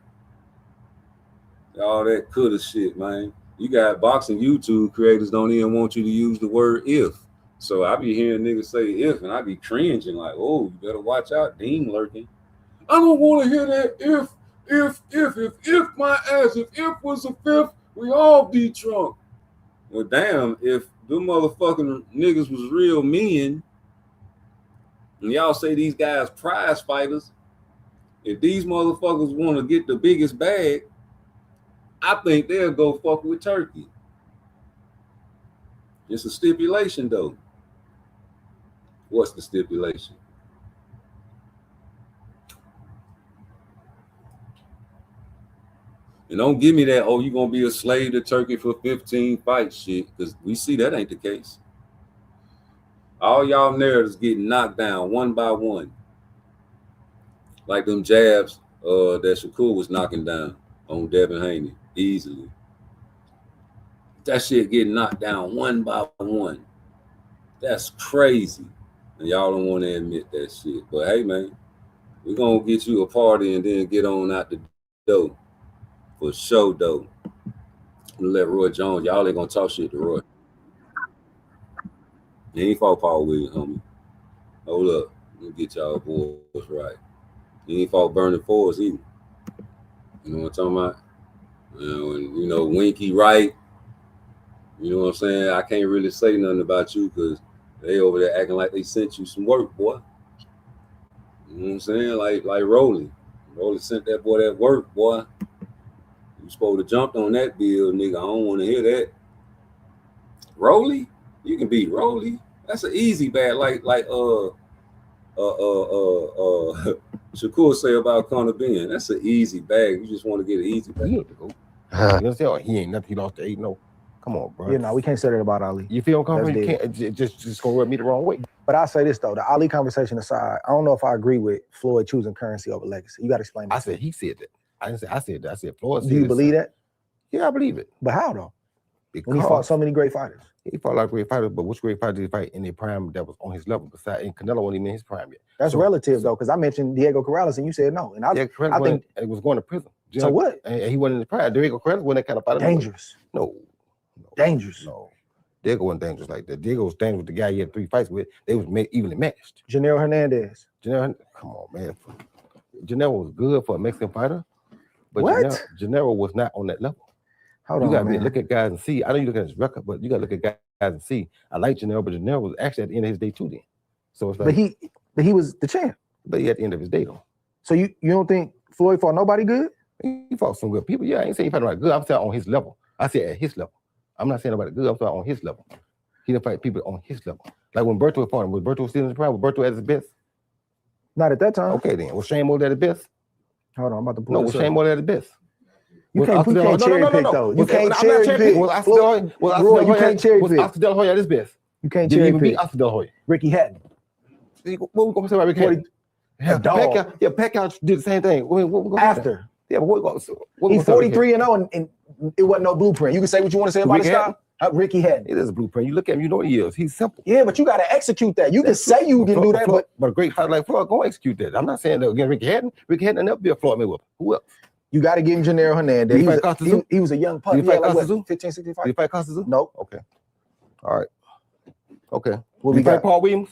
All that coulda shit, man. You got boxing YouTube creators don't even want you to use the word if. So I be hearing niggas say if, and I be cringing like, oh, you better watch out, Dean lurking. I don't want to hear that if my ass, if was a fifth, we all be drunk. Well, damn, if them motherfucking niggas was real men, and y'all say these guys prize fighters, if these motherfuckers want to get the biggest bag, I think they'll go fuck with Turkey. It's a stipulation, though. What's the stipulation? And don't give me that, oh, you're going to be a slave to Turkey for 15 fights shit, because we see that ain't the case. All y'all narratives getting knocked down one by one. Like them jabs that Shakur was knocking down on Devin Haney, easily. That shit getting knocked down one by one. That's crazy. And y'all don't want to admit that shit. But hey, man, we're going to get you a party and then get on out the door. For sure, though. Let Roy Jones, y'all ain't going to talk shit to Roy. He ain't fought Paul Williams, homie. Hold up. Let me get y'all boys right. He ain't fought Burning Forest either. You know what I'm talking about? And, you know, Winky Wright. You know what I'm saying? I can't really say nothing about you because they over there acting like they sent you some work, boy. You know what I'm saying? Like Rolly. Rolly sent that boy that work, boy. You supposed to jump on that bill, nigga. I don't want to hear that. Rolly? You can beat Rolly. That's an easy bag. Like Shakur say about Conor Ben. That's an easy bag. You just want to get an easy bag. You know, he ain't nothing. He lost to 8-0. Come on, bro. Yeah, no, we can't say that about Ali. You feel comfortable? You can't just gonna rub me the wrong way. But I'll say this though: the Ali conversation aside, I don't know if I agree with Floyd choosing currency over legacy. You got to explain that. I said he said that. I didn't say I said that. I said Floyd. Do you believe that? Yeah, I believe it. But how though? Because when he fought so many great fighters. He fought like great fighters, but which great fighter did he fight in their prime that was on his level? Besides, and Canelo wasn't even in his prime yet. That's relative though, because I mentioned Diego Corrales and you said no, and I think it was going to prison. So what? And he wasn't in the prime. Diego Corrales wasn't that kind of fighter. Dangerous. No. Dangerous. No. Diego wasn't dangerous like that. Diego was dangerous with the guy he had 3 fights with. They was evenly matched. Janelle Hernandez. Come on, man. Janelle was good for a Mexican fighter, but what? Janelle was not on that level. Hold you on, gotta man. look at guys and see. I know you look at his record, but you gotta look at guys and see. I like Janelle, but Janelle was actually at the end of his day too. Then, so it's like, but he was the champ. But he at the end of his day though. So you don't think Floyd fought nobody good? He fought some good people. Yeah, I ain't saying he fought nobody good. I'm saying on his level. I said at his level. I'm not saying nobody good. I'm saying on his level. He didn't fight people on his level. Like when Berto fought him, was Berto still in his prime? Was Berto at his best? Not at that time. Okay, then. Was Shane Moore at his best? Hold on, I'm about to pull was Shane Moore at his best? You can't cherry pick though. You can't cherry pick. Was Oscar De La Hoya at his best? You can't Did he cherry even pick. beat Oscar De La Hoya? Ricky Hatton. What we gonna say about Ricky Hatton? Pacquiao did the same thing. After. Yeah, but he's 43-0 and it wasn't no blueprint. You can say what you want to say about his style. Ricky Hatton. It is a blueprint. You look at him, you know what he is. He's simple. Yeah, but you got to execute that. You can say you can do that, but a great fighter like Floyd, go execute that. I'm not saying that against Ricky Hatton. Ricky Hatton will never be a Floyd Mayweather. Who else? You got to give him Janelle Hernandez. He was a young pup. Did he fight Costa 15, 16 fights. Did he fight Costa Zoo? Nope. Okay. All right. Okay. What did he fight Paul Williams?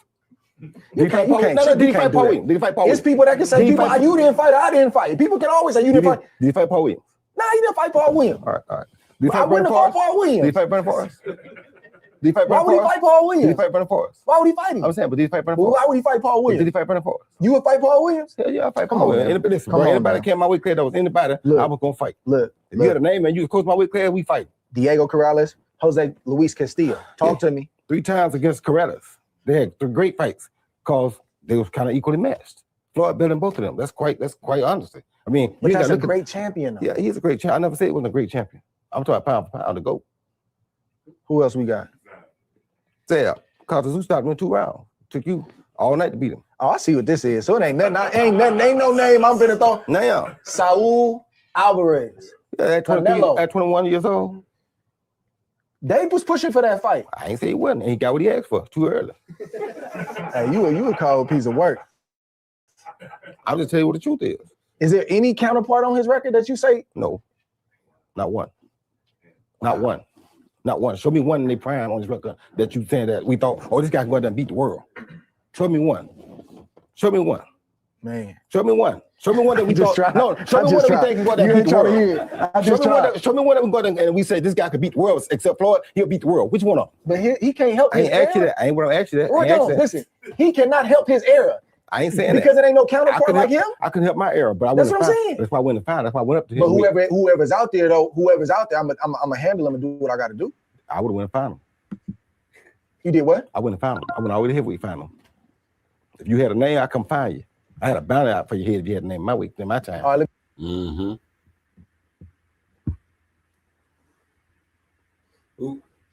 Did he fight Paul Williams? Did he fight Paul Williams? Did he fight Paul Williams? It's people that can say you didn't fight, I didn't fight. People can always say you didn't fight. Did he fight Paul Williams? Nah, he didn't fight Paul Williams. All right. I wouldn't have fought Paul Williams. Did he fight Brandon Forrest? Why would he fight Paul Williams? Did he fight Brandon Forrest? Why would he fight him? I'm saying, but did he fight Brandon Forrest? Why would he fight Paul Williams? Did he fight Brandon Forrest? You would fight Paul Williams? Hell yeah, I fight Paul Williams. Anybody came my way clear that was anybody, I was gonna fight. Look, if you had a name and you coach my way clear, we fight. Diego Corrales, Jose Luis Castillo. Talk to me. 3 times against Corrales. They had 3 great fights because they was kind of equally matched. Floyd better than both of them. That's quite honestly. I mean, but that's a great champion though. Yeah, he's a great champion. I never said he wasn't a great champion. I'm talking pound for pound to go. Who else we got? Say Costa stopped him in 2 rounds. Took you all night to beat him. Oh, I see what this is. So it ain't nothing. Ain't no name I'm finna throw. Now, Saul Alvarez. Yeah, at 21 years old. Dave was pushing for that fight. I ain't say he wasn't. He got what he asked for too early. Hey, you a cold piece of work. I'll just tell you what the truth is. Is there any counterpart on his record that you say? No, not one. Not one. Not one. Show me one in their prime on his record that you saying that we thought, oh, this guy can go out there and beat the world. Show me one. Show me one. Man. Show me one. Show me one that we thought. No, show me one that we think can go out there and beat the world. Show me one that we go out there and we say this guy could beat the world, except Floyd, he'll beat the world. Which one of them? But he can't help his era. I ain't ask you that. I ain't want to ask you that. Listen, he cannot help his era. I ain't saying because it ain't no counterpart like him. I can help my era, but I that's what I'm saying. That's why I went to find. That's why I went up to him. But whoever's out there, I'm gonna handle him and do what I got to do. I would have went and found him. You did what? I went and found him. I went already here where you found him. If you had a name, I come find you. I had a bounty out for your head if you had a name my week in my time. All right,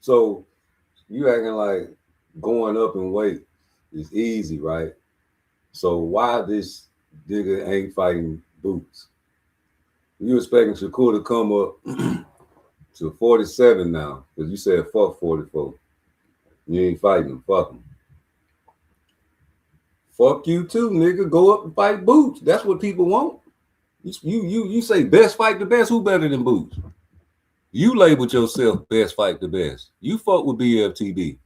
So you acting like going up in weight is easy, right? So why this nigga ain't fighting Boots? You expecting Shakur to come up to 47 now, because you said fuck 44. You ain't fighting him. Fuck him. Fuck you too, nigga. Go up and fight Boots. That's what people want. You say best fight the best. Who better than Boots? You labeled yourself best fight the best. You fuck with BFTB.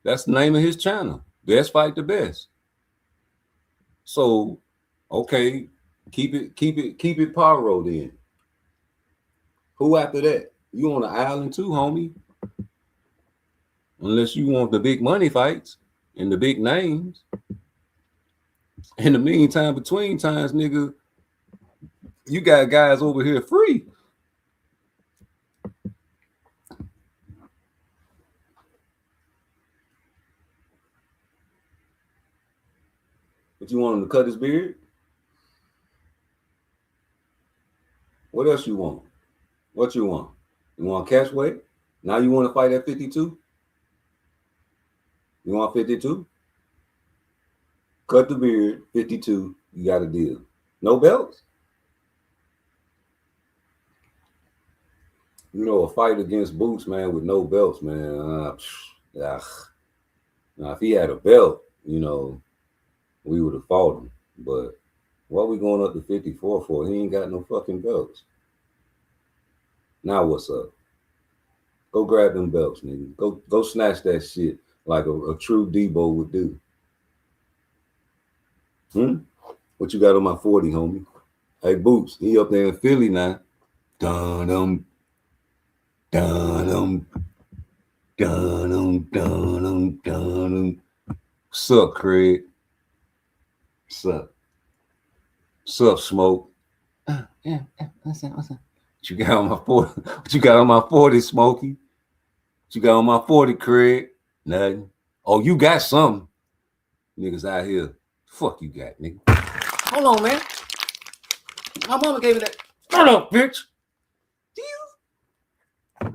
That's the name of his channel. Best fight the best. So, okay, keep it pyro then. Who after that? You on the island too, homie? Unless you want the big money fights and the big names. In the meantime, between times, nigga, you got guys over here free. But you want him to cut his beard? What else you want? What you want? You want catch weight? Now you want to fight at 52? You want 52? Cut the beard, 52, you got a deal. No belts? You know, a fight against Boots, man, with no belts, man. Now, if he had a belt, you know, we would have fought him. But what we going up to 54 for? He ain't got no fucking belts. Now what's up? Go grab them belts, nigga. Go snatch that shit like a true Debo would do. What you got on my 40, homie? Hey, Boots, he up there in Philly now. Dun-dum. Dun-dum. Dun-dum. Dun-dum. Dun-dum. What's up, Craig? What's up? What's up, Smoke? Yeah, what's up? What you got on my 40? What you got on my 40, Smokey? What you got on my 40, Craig? Nothing. Oh, you got something. Niggas out here. Fuck you got, nigga. Hold on, man. My mama gave me that. Hold up, bitch. All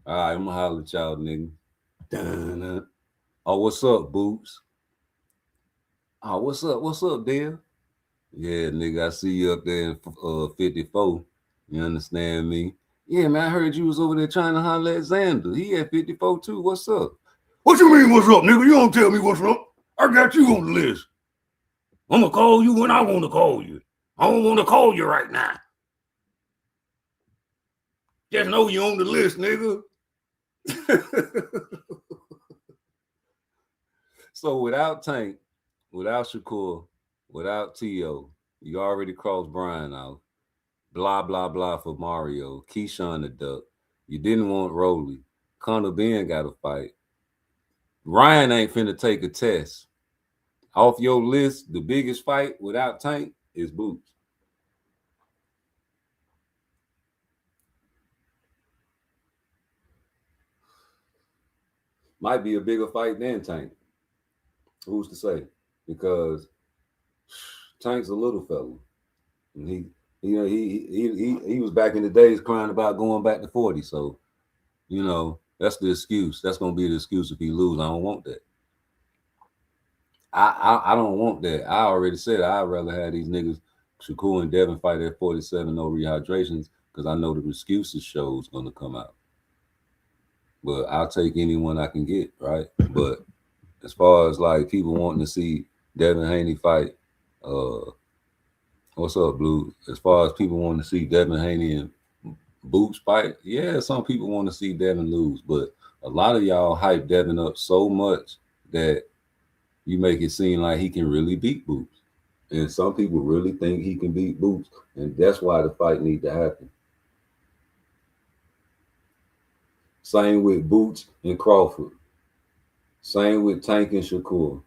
right, I'm gonna holler at y'all, nigga. Dun-dun. Oh, what's up, Boots? Oh, what's up? What's up, Dale? Yeah, nigga, I see you up there in 54. You understand me? Yeah, man, I heard you was over there trying to holler at Xander. He at 54 too. What's up? What you mean, what's up, nigga? You don't tell me what's up. I got you on the list. I'm gonna call you when I want to call you. I don't want to call you right now. Just know you on the list, nigga. So without Tank, without Shakur, without T.O., you already crossed Brian out. Blah, blah, blah for Mario. Keyshawn the Duck. You didn't want Rolly. Conor Ben got a fight. Ryan ain't finna take a test. Off your list, the biggest fight without Tank is Boots. Might be a bigger fight than Tank. Who's to say? Because Tank's a little fella. And he was back in the days crying about going back to 40. So, you know, that's the excuse. That's gonna be the excuse if he lose. I don't want that. I don't want that. I already said I'd rather have these niggas Shakur and Devin fight at 47, no rehydrations, because I know the excuses show's gonna come out. but I'll take anyone I can get, right? But as far as like people wanting to see Devin Haney fight, what's up, Blue? As far as people wanting to see Devin Haney and Boots fight, yeah, some people want to see Devin lose, but a lot of y'all hype Devin up so much that you make it seem like he can really beat Boots. And some people really think he can beat Boots, and that's why the fight need to happen. Same with Boots and Crawford. Same with Tank and Shakur.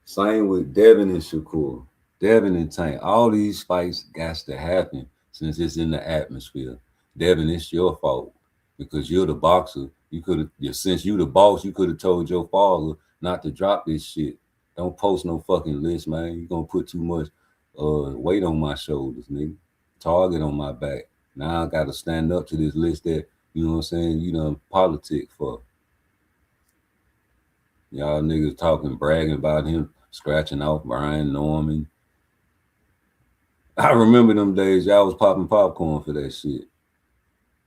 Same with Devin and Shakur. Devin and Tank. All these fights got to happen since it's in the atmosphere. Devin, it's your fault because you're the boxer. You could have, since you the boss, you could have told your father not to drop this shit. Don't post no fucking list, man. You're gonna put too much weight on my shoulders, nigga. Target on my back. Now I gotta stand up to this list that, you know what I'm saying, you done politic for. Y'all niggas talking, bragging about him, scratching off Brian Norman. I remember them days y'all was popping popcorn for that shit.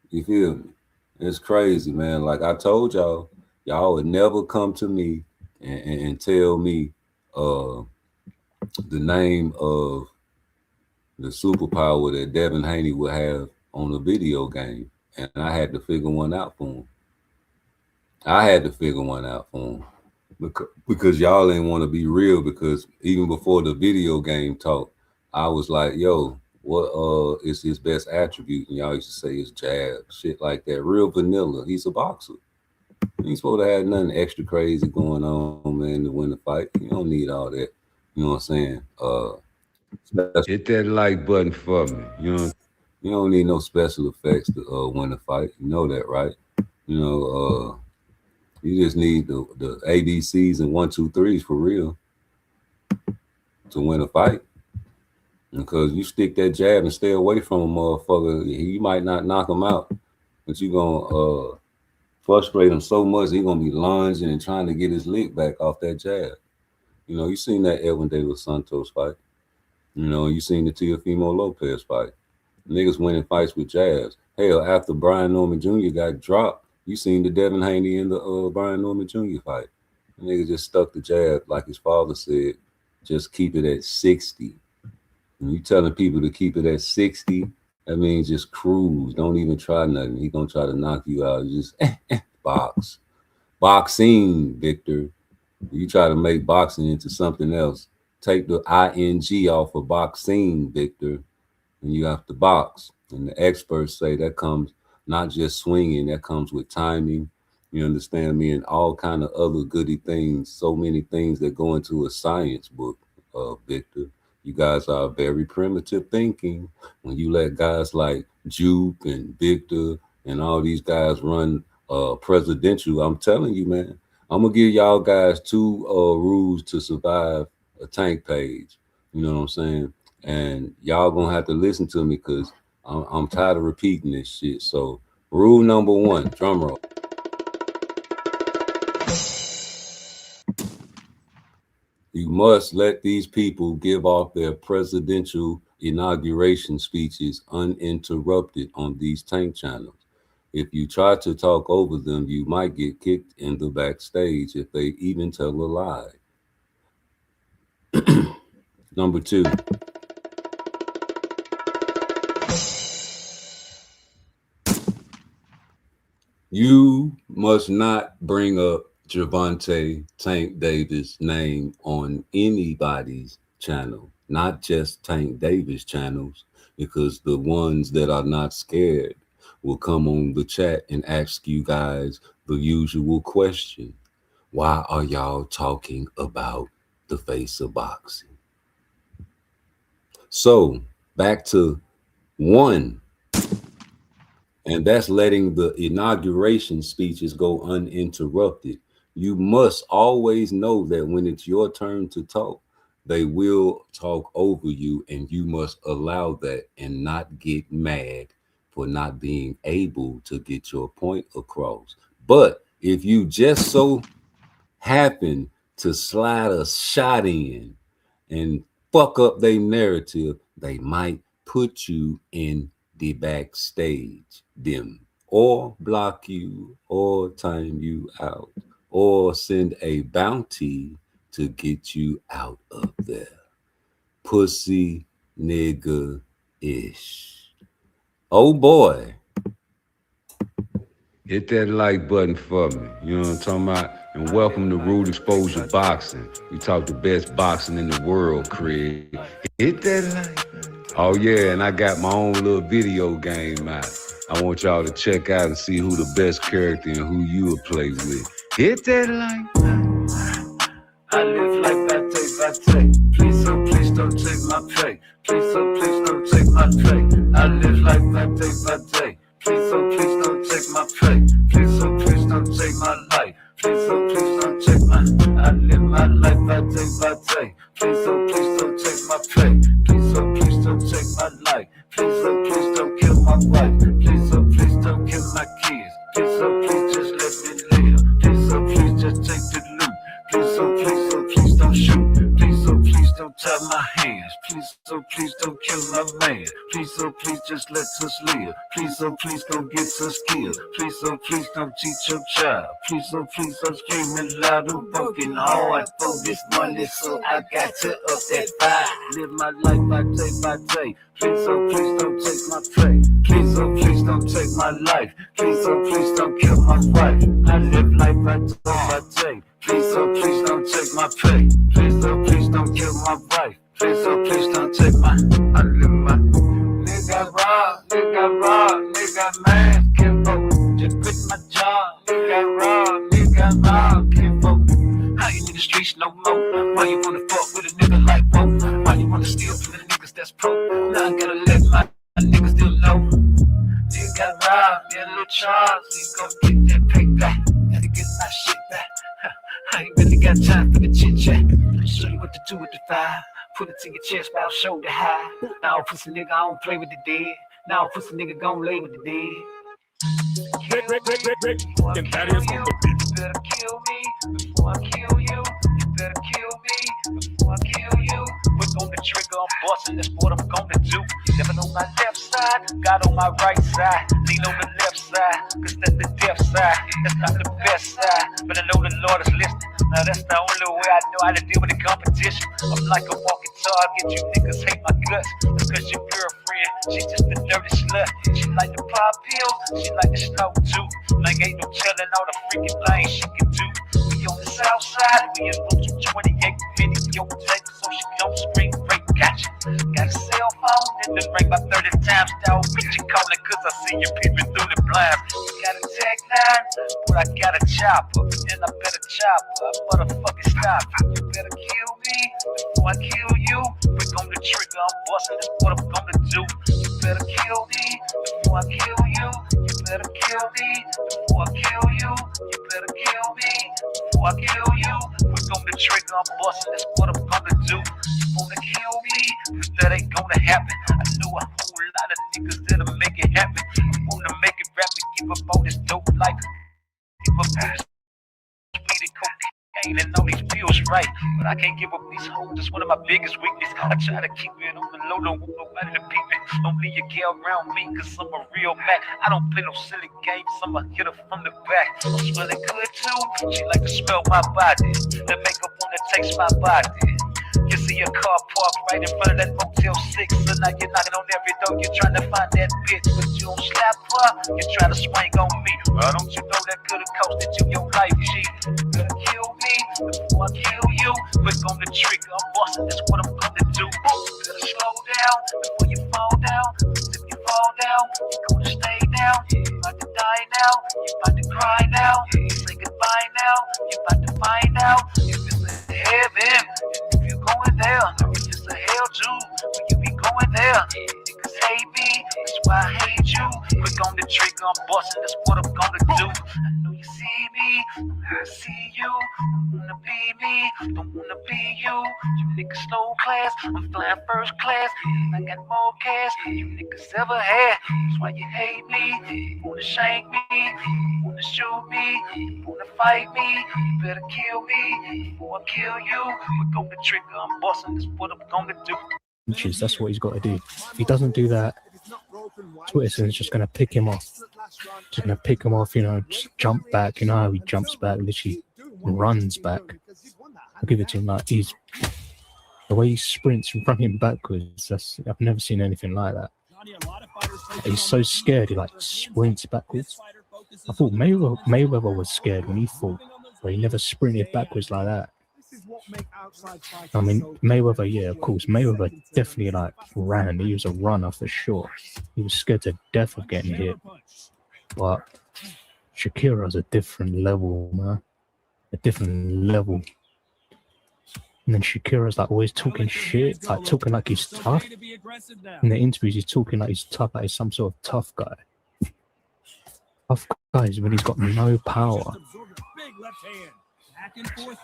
You feel me? It's crazy, man. Like I told y'all, y'all would never come to me and tell me the name of the superpower that Devin Haney would have on a video game. And I had to figure one out for him. Because y'all ain't want to be real, because even before the video game talk, I was like, yo, what is his best attribute? And y'all used to say his jab, shit like that. Real vanilla. He's a boxer. He ain't supposed to have nothing extra crazy going on, man, to win the fight. You don't need all that. You know what I'm saying? Hit that like button for me. You don't need no special effects to win a fight. You know that, right? You know, you just need the ABCs and 1, 2, 3s for real to win a fight. Because you stick that jab and stay away from a motherfucker, you might not knock him out, but you gonna frustrate him so much he gonna be lunging and trying to get his lick back off that jab. You know, you seen that Edwin De Los Santos fight. You know, you seen the Teofimo Lopez fight. Niggas winning fights with jabs. Hell, after Brian Norman Jr. got dropped, you seen the Devin Haney and the Brian Norman Jr. fight. The nigga just stuck the jab, like his father said, just keep it at 60. And you telling people to keep it at 60, that means just cruise. Don't even try nothing. He gonna try to knock you out. Just box. Boxing, Victor. You try to make boxing into something else. Take the ing off of boxing, Victor, and you have to box. And the experts say that comes not just swinging, that comes with timing. You understand me? And all kind of other goody things. So many things that go into a science book, Victor. You guys are very primitive thinking when you let guys like Juke and Victor and all these guys run presidential. I'm telling you, man, I'm gonna give y'all guys 2 rules to survive a Tank page. You know what I'm saying? And y'all gonna have to listen to me because I'm tired of repeating this shit. So rule number 1, drum roll. You must let these people give off their presidential inauguration speeches uninterrupted on these Tank channels. If you try to talk over them, you might get kicked in the backstage if they even tell a lie. Number 2. You must not bring up Gervonta Tank Davis name on anybody's channel, not just Tank Davis channels, because the ones that are not scared will come on the chat and ask you guys the usual question. Why are y'all talking about the face of boxing? So back to 1. And that's letting the inauguration speeches go uninterrupted. You must always know that when it's your turn to talk, they will talk over you, and you must allow that and not get mad for not being able to get your point across. But if you just so happen to slide a shot in and fuck up their narrative, they might put you in the backstage, them or block you, or time you out, or send a bounty to get you out of there. Pussy nigga-ish. Oh boy. Hit that like button for me. You know what I'm talking about? And welcome to Rude Exposure Boxing. We talk the best boxing in the world, Craig. Hit that like button. Oh yeah, and I got my own little video game out. I want y'all to check out and see who the best character and who you will play with. Hit that like button. I live like that day. Please, so please don't take my pay. Please, so please don't take my pay. I live like that day. Please, so please don't take my pay. Please, so please don't take my life. Please, so please don't take my. I live my life by day. Please, so please don't take my pay. Please, so please don't take my life. Please, so please don't kill my wife. Please, so please don't kill my kids. Please, so please just let me live. Please, so please just take the loot. Please, so please don't shoot. Please, so please don't tie my hands. Please, so please don't kill my man. Please, so please just let us live. Please, so please don't get us killed. Please, so please don't teach your child. Please, so please don't screaming loud and working hard for this money, so I got to up that vibe. Live my life by day. Please, so please don't take my pay. Please, so please don't take my life. Please, so please don't kill my wife. I live life by day. Please, so please don't take my pay. Please, so please don't kill my wife. Please, so please don't take my. I live my. Nigga rob, nigga man, can't vote. Just quit my job. Nigga rob, can't vote. I ain't in the streets no more. Why you wanna fuck with a nigga like Bo? Why you wanna steal from the niggas that's pro? Now I gotta let my niggas still know. Nigga rob, little Charles, we gon' get that payback. Gotta get my shit back. I ain't really got time for the chit chat. Show you what to do with the fire. Put it to your chest, mouth, shoulder high. Now pussy nigga, I don't play with the dead. Now pussy nigga gon' lay with the dead. You better kill me before I kill you. You better kill me before I kill you. Whip on the trigger, I'm busting, that's what I'm gonna do. Devin on my left side, God on my right side. Lean on the left side, cause that's the deaf side. That's not the best side, but I know the Lord is listening. Now that's the only way I know how to deal with the competition. I'm like a walking target, you niggas hate my guts. Because your girlfriend, she's just a dirty slut. She like to pop pills, she like to snow too. Like ain't no telling all the freaking things she can do. We on the south side, we in room 28 video tape, so she don't scream break. Gotcha. Got a cell phone, and then ring about 30 times. Dog, bitch, you calling cause I see you peeping through the blinds. You got a tech 9, but I got a chopper. And I better chop up, motherfucking stop. You better kill me before I kill you. We're gonna trigger, I'm busting, that's what I'm gonna do. You better kill me before I kill you. You better kill me before I kill you. You better kill me before I kill you. We're gonna trigger, I'm busting, that's what I'm gonna do. You wanna kill me? Cause that ain't gonna happen. I know a whole lot of niggas that'll make it happen. I wanna make it rap and give up all this dope life. Give up all this weed and cocaine and all these pills, right? But I can't give up these hoes, that's one of my biggest weaknesses. I try to keep it on the low, don't want nobody to peep it. Don't leave your girl around me, cause I'm a real Mac. I don't play no silly games, I'm a hitter from the back. I'm smelling good too, she like to smell my body. The makeup wanna taste my body. You see a car parked right in front of that Motel 6, so now you're knocking on every door, you're trying to find that bitch, but you don't slap her, you try to swing on me. Why don't you know that could've costed you your life, G? You better kill me before I kill you. Click on the trigger, I'm busting, that's what I'm gonna do. You better slow down before you fall down, cause if you fall down, you're gonna stay down. You're about to die now, you're about to cry now, say goodbye now, you're about to find out if it's a heaven. Going there, if it's a hell too, will you be going there? Niggas hate me, that's why I hate you. Click on the trigger, I'm busting, that's what I'm gonna do. I know you see me, I see you. Don't wanna be me, don't wanna be you. You niggas slow class, I'm flying first class. I got more cash than you niggas ever had. That's why you hate me, you wanna shank me, you wanna shoot me, you wanna fight me. You better kill me before I kill you. Click on the trigger, I'm busting, that's what I'm gonna do. That's what he's got to do. If he doesn't do that, Twitter is just going to pick him off. Just gonna pick him off, you know, just jump back. You know how he jumps back, literally runs back. I'll give it to him. Like the way he sprints from him backwards. I've never seen anything like that. He's so scared. He like sprints backwards. I thought Mayweather was scared when he fought, but he never sprinted backwards like that. I mean, Mayweather, yeah, of course. Mayweather definitely like ran. He was a runner for sure. He was scared to death of getting hit. But Shakira's a different level, man. A different level. And then Shakira's like always talking shit, like talking like he's tough. In the interviews, he's talking like he's tough, like he's some sort of tough guy. Tough guys when he's got no power.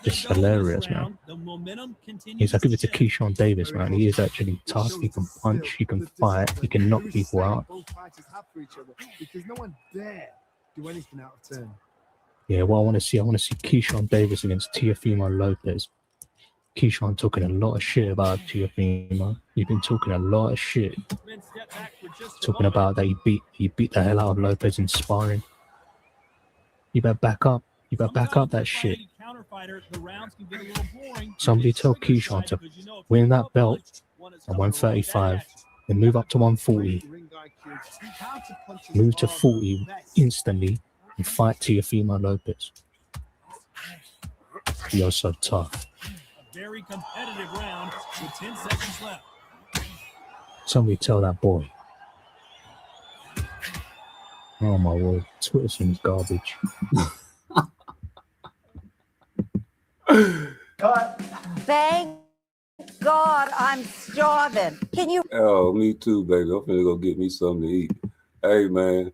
Just hilarious, man. He's like, give it to Keyshawn Davis, man. He is actually tough. He can punch, he can fight, he can knock people out. Yeah, what I want to see Keyshawn Davis against Teofimo Lopez. Keyshawn talking a lot of shit about Teofimo. He's been talking a lot of shit. Talking about that he beat the hell out of Lopez in sparring. You better back up. You better back up that shit. Somebody tell Keyshawn to win that belt at 135 and move up to 140. Move to 40 instantly and fight Teofimo Lopez. You're so tough. Very competitive round with 10 seconds left. Somebody tell that boy. Oh my word, Twitter seems garbage. Thank God I'm starving. Can you? Oh, me too, baby. I'm finna go get me something to eat. Hey, man,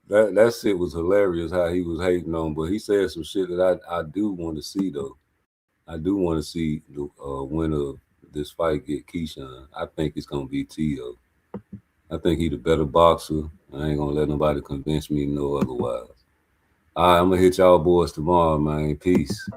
that shit was hilarious how he was hating on, but he said some shit that I do want to see, though. I do want to see the winner of this fight get Keyshawn. I think it's going to be Tio. I think he's the better boxer. I ain't going to let nobody convince me no otherwise. All right, I'm going to hit y'all boys tomorrow, man. Peace.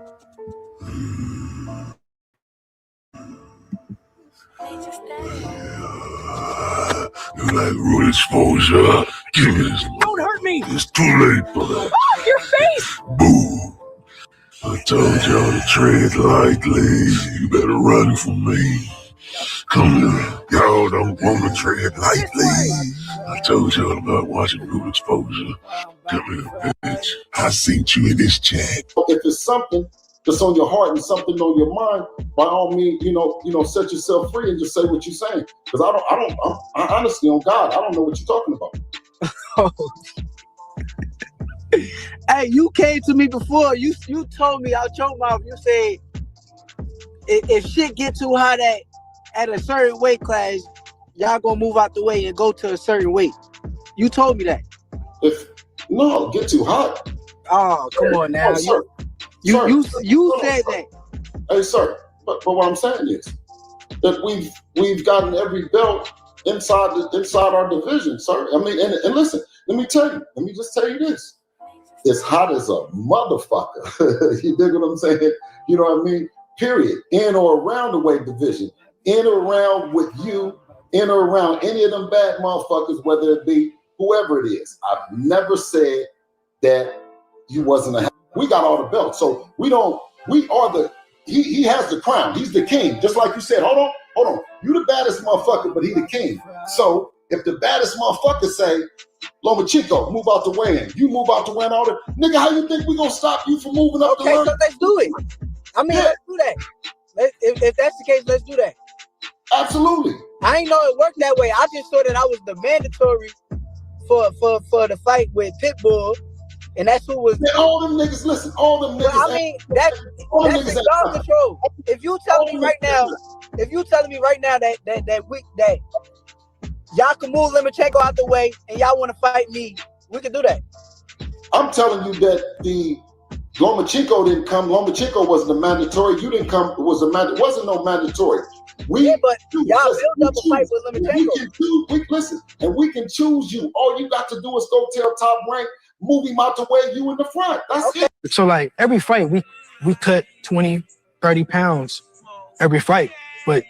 You like root exposure? Give me this. Don't hurt me! It's too late for that. Oh, your face! Boo! I told y'all to tread lightly. You better run from me. Come here. Y'all don't want to tread lightly. I told y'all about watching root exposure. Come here, bitch. I seen you in this chat. If it's something that's on your heart and something on your mind, by all means, you know, set yourself free and just say what you're saying. Because I honestly, on God, I don't know what you're talking about. Hey, you came to me before. You told me out your mouth. You said if shit get too hot at a certain weight class, y'all gonna move out the way and go to a certain weight. You told me that. No, get too hot. Oh, come on now. Sir. You said that. Hey, sir. But what I'm saying is that we've gotten every belt inside our division, sir. I mean, and listen, let me just tell you this. It's hot as a motherfucker. You dig what I'm saying? You know what I mean? Period. In or around the weight division. In or around with you. In or around any of them bad motherfuckers, whether it be whoever it is. I've never said that you wasn't a. We got all the belts. So we are the. He has the crown. He's the king. Just like you said. Hold on. You the baddest motherfucker, but he the king. So if the baddest motherfucker say, Lomachenko, move out the way in. You move out the way in all the nigga. How you think we gonna stop you from moving up the line? Okay, so let's do it. I mean, let's do that. If that's the case, let's do that. Absolutely. I ain't know it worked that way. I just thought that I was the mandatory for the fight with Pitbull, and that's who was. Man, all them niggas. Listen, all them niggas. Well, I mean, that's y'all control. If you telling me right now that y'all can move Lomachenko out the way and y'all want to fight me, we can do that. I'm telling you that the Lomachenko didn't come. Lomachenko wasn't the mandatory. You didn't come. It wasn't no mandatory. But y'all built up a fight with Lomachenko. Listen, and we can choose you. All you got to do is go tell Top Rank, move him out the way, you in the front. That's it. So like every fight, we cut 20, 30 pounds every fight. But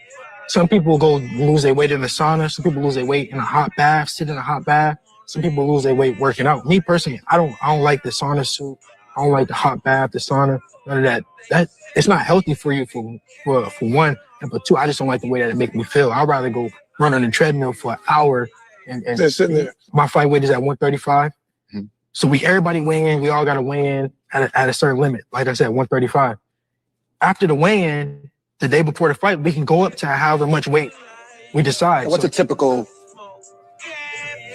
some people go lose their weight in the sauna. Some people lose their weight in a hot bath, sit in a hot bath. some people lose their weight working out. Me personally, I don't like the sauna suit. I don't like the hot bath, the sauna, none of that. That it's not healthy for you for one, and for two, I just don't like the way that it makes me feel. I'd rather go run on the treadmill for an hour and just sitting there. My fight weight is at 135. Mhm. So everybody weigh in, we all gotta weigh in at a certain limit. Like I said, 135. After the weigh-in, the day before the fight, we can go up to however much weight we decide. What's a typical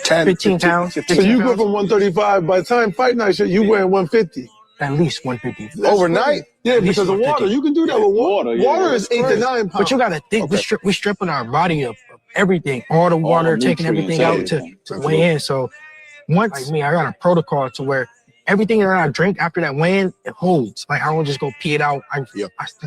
15 pounds? So you go from 135, by the time fight night shit, you weigh 150. At least 150. Overnight? Yeah, At least because of water. 150. You can do that with water. Water is 8 to 9 pounds. But you gotta think, we stripping our body of everything, all the water, taking everything out to weigh in. So once, like me, I got a protocol to where everything that I drink after that weigh-in, it holds. Like I don't just go pee it out. I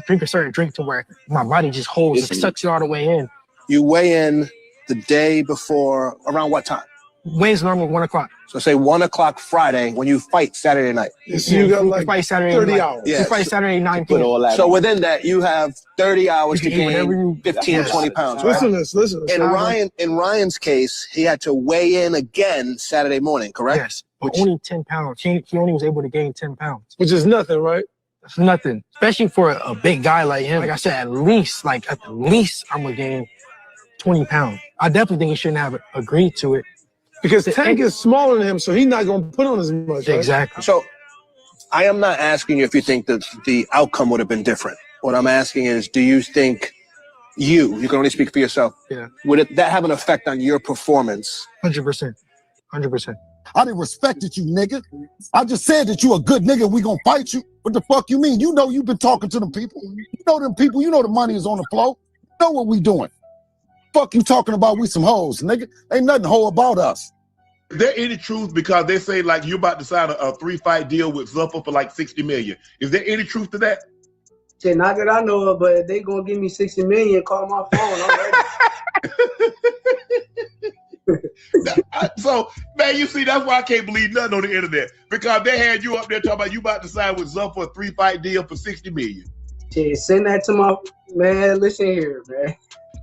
drink a certain drink to where my body just holds. It sucks it all the way in. You weigh in the day before, around what time? Weigh-in's normally 1 o'clock. So say 1 o'clock Friday when you fight Saturday night. So you got like fight Saturday 30 night. hours. You fight Saturday 9 p.m. So within that, you have 30 hours to You can eat whatever gain 15, 20 pounds. Right? Listen. In Ryan's case, he had to weigh in again Saturday morning, correct? Yes, but only 10 pounds. He only was able to gain 10 pounds. Which is nothing, right? That's nothing, especially for a big guy like him. Like I said, at least I'm gonna gain 20 pounds. I definitely think he shouldn't have agreed to it. Because Tank is smaller than him, so he's not going to put on as much. Right? Exactly. So I am not asking you if you think that the outcome would have been different. What I'm asking is, do you think you can only speak for yourself, would that have an effect on your performance? 100%. 100%. I didn't respected you, nigga. I just said that you a good nigga. We gonna fight you. What the fuck you mean? You know you've been talking to them people. You know them people. You know the money is on the floor. You know what we doing. Fuck you talking about we some hoes, nigga. Ain't nothing hoe about us. Is there any truth, because they say like you're about to sign a 3-fight deal with Zuffa for like 60 million. Is there any truth to that? Shit, not that I know of, but if they gonna give me 60 million, call my phone. I'm ready. So, man, you see, that's why I can't believe nothing on the internet. Because they had you up there talking about you about to sign with Zuffa for a 3-fight deal for 60 million. Shit, send that to my man. Listen here, man.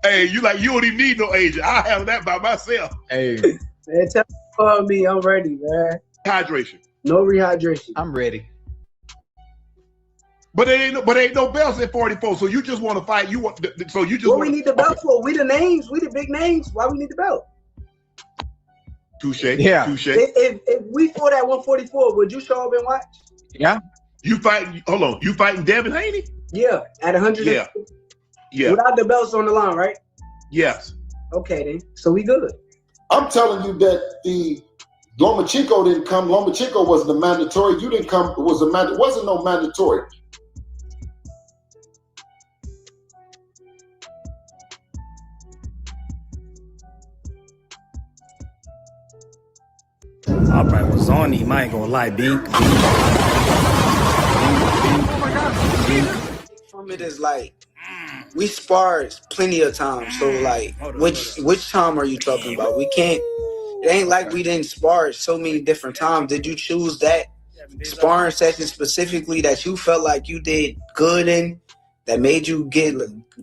Hey, you don't even need no agent. I have that by myself. Hey, man, tell me I'm ready, man. Hydration. No rehydration. I'm ready. But ain't no belts at 44. So you just want to fight. You want. So you just. What we need the belt for? We the names. We the big names. Why we need the belt? Touche. Yeah. Touche. If we fought at 144, would you show up and watch? Yeah. You fighting? Hold on. You fighting Devin Haney? Yeah. At 100. Yeah. Yeah. Without the belts on the line, right? Yes. Okay, then. So we good. I'm telling you that the Lomachenko didn't come. Lomachenko was the mandatory. You didn't come. It wasn't no mandatory. I probably was on him. I ain't gonna lie, Bink. From it is like we sparred plenty of times. So like, which time are you talking about? We can't. It ain't like we didn't spar so many different times. Did you choose that sparring session specifically that you felt like you did good in, that made you get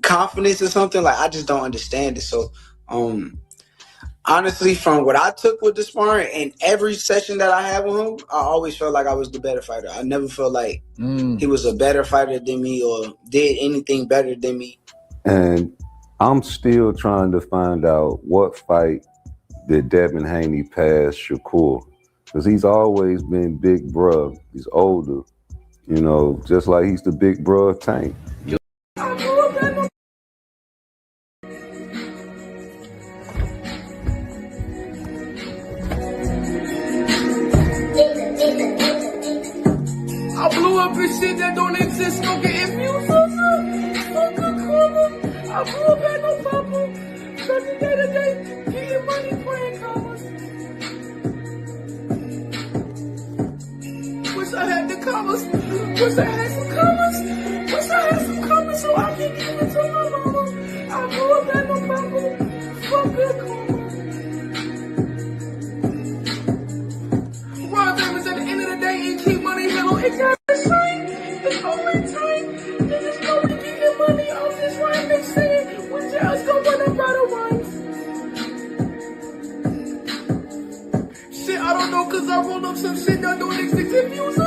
confidence or something? Like, I just don't understand it. So, honestly, from what I took with the sparring and every session that I had with him, I always felt like I was the better fighter. I never felt like he was a better fighter than me or did anything better than me. And I'm still trying to find out what fight did Devin Haney pass Shakur, because he's always been big bruh. He's older, you know, just like he's the big bruh Tank. I blew up in shit that don't exist, don't get infused. I blew up at no purple. From day to day, getting money, playing commas. Wish I had the commas. Wish I had some commas. Wish I had some commas so I can give it to my mama. I blew up at no purple. Fuck good karma. Run damage at the end of the day and keep money mellow. It got the shine. It's always time. Niggas know we getting money off this rhyme. They say when jails go run up out of wine. cause I roll up some shit that don't exist. If you